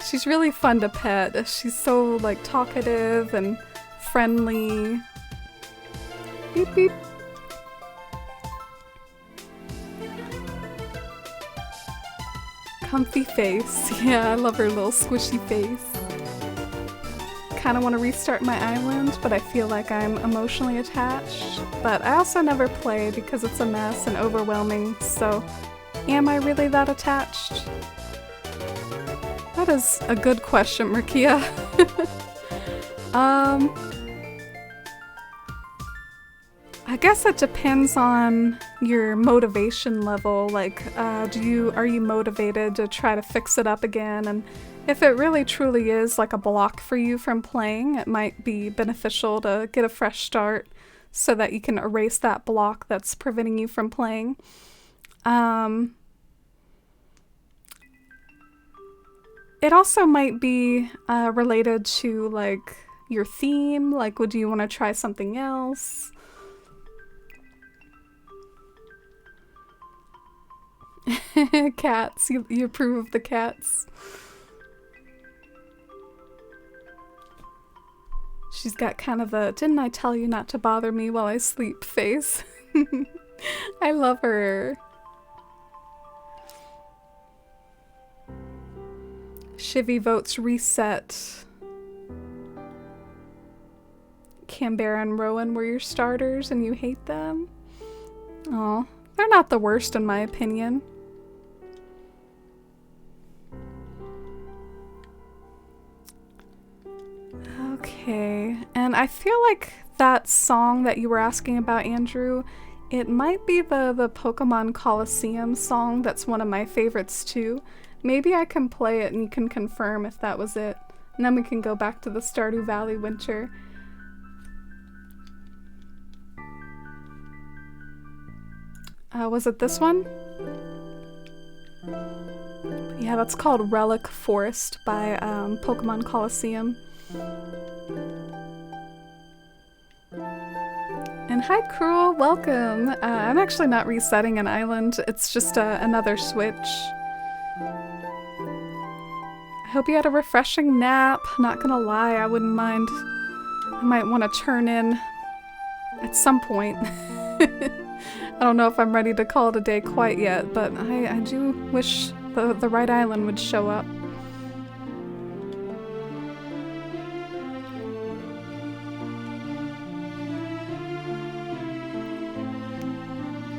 She's really fun to pet. She's so like talkative and friendly. Beep beep. Comfy face. Yeah, I love her little squishy face. Kind of want to restart my island, but I feel like I'm emotionally attached. But I also never play because it's a mess and overwhelming, so am I really that attached? That is a good question, Rakia. I guess it depends on your motivation level. Like, are you motivated to try to fix it up again? And if it really truly is like a block for you from playing, it might be beneficial to get a fresh start so that you can erase that block that's preventing you from playing. It also might be related to like your theme. Like, would you want to try something else? Cats, you approve of the cats. She's got kind of a "didn't I tell you not to bother me while I sleep" face. I love her. Shivy votes reset. Canberra and Rowan were your starters and you hate them? Aw, they're not the worst in my opinion. Okay, and I feel like that song that you were asking about, Andrew, it might be the Pokemon Coliseum song. That's one of my favorites too. Maybe I can play it and you can confirm if that was it. And then we can go back to the Stardew Valley Winter. Was it this one? Yeah, that's called Relic Forest by Pokemon Coliseum. And hi Cruel, welcome! I'm actually not resetting an island, it's just another switch. I hope you had a refreshing nap. Not gonna lie, I wouldn't mind. I might want to turn in at some point. I don't know if I'm ready to call it a day quite yet, but I do wish the right island would show up.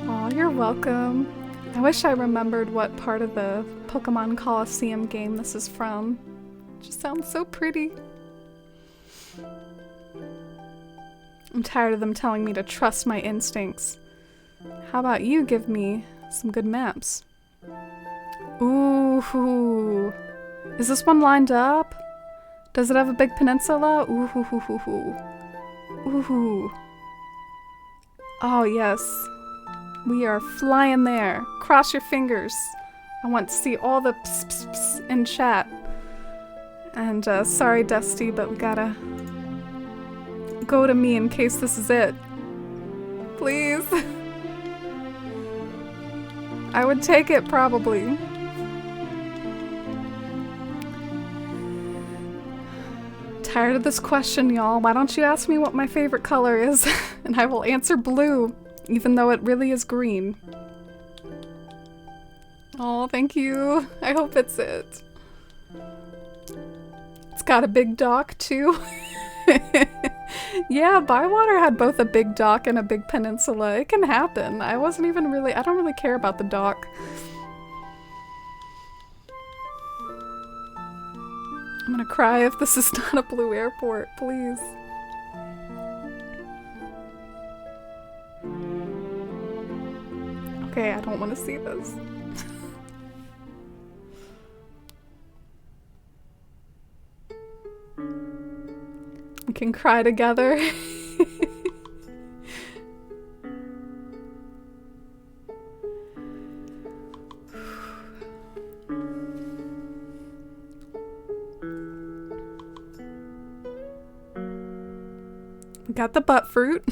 Aw, you're welcome. I wish I remembered what part of the Pokemon Coliseum game this is from. It just sounds so pretty. I'm tired of them telling me to trust my instincts. How about you give me some good maps? Ooh. Is this one lined up? Does it have a big peninsula? Ooh. Ooh. Oh, yes. We are flying there. Cross your fingers. I want to see all the ps ps ps in chat. And sorry, Dusty, but we gotta go to me in case this is it. Please. I would take it, probably. Tired of this question, y'all. Why don't you ask me what my favorite color is? And I will answer blue, even though it really is green. Oh, thank you. I hope it's it. It's got a big dock, too. Yeah, Bywater had both a big dock and a big peninsula. It can happen. I don't really care about the dock. I'm gonna cry if this is not a blue airport, please. Okay, I don't want to see this. We can cry together. We got the butt fruit.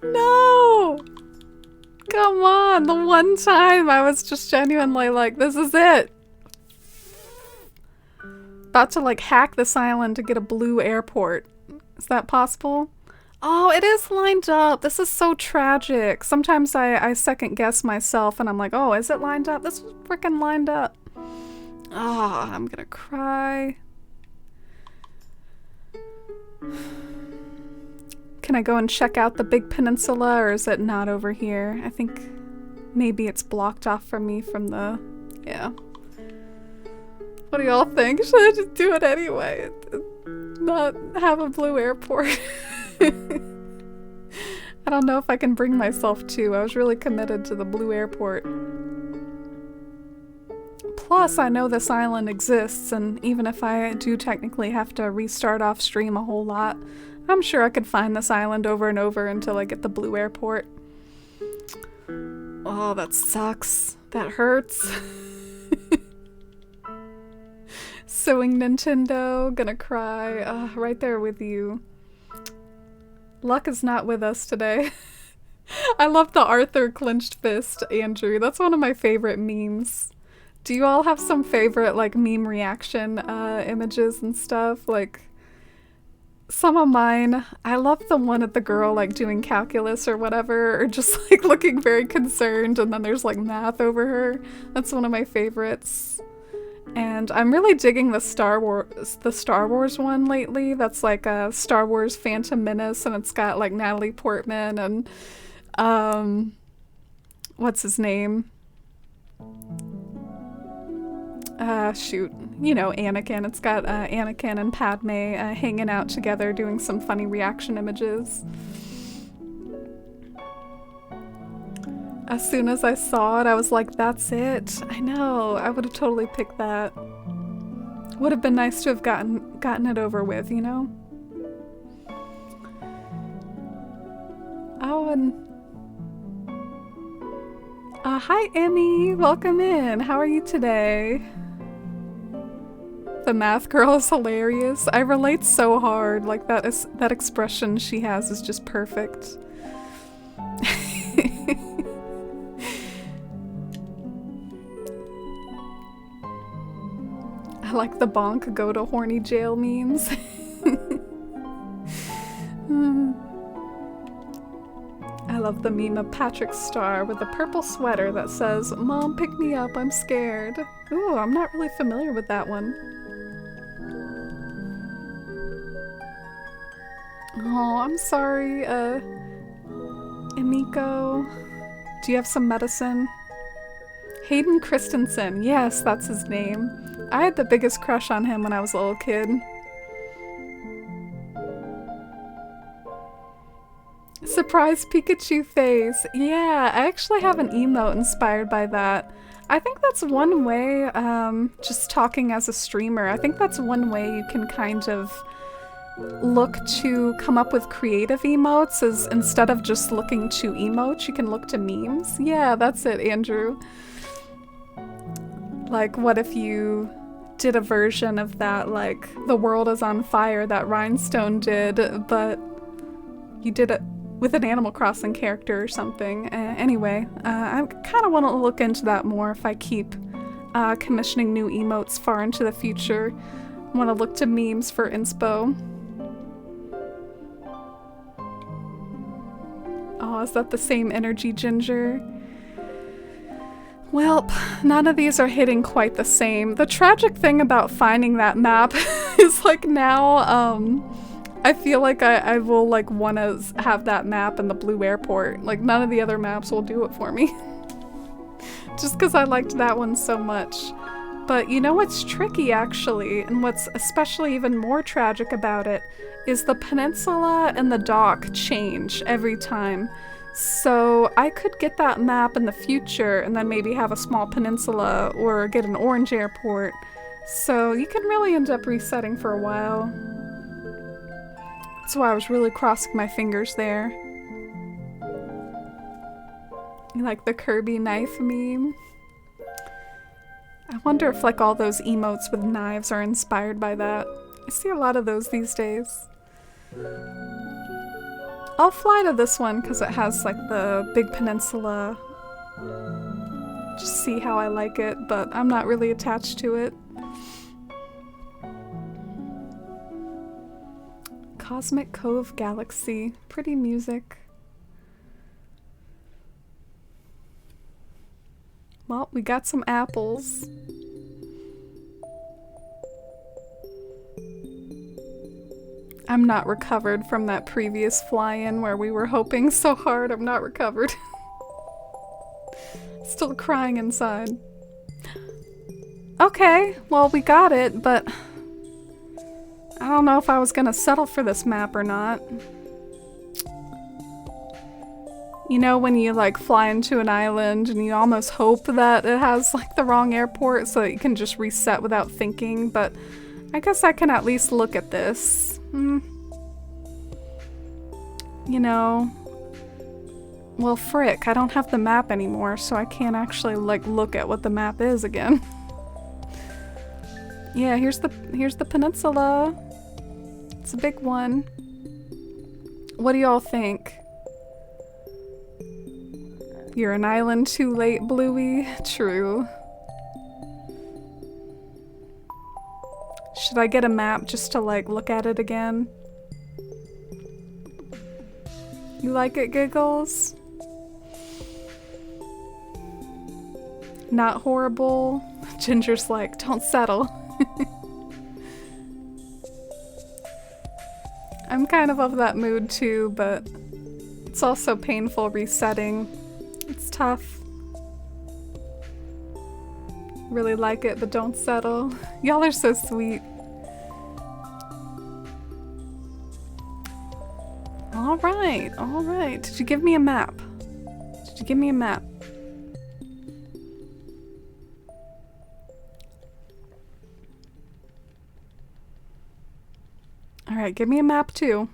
No! Come on, the one time I was just genuinely like, this is it. About to like hack this island to get a blue airport. Is that possible? Oh, it is lined up. This is so tragic. Sometimes I second guess myself and I'm like, oh, is it lined up? This was freaking lined up. Oh, I'm gonna cry. Can I go and check out the big peninsula, or is it not over here? I think maybe it's blocked off from me from the... yeah. What do y'all think? Should I just do it anyway? Not have a blue airport. I don't know if I can bring myself to. I was really committed to the blue airport. Plus, I know this island exists, and even if I do technically have to restart off stream a whole lot, I'm sure I could find this island over and over until I get the blue airport. Oh, that sucks. That hurts. Suing Nintendo, gonna cry. Right there with you. Luck is not with us today. I love the Arthur clenched fist, Andrew. That's one of my favorite memes. Do you all have some favorite like meme reaction images and stuff? Like some of mine, I love the one of the girl like doing calculus or whatever, or just like looking very concerned and then there's like math over her. That's one of my favorites. And I'm really digging the Star Wars one lately. That's like a Star Wars Phantom Menace, and it's got like Natalie Portman and what's his name? Shoot, you know, Anakin. It's got Anakin and Padme hanging out together doing some funny reaction images. As soon as I saw it, I was like, that's it. I know, I would have totally picked that. Would have been nice to have gotten it over with, you know? Oh, and... hi, Emmy! Welcome in! How are you today? The math girl is hilarious. I relate so hard. Like, that expression she has is just perfect. I like the bonk go to horny jail memes. I love the meme of Patrick Star with a purple sweater that says, "Mom, pick me up, I'm scared." Ooh, I'm not really familiar with that one. Oh, I'm sorry, Emiko. Do you have some medicine? Hayden Christensen. Yes, that's his name. I had the biggest crush on him when I was a little kid. Surprise Pikachu face. Yeah, I actually have an emote inspired by that. I think that's one way, just talking as a streamer, I think that's one way you can kind of look to come up with creative emotes, is instead of just looking to emotes, you can look to memes. Yeah, that's it, Andrew. Like, what if you did a version of that, like, The World is on Fire that Rhinestone did, but you did it with an Animal Crossing character or something. Anyway, I kind of want to look into that more if I keep commissioning new emotes far into the future. I want to look to memes for inspo. Oh, is that the same energy, Ginger? Well, none of these are hitting quite the same. The tragic thing about finding that map is like now, I feel like I will like want to have that map in the Blue Airport. Like none of the other maps will do it for me. Just because I liked that one so much. But you know what's tricky actually, and what's especially even more tragic about it, is the peninsula and the dock change every time. So I could get that map in the future and then maybe have a small peninsula or get an orange airport. So you can really end up resetting for a while. That's why I was really crossing my fingers there. You like the Kirby knife meme? I wonder if like all those emotes with knives are inspired by that. I see a lot of those these days. I'll fly to this one because it has like the big peninsula. Just see how I like it, but I'm not really attached to it. Cosmic Cove Galaxy. Pretty music. Well, we got some apples. I'm not recovered from that previous fly-in where we were hoping so hard. I'm not recovered. Still crying inside. Okay, well we got it, but I don't know if I was gonna settle for this map or not. You know when you like fly into an island and you almost hope that it has like the wrong airport so that you can just reset without thinking, but I guess I can at least look at this. You know, well frick, I don't have the map anymore, so I can't actually like look at what the map is again. Yeah, here's the peninsula. It's a big one. What do y'all think? You're an island too late, Bluey. True. Should I get a map just to like look at it again? You like it, Giggles? Not horrible? Ginger's like, don't settle. I'm kind of that mood too, but it's also painful resetting. It's tough. Really like it, but don't settle. Y'all are so sweet. Alright, alright. Did you give me a map? Did you give me a map? Alright, give me a map too.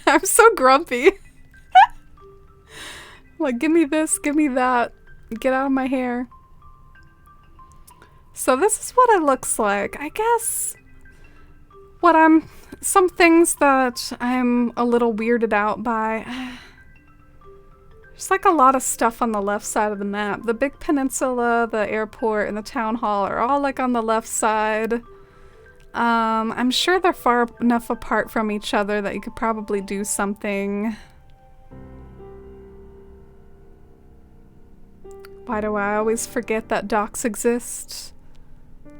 I'm so grumpy. Like, give me this, give me that. Get out of my hair. So this is what it looks like. I guess some things that I'm a little weirded out by. There's like a lot of stuff on the left side of the map. The big peninsula, the airport, and the town hall are all like on the left side. I'm sure they're far enough apart from each other that you could probably do something. Why do I always forget that docks exist?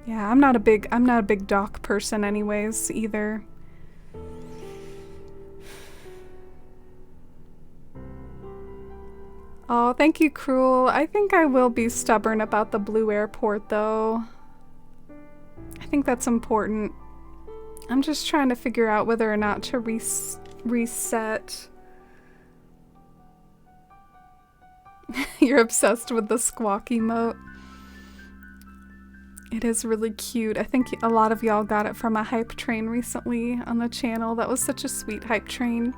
Yeah, I'm not a big dock person anyways either. Oh, thank you, Cruel. I think I will be stubborn about the Blue Airport though. I think that's important. I'm just trying to figure out whether or not to reset. You're obsessed with the squawk emote. It is really cute. I think a lot of y'all got it from a hype train recently on the channel. That was such a sweet hype train.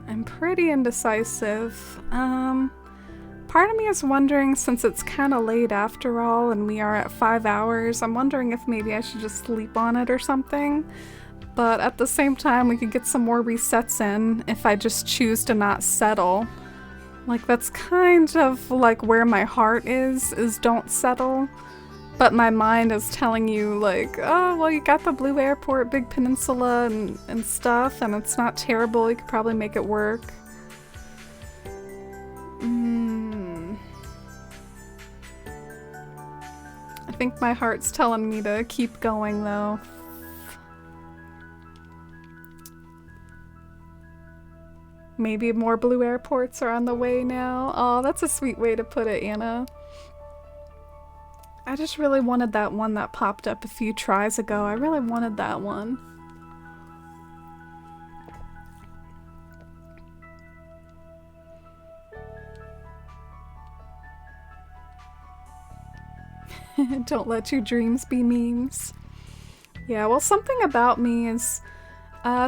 I'm pretty indecisive. Part of me is wondering, since it's kind of late after all and we are at 5 hours, I'm wondering if maybe I should just sleep on it or something. But at the same time, we could get some more resets in if I just choose to not settle. Like, that's kind of like where my heart is don't settle. But my mind is telling you, like, oh, well, you got the Blue Airport, Big Peninsula, and stuff, and it's not terrible. You could probably make it work. I think my heart's telling me to keep going, though. Maybe more Blue Airports are on the way now. Oh, that's a sweet way to put it, Anna. I just really wanted that one that popped up a few tries ago. I really wanted that one. Don't let your dreams be memes. Yeah, well, something about me is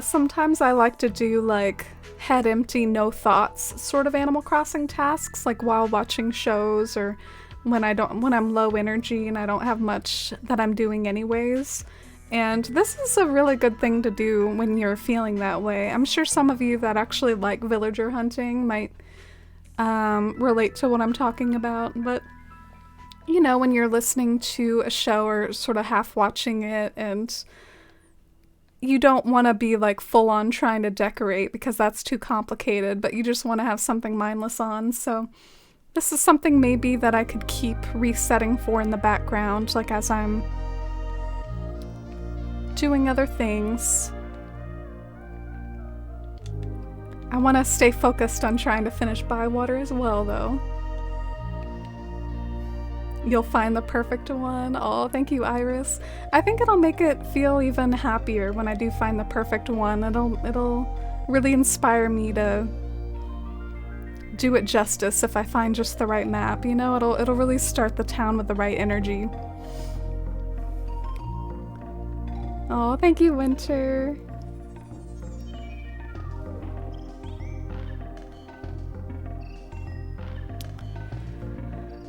sometimes I like to do like head empty, no thoughts sort of Animal Crossing tasks, like while watching shows or when I'm low energy and I don't have much that I'm doing anyways. And this is a really good thing to do when you're feeling that way. I'm sure some of you that actually like villager hunting might relate to what I'm talking about, but you know, when you're listening to a show or sort of half watching it and you don't want to be like full on trying to decorate because that's too complicated, but you just want to have something mindless on. So this is something maybe that I could keep resetting for in the background, like as I'm doing other things. I want to stay focused on trying to finish Bywater as well, though. You'll find the perfect one. Oh, thank you, Iris. I think it'll make it feel even happier when I do find the perfect one. It'll really inspire me to do it justice if I find just the right map. You know, it'll really start the town with the right energy. Oh, thank you, Winter.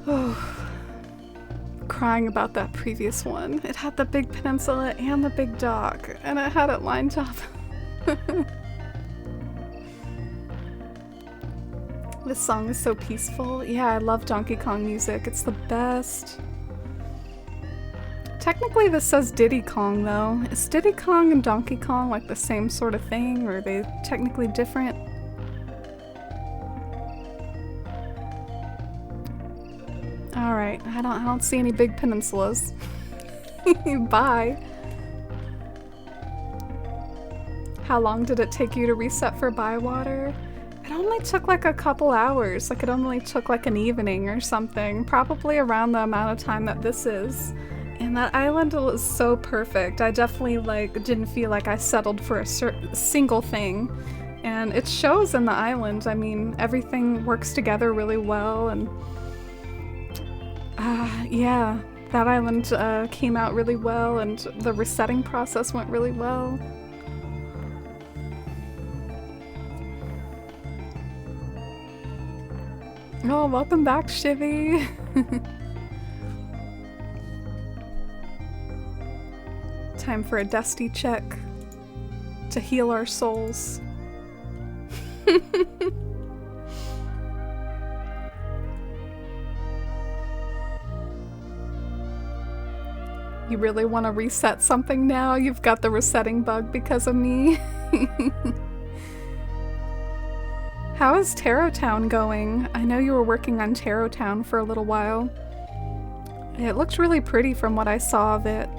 Oh. Crying about that previous one. It had the big peninsula and the big dock, and it had it lined up. This song is so peaceful. Yeah, I love Donkey Kong music. It's the best. Technically this says Diddy Kong though. Is Diddy Kong and Donkey Kong like the same sort of thing, or are they technically different? Alright, I don't see any big peninsulas. Bye. How long did it take you to reset for Bywater? It only took like a couple hours. Like it only took like an evening or something. Probably around the amount of time that this is. And that island was so perfect. I definitely like didn't feel like I settled for a single thing. And it shows in the island. I mean, everything works together really well, and yeah, that island came out really well, and the resetting process went really well. Oh, welcome back, Shivy. Time for a dusty check to heal our souls. You really want to reset something now? You've got the resetting bug because of me. How is Tarot Town going? I know you were working on Tarot Town for a little while. It looked really pretty from what I saw of it.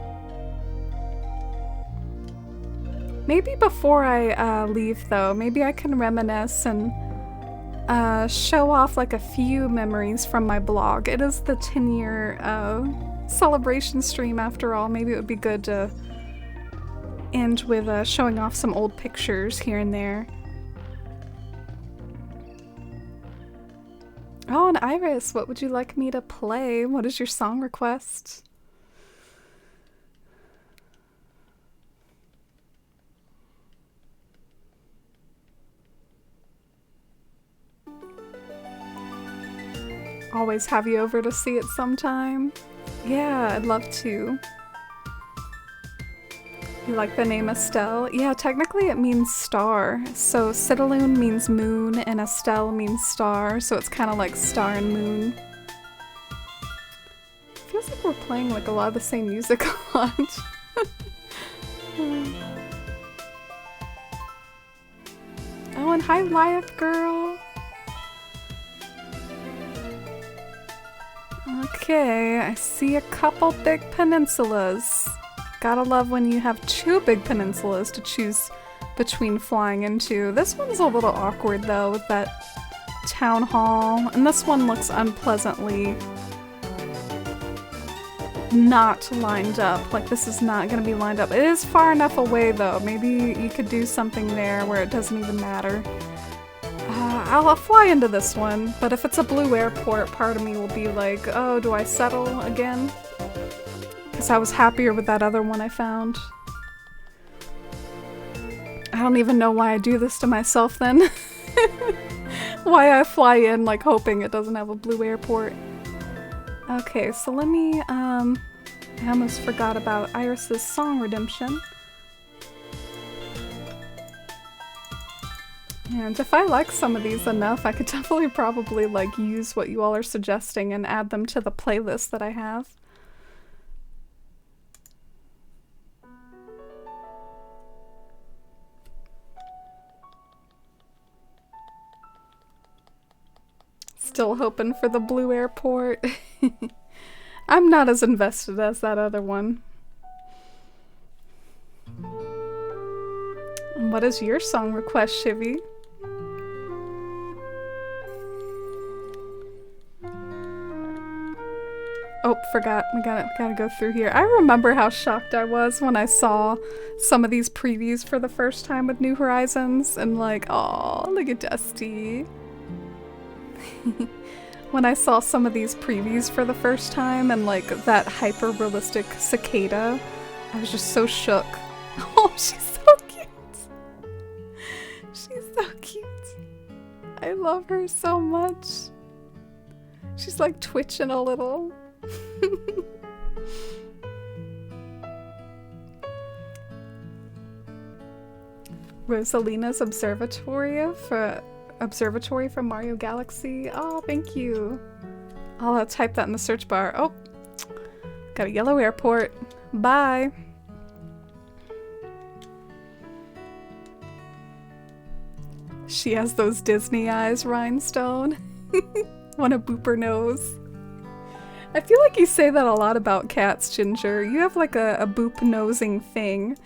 Maybe before I leave though, maybe I can reminisce and show off like a few memories from my blog. It is the 10-year celebration stream after all. Maybe it would be good to end with showing off some old pictures here and there. Oh, and Iris, what would you like me to play? What is your song request? Always have you over to see it sometime. Yeah, I'd love to. You like the name Estelle? Yeah, technically it means star. So Citaloon means moon and Estelle means star, so it's kind of like star and moon. Feels like we're playing like a lot of the same music a lot. Oh, and hi Wyeth girl! Okay, I see a couple big peninsulas. Gotta love when you have two big peninsulas to choose between flying into. This one's a little awkward though with that town hall, and this one looks unpleasantly not lined up. Like this is not gonna be lined up. It is far enough away though. Maybe you could do something there where it doesn't even matter. I'll fly into this one, but if it's a blue airport, part of me will be like, oh, do I settle again? Because I was happier with that other one I found. I don't even know why I do this to myself then. Why I fly in like hoping it doesn't have a blue airport. Okay, so let me, I almost forgot about Iris's song redemption. And if I like some of these enough, I could definitely probably like use what you all are suggesting and add them to the playlist that I have. Still hoping for the blue airport. I'm not as invested as that other one. What is your song request, Shivy? Oh, forgot. We gotta go through here. I remember how shocked I was when I saw some of these previews for the first time with New Horizons, and like, oh, look at Dusty. When I saw some of these previews for the first time and like that hyper-realistic cicada, I was just so shook. Oh, she's so cute. She's so cute. I love her so much. She's like twitching a little. Rosalina's Observatory from Mario Galaxy. Oh, thank you. I'll type that in the search bar. Oh, got a yellow airport. Bye. She has those Disney eyes, Rhinestone. Want a booper nose. I feel like you say that a lot about cats, Ginger. You have like a boop nosing thing.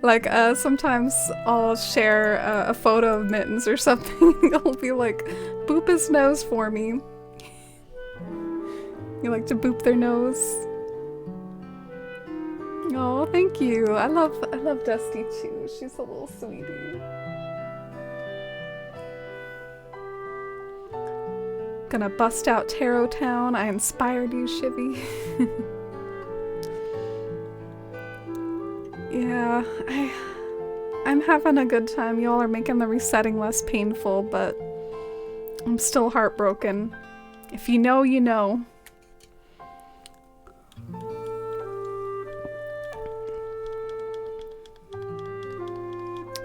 Like, sometimes I'll share a photo of Mittens or something. I'll be like, boop his nose for me. You like to boop their nose? Oh, thank you. I love Dusty too. She's a little sweetie. Gonna bust out Tarot Town. I inspired you, Shivy. Yeah, I'm having a good time. Y'all are making the resetting less painful, but I'm still heartbroken. If you know, you know.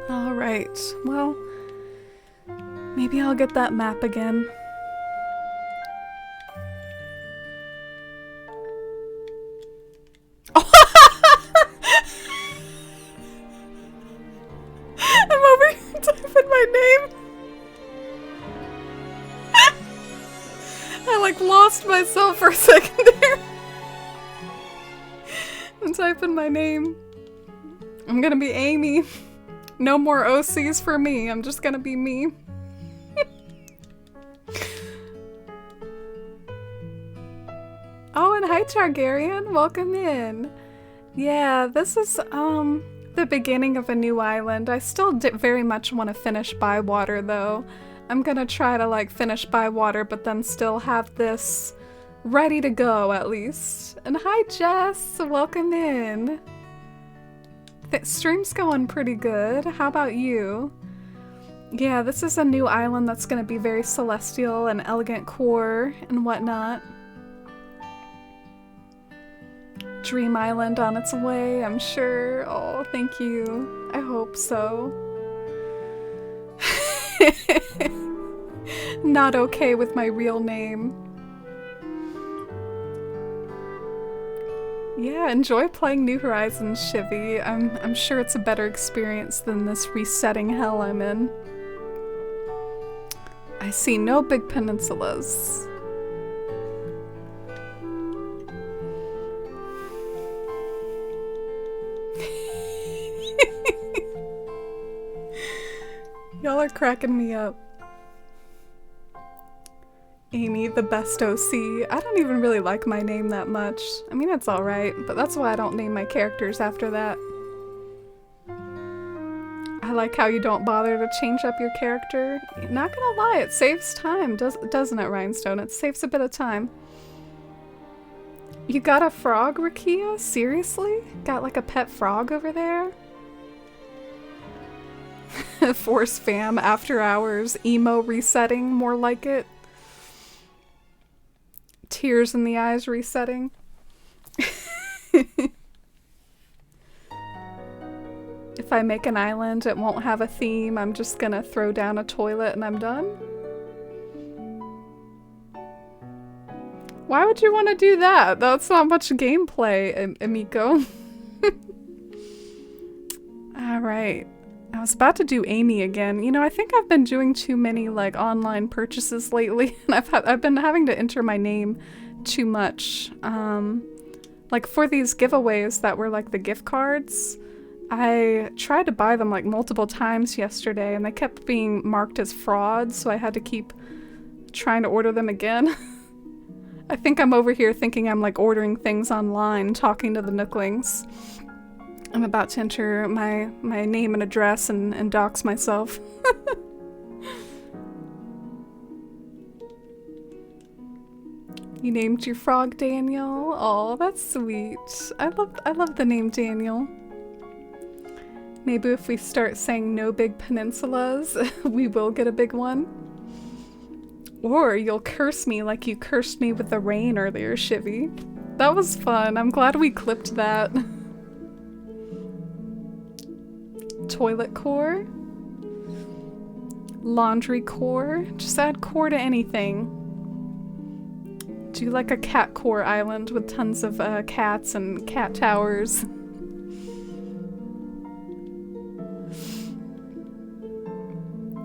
Alright, well, maybe I'll get that map again. Myself for a second there. I'm typing my name. I'm gonna be Amy. No more OCs for me. I'm just gonna be me. Oh, and hi Targaryen. Welcome in. Yeah, this is the beginning of a new island. I still very much want to finish Bywater though. I'm gonna try to like finish Bywater, but then still have this ready to go at least. And hi Jess, welcome in. The stream's going pretty good. How about you? Yeah, this is a new island that's gonna be very celestial and elegant core and whatnot. Dream Island on its way, I'm sure. Oh, thank you. I hope so. Not okay with my real name. Yeah, enjoy playing New Horizons, Shivy. I'm sure it's a better experience than this resetting hell I'm in. I see no big peninsulas. Y'all are cracking me up. Amy, the best OC. I don't even really like my name that much. I mean, it's alright, but that's why I don't name my characters after that. I like how you don't bother to change up your character. Not gonna lie, it saves time, doesn't it, Rhinestone? It saves a bit of time. You got a frog, Rakia? Seriously? Got like a pet frog over there? Force fam, after hours, emo resetting, more like it. Tears in the eyes resetting. If I make an island, it won't have a theme. I'm just gonna throw down a toilet and I'm done. Why would you want to do that? That's not much gameplay, Emiko. Alright. I was about to do Amy again. You know, I think I've been doing too many like online purchases lately, and I've been having to enter my name too much. Like for these giveaways that were like the gift cards, I tried to buy them like multiple times yesterday, and they kept being marked as fraud, so I had to keep trying to order them again. I think I'm over here thinking I'm like ordering things online, talking to the Nooklings. I'm about to enter my name and address and dox myself. You named your frog Daniel? Oh, that's sweet. I love the name Daniel. Maybe if we start saying no big peninsulas, we will get a big one. Or you'll curse me like you cursed me with the rain earlier, Shivy. That was fun. I'm glad we clipped that. Toilet core, laundry core, just add core to anything. Do like a cat core island with tons of cats and cat towers.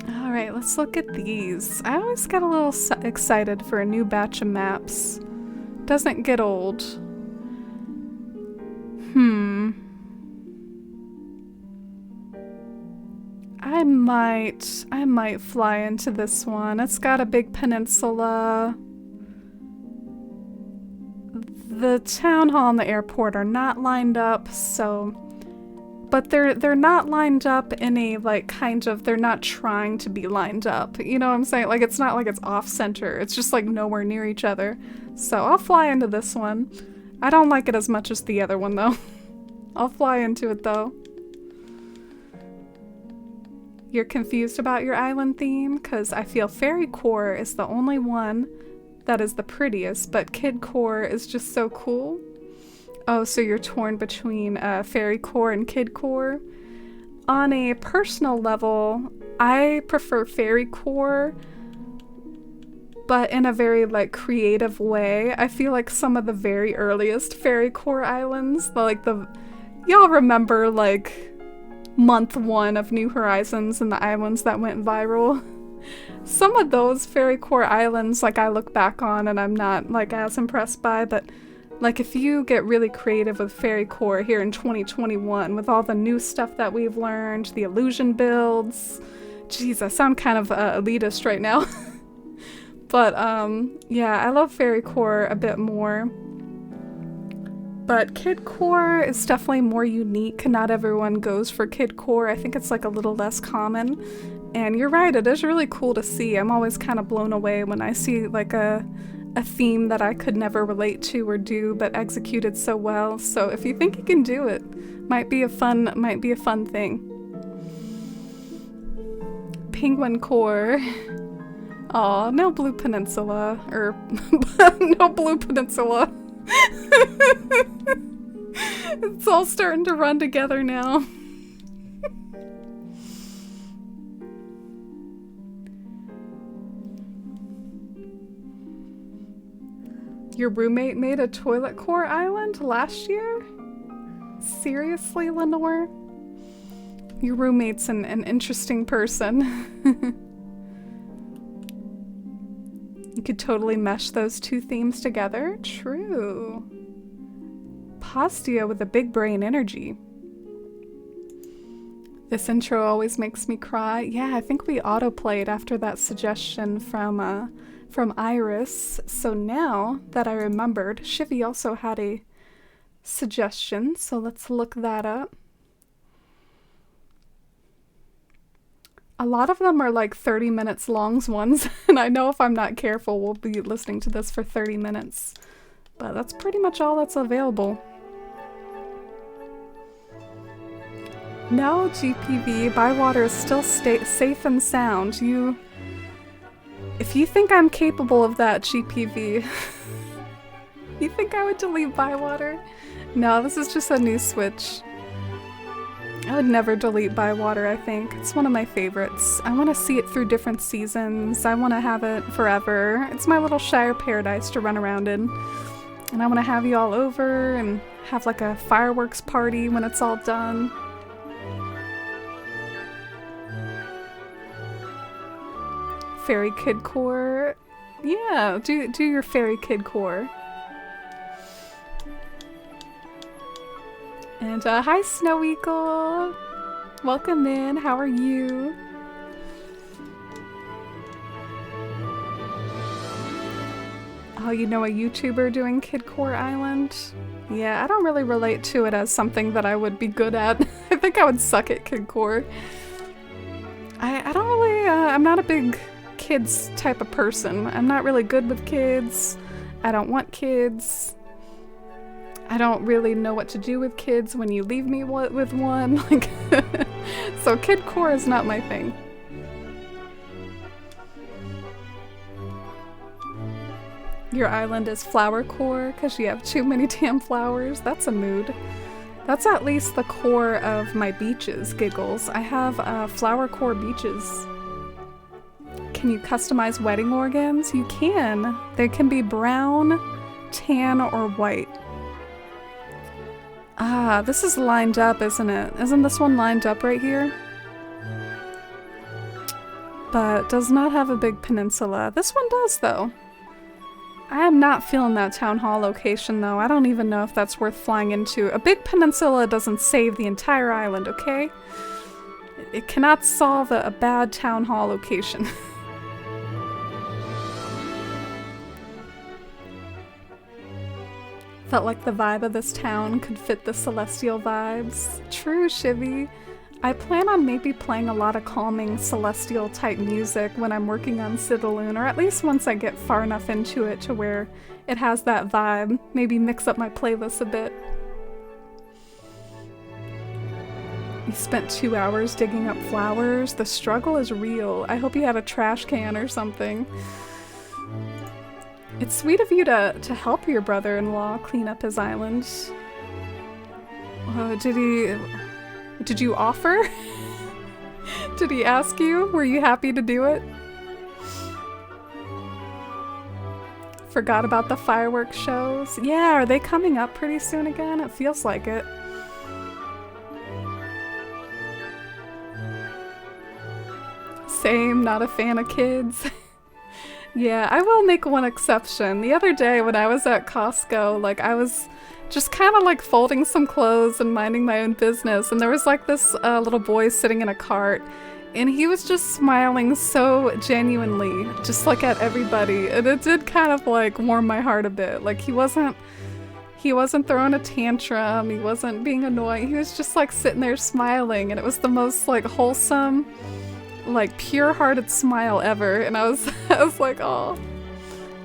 Alright, let's look at these. I always get a little excited for a new batch of maps. Doesn't get old. I might fly into this one. It's got a big peninsula. The town hall and the airport are not lined up, so... But they're not lined up in a, like, kind of... They're not trying to be lined up. You know what I'm saying? Like, it's not like it's off-center. It's just, like, nowhere near each other. So I'll fly into this one. I don't like it as much as the other one, though. I'll fly into it, though. You're confused about your island theme? Because I feel Fairy Core is the only one that is the prettiest, but Kid Core is just so cool. Oh, so you're torn between Fairy Core and Kid Core? On a personal level, I prefer Fairy Core, but in a very, like, creative way. I feel like some of the very earliest Fairy Core islands, y'all remember, like, month 1 of New Horizons and the islands that went viral? Some of those Fairy Core islands, like, I look back on and I'm not, like, as impressed by, but, like, if you get really creative with Fairy Core here in 2021, with all the new stuff that we've learned, the illusion builds, jeez, I sound kind of elitist right now. But, yeah, I love Fairy Core a bit more. But kidcore is definitely more unique. Not everyone goes for kidcore. I think it's like a little less common. And you're right, it is really cool to see. I'm always kind of blown away when I see like a theme that I could never relate to or do, but executed so well. So if you think you can do it, might be a fun thing. Penguin core. Aw, no Blue Peninsula. Or no Blue Peninsula. It's all starting to run together now. Your roommate made a toilet core island last year? Seriously, Lenore? Your roommate's an interesting person. You could totally mesh those two themes together. True. Postia with a big brain energy. This intro always makes me cry. Yeah, I think we autoplayed after that suggestion from Iris. So now that I remembered, Shivy also had a suggestion, so let's look that up. A lot of them are like 30 minutes long ones, and I know if I'm not careful, we'll be listening to this for 30 minutes. But that's pretty much all that's available. No, GPV, Bywater is still safe and sound. If you think I'm capable of that, GPV, you think I would delete Bywater? No, this is just a new Switch. I would never delete Bywater, I think. It's one of my favorites. I want to see it through different seasons. I want to have it forever. It's my little Shire paradise to run around in. And I want to have you all over and have like a fireworks party when it's all done. Fairy Kid Core. Yeah, do your Fairy Kid Core. And hi Snow Eagle! Welcome in, how are you? Oh, you know a YouTuber doing Kid Core Island? Yeah, I don't really relate to it as something that I would be good at. I think I would suck at Kid Core. I don't really, I'm not a big kids type of person. I'm not really good with kids. I don't want kids. I don't really know what to do with kids when you leave me with one. Like, so Kid Core is not my thing. Your island is flower core because you have too many damn flowers. That's a mood. That's at least the core of my beaches, Giggles. I have flower core beaches. Can you customize wedding organs? You can. They can be brown, tan, or white. Ah, this is lined up, isn't it? Isn't this one lined up right here? But does not have a big peninsula. This one does, though. I am not feeling that town hall location, though. I don't even know if that's worth flying into. A big peninsula doesn't save the entire island, okay? It cannot solve a bad town hall location. Felt like the vibe of this town could fit the celestial vibes. True, Shivy. I plan on maybe playing a lot of calming celestial type music when I'm working on Sidaloon, or at least once I get far enough into it to where it has that vibe. Maybe mix up my playlist a bit. You spent 2 hours digging up flowers. The struggle is real. I hope you had a trash can or something. It's sweet of you to help your brother-in-law clean up his island. Did you offer? Did he ask you? Were you happy to do it? Forgot about the fireworks shows. Yeah, are they coming up pretty soon again? It feels like it. Same, not a fan of kids. Yeah, I will make one exception. The other day when I was at Costco, like I was just kind of like folding some clothes and minding my own business, and there was like this little boy sitting in a cart, and he was just smiling so genuinely, just like at everybody, and it did kind of like warm my heart a bit. Like he wasn't He wasn't throwing a tantrum, he wasn't being annoying, he was just like sitting there smiling, and it was the most like wholesome, like pure-hearted smile ever, and I was like, oh,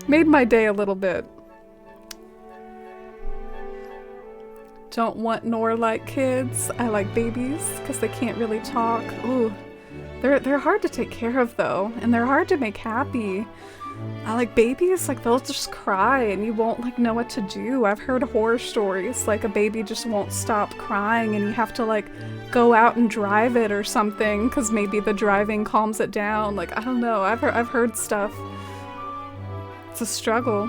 made my day a little bit. Don't want nor like kids. I like babies because they can't really talk. Ooh, they're hard to take care of though, and they're hard to make happy. I like babies, like they'll just cry and you won't like know what to do. I've heard horror stories like a baby just won't stop crying and you have to like go out and drive it or something because maybe the driving calms it down. Like, I don't know. I've heard stuff. It's a struggle.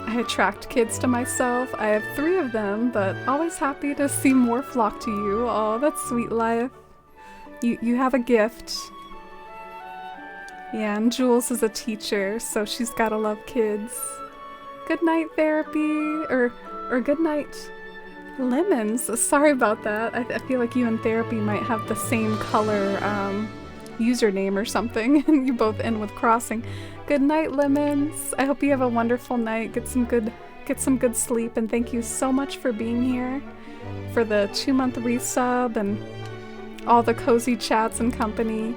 I attract kids to myself. I have 3 of them, but always happy to see more flock to you. Oh, that's sweet life. You have a gift. Yeah, and Jules is a teacher, so she's gotta love kids. Good night, therapy, or good night, lemons. Sorry about that. I feel like you and therapy might have the same color username or something, and you both end with crossing. Good night, lemons. I hope you have a wonderful night. Get some good sleep, and thank you so much for being here, for the 2-month resub and all the cozy chats and company.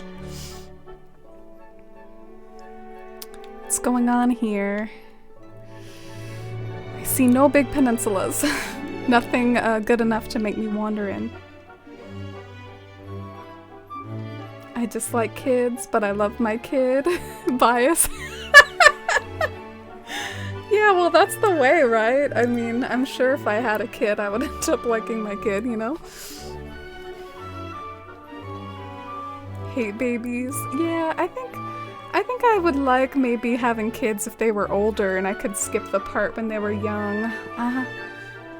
What's going on here? I see no big peninsulas. Nothing good enough to make me wander in. I dislike kids, but I love my kid. Bias. Yeah, well, that's the way, right? I mean, I'm sure if I had a kid, I would end up liking my kid, you know? Hate babies. Yeah, I think I would like maybe having kids if they were older and I could skip the part when they were young.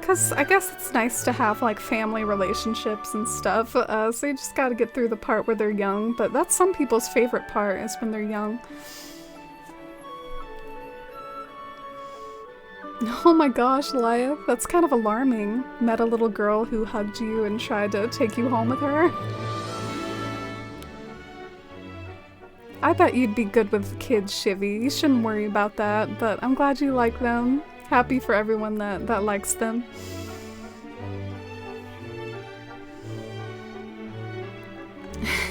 Cause I guess it's nice to have like family relationships and stuff, so you just gotta get through the part where they're young, but that's some people's favorite part, is when they're young. Oh my gosh, Lyeth, that's kind of alarming. Met a little girl who hugged you and tried to take you home with her. I bet you'd be good with kids, Shivy. You shouldn't worry about that, but I'm glad you like them. Happy for everyone that likes them.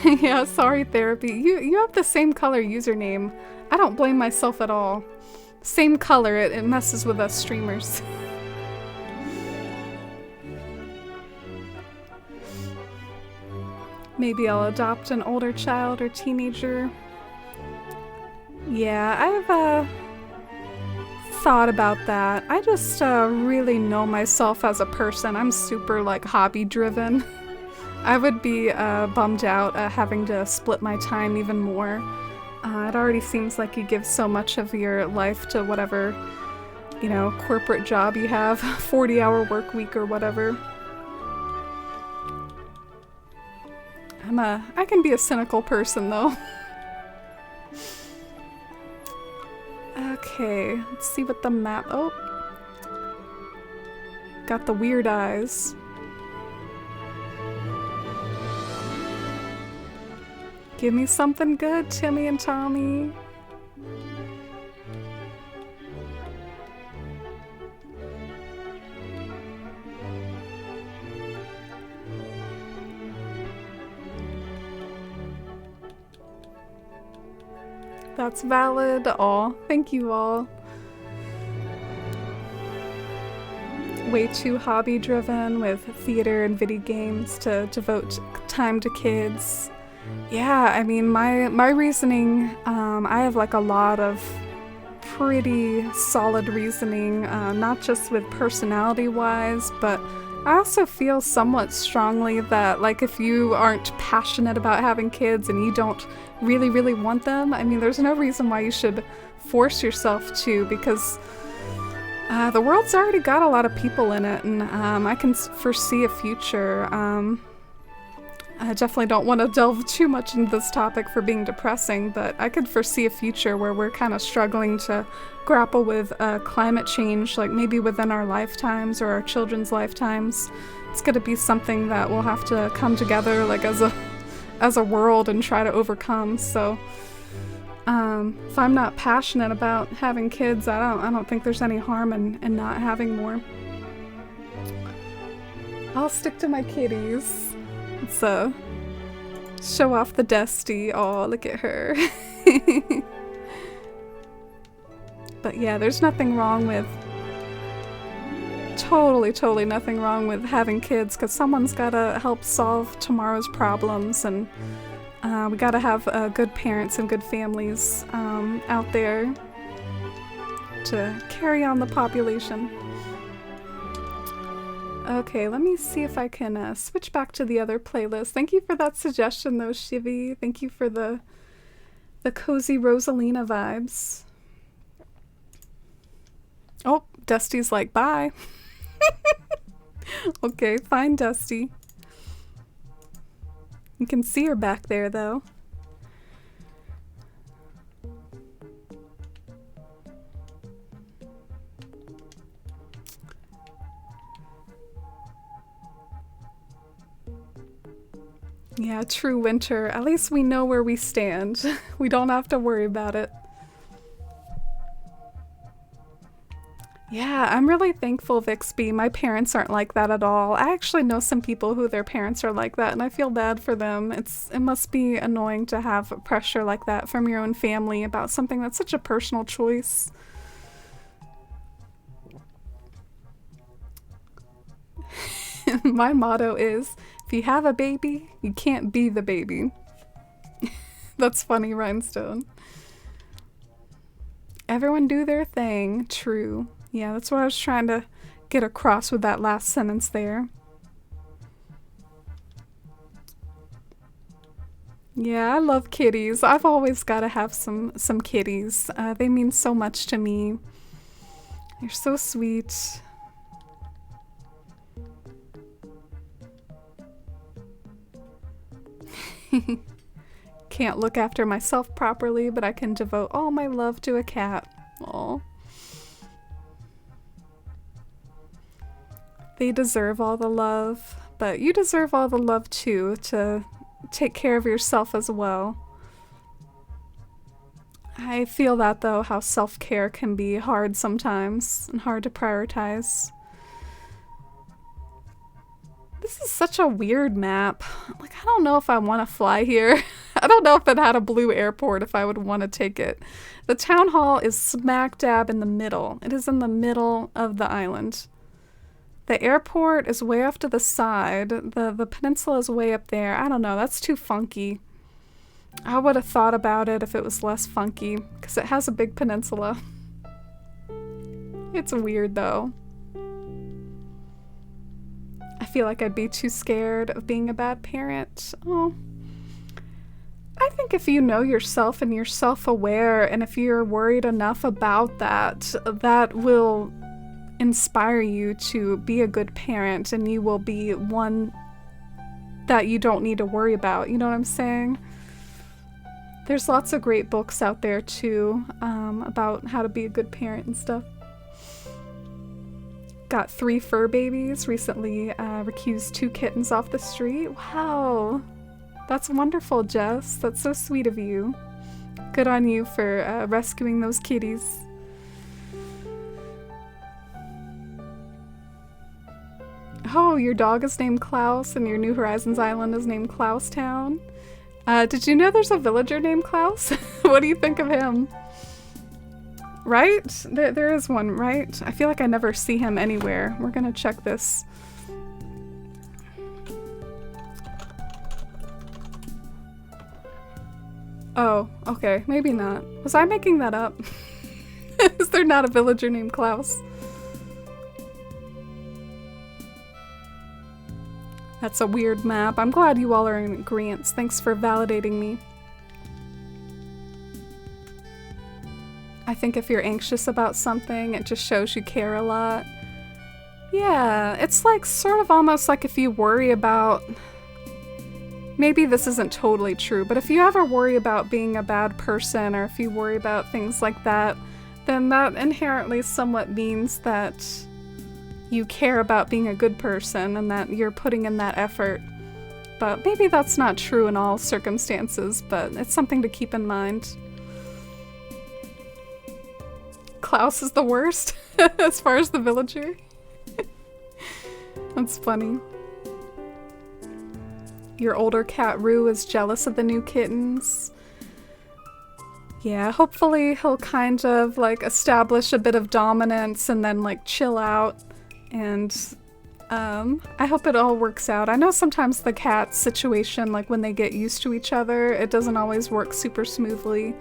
Yeah, sorry, therapy. You have the same color username. I don't blame myself at all. Same color, it messes with us streamers. Maybe I'll adopt an older child or teenager. Yeah, I've thought about that. I just really know myself as a person. I'm super like hobby driven. I would be bummed out having to split my time even more. It already seems like you give so much of your life to whatever, you know, corporate job you have, 40-hour work week or whatever. I can be a cynical person though. Okay, let's see what the map, oh. Got the weird eyes. Give me something good, Timmy and Tommy. That's valid. Aw, thank you all. Way too hobby driven with theater and video games to devote time to kids. Yeah, I mean, my reasoning, I have like a lot of pretty solid reasoning, not just with personality-wise, but I also feel somewhat strongly that like if you aren't passionate about having kids and you don't really want them, I mean, there's no reason why you should force yourself to, because the world's already got a lot of people in it, and I can foresee a future. I definitely don't want to delve too much into this topic for being depressing, but I could foresee a future where we're kind of struggling to grapple with climate change, like maybe within our lifetimes or our children's lifetimes. It's going to be something that we'll have to come together like as a world and try to overcome. So If I'm not passionate about having kids, I don't think there's any harm in not having more. I'll stick to my kitties. Let's show off the Dusty. Oh, look at her. But yeah, there's nothing wrong with totally nothing wrong with having kids, because someone's gotta help solve tomorrow's problems, and we gotta have good parents and good families out there to carry on the population. Okay, let me see if I can switch back to the other playlist. Thank you for that suggestion though, Shivy. Thank you for the cozy Rosalina vibes. Oh, Dusty's like, bye. Okay, fine, Dusty. You can see her back there, though. Yeah, true, Winter. At least we know where we stand. We don't have to worry about it. Yeah, I'm really thankful, Vixby. My parents aren't like that at all. I actually know some people who their parents are like that, and I feel bad for them. It must be annoying to have pressure like that from your own family about something that's such a personal choice. My motto is, if you have a baby, you can't be the baby. That's funny, Rhinestone. Everyone do their thing. True. Yeah, that's what I was trying to get across with that last sentence there. Yeah, I love kitties. I've always got to have some kitties. They mean so much to me. They're so sweet. Can't look after myself properly, but I can devote all my love to a cat. Aw. They deserve all the love, but you deserve all the love too, to take care of yourself as well. I feel that though, how self-care can be hard sometimes and hard to prioritize. This is such a weird map. Like, I don't know if I want to fly here. I don't know if it had a blue airport if I would want to take it. The town hall is smack dab in the middle. It is in the middle of the island. The airport is way off to the side. The peninsula is way up there. I don't know, that's too funky. I would have thought about it if it was less funky, because it has a big peninsula. It's weird though. I feel like I'd be too scared of being a bad parent. Oh. I think if you know yourself and you're self-aware, and if you're worried enough about that, that will inspire you to be a good parent, and you will be one that you don't need to worry about. You know what I'm saying? There's lots of great books out there too, about how to be a good parent and stuff. Got 3 fur babies, recently recused 2 kittens off the street. Wow, that's wonderful, Jess. That's so sweet of you. Good on you for rescuing those kitties. Oh, your dog is named Klaus and your New Horizons island is named Klaus Town. Did you know there's a villager named Klaus? What do you think of him? Right? There is one, right? I feel like I never see him anywhere. We're gonna check this. Oh, okay. Maybe not. Was I making that up? Is there not a villager named Klaus? That's a weird map. I'm glad you all are in agreement. Thanks for validating me. I think if you're anxious about something, it just shows you care a lot. Yeah, it's like sort of almost like if you worry about... Maybe this isn't totally true, but if you ever worry about being a bad person, or if you worry about things like that, then that inherently somewhat means that you care about being a good person and that you're putting in that effort. But maybe that's not true in all circumstances, but it's something to keep in mind. Klaus is the worst as far as the villager. That's funny. Your older cat Rue is jealous of the new kittens. Yeah, hopefully he'll kind of like establish a bit of dominance and then like chill out. And I hope it all works out. I know sometimes the cat situation, like when they get used to each other, it doesn't always work super smoothly.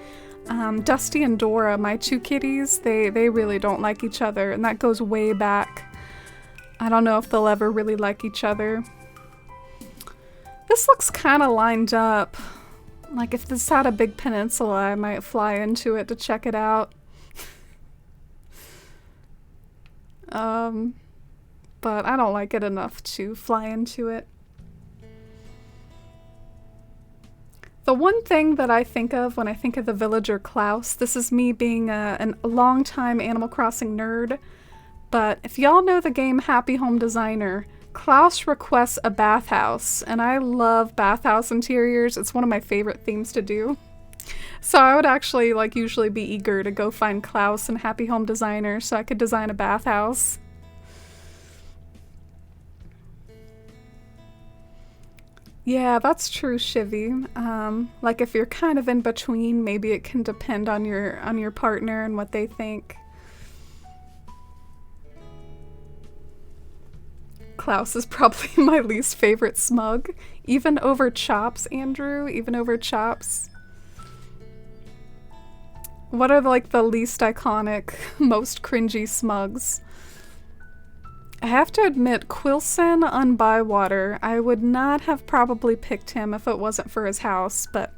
Dusty and Dora, my two kitties, they really don't like each other, and that goes way back. I don't know if they'll ever really like each other. This looks kind of lined up. Like if this had a big peninsula, I might fly into it to check it out. But I don't like it enough to fly into it. The one thing that I think of when I think of the villager Klaus, this is me being a long-time Animal Crossing nerd, but if y'all know the game Happy Home Designer, Klaus requests a bathhouse, and I love bathhouse interiors. It's one of my favorite themes to do. So I would actually like usually be eager to go find Klaus and Happy Home Designer so I could design a bathhouse. Yeah, that's true, Shivy. Like if you're kind of in between, maybe it can depend on your partner and what they think. Klaus is probably my least favorite smug. Even over Chops, Andrew? Even over Chops? What are like the least iconic, most cringy smugs? I have to admit, Quilson on Bywater, I would not have probably picked him if it wasn't for his house, but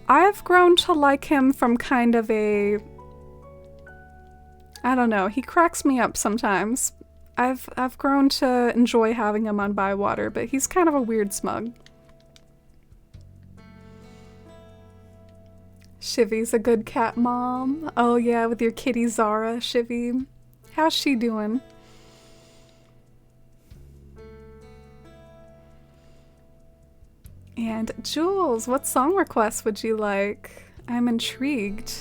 I've grown to like him from kind of a... I don't know, he cracks me up sometimes. I've grown to enjoy having him on Bywater, but he's kind of a weird smug. Shivy's a good cat mom. Oh yeah, with your kitty Zara, Shivy. How's she doing? And Jules, what song request would you like? I'm intrigued.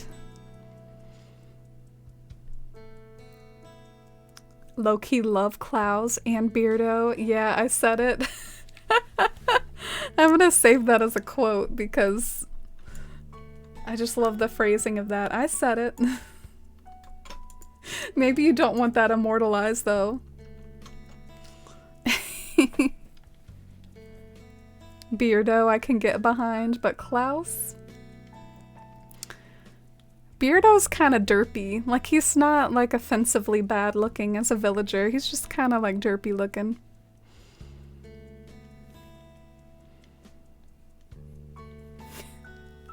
Low-key love Klaus and Beardo. Yeah, I said it. I'm gonna save that as a quote because I just love the phrasing of that. I said it. Maybe you don't want that immortalized though. Beardo I can get behind, but Klaus? Beardo's kind of derpy. Like, he's not, like, offensively bad looking as a villager. He's just kind of, like, derpy looking.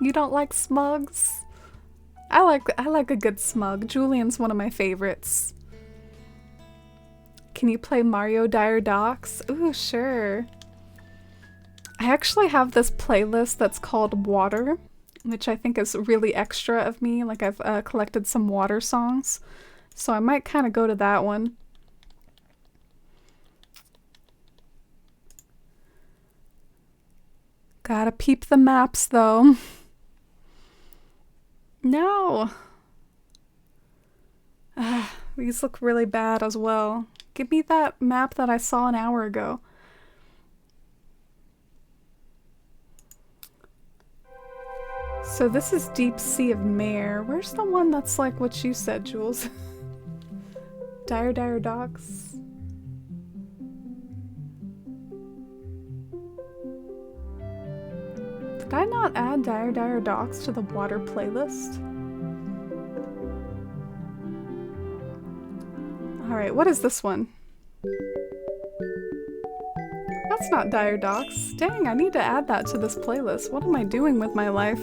You don't like smugs? I like a good smug. Julian's one of my favorites. Can you play Mario Dire Docks? Ooh, sure. I actually have this playlist that's called Water, which I think is really extra of me. Like I've collected some water songs, so I might kind of go to that one. Gotta peep the maps though. No! These look really bad as well. Give me that map that I saw an hour ago. So this is Deep Sea of Mare. Where's the one that's like what you said, Jules? Dire Docks. Did I not add Dire Docks to the water playlist? Alright, what is this one? That's not Dire Docks. Dang, I need to add that to this playlist. What am I doing with my life?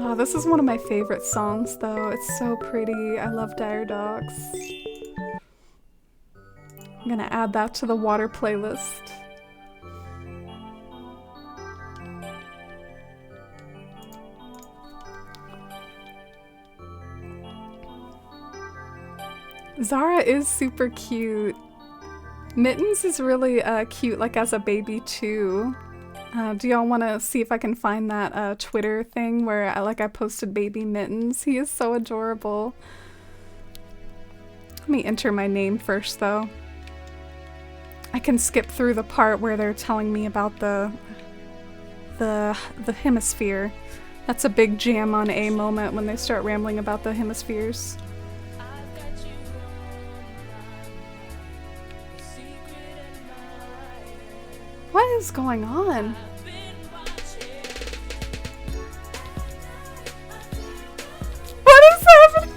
Oh, this is one of my favorite songs though. It's so pretty. I love Dire Docks. I'm gonna add that to the water playlist. Zara is super cute. Mittens is really cute, like as a baby too. Do y'all want to see if I can find that Twitter thing where I posted baby Mittens? He is so adorable. Let me enter my name first, though. I can skip through the part where they're telling me about the hemisphere. That's a big Jam on A moment when they start rambling about the hemispheres. What is going on? What is happening?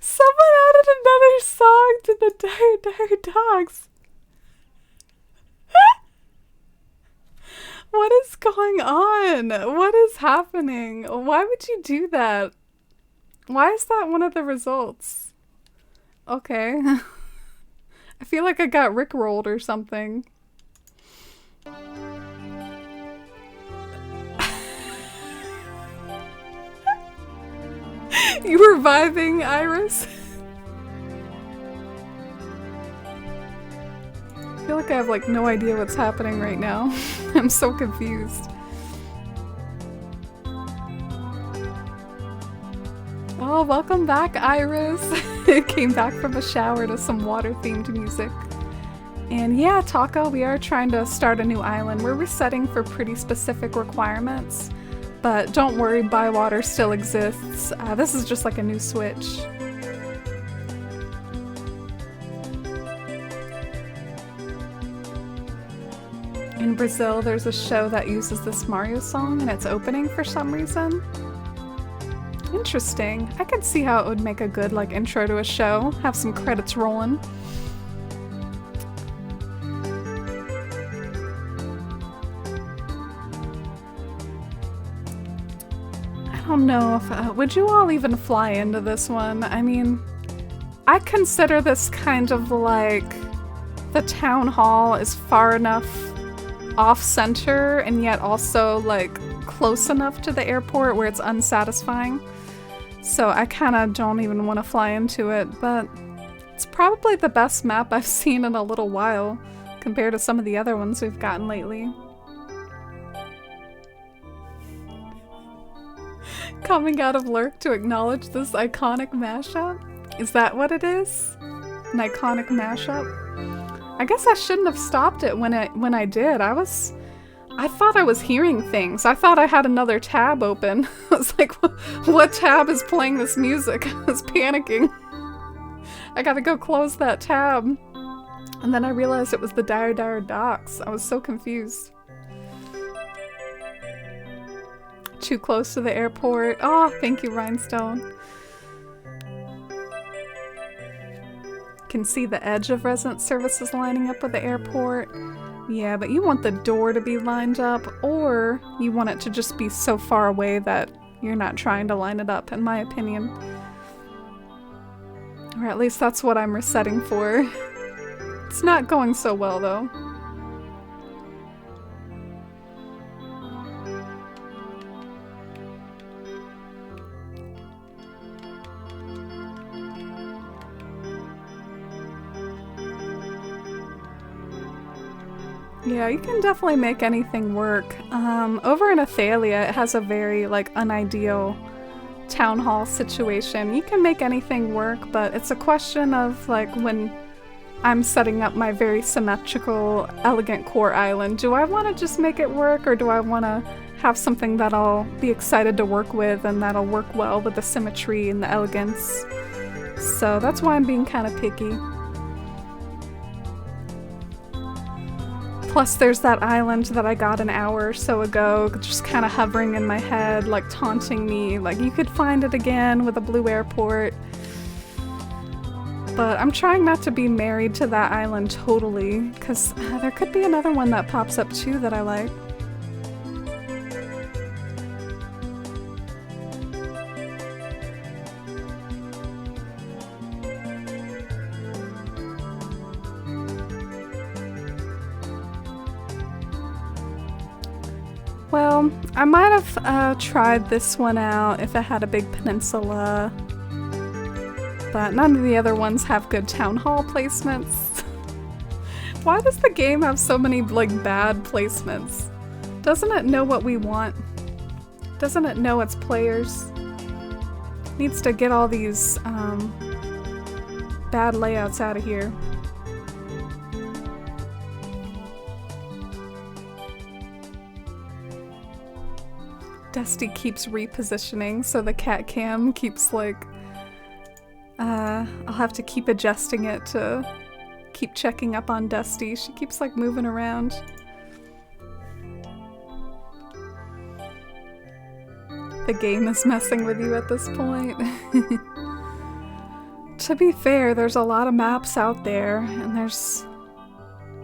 Someone added another song to the Dire Dogs. What is going on? What is happening? Why would you do that? Why is that one of the results? Okay. I feel like I got rickrolled or something. You were vibing, Iris? I feel like I have like no idea what's happening right now. I'm so confused. Oh, welcome back, Iris. Came back from a shower to some water-themed music. And yeah, Taka, we are trying to start a new island. We're resetting for pretty specific requirements. But don't worry, Bywater still exists. This is just like a new switch. In Brazil, there's a show that uses this Mario song and it's opening for some reason. Interesting. I could see how it would make a good like intro to a show. Have some credits rolling. I don't know if would you all even fly into this one? I mean, I consider this kind of like the town hall is far enough off-center and yet also like close enough to the airport where it's unsatisfying. So I kind of don't even want to fly into it, but it's probably the best map I've seen in a little while compared to some of the other ones we've gotten lately. Coming out of Lurk to acknowledge this iconic mashup? Is that what it is? An iconic mashup? I guess I shouldn't have stopped it when I did. I thought I was hearing things. I thought I had another tab open. I was like, what tab is playing this music? I was panicking. I gotta go close that tab. And then I realized it was the Dire Docs. I was so confused. Too close to the airport. Oh, thank you, Rhinestone. Can see the edge of resident services lining up with the airport. Yeah, but you want the door to be lined up, or you want it to just be so far away that you're not trying to line it up, in my opinion. Or at least that's what I'm resetting for. It's not going so well, though. Yeah, you can definitely make anything work. Over in Athalia, it has a very, like, unideal town hall situation. You can make anything work, but it's a question of, like, when I'm setting up my very symmetrical, elegant core island, do I want to just make it work, or do I want to have something that I'll be excited to work with and that'll work well with the symmetry and the elegance? So that's why I'm being kind of picky. Plus there's that island that I got an hour or so ago, just kind of hovering in my head, like taunting me, like you could find it again with a blue airport. But I'm trying not to be married to that island totally, because there could be another one that pops up too that I like. Well, I might have tried this one out if it had a big peninsula. but none of the other ones have good town hall placements. Why does the game have so many, like, bad placements? Doesn't it know what we want? Doesn't it know its players? Needs to get all these, bad layouts out of here. Dusty keeps repositioning, so the cat cam keeps, like, I'll have to keep adjusting it to keep checking up on Dusty. She keeps, like, moving around. The game is messing with you at this point. To be fair, there's a lot of maps out there, and there's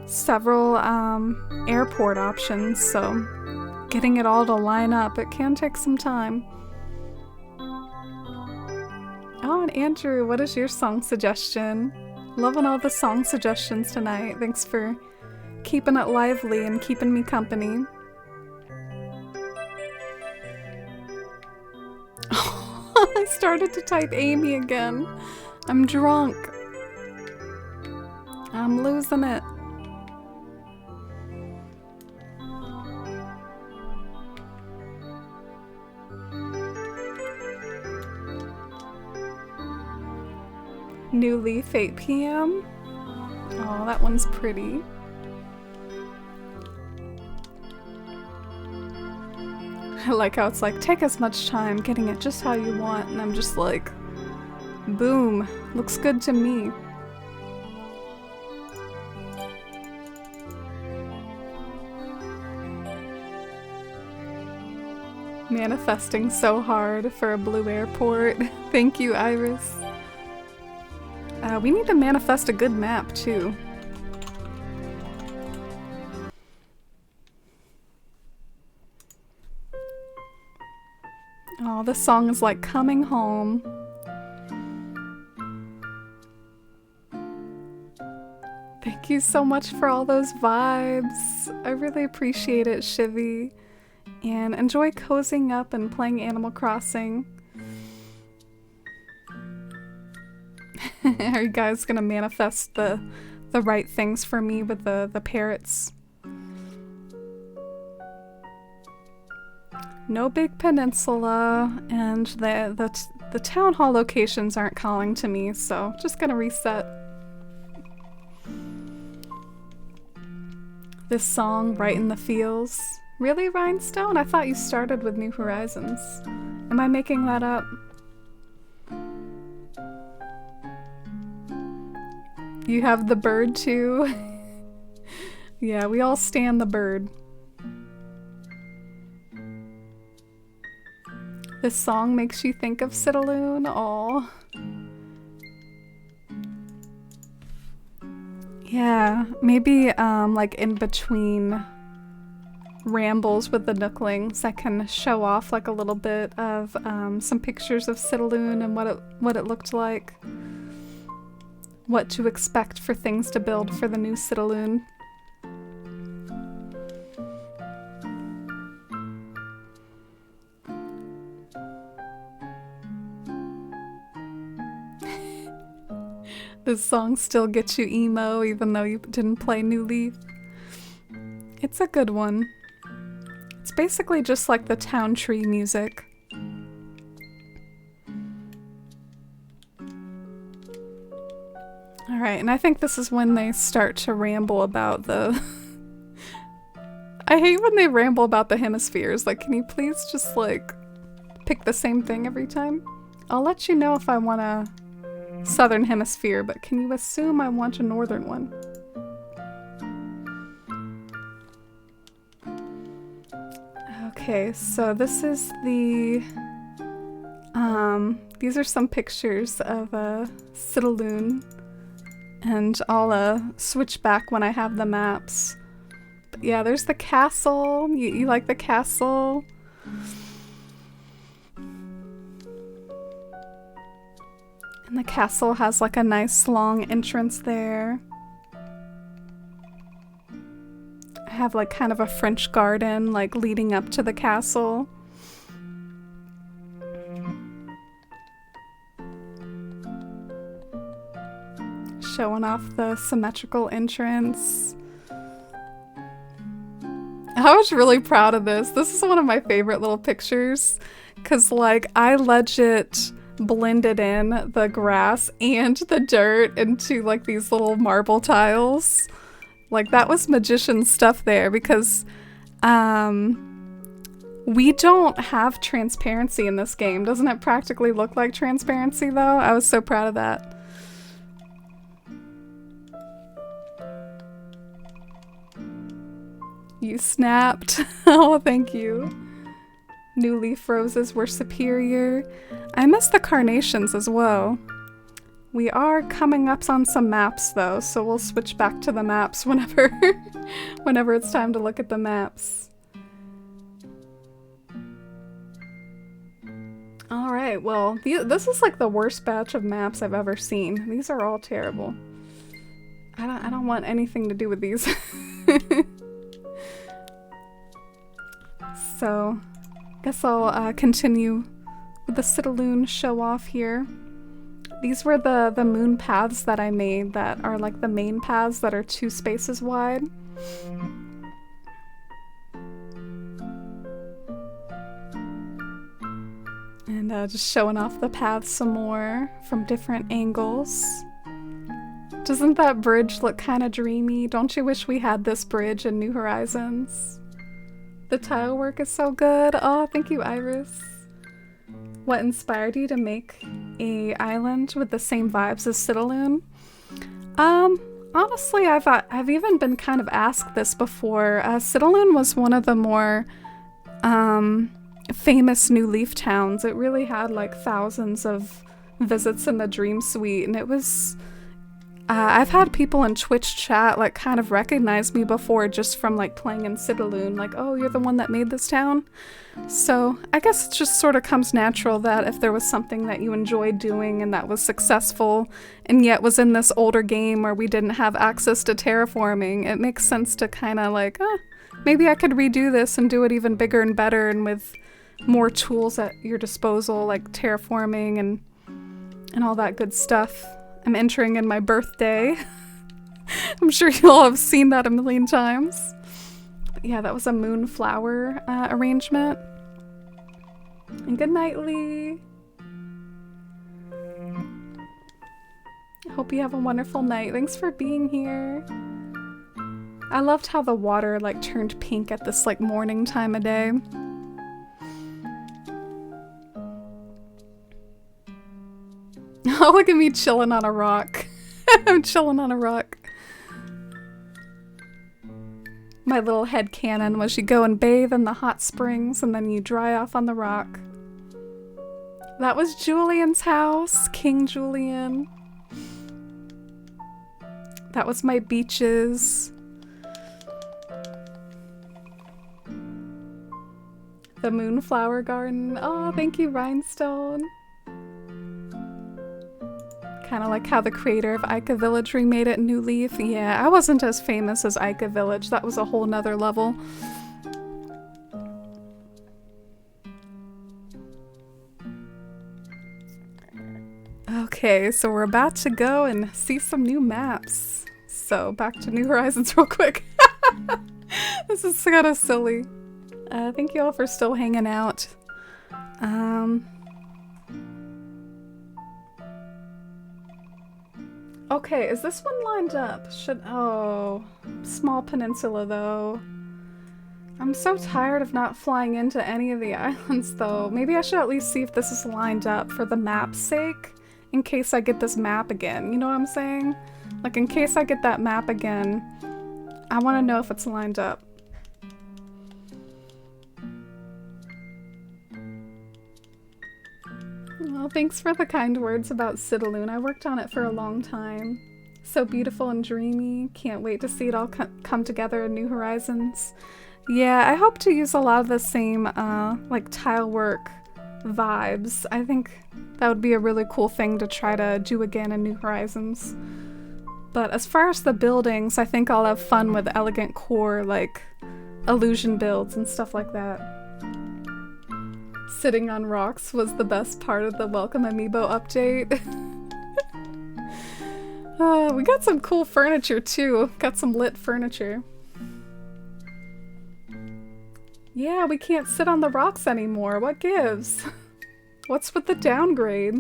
several airport options, so getting it all to line up, it can take some time. Oh, and Andrew, what is your song suggestion? Loving all the song suggestions tonight. Thanks for keeping it lively and keeping me company. I started to type Amy again. I'm drunk. I'm losing it. New Leaf 8 p.m. Oh, that one's pretty. I like how it's like, take as much time getting it just how you want, and I'm just like, boom, looks good to me. Manifesting so hard for a blue airport. Thank you, Iris. We need to manifest a good map, too. Oh, this song is like coming home. Thank you so much for all those vibes. I really appreciate it, Shivy. And enjoy cozying up and playing Animal Crossing. Are you guys gonna manifest the right things for me with the parrots? No big peninsula, and the town hall locations aren't calling to me, so just gonna reset. This song, Right in the Feels. Really, Rhinestone? I thought you started with New Horizons. Am I making that up? You have the bird too? Yeah, we all stand the bird. This song makes you think of Citaloon? Aw. Yeah, maybe like in between rambles with the Nooklings, I can show off like a little bit of some pictures of Citaloon and what it looked like. What to expect for things to build for the new Citaloon. This song still gets you emo even though you didn't play New Leaf. It's a good one. It's basically just like the town tree music. Alright, and I think this is when they start to ramble about the... I hate when they ramble about the hemispheres. Like, can you please just, like, pick the same thing every time? I'll let you know if I want a southern hemisphere, but can you assume I want a northern one? Okay, so this is the... these are some pictures of Citaloon. And I'll switch back when I have the maps. But yeah, there's the castle. You like the castle? And the castle has like a nice long entrance there. I have like kind of a French garden like leading up to the castle. showing off the symmetrical entrance. I was really proud of this. This is one of my favorite little pictures because like I legit blended in the grass and the dirt into like these little marble tiles. Like that was magician stuff there because we don't have transparency in this game. Doesn't it practically look like transparency though? I was so proud of that. You snapped. Oh, thank you. New leaf roses were superior. I miss the carnations as well. We are coming up on some maps though, so we'll switch back to the maps whenever whenever it's time to look at the maps. Alright, well, this is like the worst batch of maps I've ever seen. These are all terrible. I don't want anything to do with these. So, guess I'll continue with the Citaloon show off here. These were the moon paths that I made that are like the main paths that are 2 spaces wide. And just showing off the paths some more from different angles. Doesn't that bridge look kind of dreamy? Don't you wish we had this bridge in New Horizons? The tile work is so good. Oh, thank you, Iris. What inspired you to make a island with the same vibes as Citaloon? Honestly, I've even been kind of asked this before. Citaloon was one of the more famous New Leaf towns. It really had like thousands of visits in the Dream Suite, and it was I've had people in Twitch chat like kind of recognize me before just from like playing in Citaloon, like, oh, you're the one that made this town? So I guess it just sort of comes natural that if there was something that you enjoyed doing and that was successful and yet was in this older game where we didn't have access to terraforming, it makes sense to kind of like, maybe I could redo this and do it even bigger and better and with more tools at your disposal, like terraforming and all that good stuff. I'm entering in my birthday. I'm sure you all have seen that a million times. But yeah, that was a moonflower arrangement. And good night, Lee. I hope you have a wonderful night. Thanks for being here. I loved how the water like turned pink at this like morning time of day. Oh, look at me chilling on a rock. I'm chilling on a rock. My little headcanon was you go and bathe in the hot springs and then you dry off on the rock. That was Julian's house, King Julian. That was my beaches. The Moonflower Garden. Oh, thank you, Rhinestone. Kind of like how the creator of Ica Village remade it in New Leaf. Yeah, I wasn't as famous as Ica Village. That was a whole nother level. Okay, so we're about to go and see some new maps. So back to New Horizons real quick. This is kind of silly. Thank you all for still hanging out. Okay, is this one lined up? Oh, small peninsula though. I'm so tired of not flying into any of the islands though. Maybe I should at least see if this is lined up for the map's sake, in case I get this map again. You know what I'm saying? Like in case I get that map again, I want to know if it's lined up. Oh, thanks for the kind words about Citaloon. I worked on it for a long time. So beautiful and dreamy. Can't wait to see it all come together in New Horizons. Yeah, I hope to use a lot of the same like tile work vibes. I think that would be a really cool thing to try to do again in New Horizons. But as far as the buildings, I think I'll have fun with elegant core, like illusion builds and stuff like that. Sitting on rocks was the best part of the Welcome Amiibo update. We got some cool furniture too. Got some lit furniture. Yeah, we can't sit on the rocks anymore. What gives? What's with the downgrade?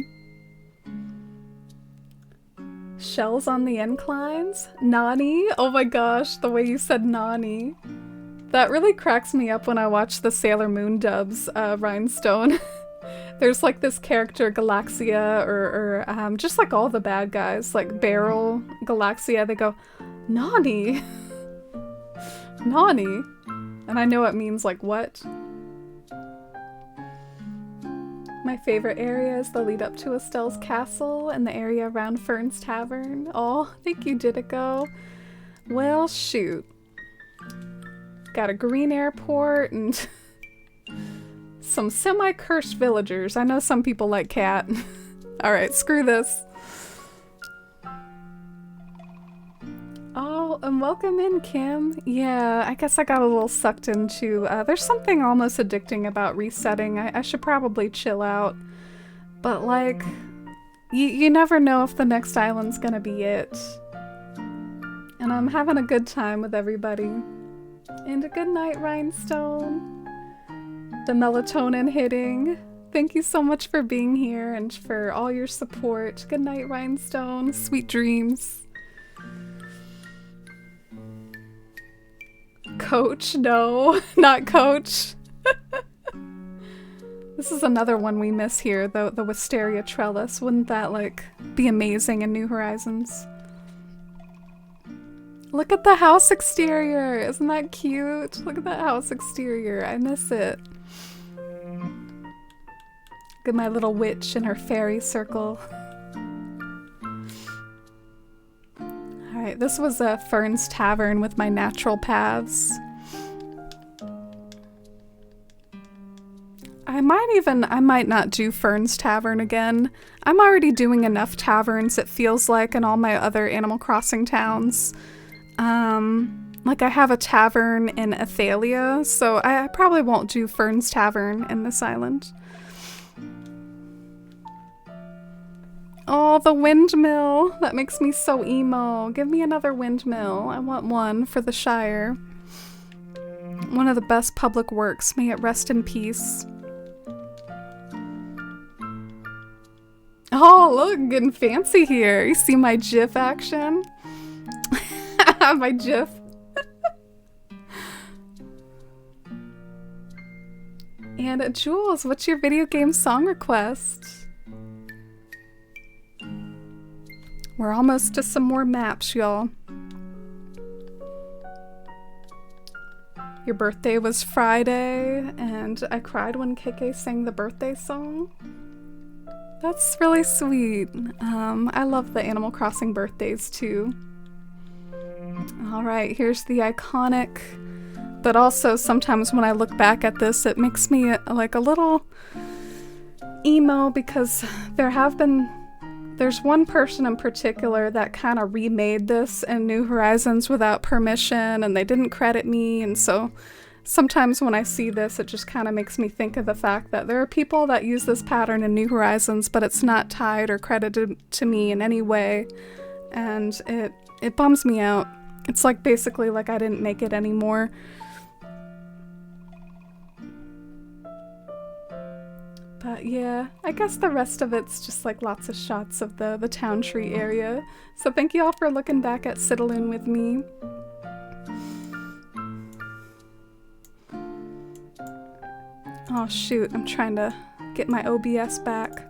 Shells on the inclines? Nani? Oh my gosh, the way you said Nani. That really cracks me up when I watch the Sailor Moon dubs, Rhinestone. There's like this character, Galaxia, or just like all the bad guys, like Beryl, Galaxia, they go, Nani? Nani? And I know it means like what? My favorite area is the lead up to Estelle's castle and the area around Fern's Tavern. Oh, thank you, Didico. Well, shoot. Got a green airport and some semi-cursed villagers. I know some people like cat. Alright, screw this. Oh, and welcome in, Kim. Yeah, I guess I got a little sucked into... there's something almost addicting about resetting. I should probably chill out. But, like, you never know if the next island's gonna be it. And I'm having a good time with everybody. And a good night, Rhinestone. The melatonin hitting. Thank you so much for being here and for all your support. Good night, Rhinestone. Sweet dreams. Coach? No, not Coach. This is another one we miss here, the Wisteria Trellis. Wouldn't that, like, be amazing in New Horizons? Look at the house exterior! Isn't that cute? Look at that house exterior. I miss it. Look at my little witch in her fairy circle. Alright, this was Fern's Tavern with my natural paths. I might not do Fern's Tavern again. I'm already doing enough taverns, it feels like, in all my other Animal Crossing towns. Like I have a tavern in Athalia, so I probably won't do Fern's Tavern in this island. Oh, the windmill! That makes me so emo. Give me another windmill. I want one for the Shire. One of the best public works. May it rest in peace. Oh, look, getting fancy here. You see my GIF action? My GIF. And Jules, what's your video game song request? We're almost to some more maps, y'all. Your birthday was Friday, and I cried when KK sang the birthday song. That's really sweet. I love the Animal Crossing birthdays too. Alright, here's the iconic, but also sometimes when I look back at this, it makes me like a little emo because there's one person in particular that kind of remade this in New Horizons without permission, and they didn't credit me, and so sometimes when I see this, it just kind of makes me think of the fact that there are people that use this pattern in New Horizons, but it's not tied or credited to me in any way, and it bums me out. It's like basically like I didn't make it anymore. But yeah, I guess the rest of it's just like lots of shots of the town tree area. So thank you all for looking back at Citaloon with me. Oh shoot, I'm trying to get my OBS back.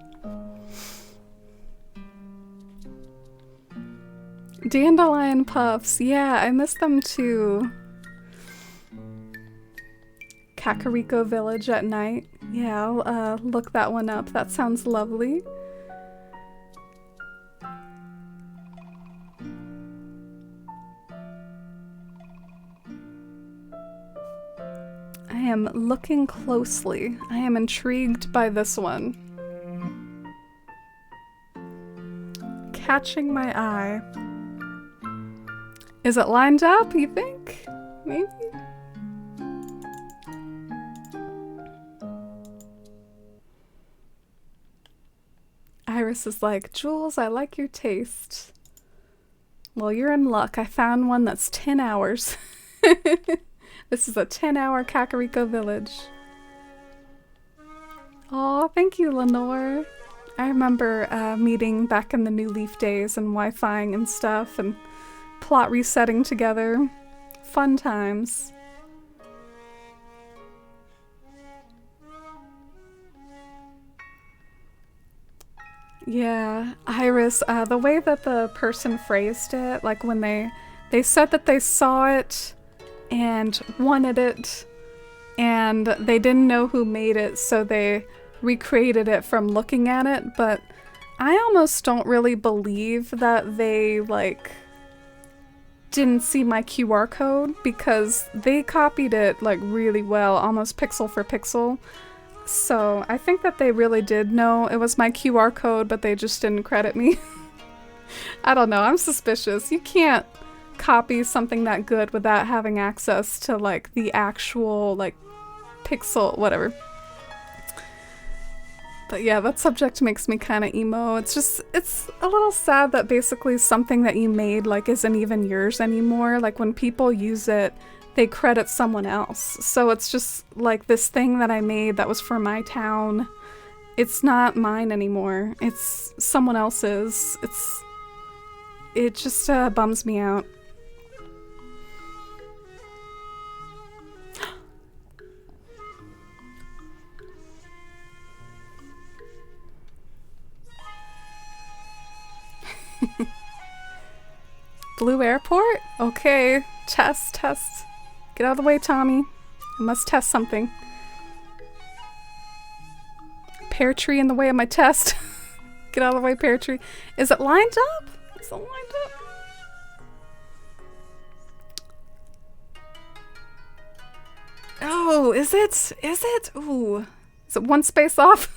Dandelion puffs, yeah, I miss them too. Kakariko Village at night. Yeah, I'll look that one up. That sounds lovely. I am looking closely. I am intrigued by this one. Catching my eye. Is it lined up, you think? Maybe? Iris is like, Jules, I like your taste. Well, you're in luck. I found one that's 10 hours. This is a 10-hour Kakariko village. Oh, thank you, Lenore. I remember meeting back in the New Leaf days and Wi-Fiing and stuff and plot resetting together. Fun times. Yeah, Iris, the way that the person phrased it, like when they said that they saw it and wanted it and they didn't know who made it, so they recreated it from looking at it, but I almost don't really believe that they, like, didn't see my QR code because they copied it, like, really well, almost pixel for pixel. So I think that they really did know it was my QR code, but they just didn't credit me. I don't know, I'm suspicious. You can't copy something that good without having access to, like, the actual, like, pixel, whatever. But yeah, that subject makes me kind of emo. It's a little sad that basically something that you made, like, isn't even yours anymore. Like, when people use it, they credit someone else. So it's just like this thing that I made that was for my town. It's not mine anymore. It's someone else's. It just bums me out. Blue Airport? Okay. Test. Get out of the way, Tommy. I must test something. Pear tree in the way of my test. Get out of the way, pear tree. Is it lined up? Is it lined up? Oh, is it? Is it? Ooh. Is it one space off?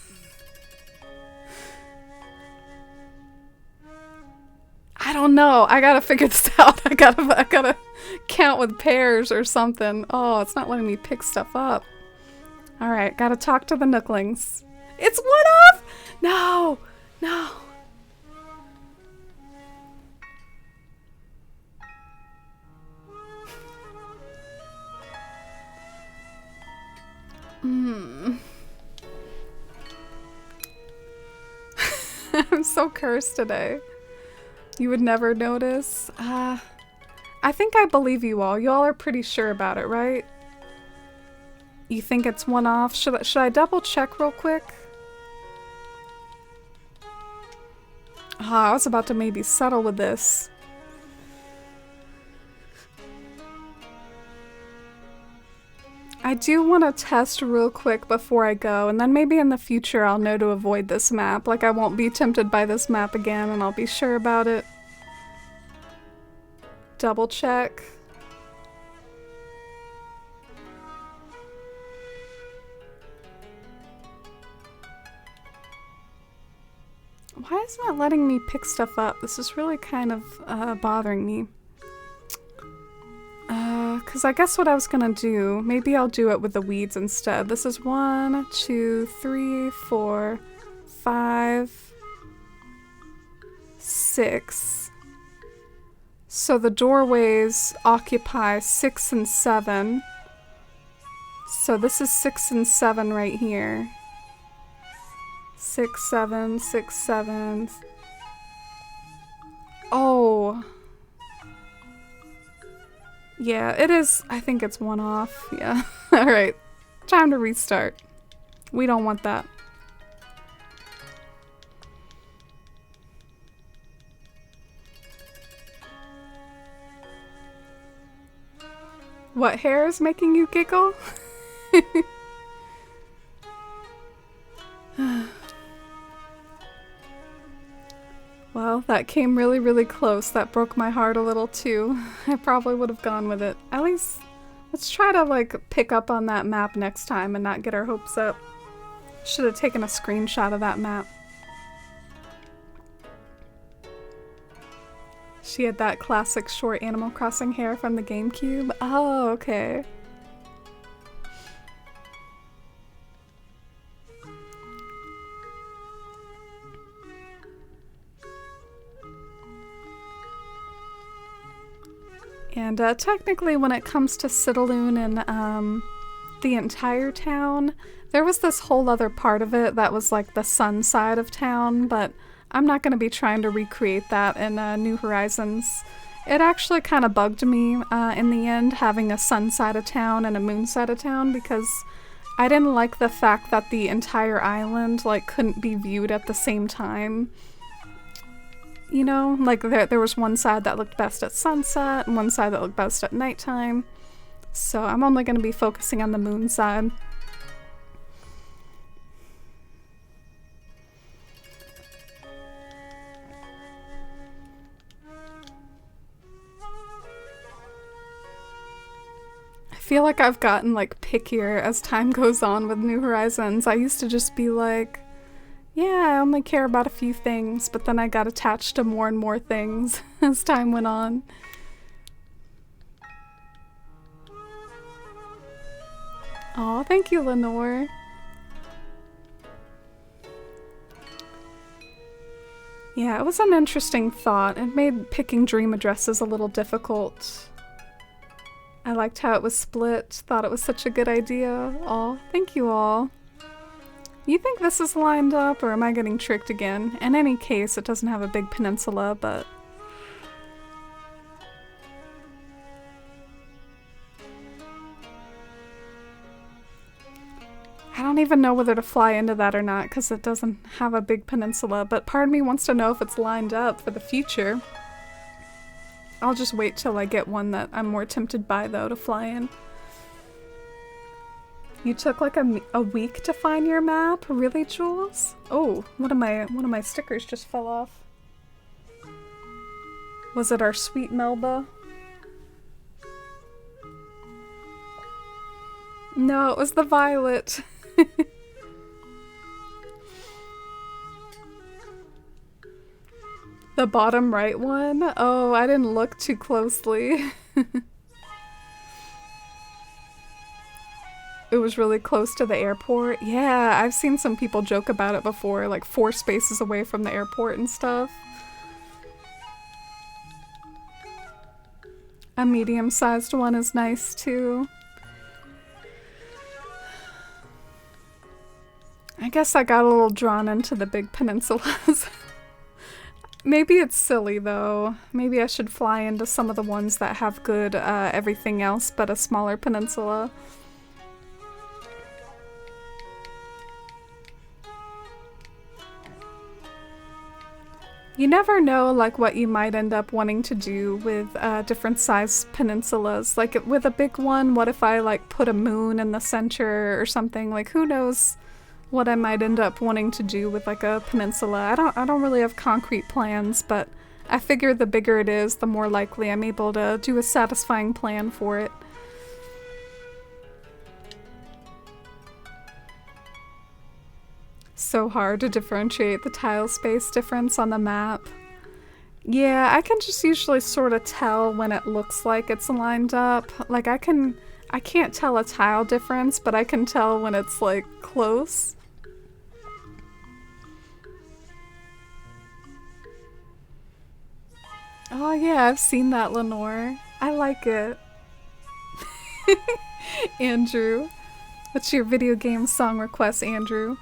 I don't know. I gotta figure this out. I gotta count with pairs or something. Oh, it's not letting me pick stuff up. Alright, gotta talk to the Nooklings. It's one off! No! No! I'm so cursed today. You would never notice. I think I believe you all. You all are pretty sure about it, right? You think it's one off? Should I double check real quick? I was about to maybe settle with this. I do want to test real quick before I go, and then maybe in the future I'll know to avoid this map. Like, I won't be tempted by this map again, and I'll be sure about it. Double check. Why is it not letting me pick stuff up? This is really kind of bothering me. Because I guess what I was gonna do, maybe I'll do it with the weeds instead. This is 1, 2, 3, 4, 5, 6. So the doorways occupy 6 and 7. So this is 6 and 7 right here. 6, 7, 6, 7. Oh. Yeah, it is. I think it's one off. Yeah. Alright. Time to restart. We don't want that. What hair is making you giggle? Well, that came really, really close. That broke my heart a little too. I probably would have gone with it. At least, let's try to, like, pick up on that map next time and not get our hopes up. Should have taken a screenshot of that map. She had that classic short Animal Crossing hair from the GameCube. Oh, okay. And technically when it comes to Citaloon and the entire town, there was this whole other part of it that was like the sun side of town, but I'm not going to be trying to recreate that in New Horizons. It actually kind of bugged me in the end, having a sun side of town and a moon side of town, because I didn't like the fact that the entire island like couldn't be viewed at the same time. You know, like there was one side that looked best at sunset and one side that looked best at nighttime. So I'm only going to be focusing on the moon side. I feel like I've gotten like pickier as time goes on with New Horizons. I used to just be like, yeah, I only care about a few things, but then I got attached to more and more things as time went on. Aw, thank you, Lenore. Yeah, it was an interesting thought. It made picking dream addresses a little difficult. I liked how it was split, thought it was such a good idea. Aw, thank you all. You think this is lined up, or am I getting tricked again? In any case, it doesn't have a big peninsula, but... I don't even know whether to fly into that or not, because it doesn't have a big peninsula, but part of me wants to know if it's lined up for the future. I'll just wait till I get one that I'm more tempted by, though, to fly in. You took like a week to find your map? Really, Jules? Oh, one of my stickers just fell off. Was it our sweet Melba? No, it was the violet. The bottom right one? Oh, I didn't look too closely. It was really close to the airport. Yeah, I've seen some people joke about it before, like 4 spaces away from the airport and stuff. A medium-sized one is nice too. I guess I got a little drawn into the big peninsulas. Maybe it's silly though. Maybe I should fly into some of the ones that have good everything else but a smaller peninsula. You never know like what you might end up wanting to do with different size peninsulas. Like with a big one, what if I like put a moon in the center or something? Like who knows what I might end up wanting to do with like a peninsula. I don't really have concrete plans, but I figure the bigger it is, the more likely I'm able to do a satisfying plan for it. So hard to differentiate the tile space difference on the map. Yeah, I can just usually sort of tell when it looks like it's lined up. Like I can't tell a tile difference, but I can tell when it's like close. Oh yeah, I've seen that, Lenore. I like it. Andrew. What's your video game song request, Andrew?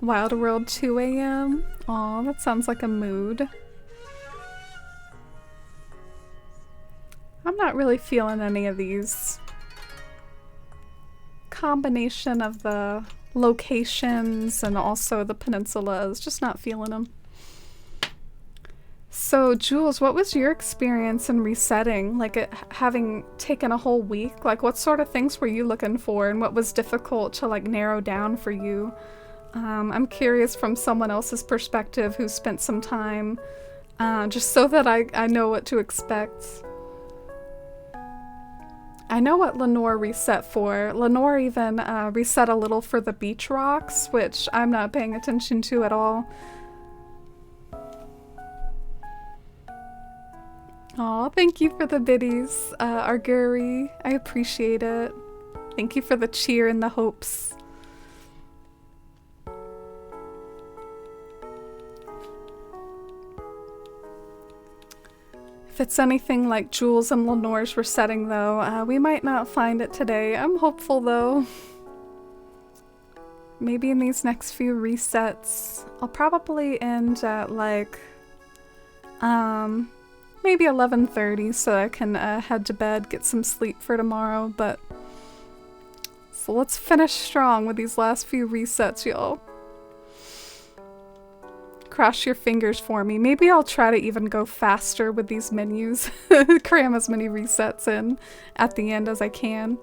Wild World 2 a.m. Aw, that sounds like a mood. I'm not really feeling any of these. Combination of the locations and also the peninsulas, just not feeling them. So Jules, what was your experience in resetting? Like it having taken a whole week? Like what sort of things were you looking for and what was difficult to like narrow down for you? I'm curious from someone else's perspective who spent some time, just so that I know what to expect. I know what Lenore reset for. Lenore even reset a little for the beach rocks, which I'm not paying attention to at all. Aw, thank you for the biddies, Arguri. I appreciate it. Thank you for the cheer and the hopes. If it's anything like Jules and Lenore's were setting, though, we might not find it today. I'm hopeful, though. Maybe in these next few resets, I'll probably end at like, maybe 11:30 so I can head to bed, get some sleep for tomorrow, but so let's finish strong with these last few resets, y'all. Cross your fingers for me. Maybe I'll try to even go faster with these menus. Cram as many resets in at the end as I can.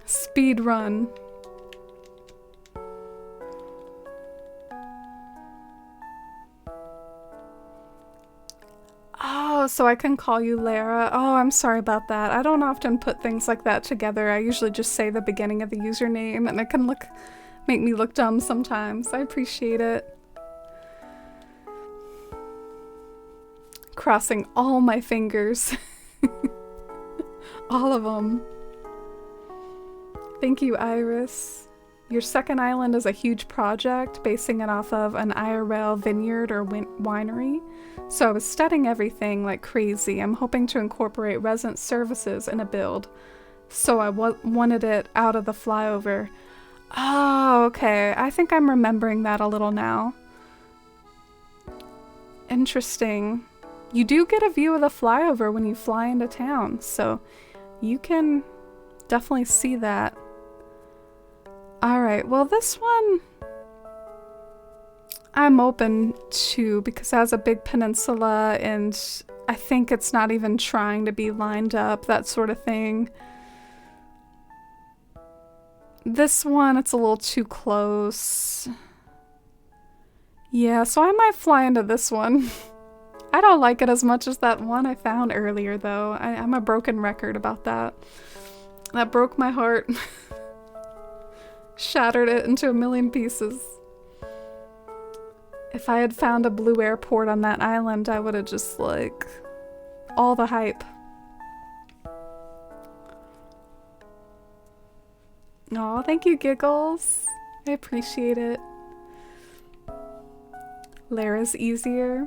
Speed run. Oh, so I can call you Lara. Oh, I'm sorry about that. I don't often put things like that together. I usually just say the beginning of the username, and it can make me look dumb sometimes. I appreciate it. Crossing all my fingers. All of them. Thank you, Iris. Your second island is a huge project, basing it off of an IRL vineyard or winery. So I was studying everything like crazy. I'm hoping to incorporate resident services in a build. So I wanted it out of the flyover. Oh, okay. I think I'm remembering that a little now. Interesting. You do get a view of the flyover when you fly into town, so you can definitely see that. Alright, well this one I'm open to because it has a big peninsula and I think it's not even trying to be lined up, that sort of thing. This one, it's a little too close. Yeah, so I might fly into this one. I don't like it as much as that one I found earlier, though. I'm a broken record about that. That broke my heart. Shattered it into a million pieces. If I had found a blue airport on that island, I would have just, like, all the hype. Aw, thank you, Giggles. I appreciate it. Lara's easier.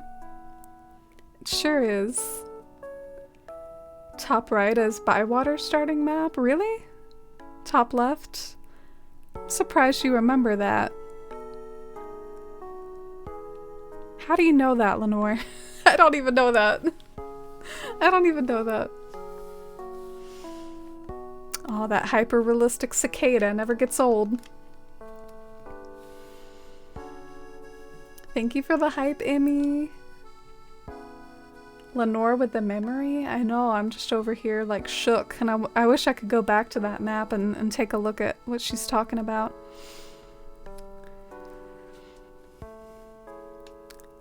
It sure is. Top right is Bywater starting map? Really? Top left? I'm surprised you remember that. How do you know that, Lenore? I don't even know that. I don't even know that. Oh, that hyper-realistic cicada never gets old. Thank you for the hype, Emmy. Lenore with the memory? I know, I'm just over here like shook, and I wish I could go back to that map and take a look at what she's talking about.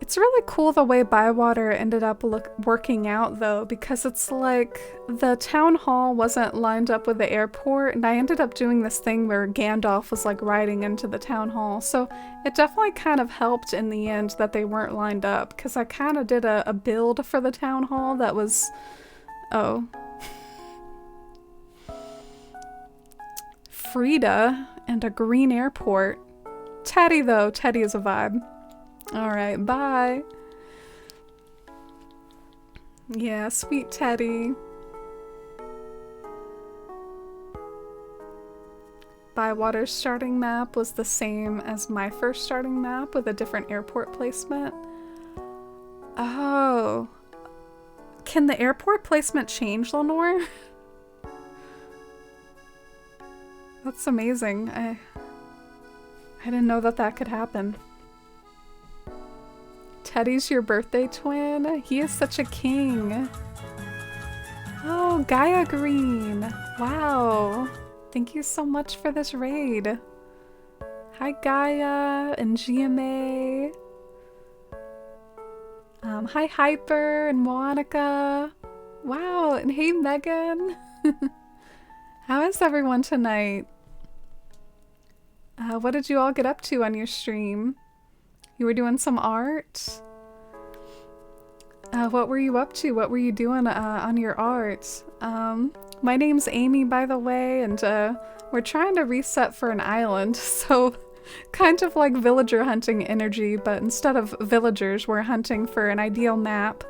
It's really cool the way Bywater ended up working out, though, because it's like the town hall wasn't lined up with the airport, and I ended up doing this thing where Gandalf was like riding into the town hall, so it definitely kind of helped in the end that they weren't lined up, because I kind of did a build for the town hall that was... Oh. Frida and a green airport. Teddy, though. Teddy is a vibe. Alright, bye. Yeah, sweet Teddy. Bywater's starting map was the same as my first starting map with a different airport placement. Oh. Can the airport placement change, Lenore? That's amazing. I didn't know that could happen. Teddy's your birthday twin? He is such a king. Oh, Gaia Green. Wow. Thank you so much for this raid. Hi, Gaia and GMA. Hi, Hyper and Monica. Wow, and hey, Megan. How is everyone tonight? What did you all get up to on your stream? You were doing some art? What were you up to? What were you doing on your art? My name's Amy, by the way, and we're trying to reset for an island, so kind of like villager hunting energy, but instead of villagers, we're hunting for an ideal map.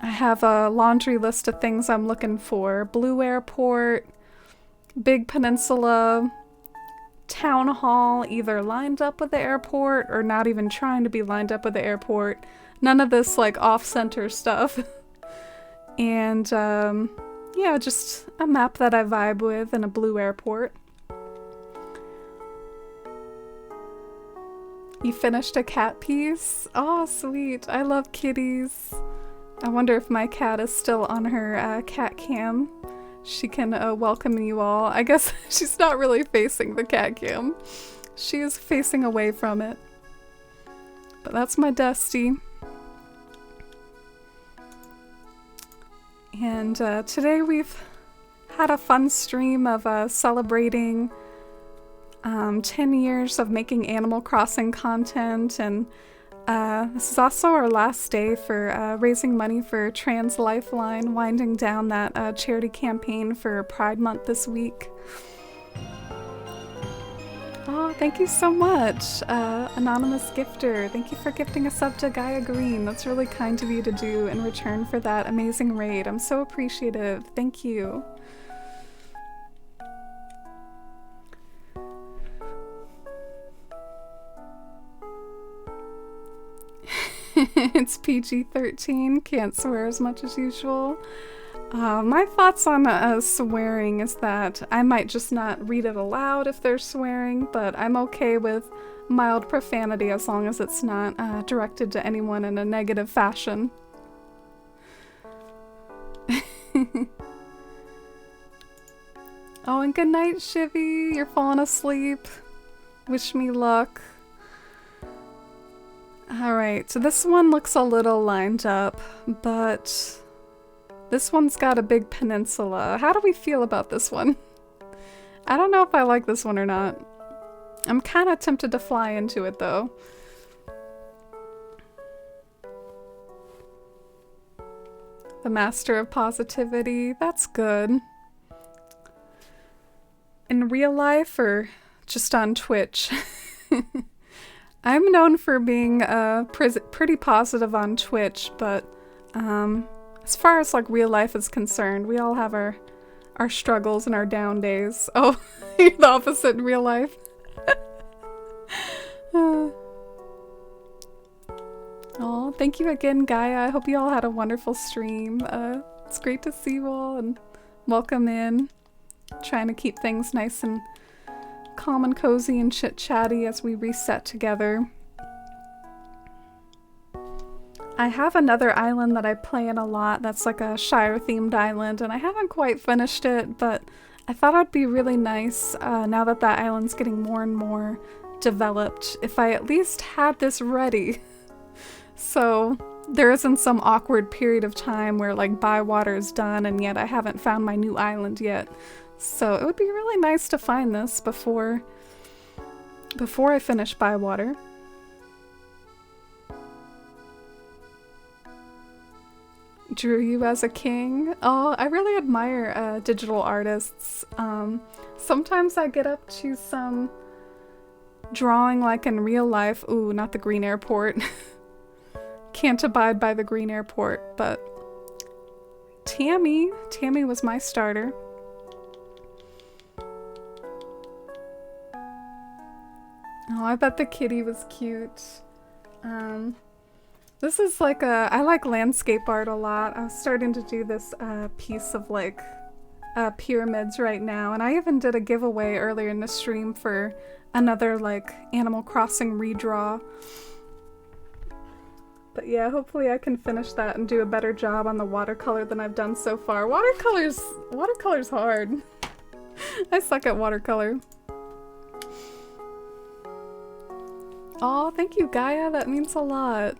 I have a laundry list of things I'm looking for. Blue Airport, Big Peninsula, Town Hall, either lined up with the airport or not even trying to be lined up with the airport. None of this like off-center stuff. And yeah, just a map that I vibe with and a blue airport. You finished a cat piece? Oh, sweet. I love kitties. I wonder if my cat is still on her cat cam. She can welcome you all. I guess she's not really facing the cat cam. She is facing away from it. But that's my Dusty. And today we've had a fun stream of celebrating 10 years of making Animal Crossing content, and this is also our last day for raising money for Trans Lifeline, winding down that charity campaign for Pride Month this week. Oh, thank you so much, Anonymous Gifter. Thank you for gifting a sub to Gaia Green. That's really kind of you to do in return for that amazing raid. I'm so appreciative. Thank you. It's PG-13, can't swear as much as usual. My thoughts on swearing is that I might just not read it aloud if they're swearing, but I'm okay with mild profanity as long as it's not directed to anyone in a negative fashion. Oh, and good night, Shivy. You're falling asleep. Wish me luck. Alright, so this one looks a little lined up, but this one's got a big peninsula. How do we feel about this one? I don't know if I like this one or not. I'm kind of tempted to fly into it, though. The Master of Positivity, that's good. In real life or just on Twitch? I'm known for being pretty positive on Twitch, but as far as like real life is concerned, we all have our struggles and our down days. Oh, you're the opposite in real life. Oh, thank you again, Gaia. I hope you all had a wonderful stream. It's great to see you all and welcome in. Trying to keep things nice and calm and cozy and chit-chatty as we reset together. I have another island that I play in a lot that's like a Shire-themed island, and I haven't quite finished it, but I thought it'd be really nice, now that that island's getting more and more developed, if I at least had this ready. So there isn't some awkward period of time where like Bywater is done and yet I haven't found my new island yet. So it would be really nice to find this before I finish Bywater. Drew you as a king? Oh, I really admire digital artists. Sometimes I get up to some drawing like in real life. Ooh, not the green airport. Can't abide by the green airport, but Tammy was my starter. Oh, I bet the kitty was cute. This is like I like landscape art a lot. I was starting to do this piece of like pyramids right now, and I even did a giveaway earlier in the stream for another like Animal Crossing redraw. But yeah, hopefully I can finish that and do a better job on the watercolor than I've done so far. Watercolor's hard. I suck at watercolor. Oh, thank you, Gaia. That means a lot.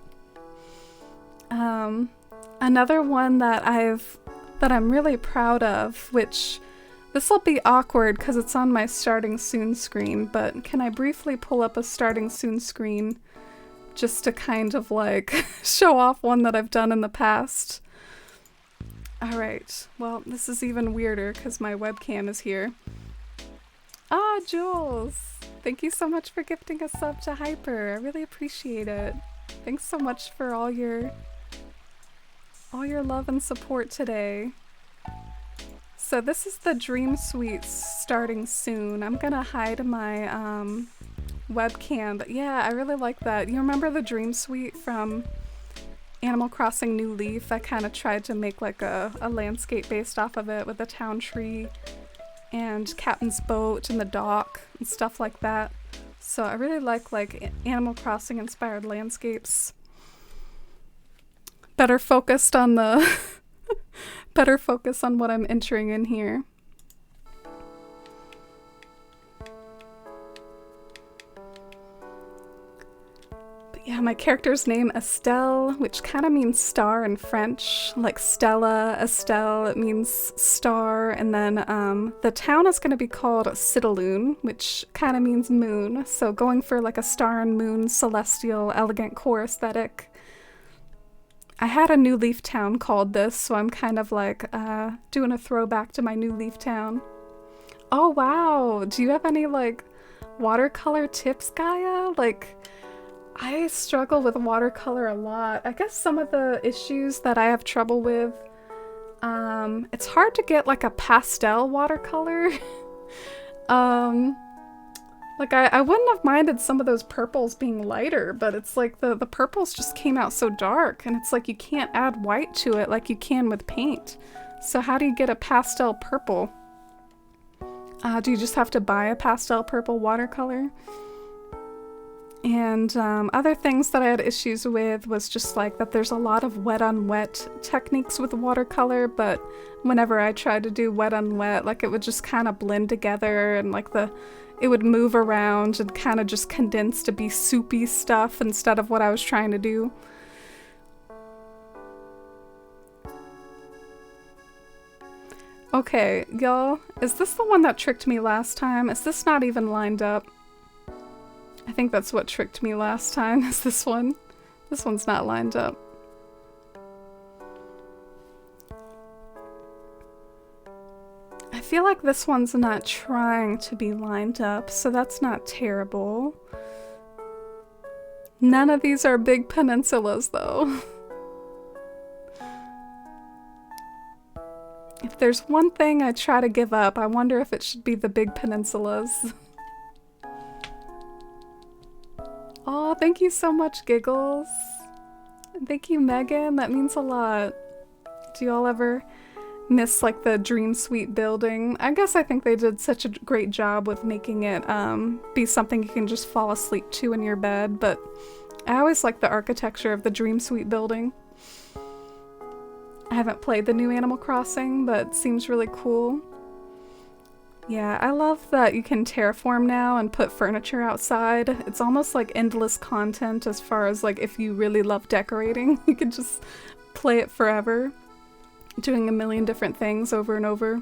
Another one that I'm really proud of, which this will be awkward because it's on my starting soon screen, but can I briefly pull up a starting soon screen just to kind of like show off one that I've done in the past? Alright, well, this is even weirder because my webcam is here. Ah, Jules! Thank you so much for gifting a sub to Hyper. I really appreciate it. Thanks so much for all your all your love and support today. So this is the Dream Suites starting soon. I'm gonna hide my webcam, but yeah, I really like that. You remember the Dream Suite from Animal Crossing New Leaf? I kind of tried to make like a landscape based off of it with the town tree and Captain's boat and the dock and stuff like that. So I really like Animal Crossing inspired landscapes. Better focused on the better focus on what I'm entering in here. Yeah, my character's name Estelle, which kind of means star in French, like Stella, Estelle, it means star, and then the town is going to be called Citaloon, which kind of means moon, so going for like a star and moon, celestial, elegant core aesthetic. I had a New Leaf town called this, so I'm kind of like doing a throwback to my New Leaf town. Oh wow, do you have any like watercolor tips, Gaia? Like, I struggle with watercolor a lot. I guess some of the issues that I have trouble with, it's hard to get like a pastel watercolor. Like I wouldn't have minded some of those purples being lighter, but it's like the purples just came out so dark, and it's like you can't add white to it like you can with paint. So how do you get a pastel purple? Do you just have to buy a pastel purple watercolor? And other things that I had issues with was just like that there's a lot of wet on wet techniques with watercolor, but whenever I tried to do wet on wet, like it would just kind of blend together, and like it would move around and kind of just condense to be soupy stuff instead of what I was trying to do. Okay, y'all, is this the one that tricked me last time? Is this not even lined up? I think that's what tricked me last time, is this one. This one's not lined up. I feel like this one's not trying to be lined up, so that's not terrible. None of these are big peninsulas, though. If there's one thing I try to give up, I wonder if it should be the big peninsulas. Oh, thank you so much, Giggles. Thank you, Megan. That means a lot. Do y'all ever miss like the Dream Suite building? I guess I think they did such a great job with making it be something you can just fall asleep to in your bed, but I always like the architecture of the Dream Suite building. I haven't played the new Animal Crossing, but it seems really cool. Yeah, I love that you can terraform now and put furniture outside. It's almost like endless content as far as like if you really love decorating, you can just play it forever, doing a million different things over and over.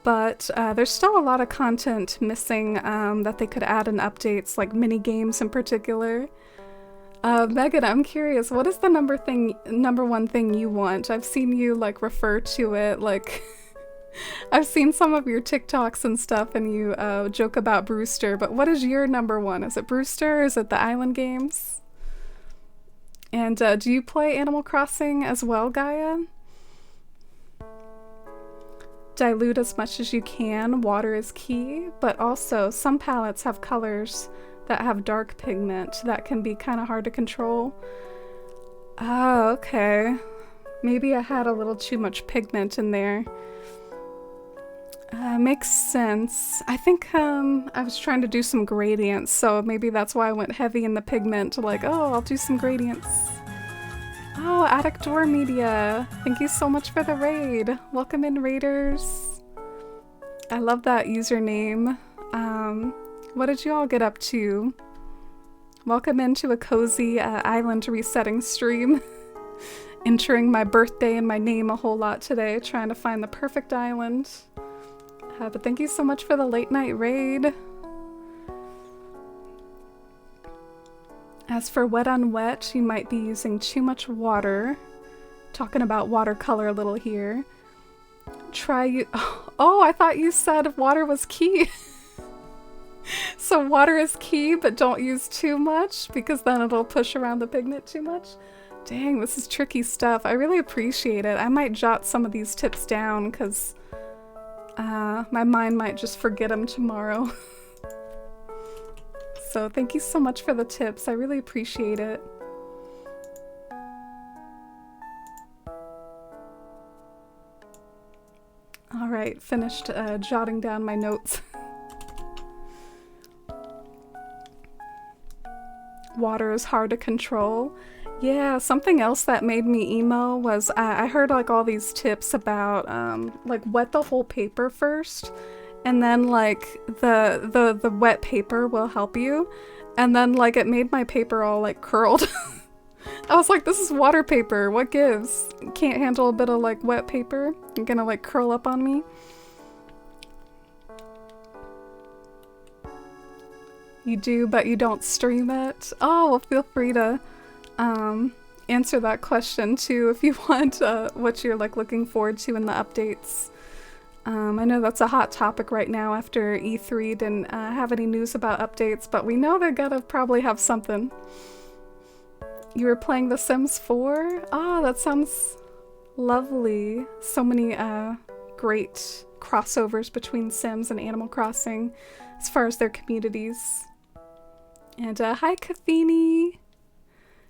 But there's still a lot of content missing that they could add in updates, like mini games in particular. Megan, I'm curious, what is the number one thing you want? I've seen you like refer to it, like I've seen some of your TikToks and stuff, and you joke about Brewster, but what is your number one? Is it Brewster? Is it the Island games? And do you play Animal Crossing as well, Gaia? Dilute as much as you can. Water is key, but also some palettes have colors that have dark pigment that can be kind of hard to control. Oh, okay. Maybe I had a little too much pigment in there. Makes sense. I think I was trying to do some gradients, so maybe that's why I went heavy in the pigment, like, oh, I'll do some gradients. Oh, Attic Door Media, thank you so much for the raid. Welcome in, raiders. I love that username. What did you all get up to? Welcome into a cozy island resetting stream. Entering my birthday and my name a whole lot today, trying to find the perfect island. But thank you so much for the late night raid. As for wet on wet, you might be using too much water. Talking about watercolor a little here. Oh, I thought you said water was key. So water is key, but don't use too much because then it'll push around the pigment too much. Dang, this is tricky stuff. I really appreciate it. I might jot some of these tips down because my mind might just forget them tomorrow. So thank you so much for the tips. I really appreciate it. All right, finished jotting down my notes. Water is hard to control. Yeah, something else that made me emo was I heard like all these tips about like wet the whole paper first, and then like the wet paper will help you, and then like it made my paper all like curled. I was like, this is water paper, what gives? Can't handle a bit of like wet paper? You're gonna like curl up on me? You do, but you don't stream it? Oh, well feel free to answer that question too if you want, what you're like looking forward to in the updates. I know that's a hot topic right now after E3 didn't have any news about updates, but we know they're gonna probably have something. You were playing The Sims 4? Oh, that sounds lovely. So many great crossovers between Sims and Animal Crossing as far as their communities. And hi Kafini!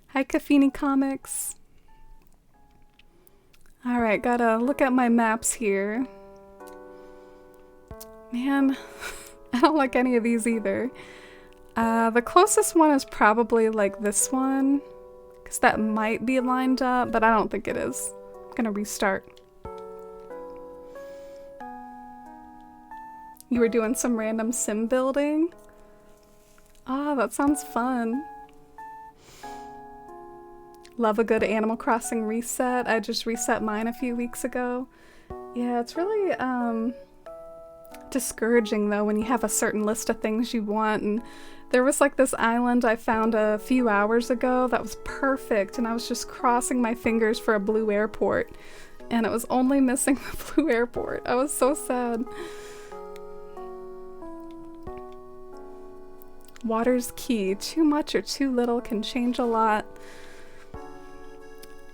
Hi Kafini Comics! Alright, gotta look at my maps here. Man, I don't like any of these either. The closest one is probably like this one, because that might be lined up, but I don't think it is. I'm gonna restart. You were doing some random sim building? Ah, that sounds fun. Love a good Animal Crossing reset. I just reset mine a few weeks ago. Yeah, it's really discouraging though when you have a certain list of things you want, and there was like this island I found a few hours ago that was perfect, and I was just crossing my fingers for a blue airport, and it was only missing the blue airport. I was so sad. Water's key. Too much or too little can change a lot.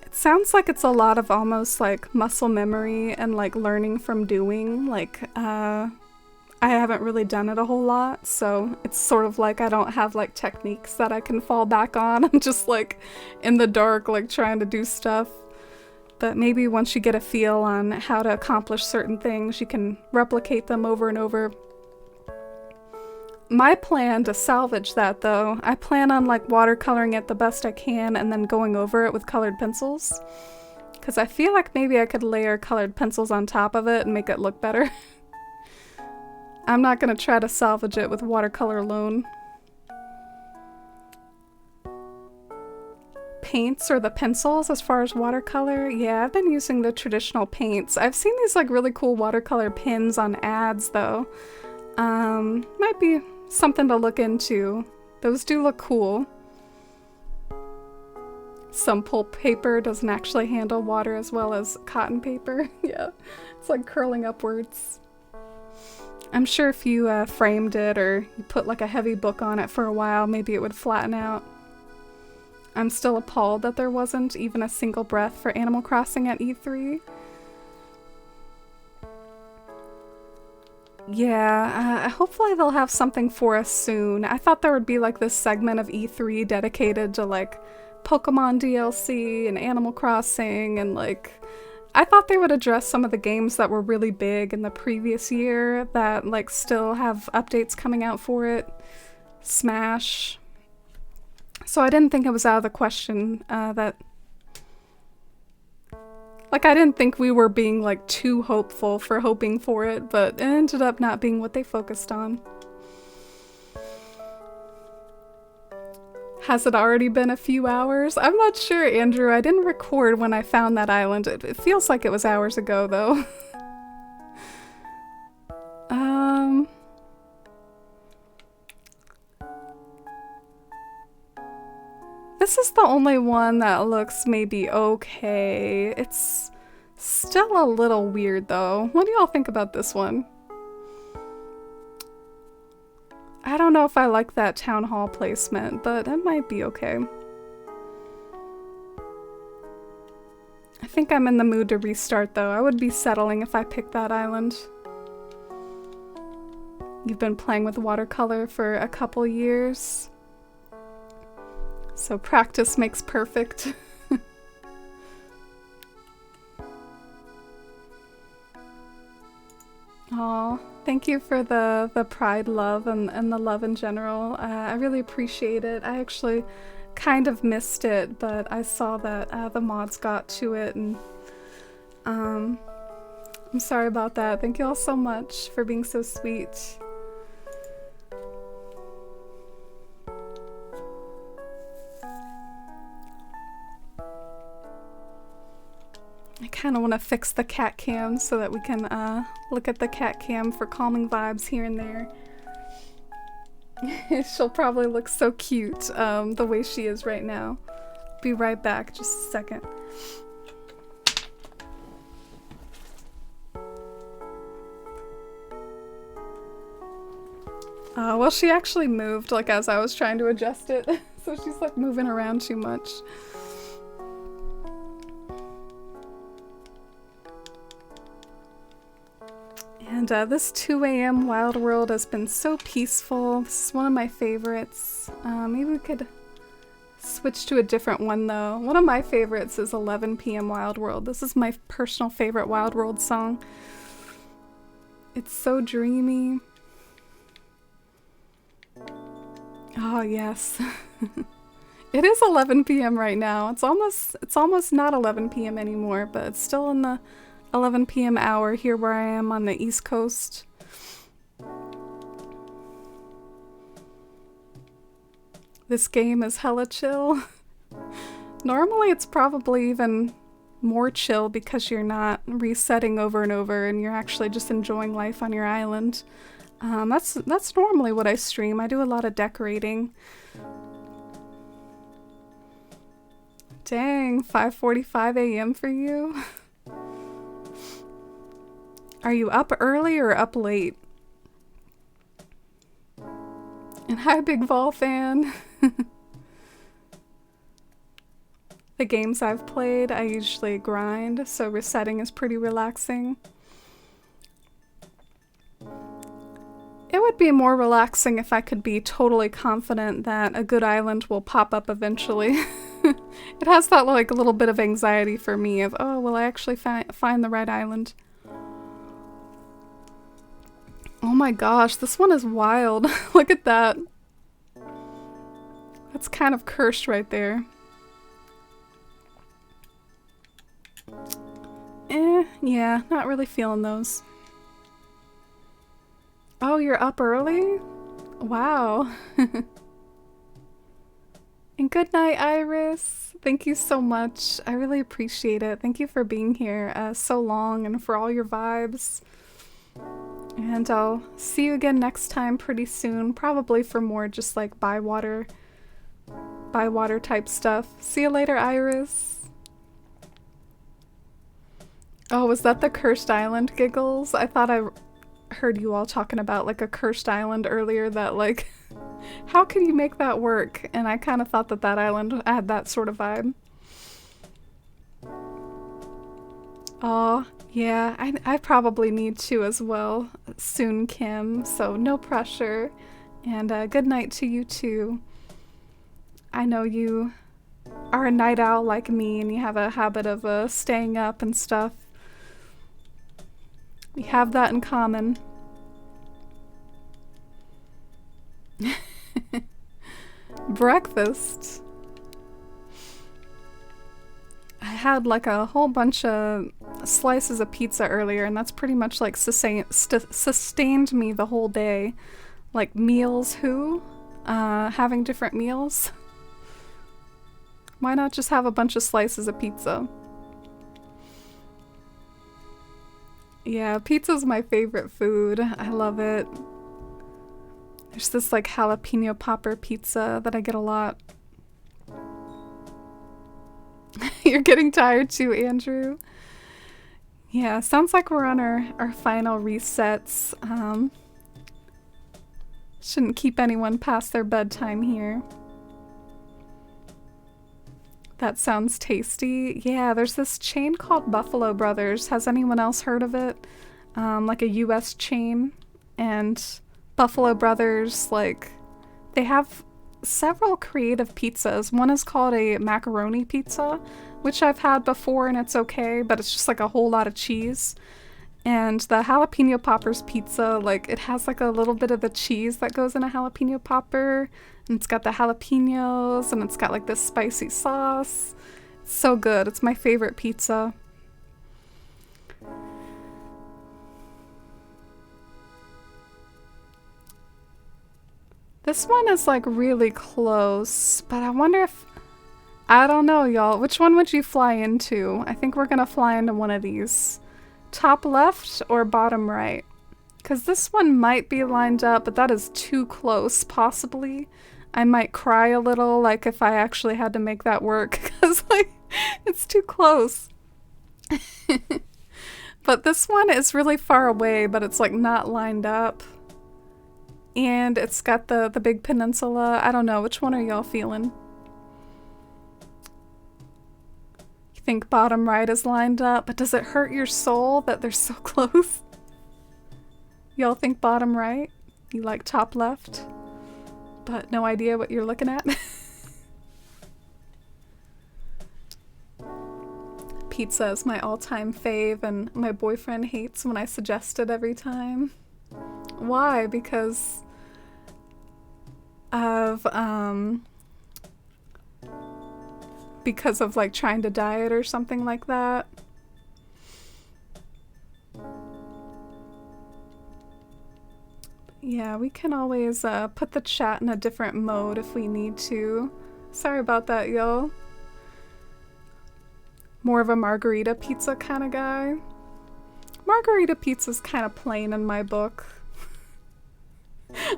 It sounds like it's a lot of almost like muscle memory and like learning from doing. Like, I haven't really done it a whole lot, so it's sort of like I don't have like techniques that I can fall back on. I'm just like in the dark, like trying to do stuff. But maybe once you get a feel on how to accomplish certain things, you can replicate them over and over. My plan to salvage that though, I plan on like watercoloring it the best I can and then going over it with colored pencils. Because I feel like maybe I could layer colored pencils on top of it and make it look better. I'm not gonna try to salvage it with watercolor alone. Paints or the pencils as far as watercolor? Yeah, I've been using the traditional paints. I've seen these like really cool watercolor pins on ads though. Might be something to look into. Those do look cool. Some pulp paper doesn't actually handle water as well as cotton paper. Yeah, it's like curling upwards. I'm sure if you framed it or you put like a heavy book on it for a while, maybe it would flatten out. I'm still appalled that there wasn't even a single breath for Animal Crossing at E3. Yeah, hopefully they'll have something for us soon. I thought there would be like this segment of E3 dedicated to like Pokemon DLC and Animal Crossing, and like I thought they would address some of the games that were really big in the previous year that like still have updates coming out for it. Smash. So I didn't think it was out of the question that like I didn't think we were being like too hopeful for hoping for it, but it ended up not being what they focused on. Has it already been a few hours? I'm not sure, Andrew. I didn't record when I found that island. It feels like it was hours ago, though. This is the only one that looks maybe okay. It's still a little weird, though. What do y'all think about this one? I don't know if I like that town hall placement, but it might be okay. I think I'm in the mood to restart though. I would be settling if I picked that island. You've been playing with watercolor for a couple years. So practice makes perfect. Aw, thank you for the pride love and the love in general. I really appreciate it. I actually kind of missed it, but I saw that the mods got to it, and I'm sorry about that. Thank you all so much for being so sweet. I kind of want to fix the cat cam so that we can look at the cat cam for calming vibes here and there. She'll probably look so cute the way she is right now. Be right back, just a second. Well, she actually moved like as I was trying to adjust it, so she's like moving around too much. And this 2 a.m. Wild World has been so peaceful. This is one of my favorites. Maybe we could switch to a different one though. One of my favorites is 11 p.m. Wild World. This is my personal favorite Wild World song. It's so dreamy. Oh yes. It is 11 p.m. right now. It's almost not 11 p.m. anymore, but it's still in the 11 p.m. hour here where I am on the East Coast. This game is hella chill. Normally it's probably even more chill because you're not resetting over and over and you're actually just enjoying life on your island. That's normally what I stream. I do a lot of decorating. Dang, 5:45 a.m. for you? Are you up early or up late? And hi, Big Vol fan. The games I've played, I usually grind, so resetting is pretty relaxing. It would be more relaxing if I could be totally confident that a good island will pop up eventually. It has that like a little bit of anxiety for me of, oh, will I actually find the right island? Oh my gosh, this one is wild. Look at that. That's kind of cursed right there. Yeah, not really feeling those. Oh, you're up early? Wow. And good night, Iris. Thank you so much. I really appreciate it. Thank you for being here so long and for all your vibes. And I'll see you again next time pretty soon, probably for more just like Bywater type stuff. See you later, Iris. Oh, was that the Cursed Island giggles? I thought I heard you all talking about like a cursed island earlier that like, how can you make that work? And I kind of thought that that island had that sort of vibe. Aw. Yeah, I probably need to as well soon, Kim, so no pressure. And good night to you too. I know you are a night owl like me and you have a habit of staying up and stuff. We have that in common. Breakfast. I had like a whole bunch of slices of pizza earlier, and that's pretty much like sustained me the whole day. Like meals who? Having different meals? Why not just have a bunch of slices of pizza? Yeah, pizza's my favorite food. I love it. There's this like jalapeno popper pizza that I get a lot. You're getting tired too, Andrew. Yeah, sounds like we're on our final resets. Shouldn't keep anyone past their bedtime here. That sounds tasty. Yeah, there's this chain called Buffalo Brothers. Has anyone else heard of it? Like a US chain. And Buffalo Brothers, like, they have several creative pizzas. One is called a macaroni pizza, which I've had before and it's okay, but it's just like a whole lot of cheese. And the jalapeno poppers pizza, like, it has like a little bit of the cheese that goes in a jalapeno popper, and it's got the jalapenos, and it's got like this spicy sauce. It's so good. It's my favorite pizza. This one is like really close, but I wonder if, I don't know, y'all. Which one would you fly into? I think we're gonna fly into one of these. Top left or bottom right? Because this one might be lined up, but that is too close, possibly. I might cry a little, like, if I actually had to make that work, because, like, it's too close. But this one is really far away, but it's, like, not lined up. And it's got the big peninsula. I don't know, which one are y'all feeling? Think bottom right is lined up, but does it hurt your soul that they're so close? Y'all think bottom right? You like top left? But no idea what you're looking at? Pizza is my all-time fave, and my boyfriend hates when I suggest it every time. Why? Because of, like trying to diet or something like that. Yeah, we can always put the chat in a different mode if we need to. Sorry about that, y'all. More of a margarita pizza kind of guy. Margarita pizza's kind of plain in my book.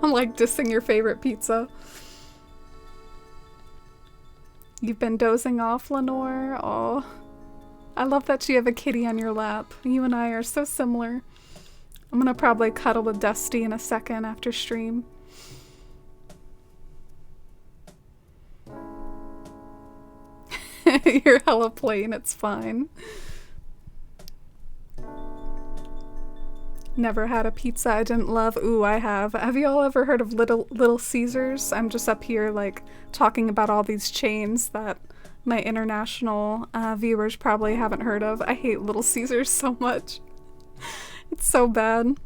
I'm like dissing your favorite pizza. You've been dozing off, Lenore? Oh, I love that you have a kitty on your lap. You and I are so similar. I'm gonna probably cuddle with Dusty in a second after stream. You're hella plain, it's fine. Never had a pizza I didn't love. Ooh, I have. Have you all ever heard of Little Caesars? I'm just up here like talking about all these chains that my international viewers probably haven't heard of. I hate Little Caesars so much. It's so bad.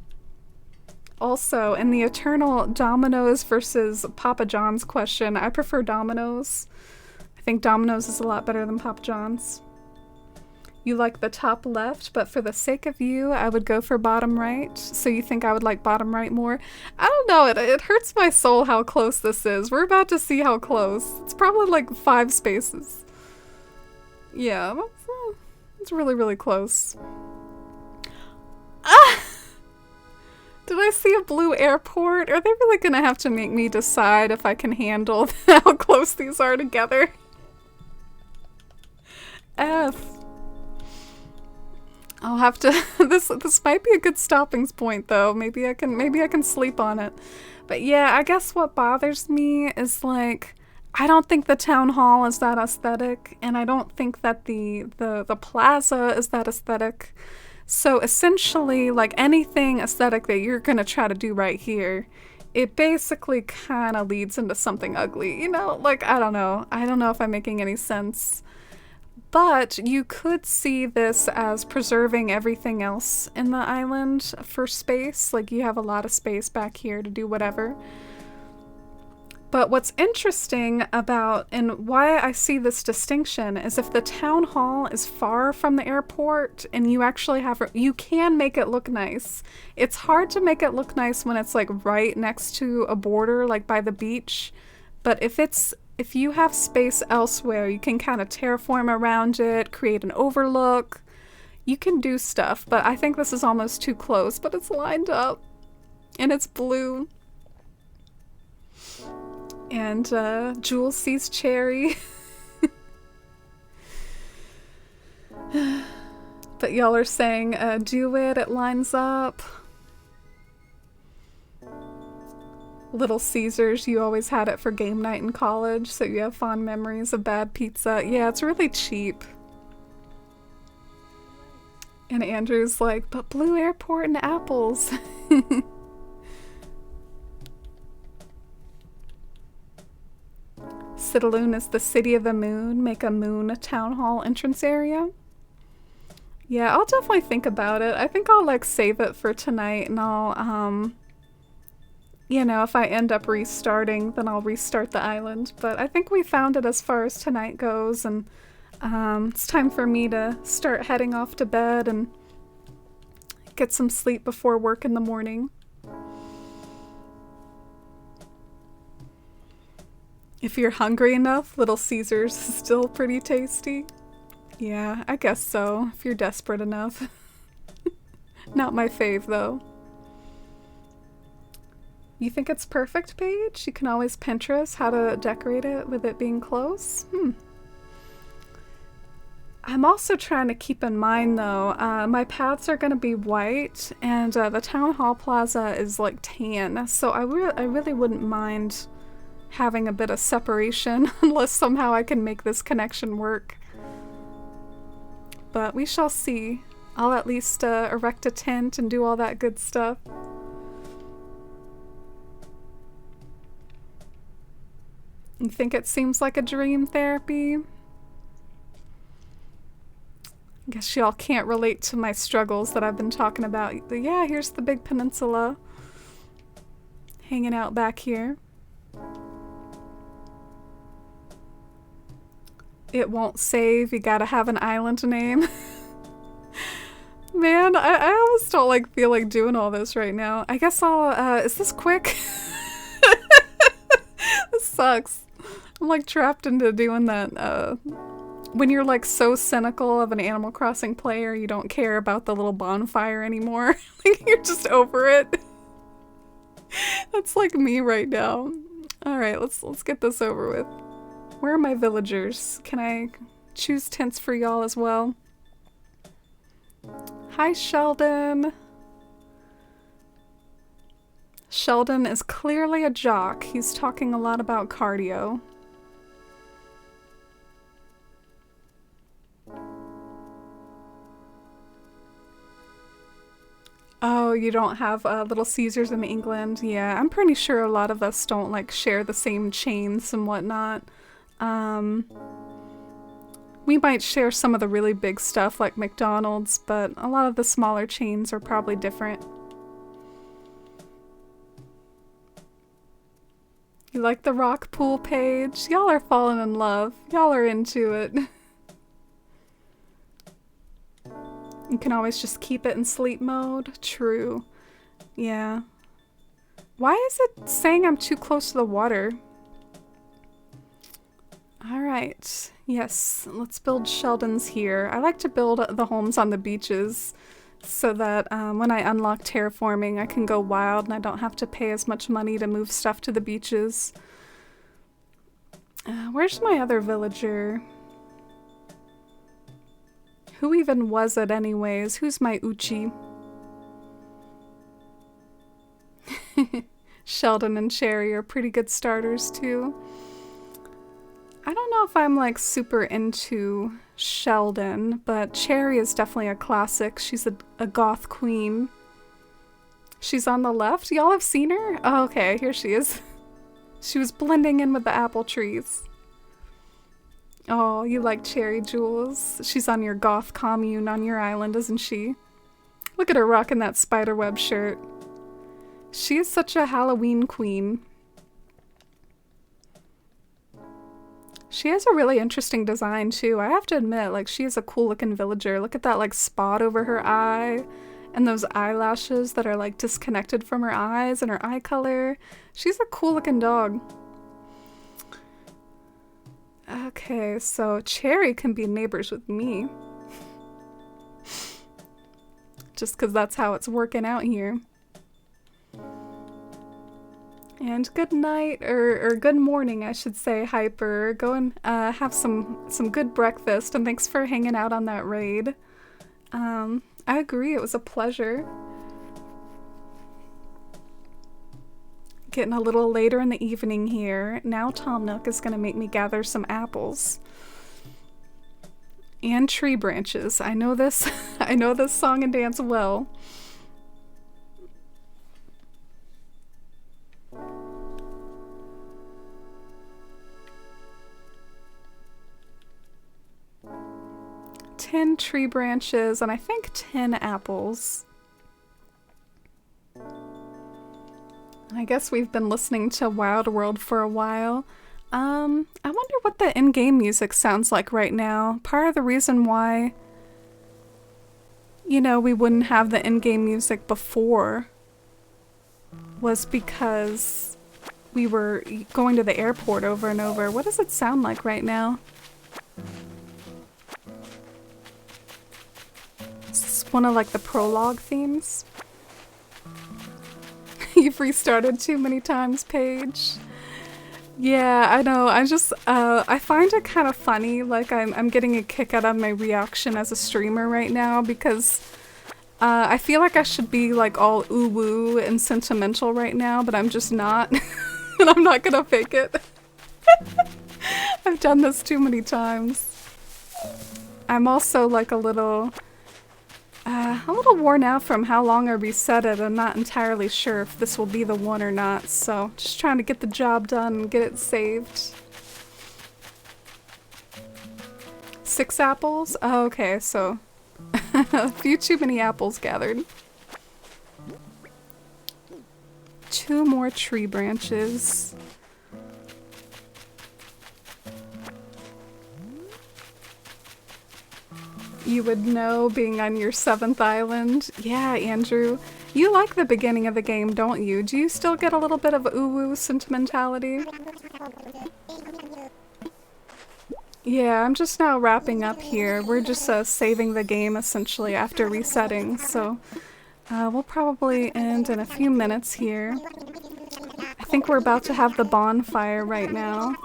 Also, in the eternal Domino's versus Papa John's question, I prefer Domino's. I think Domino's is a lot better than Papa John's. You like the top left, but for the sake of you, I would go for bottom right. So you think I would like bottom right more? I don't know, it hurts my soul how close this is. We're about to see how close. It's probably like 5 spaces. Yeah, it's really, really close. Ah! Did I see a blue airport? Are they really gonna have to make me decide if I can handle how close these are together? F. I'll have to this might be a good stopping point though. Maybe I can sleep on it. But yeah, I guess what bothers me is like I don't think the town hall is that aesthetic, and I don't think that the plaza is that aesthetic. So essentially, like anything aesthetic that you're gonna try to do right here, it basically kind of leads into something ugly, you know? Like, I don't know if I'm making any sense. But you could see this as preserving everything else in the island for space. Like, you have a lot of space back here to do whatever. But what's interesting about, and why I see this distinction, is if the town hall is far from the airport and you actually have, you can make it look nice. It's hard to make it look nice when it's like right next to a border, like by the beach. But if you have space elsewhere, you can kind of terraform around it, create an overlook. You can do stuff, but I think this is almost too close, but it's lined up and it's blue. And Jules sees Cherry. But y'all are saying, do it lines up. Little Caesars, you always had it for game night in college, so you have fond memories of bad pizza. Yeah, it's really cheap. And Andrew's like, but Blue Airport and apples. Citaloon is the city of the moon. Make a moon town hall entrance area. Yeah, I'll definitely think about it. I think I'll like save it for tonight, and I'll you know, if I end up restarting, then I'll restart the island. But I think we found it as far as tonight goes, and it's time for me to start heading off to bed and get some sleep before work in the morning. If you're hungry enough, Little Caesars is still pretty tasty. Yeah, I guess so, if you're desperate enough. Not my fave, though. You think it's perfect, Paige? You can always Pinterest how to decorate it with it being close? I'm also trying to keep in mind, though, my paths are going to be white, and the Town Hall Plaza is like tan, so I really wouldn't mind having a bit of separation unless somehow I can make this connection work. But we shall see. I'll at least erect a tent and do all that good stuff. You think it seems like a dream, Therapy? I guess y'all can't relate to my struggles that I've been talking about. Yeah, here's the big peninsula. Hanging out back here. It won't save, you gotta have an island name. Man, I almost don't like feel like doing all this right now. I guess I'll, is this quick? This sucks. I'm like trapped into doing that, when you're like so cynical of an Animal Crossing player, you don't care about the little bonfire anymore. Like you're just over it. That's like me right now. Alright, let's get this over with. Where are my villagers? Can I choose tents for y'all as well? Hi, Sheldon. Sheldon is clearly a jock. He's talking a lot about cardio. Oh, you don't have Little Caesars in England? Yeah, I'm pretty sure a lot of us don't like share the same chains and whatnot. We might share some of the really big stuff like McDonald's, but a lot of the smaller chains are probably different. You like the rock pool, Paige? Y'all are falling in love. Y'all are into it. You can always just keep it in sleep mode. True. Yeah. Why is it saying I'm too close to the water? Alright. Yes, let's build Sheldon's here. I like to build the homes on the beaches so that when I unlock terraforming I can go wild and I don't have to pay as much money to move stuff to the beaches. Where's my other villager? Who even was it anyways? Who's my Uchi? Sheldon and Cherry are pretty good starters too. I don't know if I'm like super into Sheldon, but Cherry is definitely a classic. She's a goth queen. She's on the left. Y'all have seen her? Oh, okay, here she is. She was blending in with the apple trees. Oh, you like Cherry, Jules? She's on your goth commune on your island, isn't she? Look at her rocking that spiderweb shirt. She is such a Halloween queen. She has a really interesting design too. I have to admit, like, she is a cool looking villager. Look at that like spot over her eye and those eyelashes that are like disconnected from her eyes and her eye color. She's a cool looking dog. Okay, so Cherry can be neighbors with me. Just because that's how it's working out here. And good night, or good morning, I should say, Hyper. Go and have some good breakfast, and thanks for hanging out on that raid. I agree, it was a pleasure. Getting a little later in the evening here. Now Tom Nook is gonna make me gather some apples. And tree branches. I know this I know this song and dance well. Ten tree branches and I think 10 apples. I guess we've been listening to Wild World for a while. I wonder what the in-game music sounds like right now. Part of the reason why, you know, we wouldn't have the in-game music before was because we were going to the airport over and over. What does it sound like right now? It's one of like the prologue themes. You've restarted too many times, Paige. Yeah, I know. I find it kind of funny. Like I'm getting a kick out of my reaction as a streamer right now because I feel like I should be like all ooh woo and sentimental right now, but I'm just not, and I'm not gonna fake it. I've done this too many times. I'm also like a little worn out from how long I reset it. I'm not entirely sure if this will be the one or not, so just trying to get the job done and get it saved. 6 apples? Oh, okay, so a few too many apples gathered. 2 more tree branches. You would know being on your 7th island. Yeah, Andrew. You like the beginning of the game, don't you? Do you still get a little bit of ooh-woo sentimentality? Yeah, I'm just now wrapping up here. We're just saving the game essentially after resetting, so we'll probably end in a few minutes here. I think we're about to have the bonfire right now.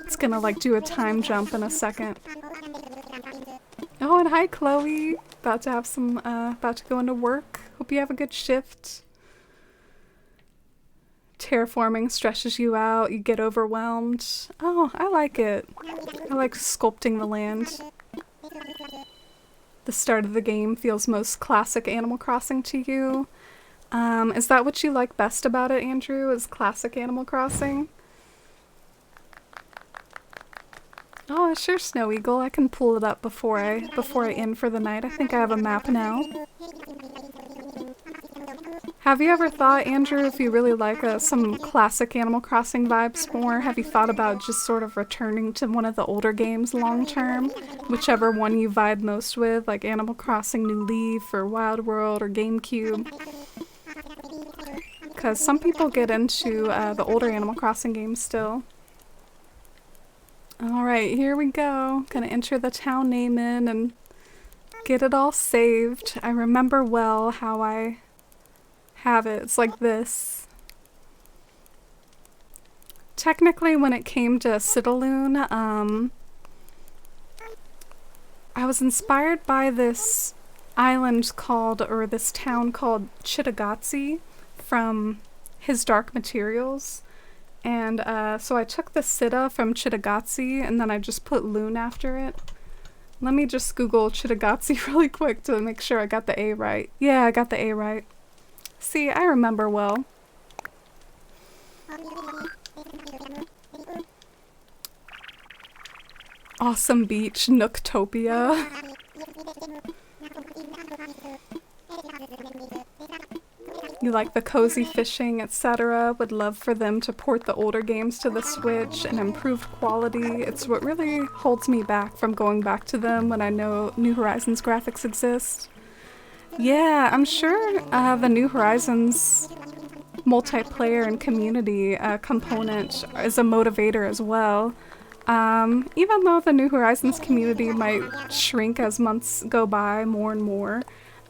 It's gonna like do a time jump in a second. Oh, and hi, Chloe. About to go into work. Hope you have a good shift. Terraforming stresses you out. You get overwhelmed. Oh, I like it. I like sculpting the land. The start of the game feels most classic Animal Crossing to you. Is that what you like best about it, Andrew? Is classic Animal Crossing? Oh, sure, Snow Eagle. I can pull it up before I end for the night. I think I have a map now. Have you ever thought, Andrew, if you really like some classic Animal Crossing vibes more, have you thought about just sort of returning to one of the older games long term? Whichever one you vibe most with, like Animal Crossing New Leaf or Wild World or GameCube. Because some people get into the older Animal Crossing games still. Alright, here we go. Gonna enter the town name in and get it all saved. I remember well how I have it. It's like this. Technically, when it came to Citaloon, I was inspired by this island called, or this town called Cittàgazze from His Dark Materials. And so I took the Citta from Cittàgazze and then I just put Loon after it. Let me just Google Cittàgazze really quick to make sure I got the A right. Yeah, I got the A right. See, I remember well. Awesome beach, Nooktopia. You like the cozy fishing, etc. Would love for them to port the older games to the Switch and improve quality. It's what really holds me back from going back to them when I know New Horizons graphics exist. Yeah, I'm sure the New Horizons multiplayer and community component is a motivator as well. Even though the New Horizons community might shrink as months go by more and more,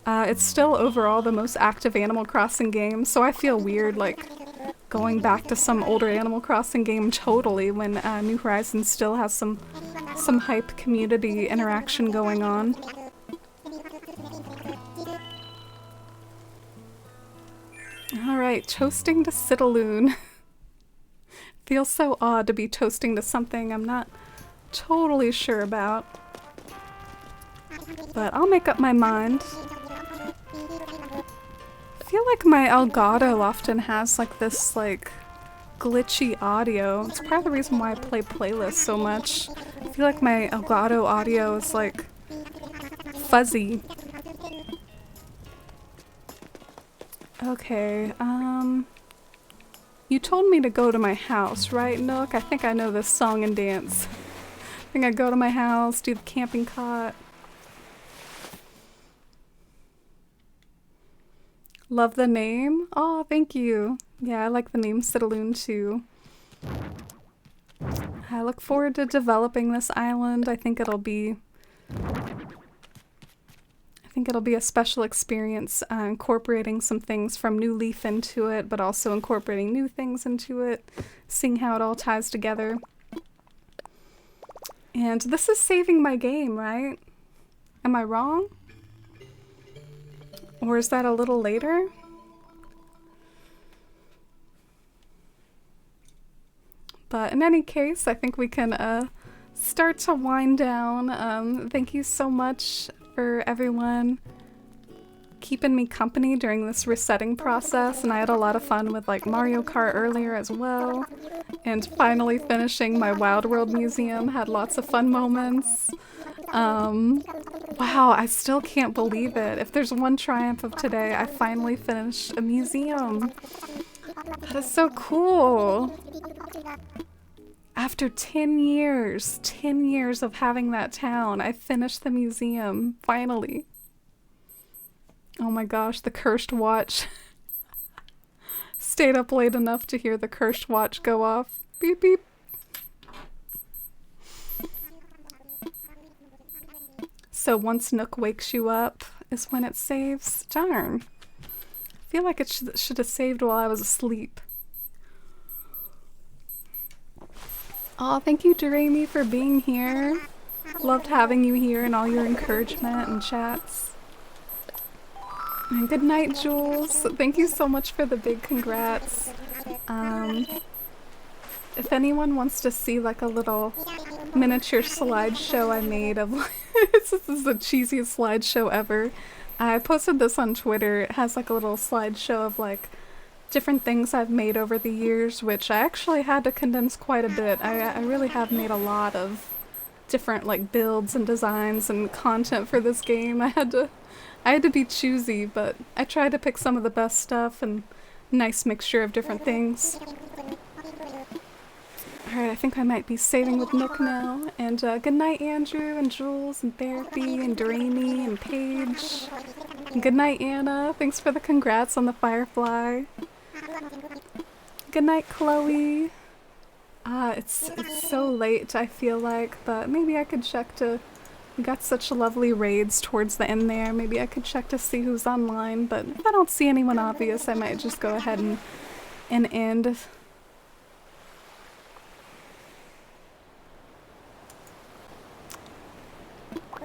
it's still overall the most active Animal Crossing game, so I feel weird like going back to some older Animal Crossing game totally when New Horizons still has some hype community interaction going on. Alright, night, toasting to Citaloon. Feels so odd to be toasting to something I'm not totally sure about. But I'll make up my mind. I feel like my Elgato often has like this like glitchy audio. It's part of the reason why I play playlists so much. I feel like my Elgato audio is like fuzzy. Okay, you told me to go to my house, right, Nook? I think I know this song and dance. I think I go to my house, do the camping cot. Love the name? Oh, thank you. Yeah, I like the name Citaloon too. I look forward to developing this island. I think it'll be a special experience, incorporating some things from New Leaf into it, but also incorporating new things into it, seeing how it all ties together. And this is saving my game, right? Am I wrong? Or is that a little later? But in any case, I think we can start to wind down. Thank you so much for everyone keeping me company during this resetting process, and I had a lot of fun with like Mario Kart earlier as well, and finally finishing my Wild World Museum had lots of fun moments. Wow, I still can't believe it. If there's one triumph of today, I finally finished a museum. That is so cool. After 10 years of having that town, I finished the museum, finally. Oh my gosh, the cursed watch. Stayed up late enough to hear the cursed watch go off. Beep beep. So once Nook wakes you up is when it saves? Darn. I feel like it should have saved while I was asleep. Oh, thank you, Jeremy, for being here. Loved having you here and all your encouragement and chats. And good night, Jules. Thank you so much for the big congrats. If anyone wants to see like a little miniature slideshow I made of this is the cheesiest slideshow ever. I posted this on Twitter. It has like a little slideshow of like different things I've made over the years, which I actually had to condense quite a bit. I really have made a lot of different like builds and designs and content for this game. I had to be choosy, but I tried to pick some of the best stuff and nice mixture of different things. Alright, I think I might be saving with Nook now. And good night, Andrew and Jules and Therapy and Doremi and Paige. And good night, Anna. Thanks for the congrats on the Firefly. Good night, Chloe. It's so late, I feel like, but maybe I could check to... We got such lovely raids towards the end there. Maybe I could check to see who's online, but if I don't see anyone obvious, I might just go ahead and end.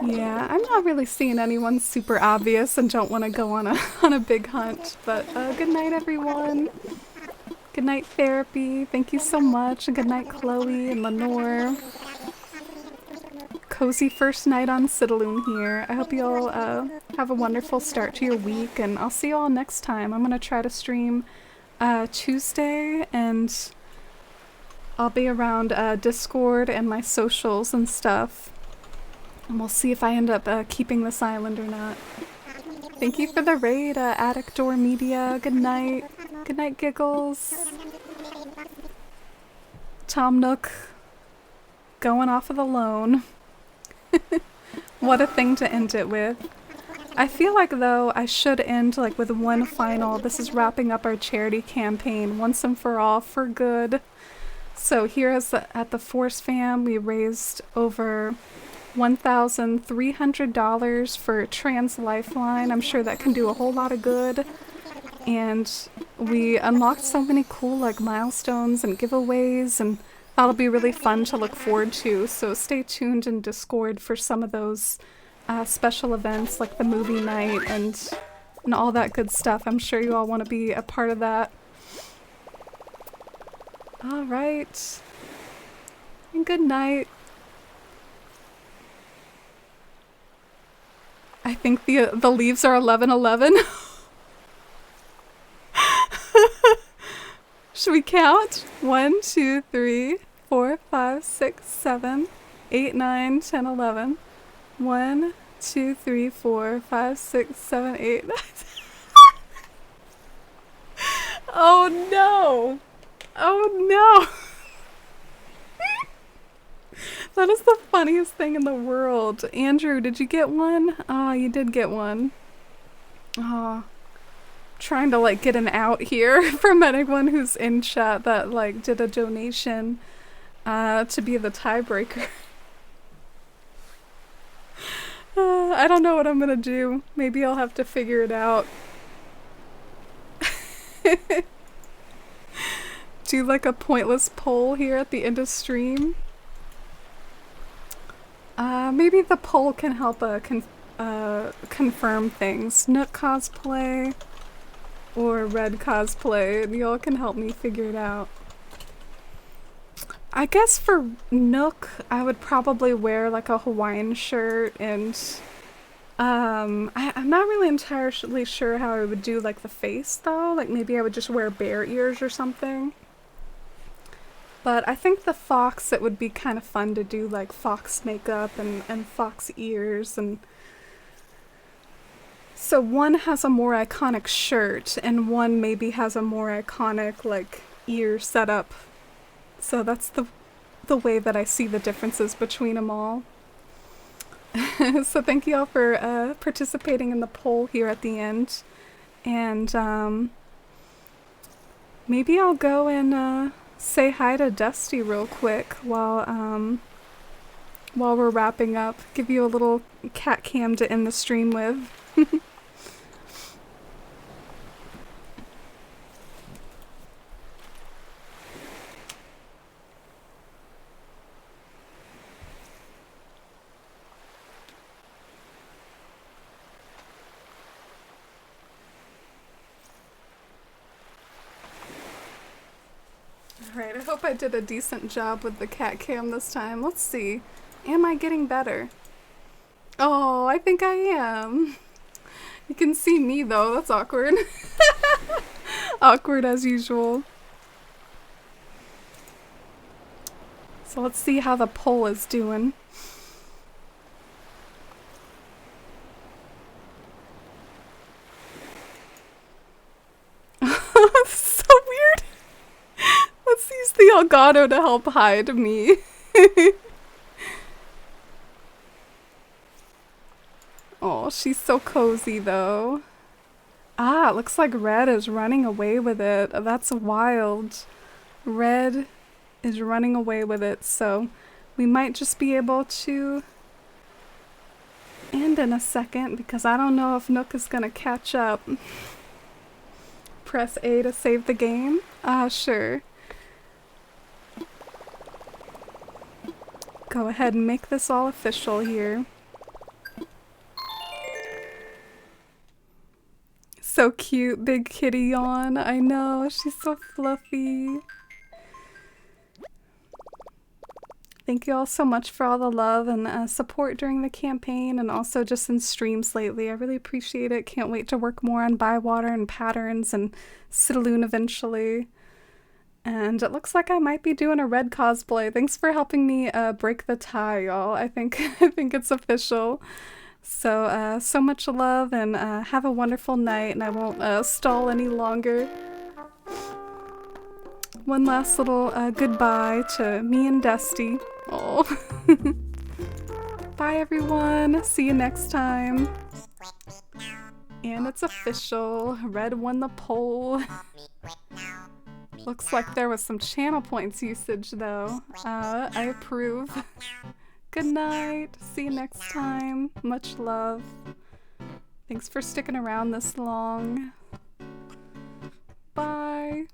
Yeah, I'm not really seeing anyone super obvious and don't want to go on a big hunt, but good night, everyone. Good night, Therapy. Thank you so much. And good night, Chloe and Lenore. Cozy first night on Citaloon here. I hope you all have a wonderful start to your week, and I'll see you all next time. I'm going to try to stream Tuesday, and I'll be around Discord and my socials and stuff. And we'll see if I end up keeping this island or not. Thank you for the raid, Attic Door Media. Good night. Good night, Giggles. Tom Nook going off of the loan. What a thing to end it with. I feel like, though, I should end like with one final. This is wrapping up our charity campaign once and for all for good. So here at the Force Fam, we raised over $1,300 for Trans Lifeline. I'm sure that can do a whole lot of good. And we unlocked so many cool like milestones and giveaways, and that'll be really fun to look forward to. So stay tuned in Discord for some of those special events like the movie night and all that good stuff. I'm sure you all want to be a part of that. All right. And good night. I think the leaves are 11:11. Should we count? 1, 2, 3, 4, 5, 6, 7, 8, 9, 10, 11. 1, 2, 3, 4, 5, 6, 7, 8. Oh no! Oh no! That is the funniest thing in the world. Andrew, did you get one? Oh, you did get one. Oh. Trying to like get an out here from anyone who's in chat that like did a donation to be the tiebreaker. I don't know what I'm gonna do. Maybe I'll have to figure it out. Do like a pointless poll here at the end of stream. Maybe the poll can help confirm things. Nook cosplay or Red cosplay, and y'all can help me figure it out. I guess for Nook, I would probably wear like a Hawaiian shirt, and I'm not really entirely sure how I would do like the face though. Like maybe I would just wear bear ears or something. But I think the fox, it would be kind of fun to do like fox makeup and fox ears, and so one has a more iconic shirt and one maybe has a more iconic like ear setup. So that's the way that I see the differences between them all. So thank you all for participating in the poll here at the end. And maybe I'll go and say hi to Dusty real quick while we're wrapping up. Give you a little cat cam to end the stream with. Alright, I hope I did a decent job with the cat cam this time. Let's see. Am I getting better? Oh, I think I am. You can see me though, that's awkward. Awkward as usual. So let's see how the poll is doing. So weird. Let's use the Elgato to help hide me. Oh, she's so cozy though. Ah, it looks like Red is running away with it. That's wild. Red is running away with it, so we might just be able to end in a second because I don't know if Nook is gonna catch up. Press A to save the game? Sure. Go ahead and make this all official here. So cute, big kitty yawn. I know, she's so fluffy. Thank you all so much for all the love and support during the campaign and also just in streams lately. I really appreciate it. Can't wait to work more on Bywater and Patterns and Citaloon eventually. And it looks like I might be doing a Red cosplay. Thanks for helping me break the tie, y'all. I think it's official. So so much love and have a wonderful night, and I won't stall any longer. One last little goodbye to me and Dusty. Oh. Bye everyone. See you next time. And it's official. Red won the poll. Looks like there was some channel points usage though. I approve. Good night. See you next time. Much love. Thanks for sticking around this long. Bye.